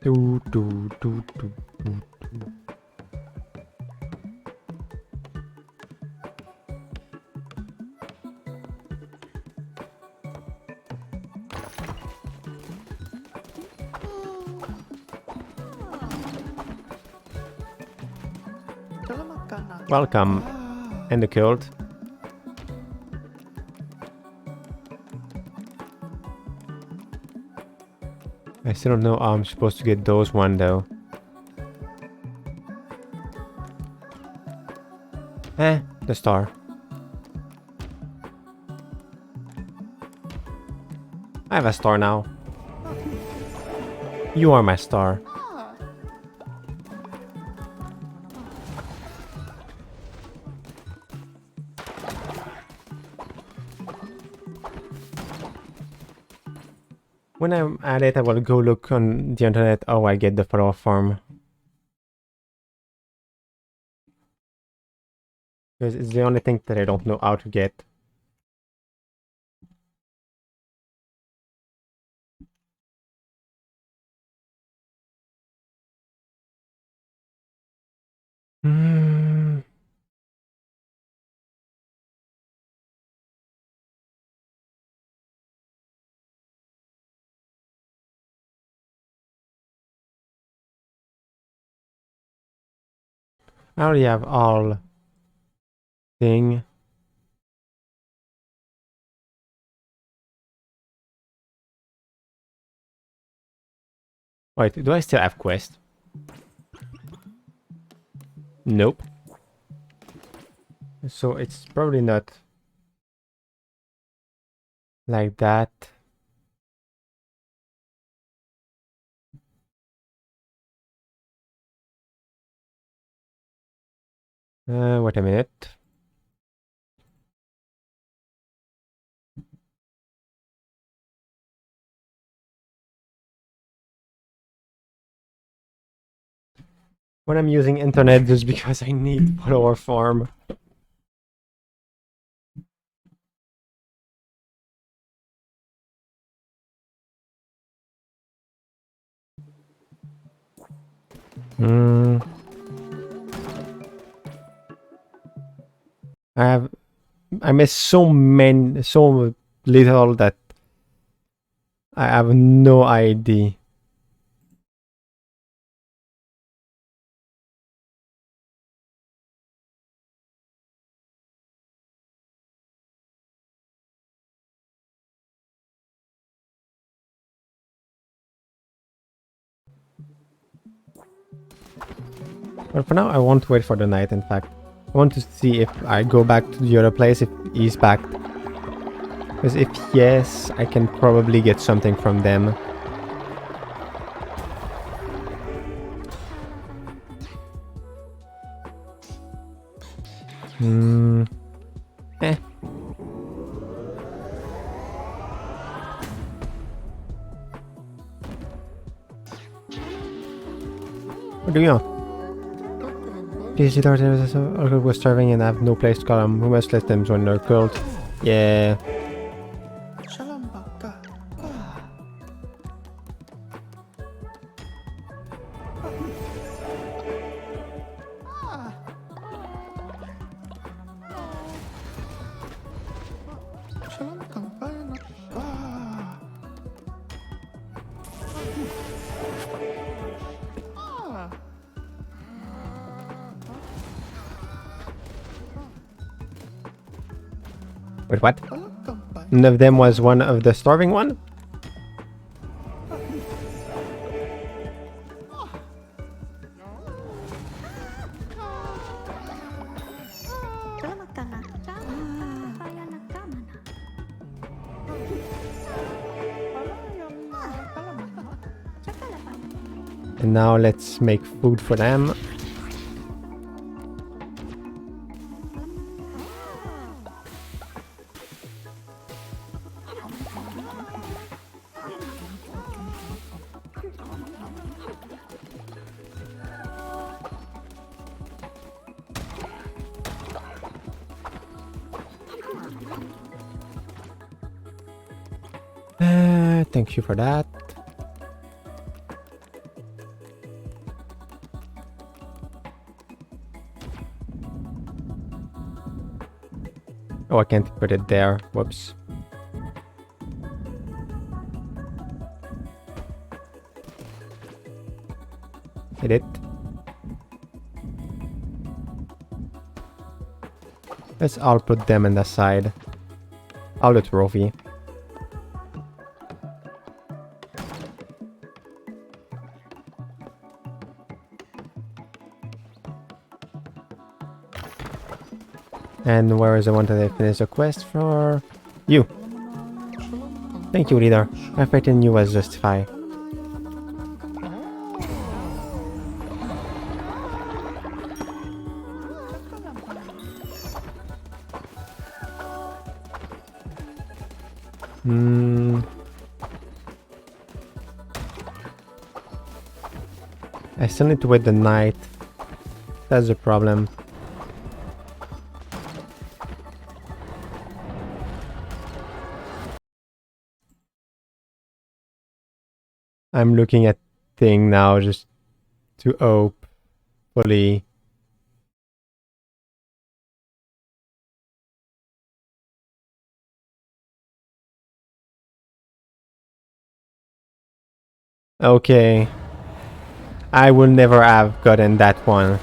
Do, do, do, do, do, do. Welcome. And the cult. I still don't know how I'm supposed to get those one though. The star. I have a star now. You are my star. When I'm at it, I will go look on the internet how I get the flower farm. Because it's the only thing that I don't know how to get. Hmm. I already have all thing. Wait, do I still have quest? Nope. So it's probably not like that. Wait a minute. When I'm using internet just because I need follower farm. Hmm. I miss so little that I have no idea. But for now, I won't wait for the night, in fact. I want to see if I go back to the other place, if he's back. Because if yes, I can probably get something from them. Hmm. Eh. What do you know? PhD doctors was starving and have no place to call them. We must let them join their cult. Yeah. Wait, what? None of them was one of the starving one? And now let's make food for them. Thank you for that. Oh, I can't put it there. Whoops. Hit it. Let's all put them in the side. All the trophy. And where is the one that I finished the quest for? You. Thank you, leader. My faith in you was justified. I still need to wait the night. That's the problem. I'm looking at thing now just to hopefully. Okay. I will never have gotten that one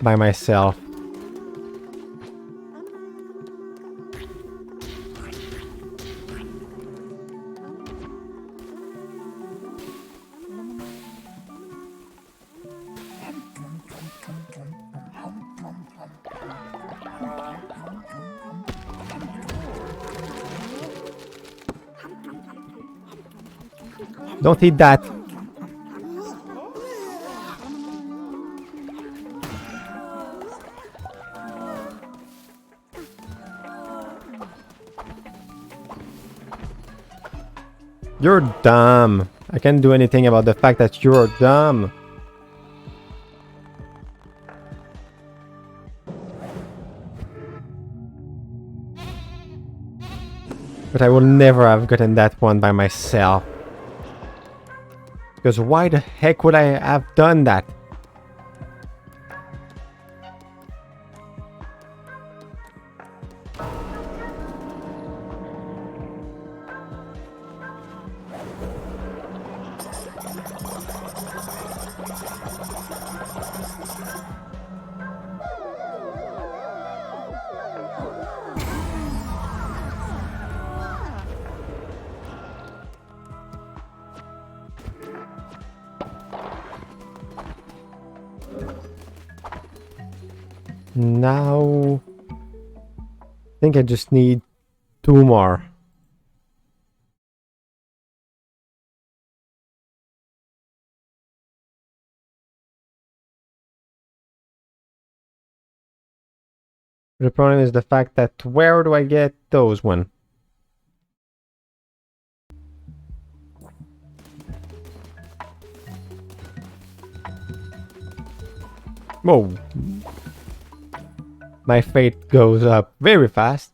by myself. Don't eat that. You're dumb. I can't do anything about the fact that you're dumb. But I will never have gotten that one by myself. Because why the heck would I have done that? Now, I think I just need 2 more. The problem is the fact that where do I get those one? Whoa. My fate goes up very fast.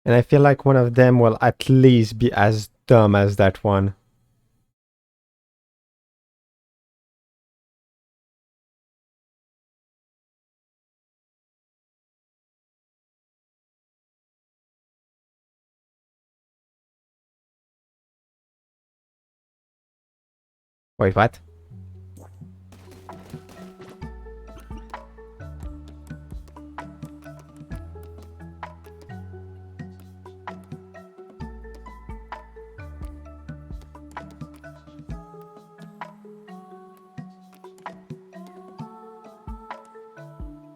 And I feel like one of them will at least be as dumb as that one. Wait, what?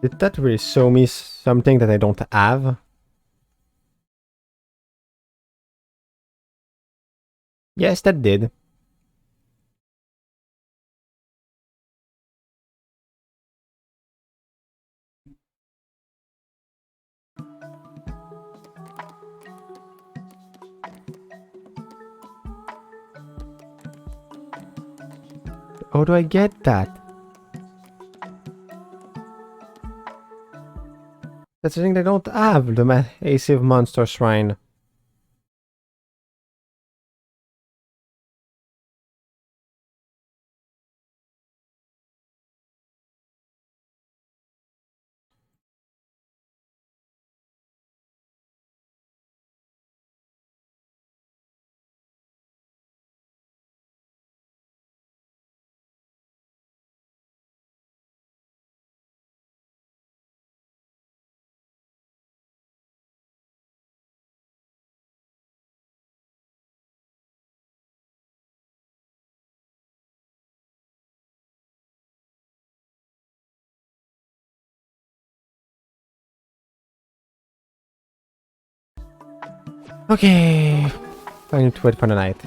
Did that really show me something that I don't have? Yes, that did. How do I get that? That's the thing they don't have, the massive monster shrine. Okay. I need to wait for the night.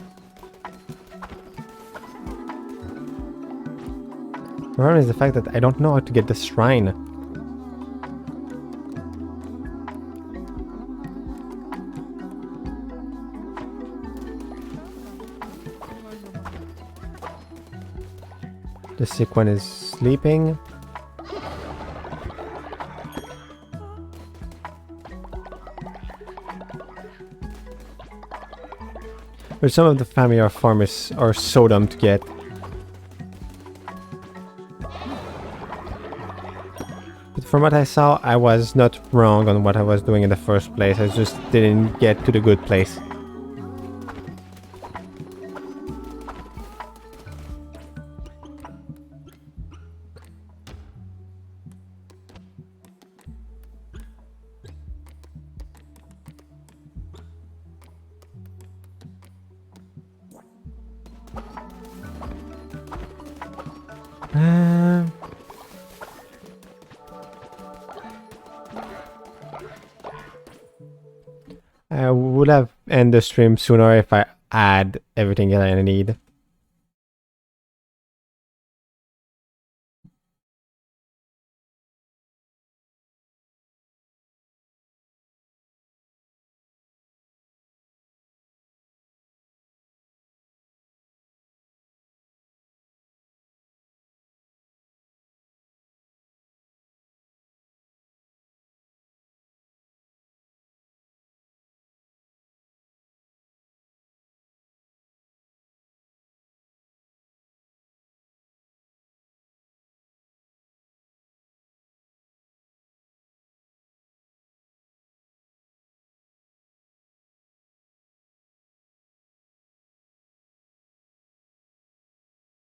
The problem is the fact that I don't know how to get the shrine. The sick one is sleeping. But some of the familiar farmers are so dumb to get. But from what I saw, I was not wrong on what I was doing in the first place. I just didn't get to the good place. I would have ended the stream sooner if I had everything that I need.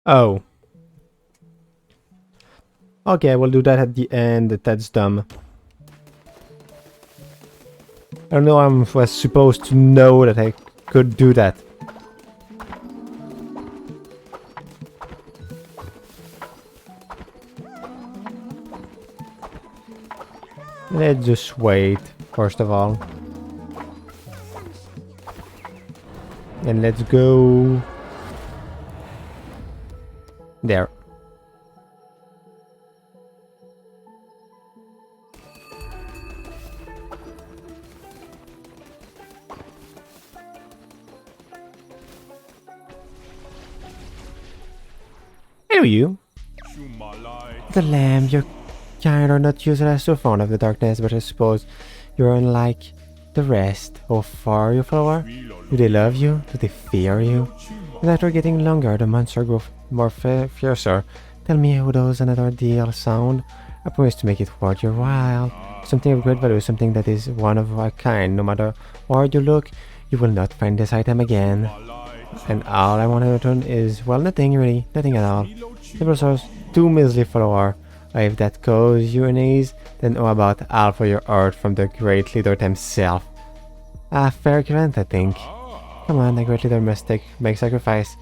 Oh. Okay, we'll do that at the end. That's dumb. I don't know, I was supposed to know that I could do that. Let's just wait, first of all. And let's go... there. Hello, you. The lamb, your kind are not usually so fond of the darkness, but I suppose you're unlike the rest. How far you follower? Do they love you? Do they fear you? As after getting longer, the monster grow more fiercer. Tell me how does another deal sound? I promise to make it worth your while. Something of great value, something that is one of a kind. No matter where you look, you will not find this item again. And all I want to return is, well, nothing really, nothing at all. Simple source, 2 measly follower. If that causes you unease, then how about all for your earth from the great leader himself? A fair grant, I think. Come on, the great leader must make sacrifice.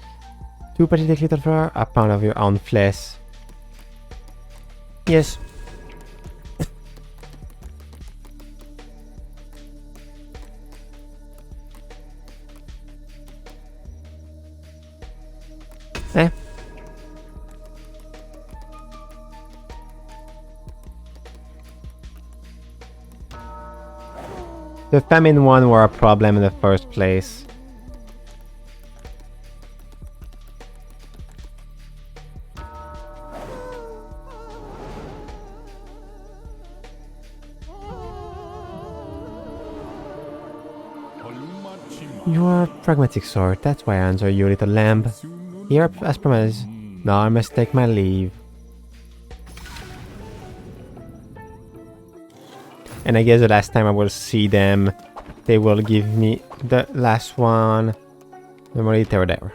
2 pathetic little flower, a pound of your own flesh. Yes. Eh? The famine one were a problem in the first place. You are a pragmatic sort, that's why I answer you, little lamb. Here, as promised, now I must take my leave. And I guess the last time I will see them, they will give me the last one. Normally they were there.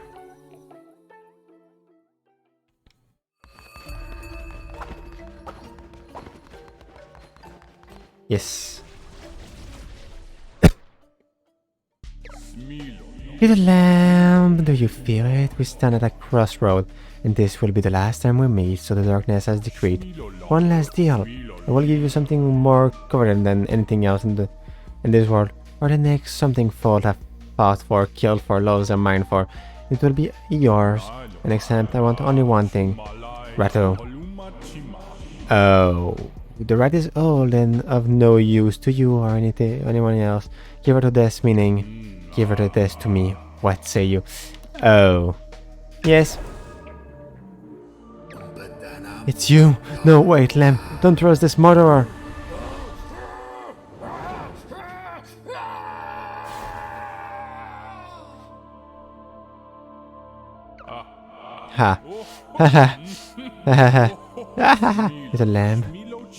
Yes. Little lamb, do you feel it? We stand at a crossroad, and this will be the last time we meet, so the darkness has decreed. One last deal. I will give you something more coveted than anything else in this world. or the next something fault I've fought for, killed for, loves and mine for, it will be yours. And next time I want only one thing. Ratto. Oh. The rat is old and of no use to you or anyone else. Give her to this, meaning give her to this to me. What say you? Oh. Yes. It's you. No, wait, Lamb. Don't trust this murderer. Ha. Ha ha. Ha ha ha. It's a lamb.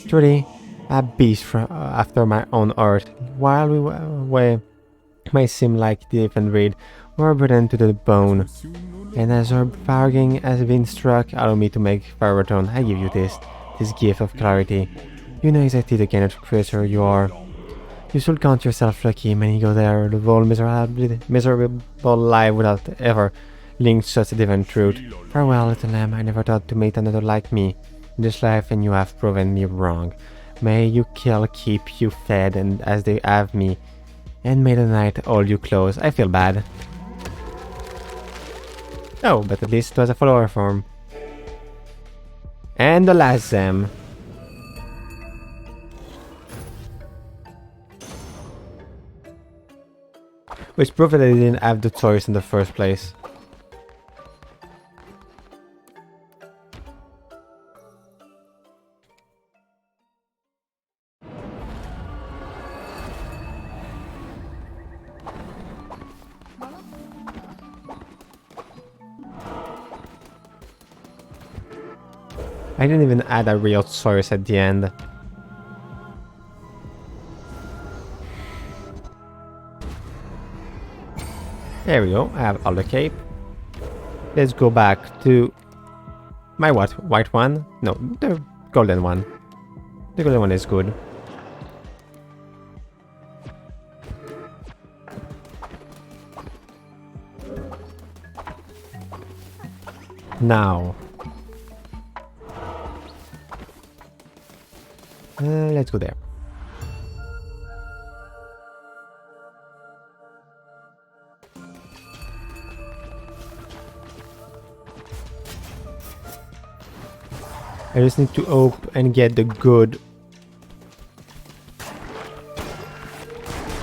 Truly, a beast after my own art. While we may seem like different breed, we're bred to the bone. And as our bargain has been struck, allow me to make fair return. I give you this gift of clarity. You know exactly the kind of creature you are. You should count yourself lucky, many go there, the whole miserable life without ever linked such a different truth. Farewell, little lamb, I never thought to meet another like me in this life, and you have proven me wrong. May you kill, keep you fed, and as they have me, and may the night hold you close. I feel bad. Oh, but at least it was a follower form. And the last Zem. Which proved that I didn't have the choice in the first place. I didn't even add a real choice at the end. There we go, I have all the cape. Let's go back to my white one? No, the golden one. The golden one is good. Now. Let's go there. I just need to open and get the good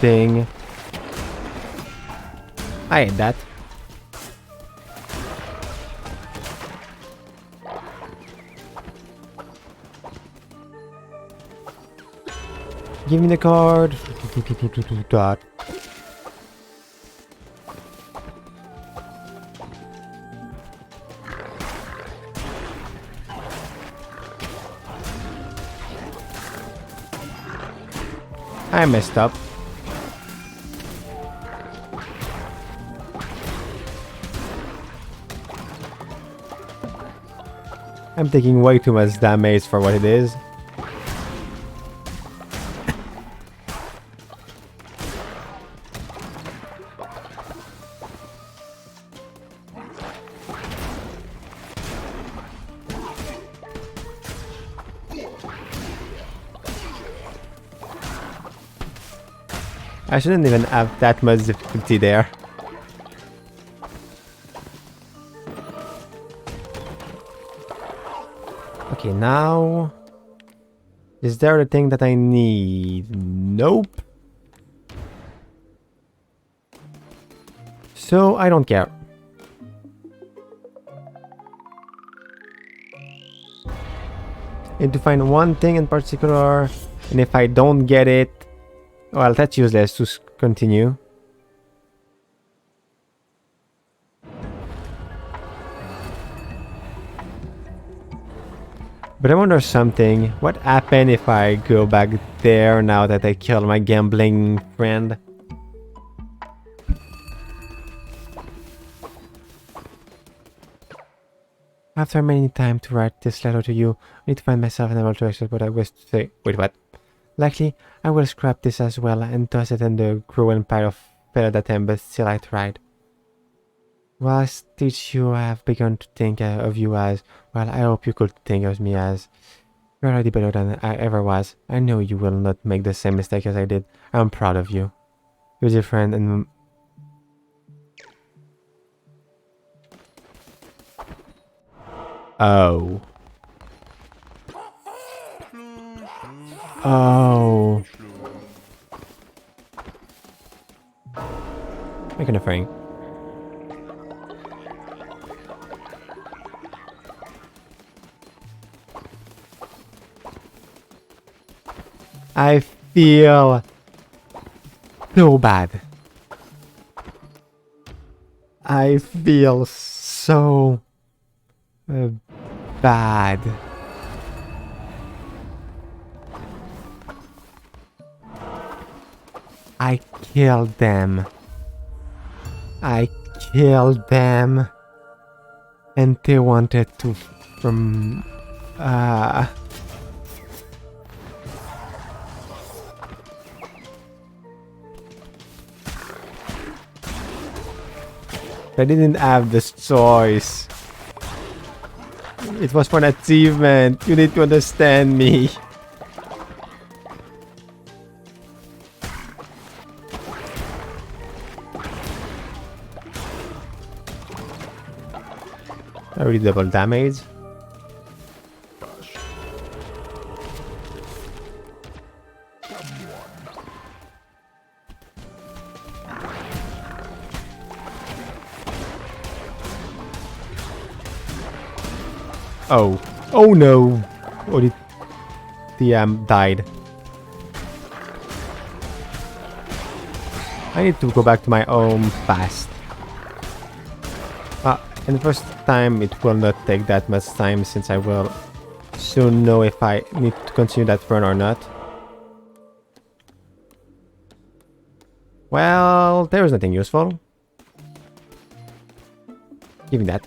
thing. I ate that. Give me the card. Dot. I messed up. I'm taking way too much damage for what it is. I shouldn't even have that much difficulty there. Okay, now... Is there the thing that I need? Nope. So, I don't care. Need to find one thing in particular, and if I don't get it, well, that's useless to continue. But I wonder something. What happened if I go back there now that I killed my gambling friend? After many time to write this letter to you, I need to find myself unable to express what I wish to say. Wait, what? Likely, I will scrap this as well and toss it in the growing pile of failed attempts, but still I tried. While I teach you, I have begun to think of you as, well, I hope you could think of me as. You're already better than I ever was. I know you will not make the same mistake as I did. I'm proud of you. Who's your friend? And oh. Oh. Making a thing. I feel so bad. I feel so bad. I killed them. I killed them. And they wanted to from I didn't have this choice. It was for an achievement. You need to understand me. Already double damage. Oh. Oh no. Oh, the died. I need to go back to my home fast. And the first time it will not take that much time since I will soon know if I need to continue that run or not. Well, there is nothing useful. Give me that.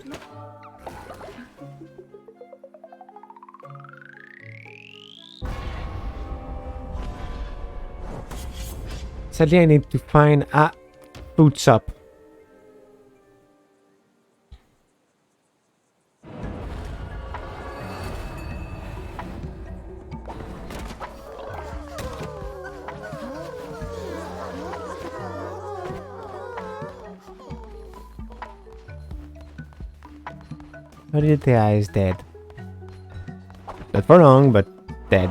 Sadly, I need to find a food shop. How did the guy is dead? Not for long, but dead.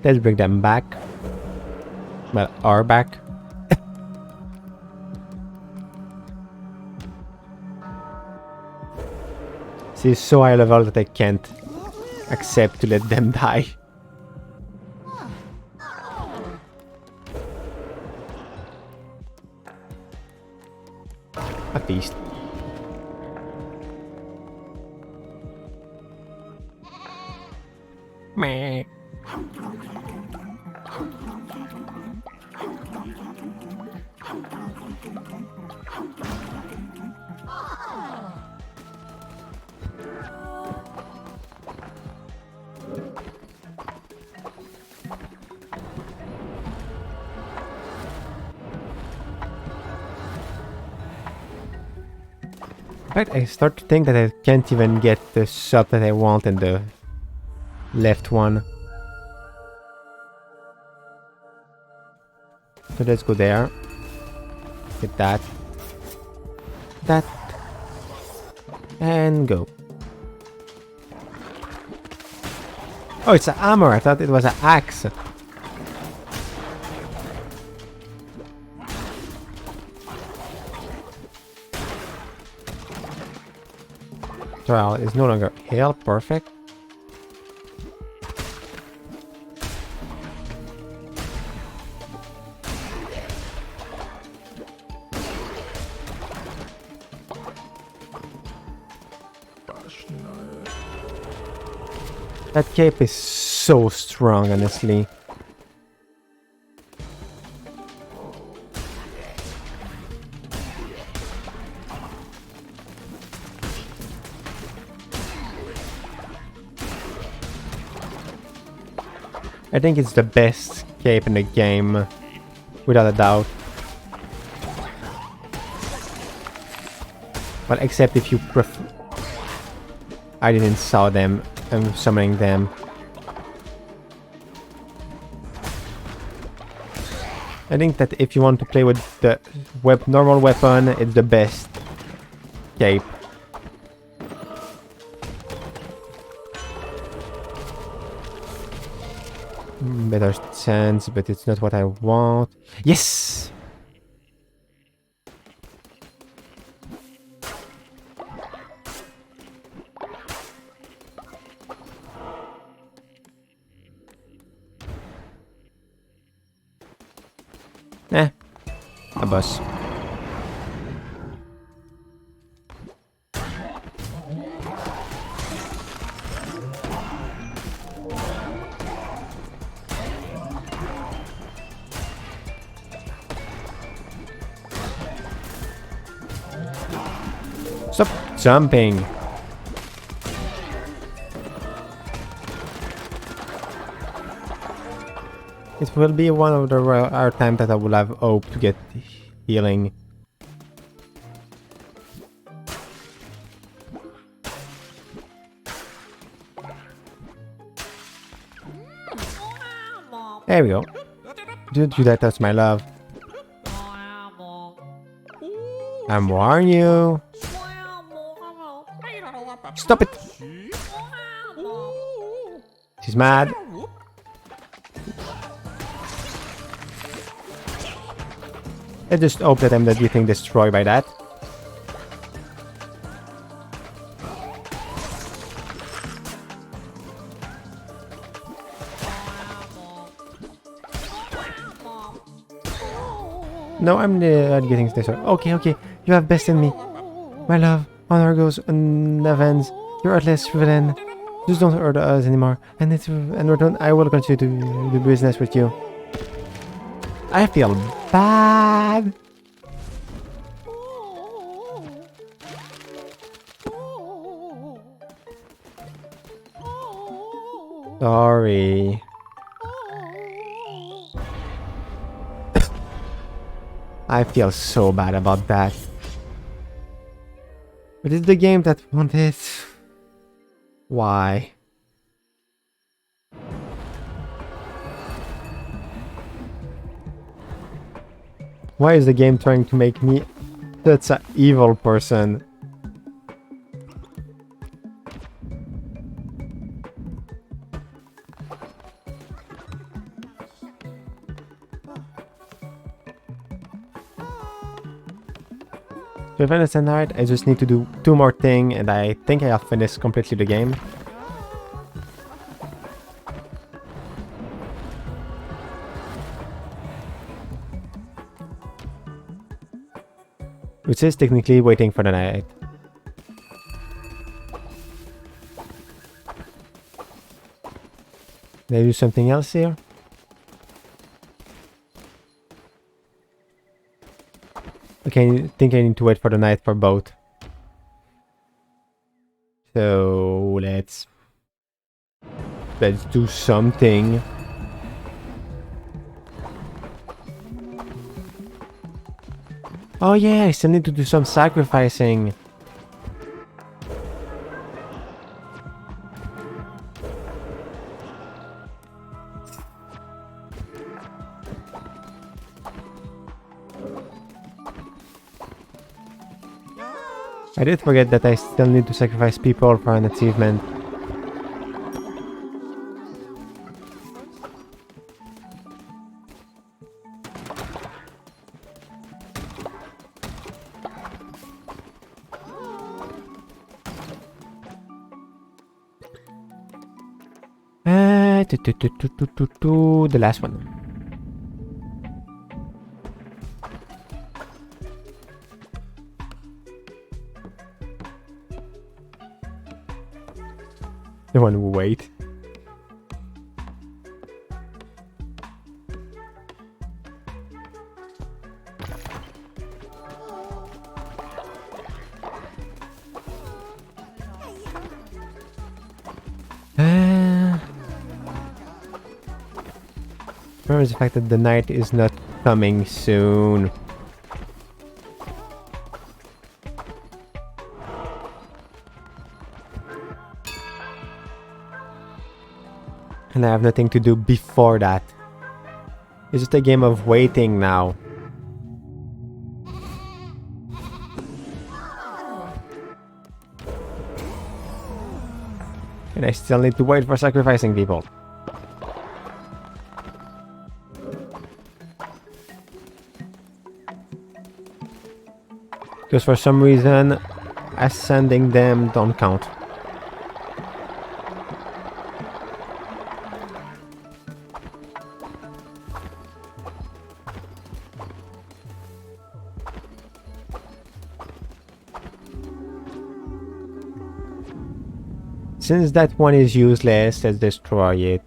Let's bring them back. Well, are back. She's so high level that I can't accept to let them die. A feast. Meh. Right, I start to think that I can't even get the shop that I want in the left one. So let's go there. Get that. That. And go. Oh, it's a hammer. I thought it was an axe. Trial is no longer hail. Perfect. That cape is so strong, honestly. I think it's the best cape in the game, without a doubt. Well, except if you prefer... I didn't saw them. I'm summoning them. I think that if you want to play with the normal weapon, it's the best cape. Better sense, but it's not what I want. Yes! A bus. Stop jumping. It will be one of the rare times that I will have hope to get healing. There we go. Don't do that, that's my love. I'm warning you. Stop it! She's mad. I just hope that I'm not getting destroyed by that. No, I'm not getting destroyed. Okay. You have bested me. My love, honor goes unavenged. You're heartless villain. Just don't hurt us anymore. And in return, I will continue to do business with you. I feel bad. Sorry. I feel so bad about that. But it's the game that wanted it. Why? Why is the game trying to make me such an evil person? So if I understand right, I just need to do 2 more things and I think I have finished completely the game. Which is technically waiting for the night. Did I do something else here? Okay, I think I need to wait for the night for both. So let's do something. Oh yeah, I still need to do some sacrificing. I did forget that I still need to sacrifice people for an achievement. The last one. The one who wait. Remember the fact that the night is not coming soon. And I have nothing to do before that. It's just a game of waiting now. And I still need to wait for sacrificing people. Because for some reason, ascending them don't count. Since that one is useless, let's destroy it.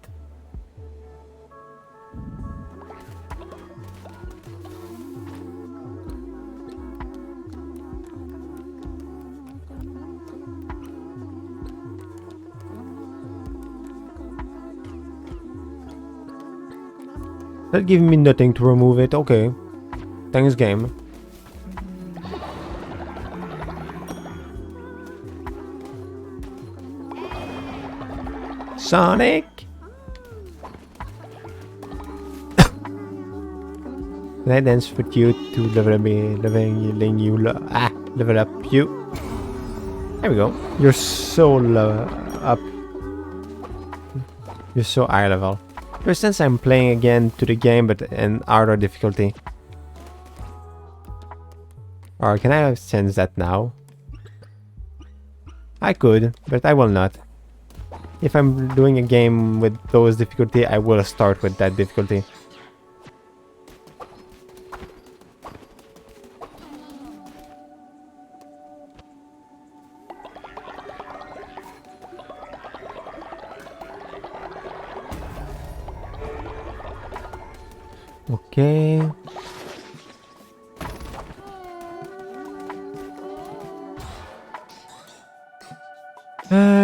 That gives me nothing to remove it. Okay. Thanks, game. Sonic! Can I dance with you to level up you? There we go. You're so up. You're so high level. Ever since I'm playing again to the game, but in harder difficulty. Or can I sense that now? I could, but I will not. If I'm doing a game with those difficulty, I will start with that difficulty. Okay.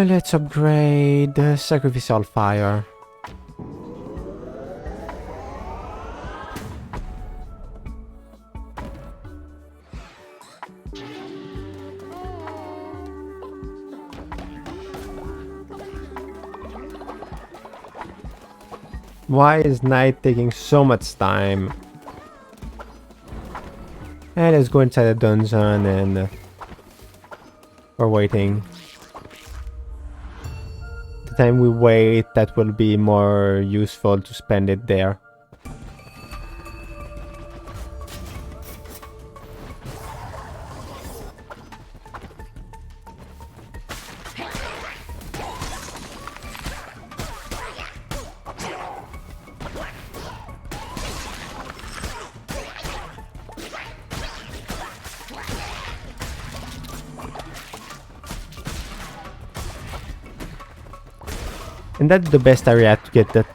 Let's upgrade the sacrificial fire. Why is night taking so much time? And let's go inside the dungeon and we're waiting. The time we wait, that will be more useful to spend it there. And that's the best area to get that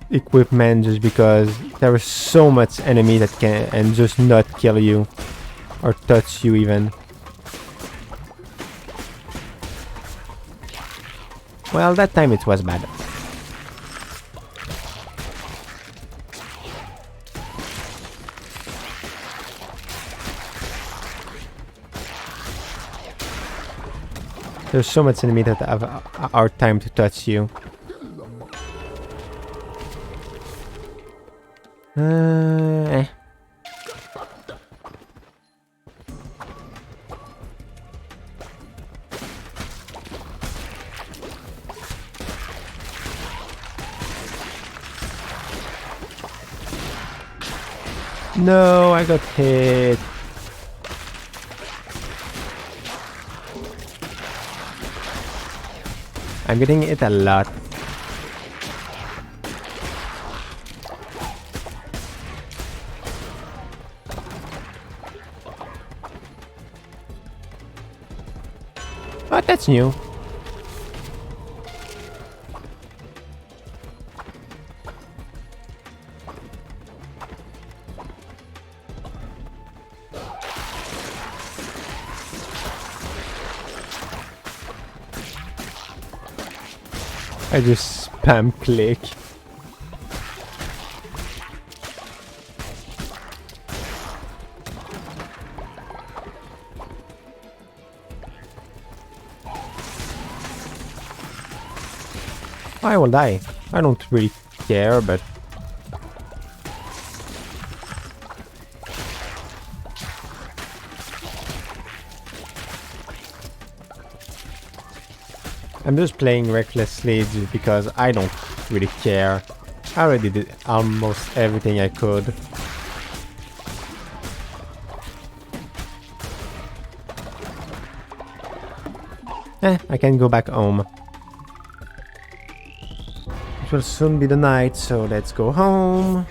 equipment, just because there is so much enemy that can and just not kill you or touch you even. Well, that time it was bad. There's so much enemy that have a hard time to touch you. Eh. No, I got hit. I'm getting it a lot. Oh, that's new. I just spam click. I will die. I don't really care, but... I'm just playing recklessly just because I don't really care. I already did almost everything I could. I can go back home. It will soon be the night, so let's go home.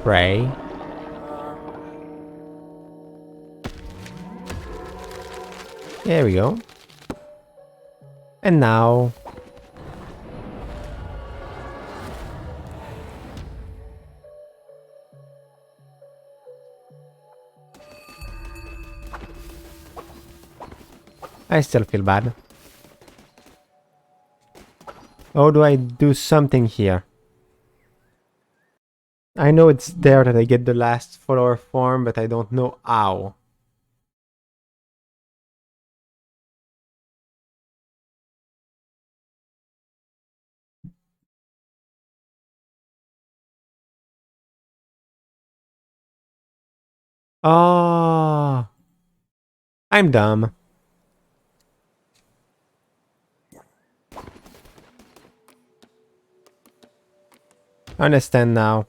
Pray. There we go. And now... I still feel bad. How do I do something here? I know it's there that I get the last follower form, but I don't know how. Oh, I'm dumb. I understand now.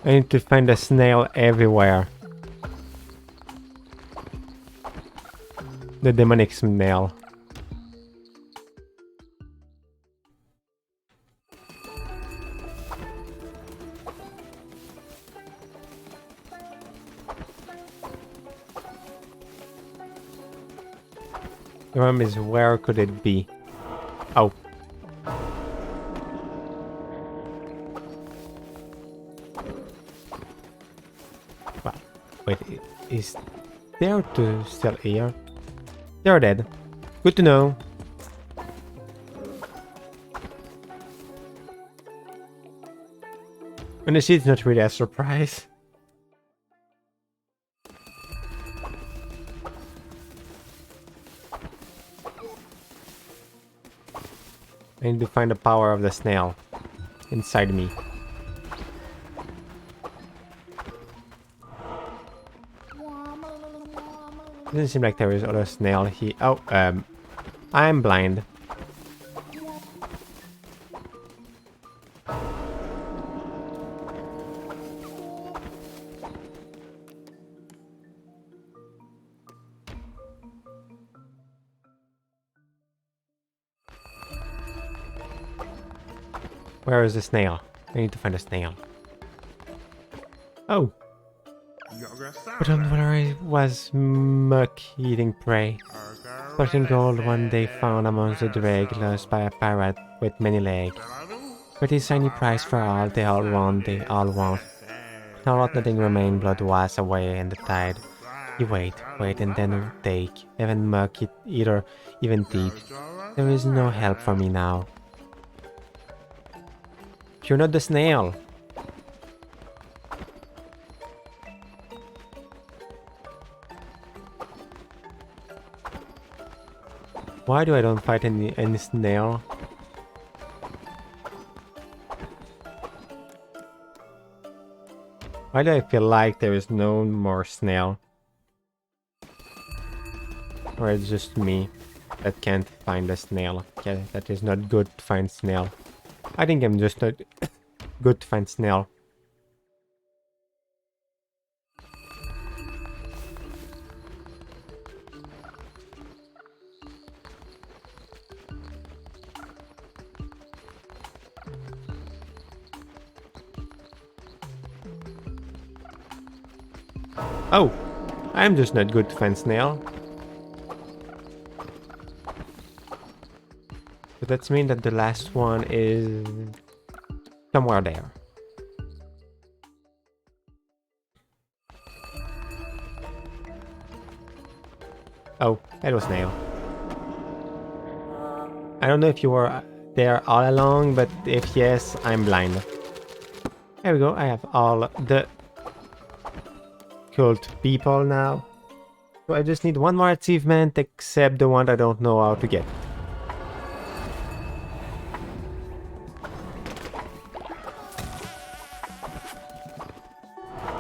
I need to find a snail everywhere. The demonic snail. The problem is, where could it be? Oh. Well, wait, is there two still here? They're dead. Good to know. Honestly, it's not really a surprise. I need to find the power of the snail inside me. Doesn't seem like there is other snail here. Oh, I'm blind. Where is the snail? I need to find a snail. Oh! But on where I was muck eating prey. Spotting gold one day found amongst the drag lost by a pirate with many legs. Pretty shiny price for all, they all want, they all want. Now what nothing remained, blood was away in the tide. You wait, and then take, even muck it either, even teeth. There is no help for me now. You're not the snail. Why do I don't fight any snail? Why do I feel like there is no more snail? Or it's just me that can't find a snail. Yeah, that is not good to find snail. I think I'm just not good to find snail. Oh! I'm just not good to find snail. that means that the last one is somewhere there. Oh, hello snail. I don't know if you were there all along, but if yes, I'm blind. There we go, I have all the cult people now. So I just need one more achievement, except the one I don't know how to get.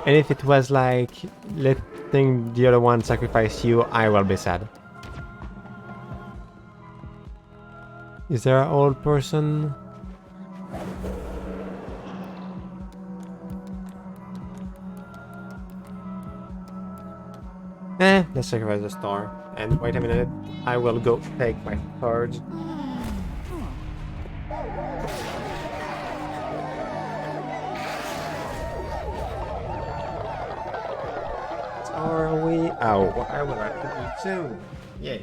And if it was like letting the other one sacrifice you, I will be sad. Is there an old person? Let's sacrifice the star. And wait a minute, I will go take my cards. Are we? Oh, I will have to eat soon. Yes.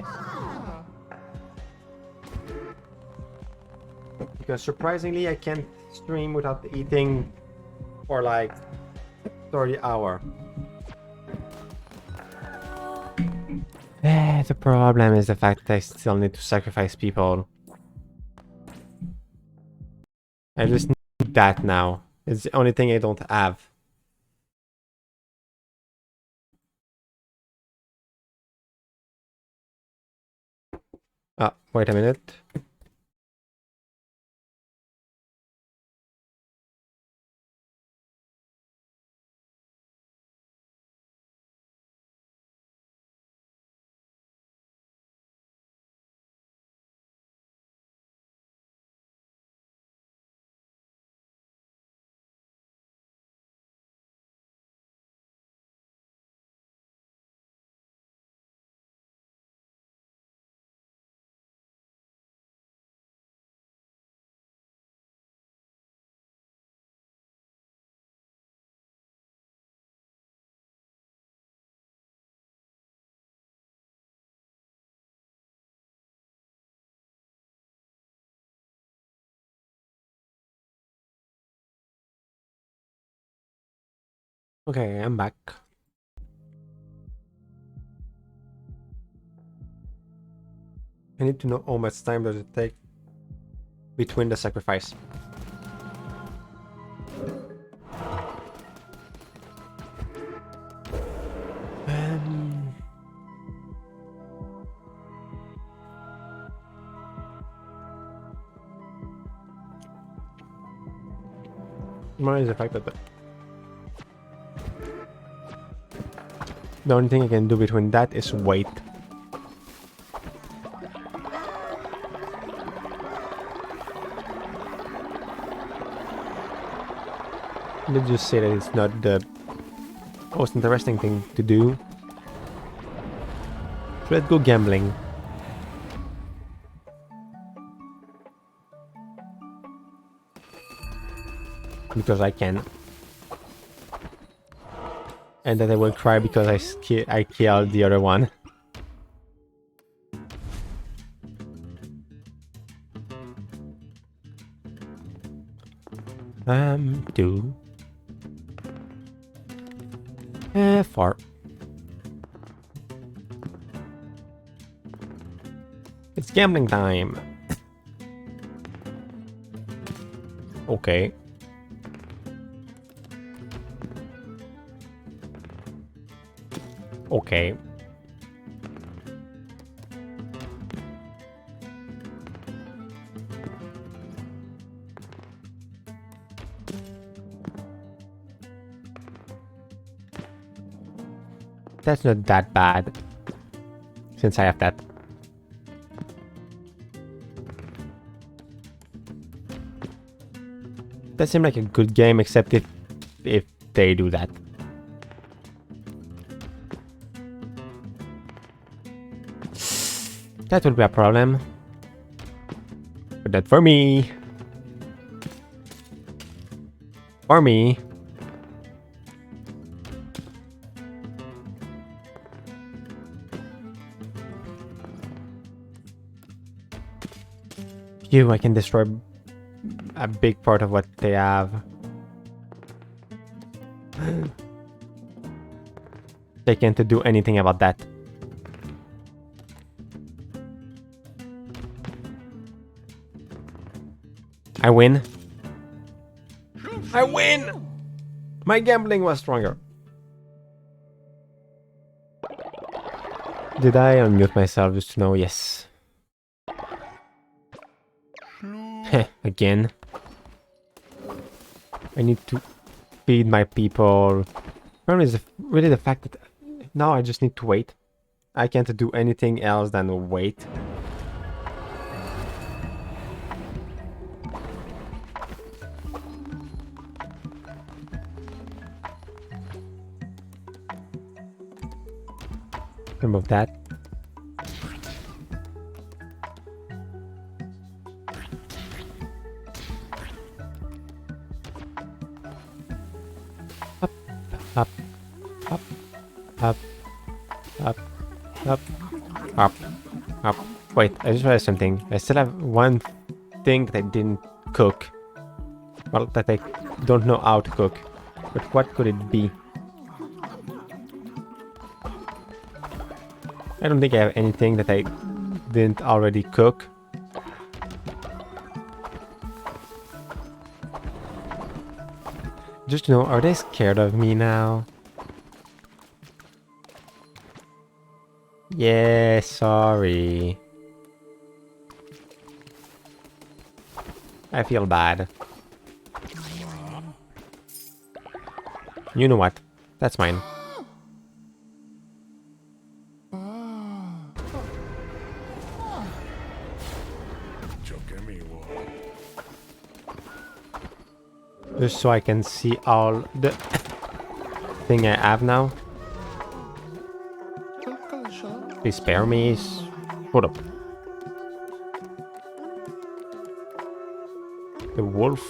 Because surprisingly, I can't stream without eating for like 30 hours. The problem is the fact that I still need to sacrifice people. I just need that now. It's the only thing I don't have. Wait a minute. Okay, I'm back. I need to know how much time does it take between the sacrifice. More is the fact that the only thing I can do between that is wait. Let's just say that it's not the most interesting thing to do. So let's go gambling. Because I can. And then I will cry because I killed the other one. Two. 4. It's gambling time. Okay. Okay. That's not that bad. Since I have that. That seems like a good game, except if they do that. That would be a problem. But that for me. For me. you, I can destroy a big part of what they have. They can't do anything about that. I win. I win! My gambling was stronger. Did I unmute myself just to know? Yes. Heh, again. I need to feed my people. Problem is really the fact that now I just need to wait. I can't do anything else than wait. Remove that. Up, up, up, up, up, up, up, up. Wait, I just realized something. I still have one thing that I didn't cook. Well, that I don't know how to cook. But what could it be? I don't think I have anything that I didn't already cook. Just to know, are they scared of me now? Yeah, sorry. I feel bad. You know what? That's mine. Just so I can see all the thing I have now. Please spare me. Hold up. The wolf.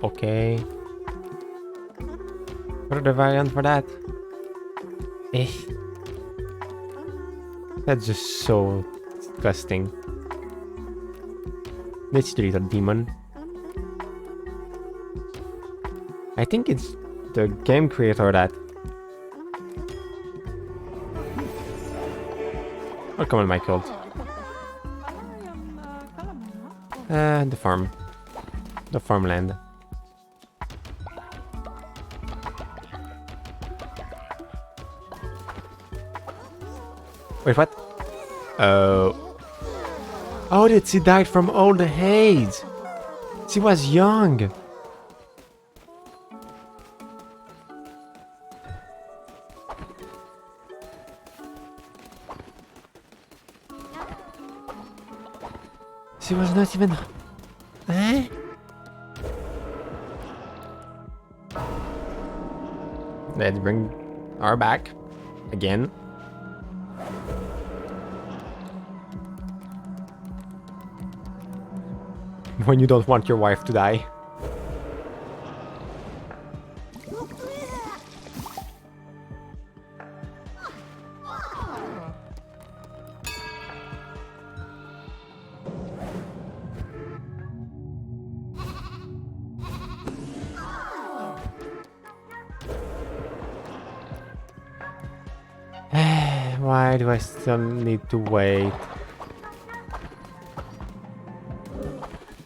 Okay. What are the variant for that? Eh. That's just so disgusting. This little demon. I think it's the game creator that... Oh, come on, Michael. The farm. The farmland. Wait, what? Oh. Oh, she died from old age. She was young. She was not even... Eh? Let's bring her back. Again. When you don't want your wife to die. Why do I still need to wait?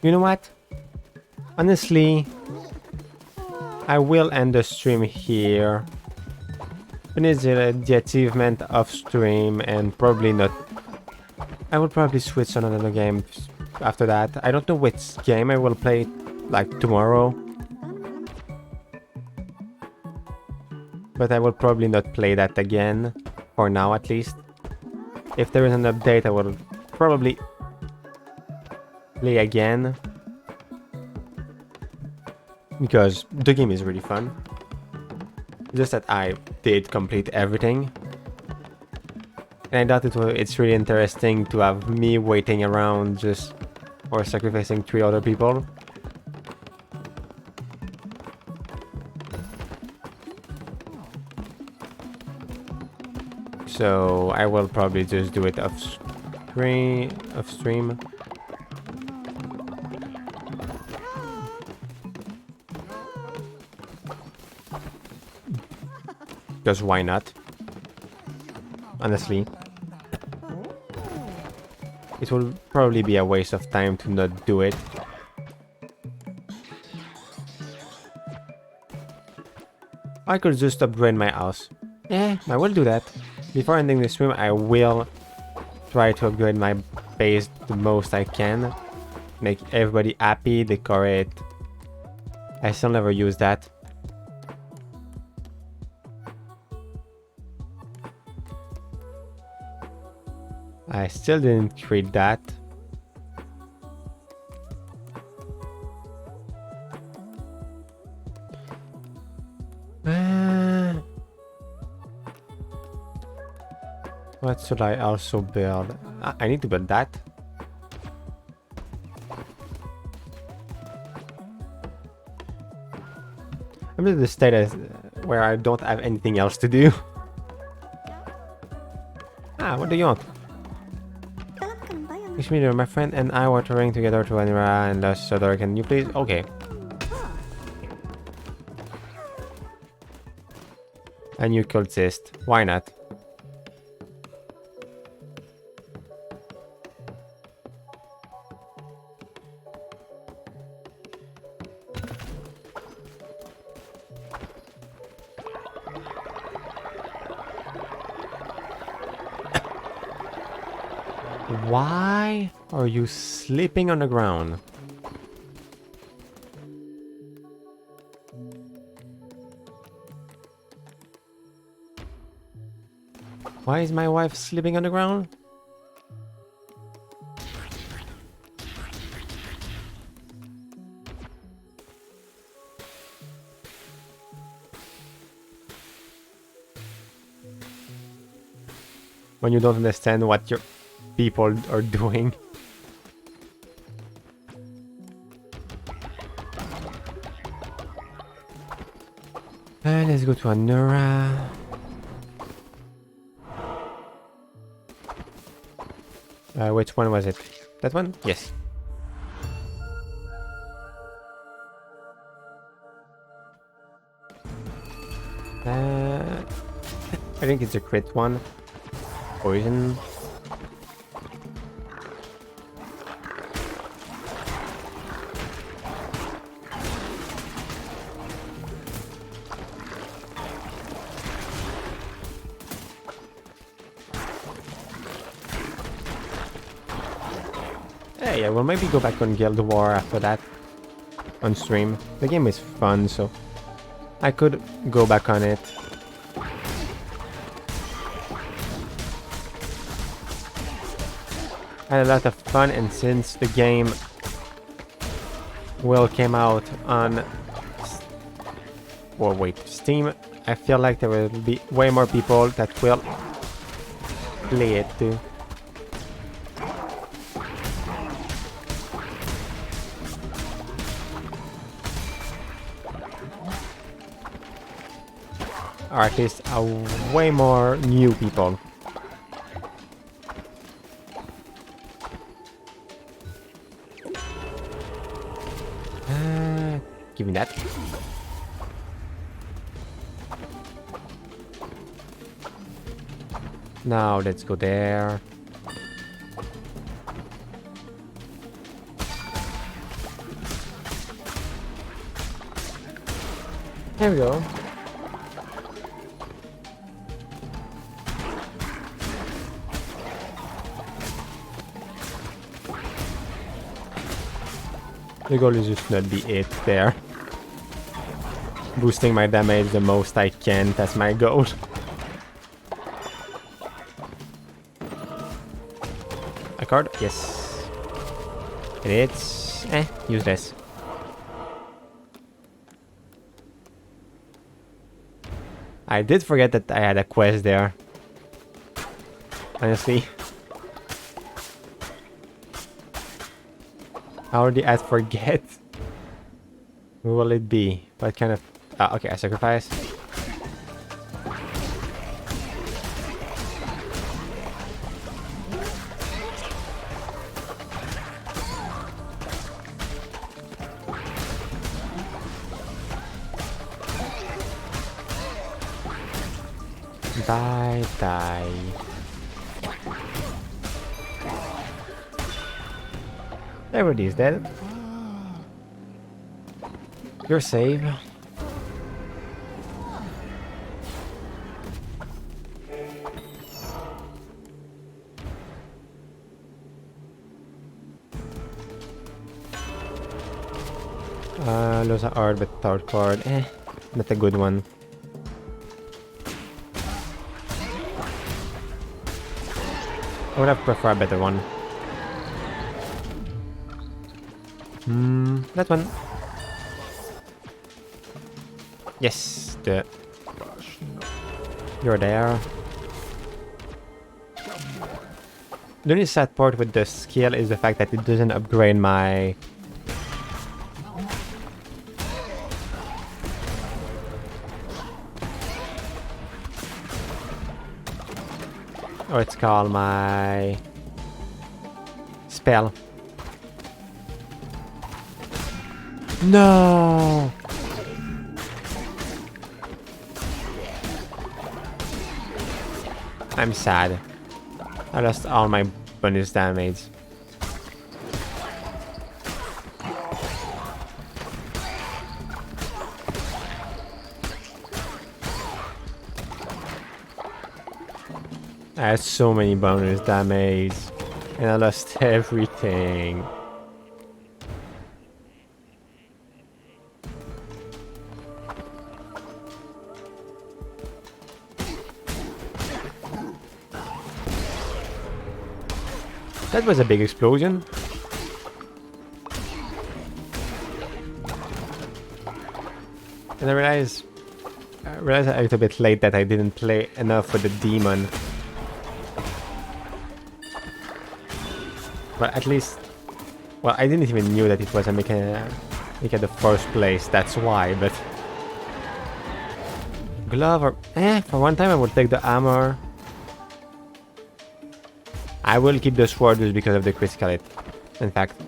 You know what? Honestly, I will end the stream here. Finish the achievement off stream and probably not. I will probably switch on another game after that. I don't know which game I will play like tomorrow. But I will probably not play that again. For now at least. If there is an update I will probably play again. Because the game is really fun. Just that I did complete everything. And I thought it's really interesting to have me waiting around just or sacrificing 3 other people. So I will probably just do it of stream. Because why not? Honestly. It will probably be a waste of time to not do it. I could just upgrade my house. Yeah, I will do that. Before ending the stream, I will try to upgrade my base the most I can. Make everybody happy, decorate. I still never use that. I still didn't create that. What should I also build? I need to build that. I'm in the state where I don't have anything else to do. What do you want? Wish me my friend and I were touring together to Anira and Lost Sodor. Can you please? Okay. A new cultist. Why not? Why are you sleeping on the ground? Why is my wife sleeping on the ground? When you don't understand what your people are doing. Let's go to Anura. Which one was it? That one? Yes. I think it's a crit one. Poison. Hey, I will maybe go back on Guild War after that. On stream. The game is fun, so I could go back on it. I had a lot of fun, and since the game will came out on Steam, I feel like there will be way more people that will play it too. Or at least way more new people. Give me that. Now let's go there. There we go. The goal is just not be it there. Boosting my damage the most I can, that's my goal. A card? Yes. It's useless. I did forget that I had a quest there. Honestly. How did I forget? Who will it be? What kind of... okay, I sacrifice. Die, die. Everybody's dead. You're safe. Lose a art, but third card. Not a good one. I would have preferred a better one. That one. Yes, you're there. The only sad part with the skill is the fact that it doesn't upgrade my... Oh, it's called my... spell. No! I'm sad. I lost all my bonus damage. I had so many bonus damage and I lost everything. That was a big explosion. And I realized a little bit late that I didn't play enough with the demon. But at least, well, I didn't even knew that it was a mechanic at the first place. That's why. But glove or for one time I would take the armor. I will keep the sword just because of the critical hit. In fact.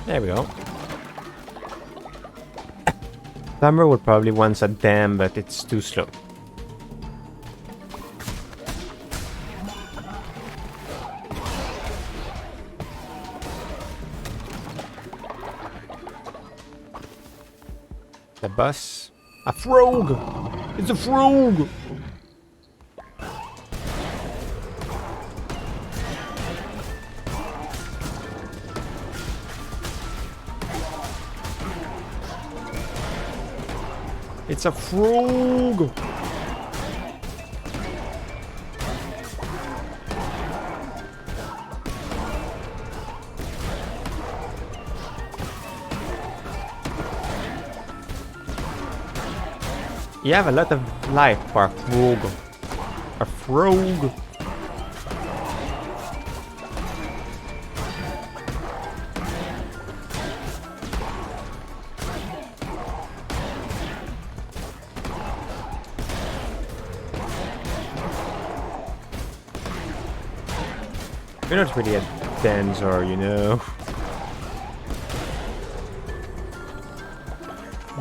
There we go. Summer would probably want a dam, but it's too slow. The bus. A frog! It's a frog! It's a frog! You have a lot of life for a frog. A frog! You're not really a dancer, you know.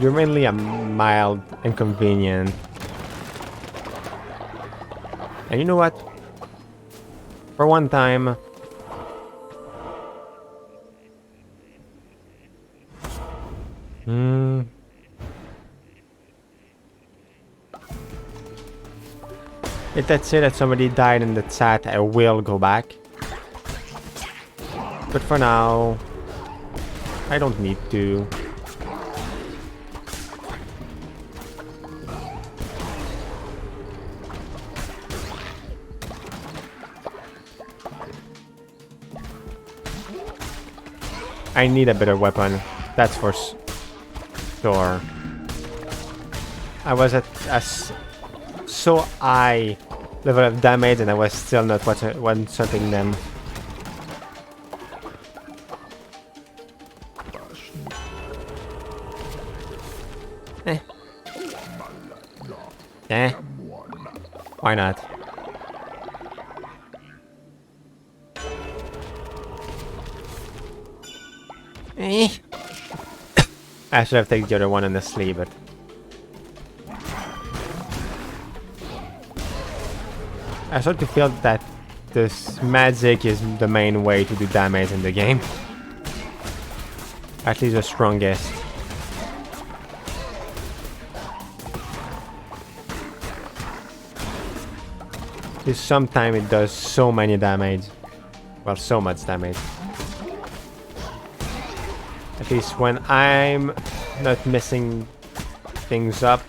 You're mainly a mild inconvenient. And you know what? For one time... If let's say that somebody died in the chat, I will go back. But for now, I don't need to. I need a better weapon, that's for sure. I was at a so high level of damage and I was still not one-shotting them. Eh? Why not? Eh? I should have taken the other one in the sleeve, but... I start to feel that this magic is the main way to do damage in the game. At least the strongest. Sometimes it does so many damage. Well, so much damage. At least when I'm not messing things up.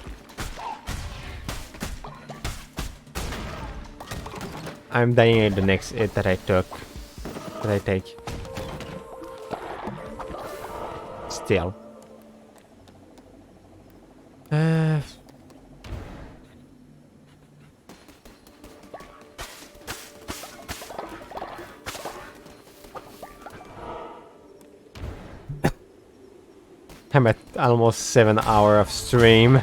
I'm dying at the next hit that I take. Still. I'm at almost 7 hours of stream.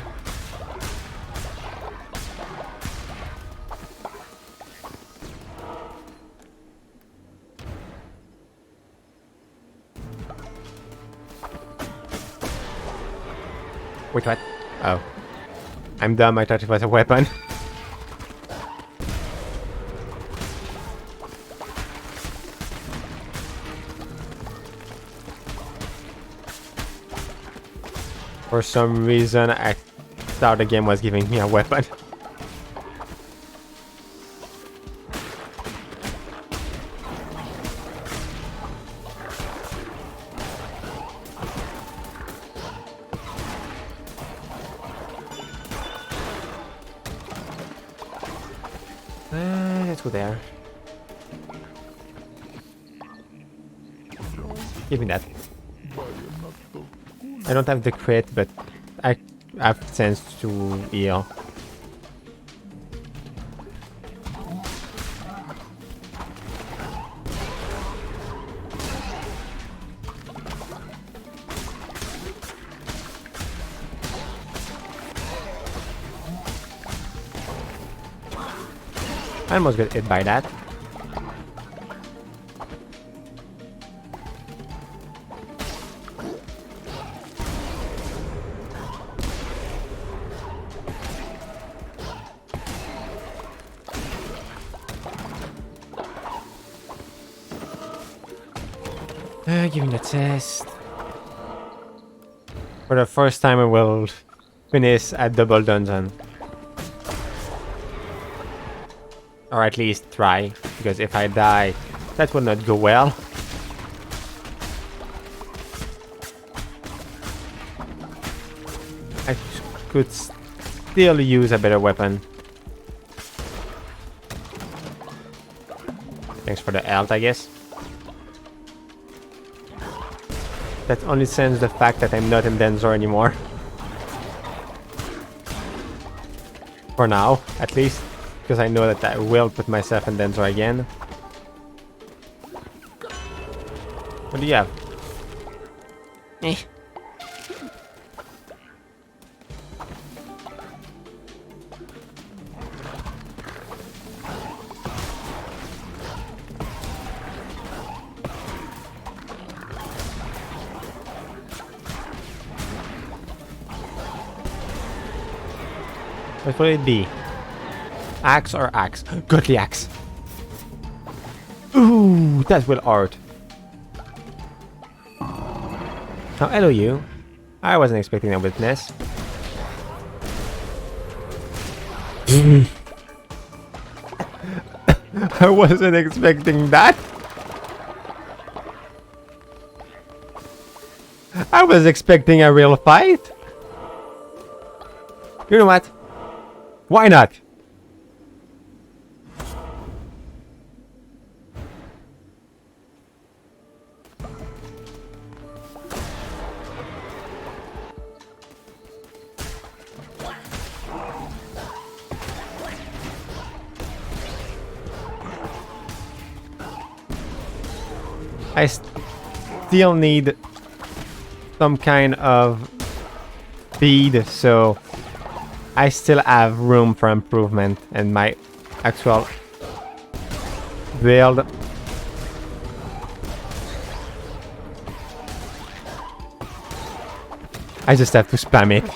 Wait, what? Oh. I'm dumb, I thought it was a weapon. For some reason, I thought the game was giving me a weapon. Let's go there. Give me that. I don't have the crit, but I have sense to heal. I almost got hit by that. Give me the test. For the first time I will finish a double dungeon. Or at least try, because if I die, that will not go well. I could still use a better weapon. Thanks for the health, I guess. That only sends the fact that I'm not in Denzor anymore. For now, at least. Because I know that I will put myself in Denzor again. What do you have? Eh. What will it be? Axe or axe? Godly axe. Ooh, that will hurt. Oh, hello you. I wasn't expecting a witness. I wasn't expecting that. I was expecting a real fight. You know what? Why not? I still need some kind of speed, so I still have room for improvement in my actual build. I just have to spam it.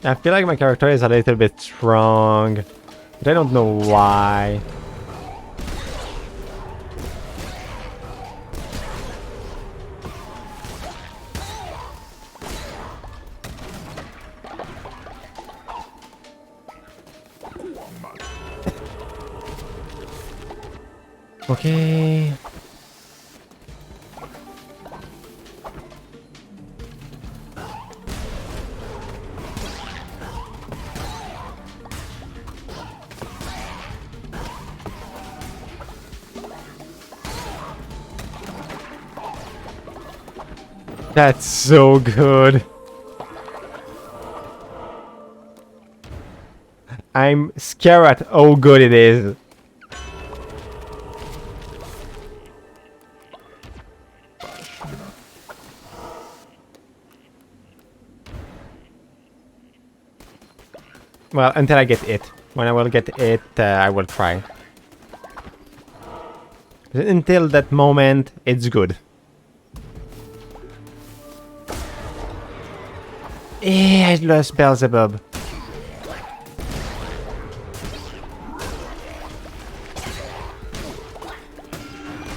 I feel like my character is a little bit strong, but I don't know why. Okay. That's so good. I'm scared at how good it is. Well, until I get it. When I will get it, I will try. Until that moment, it's good. I lost Beelzebub.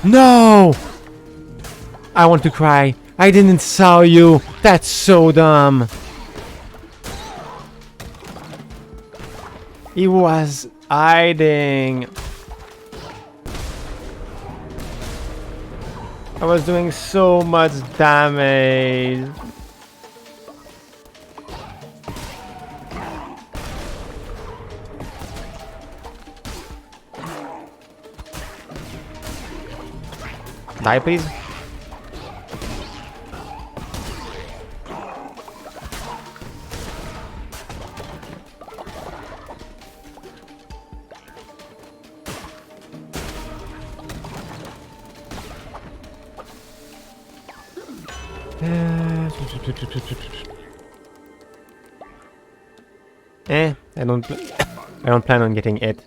No! I want to cry. I didn't saw you. That's so dumb. He was hiding. I was doing so much damage. Die, please. I don't plan on getting it.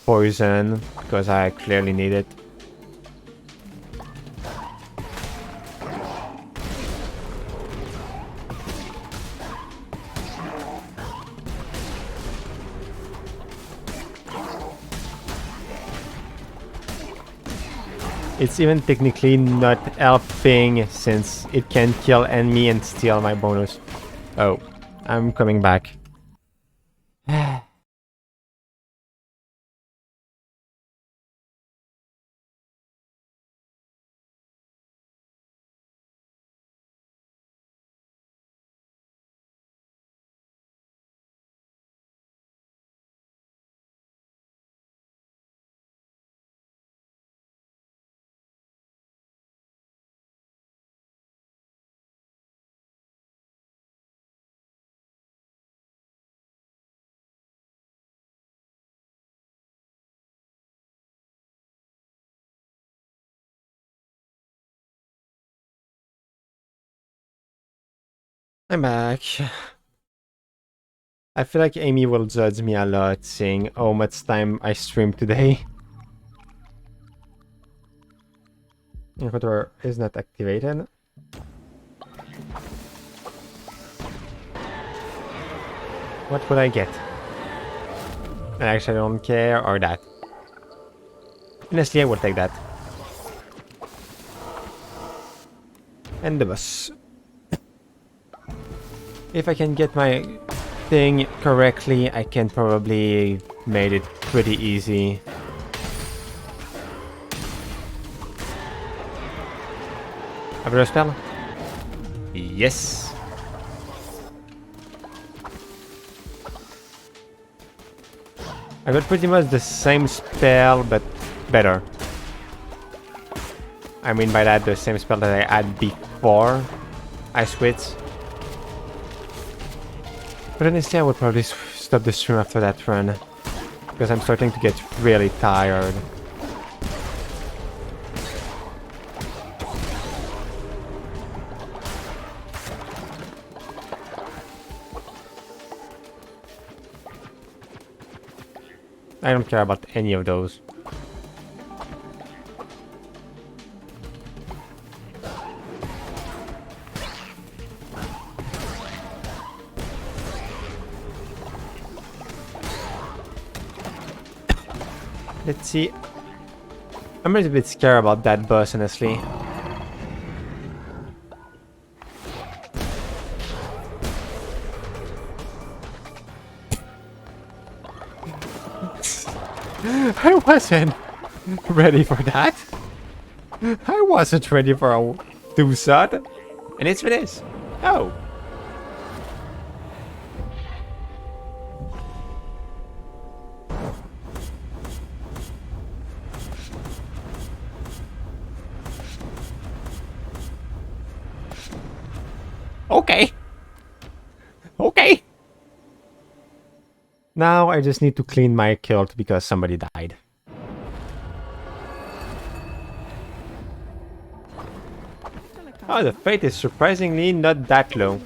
Poison, because I clearly need it. It's even technically not helping since it can kill enemy and steal my bonus. Oh, I'm coming back. I'm back. I feel like Amy will judge me a lot seeing how much time I streamed today. Inhibitor is not activated. What would I get? Actually, I don't care, or that. Honestly, I will take that. And the bus. If I can get my thing correctly, I can probably made it pretty easy. Have spell? Yes. I got pretty much the same spell, but better. I mean by that the same spell that I had before I switch. But honestly, I would probably stop the stream after that run. Because I'm starting to get really tired. I don't care about any of those. Let's see. I'm a little bit scared about that boss, honestly. I wasn't ready for that. I wasn't ready for a two-shot. And it's finished. Oh. Okay. Okay. Now I just need to clean my kilt because somebody died. Oh, the fate is surprisingly not that low.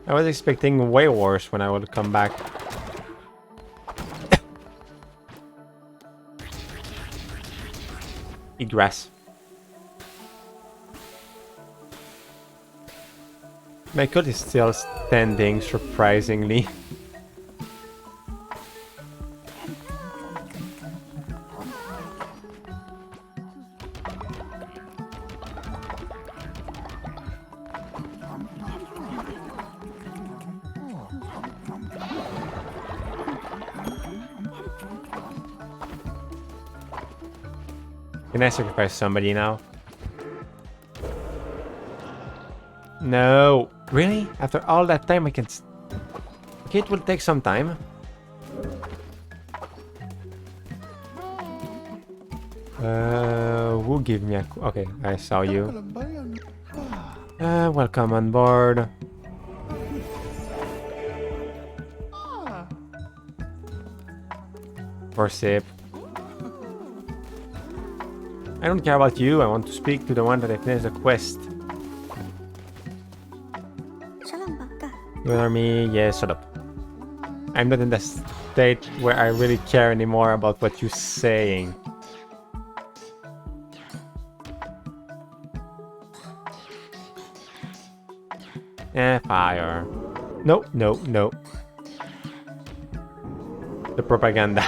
I was expecting way worse when I would come back. Eat grass. My cult is still standing, surprisingly. Can I sacrifice somebody now? No. Really? After all that time I can... Okay, it will take some time. Who gave me a... Okay, I saw you. Welcome on board. For sip. I don't care about you, I want to speak to the one that I finished the quest. You are me? Yes, shut up. I'm not in the state where I really care anymore about what you're saying. Fire. No, no, no. The propaganda.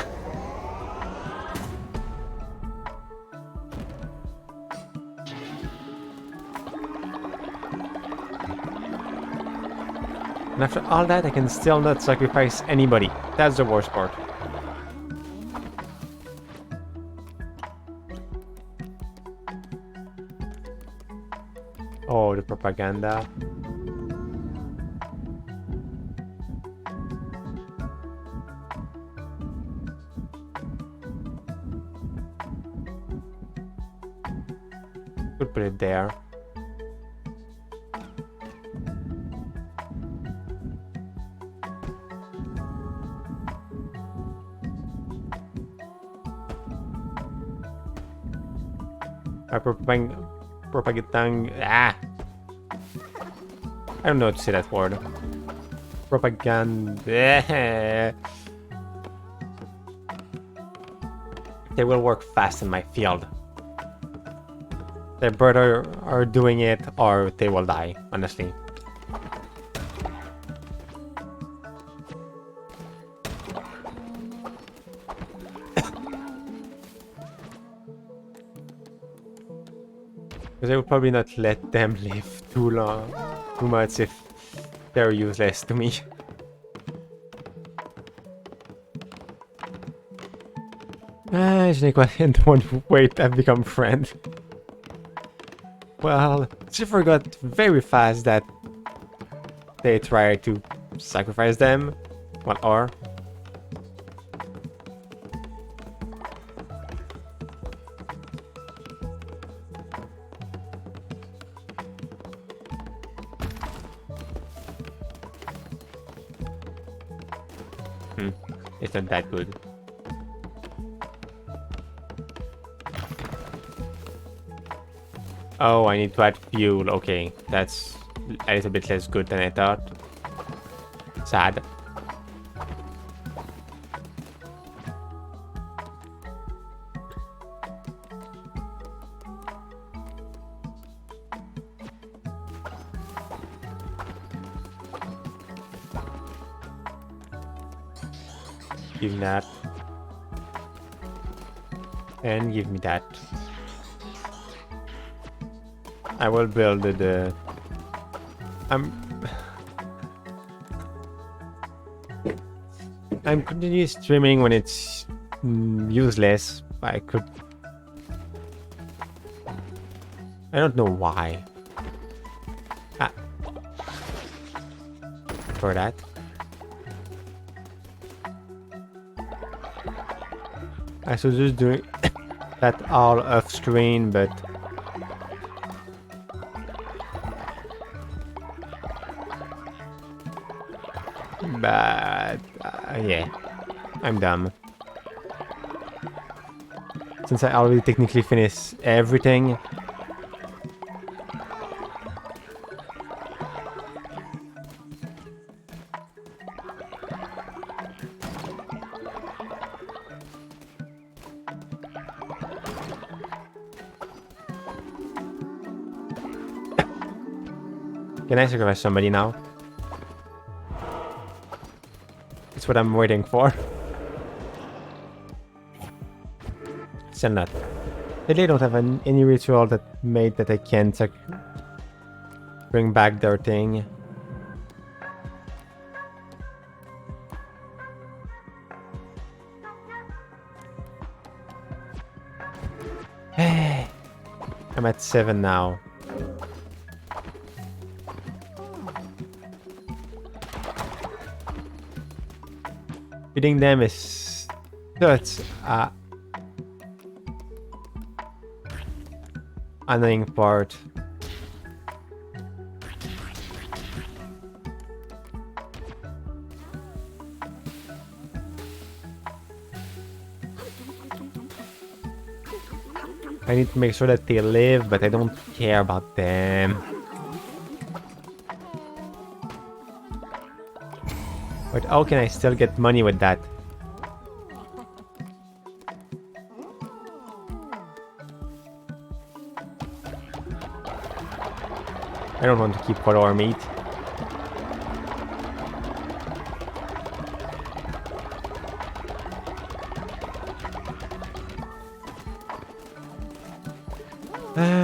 And after all that, I can still not sacrifice anybody. That's the worst part. Oh, the propaganda. Could put it there. Propagandang... Ah! I don't know how to say that word. Propaganda... They will work fast in my field. Their brother are doing it, or they will die, honestly. Because I would probably not let them live too much if they're useless to me. Snake and the one who wait have become friends. Well, she forgot very fast that they tried to sacrifice them. Well, or it's not that good. Oh, I need to add fuel. Okay, that's a little bit less good than I thought. Sad. Give me that. And give me that. I will build the... I'm continuing streaming when it's useless. I could... I don't know why. Ah. For that. I should just do that all off screen, but... But... yeah. I'm dumb. Since I already technically finished everything... Can I sacrifice somebody now? That's what I'm waiting for. Still not. They don't have any ritual that made that I can't bring back their thing. I'm at 7 now. Feeding them is such a annoying part. I need to make sure that they live, but I don't care about them. But how can I still get money with that? I don't want to keep follower meat.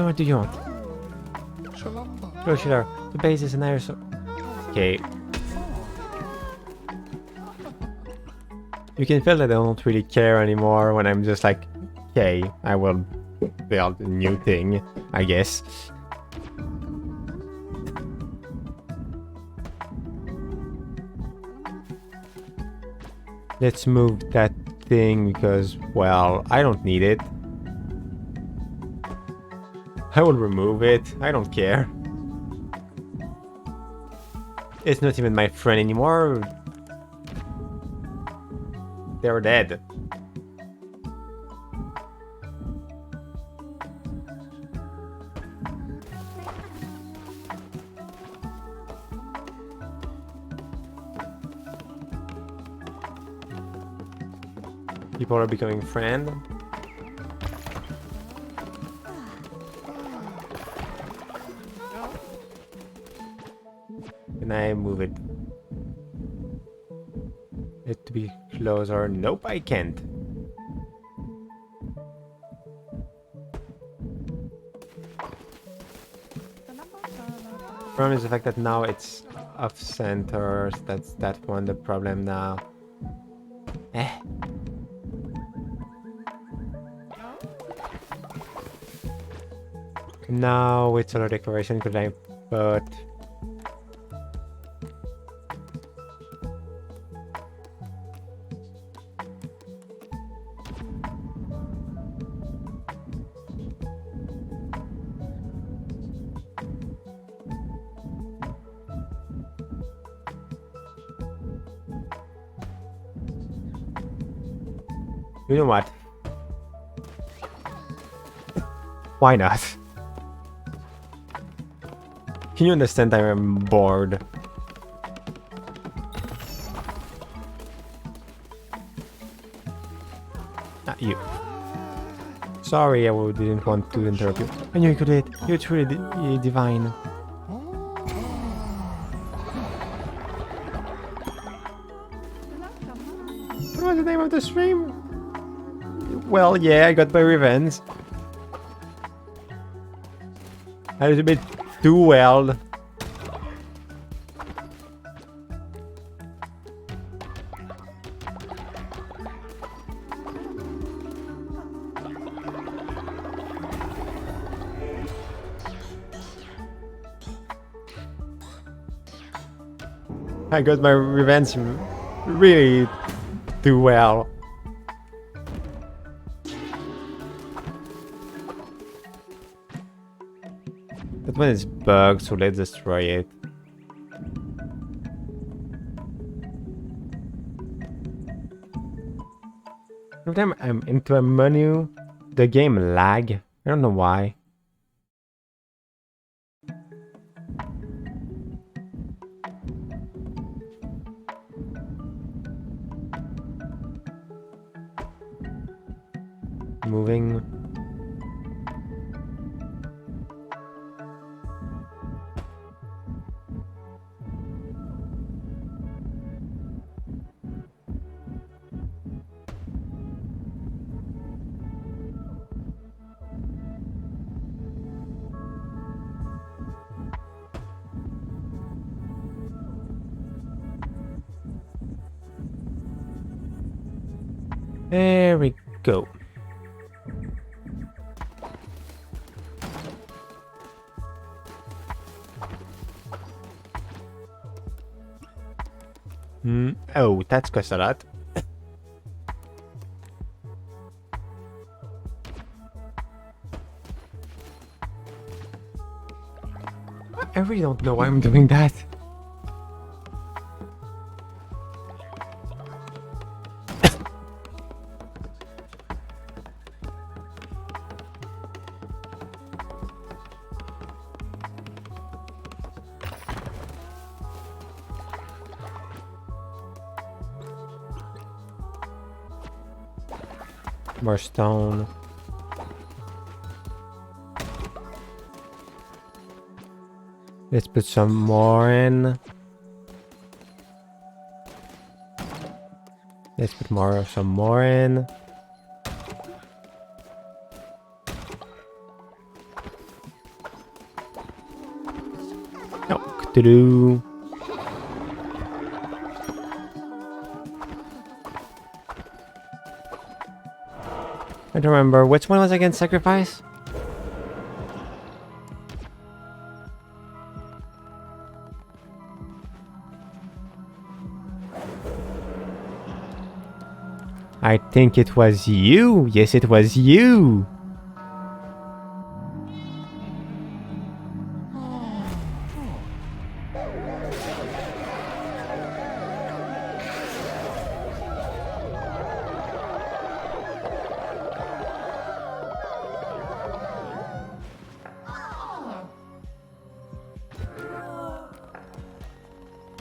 What do you want? Closure. The base is an iris. Okay. You can feel that I don't really care anymore when I'm just like, okay, I will build a new thing, I guess. Let's move that thing because, well, I don't need it. I will remove it. I don't care. It's not even my friend anymore. They're dead. People are becoming friends. Can I move it? It to be closer. Nope, I can't. Problem is the fact that now it's off center. That's that one the problem now. Now which other decoration could I put? You know what? Why not? Can you understand I am bored? Not you. Sorry, I didn't want to interrupt you. I knew you could it. You're truly divine. What was the name of the stream? Well, yeah, I got my revenge. A little bit too well. I got my revenge really too well. That one is bugged, so let's destroy it. Every time I'm into a menu, the game lag. I don't know why. Moving. There we go. Oh, that's cost a lot. I really don't know why I'm doing that. More stone. Let's put some more in. Let's put some more in. Oh, to-do. I don't remember. Which one was against sacrifice? I think it was you. Yes, it was you.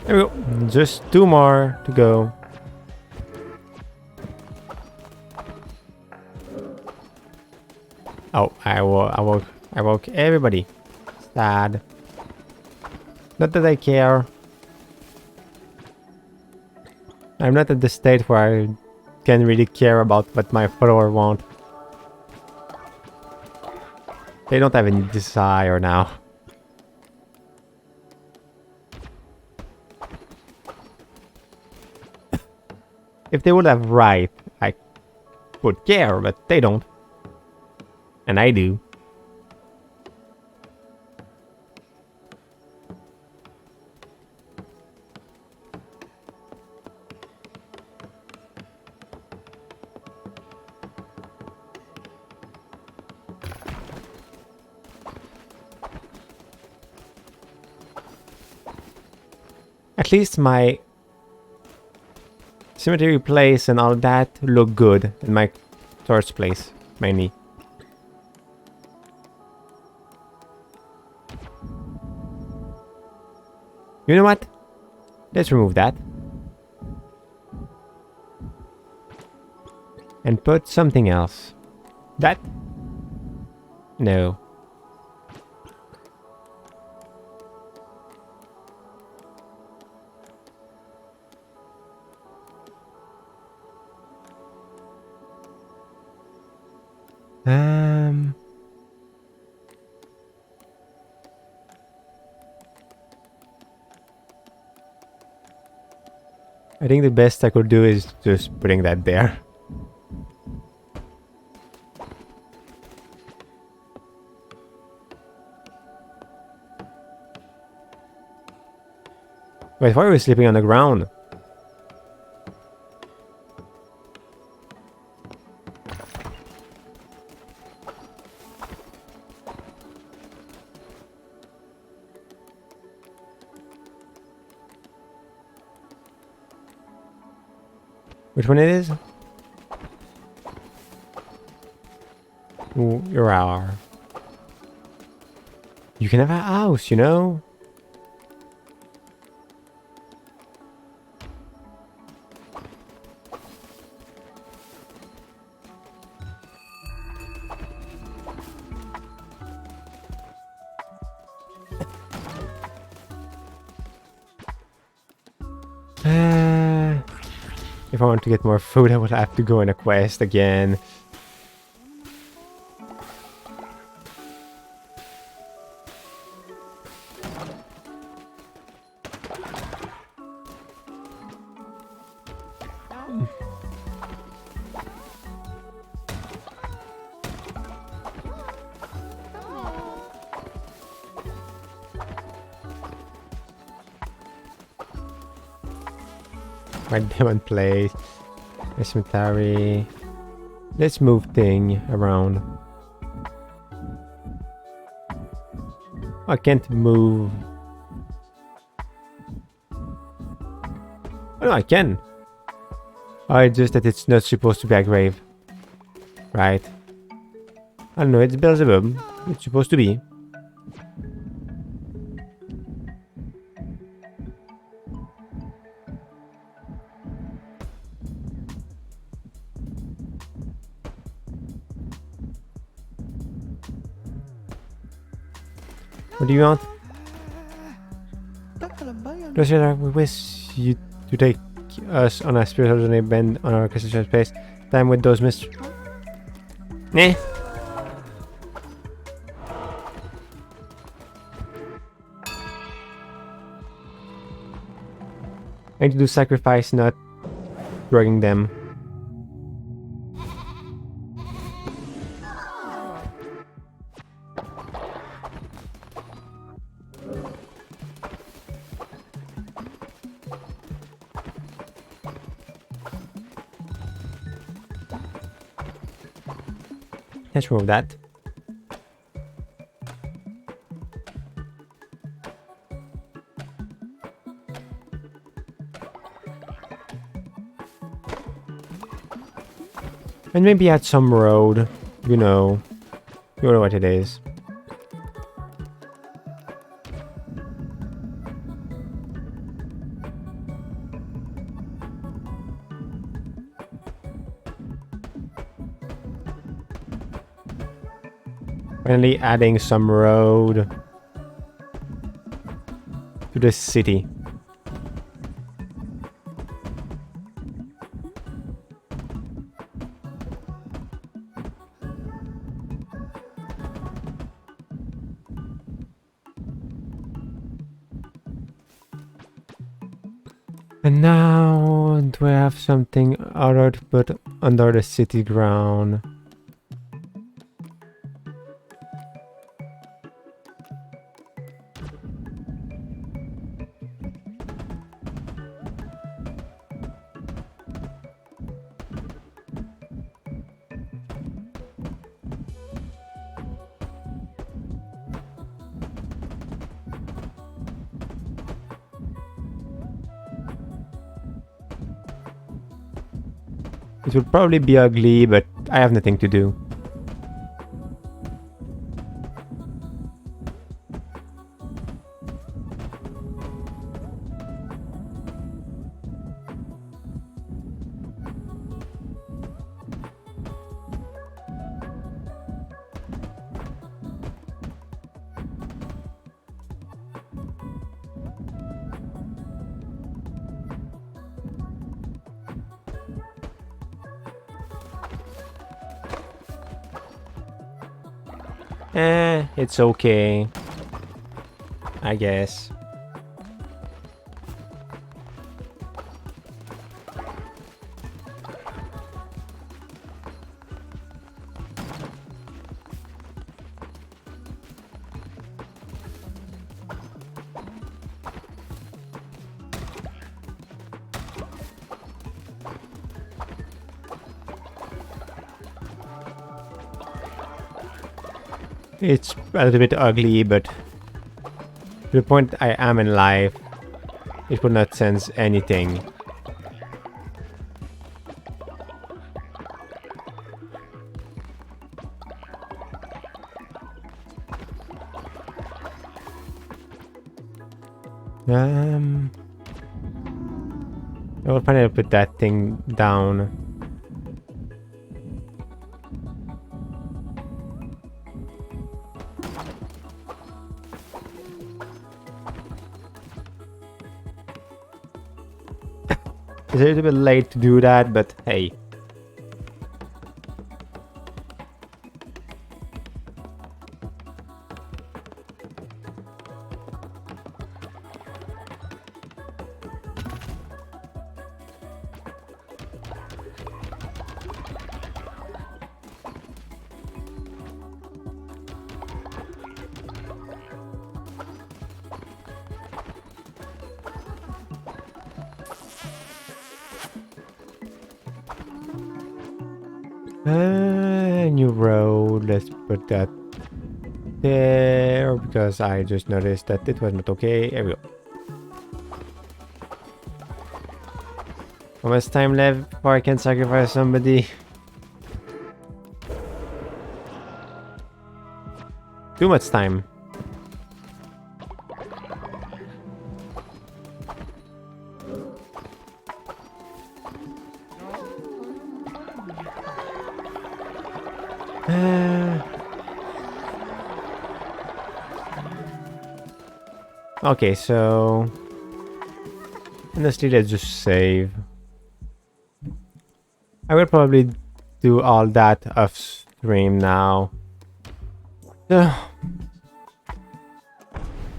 There we go. Just 2 more to go. Oh, I woke everybody. Sad. Not that I care. I'm not at the state where I can really care about what my follower want. They don't have any desire now. If they would have right, I would care, but they don't. And I do. At least my cemetery place and all that look good in my storage place, mainly. You know what? Let's remove that. And put something else. That? No. I think the best I could do is just putting that there. Wait, why are we sleeping on the ground? Which one it is? Ooh, you're our. You can have a house, you know? If I want to get more food, I would have to go on a quest again. My diamond place. My cemetery. Let's move thing around. I can't move. Oh no, I can. Oh, it's just that it's not supposed to be a grave. Right. I don't know, it's Beelzebub. It's supposed to be. What do you want? Luciana, we wish you to take us on a spiritual journey bend on our Christian space. Time with those mist. Nah. I need to do sacrifice, not drugging them. Let's remove that. And maybe add some road, you know what it is. Finally adding some road to the city. And now, do I have something other to put under the city ground? It will probably be ugly, but I have nothing to do. It's okay. I guess. It's a little bit ugly, but to the point I am in life, it would not sense anything. I will finally put that thing down. It's a little bit late to do that, but hey. New road. Let's put that there because I just noticed that it was not okay. Here we go. How much time left before I can sacrifice somebody? Too much time. Okay, so honestly, let's just save. I will probably do all that off stream now. So,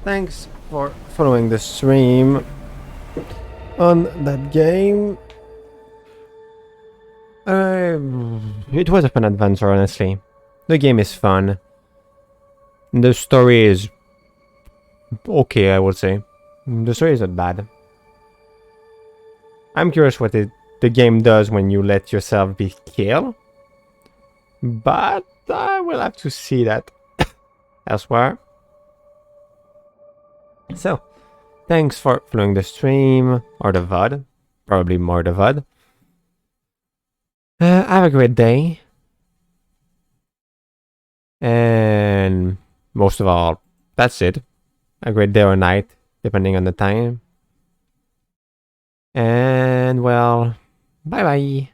thanks for following the stream on that game. It was a fun adventure, honestly. The game is fun. The story is okay, I would say. The story is not bad. I'm curious what the game does when you let yourself be killed. But I will have to see that elsewhere. So, thanks for following the stream, or the VOD. Probably more the VOD. Have a great day. And most of all, that's it. A great day or night, depending on the time. And well, bye bye.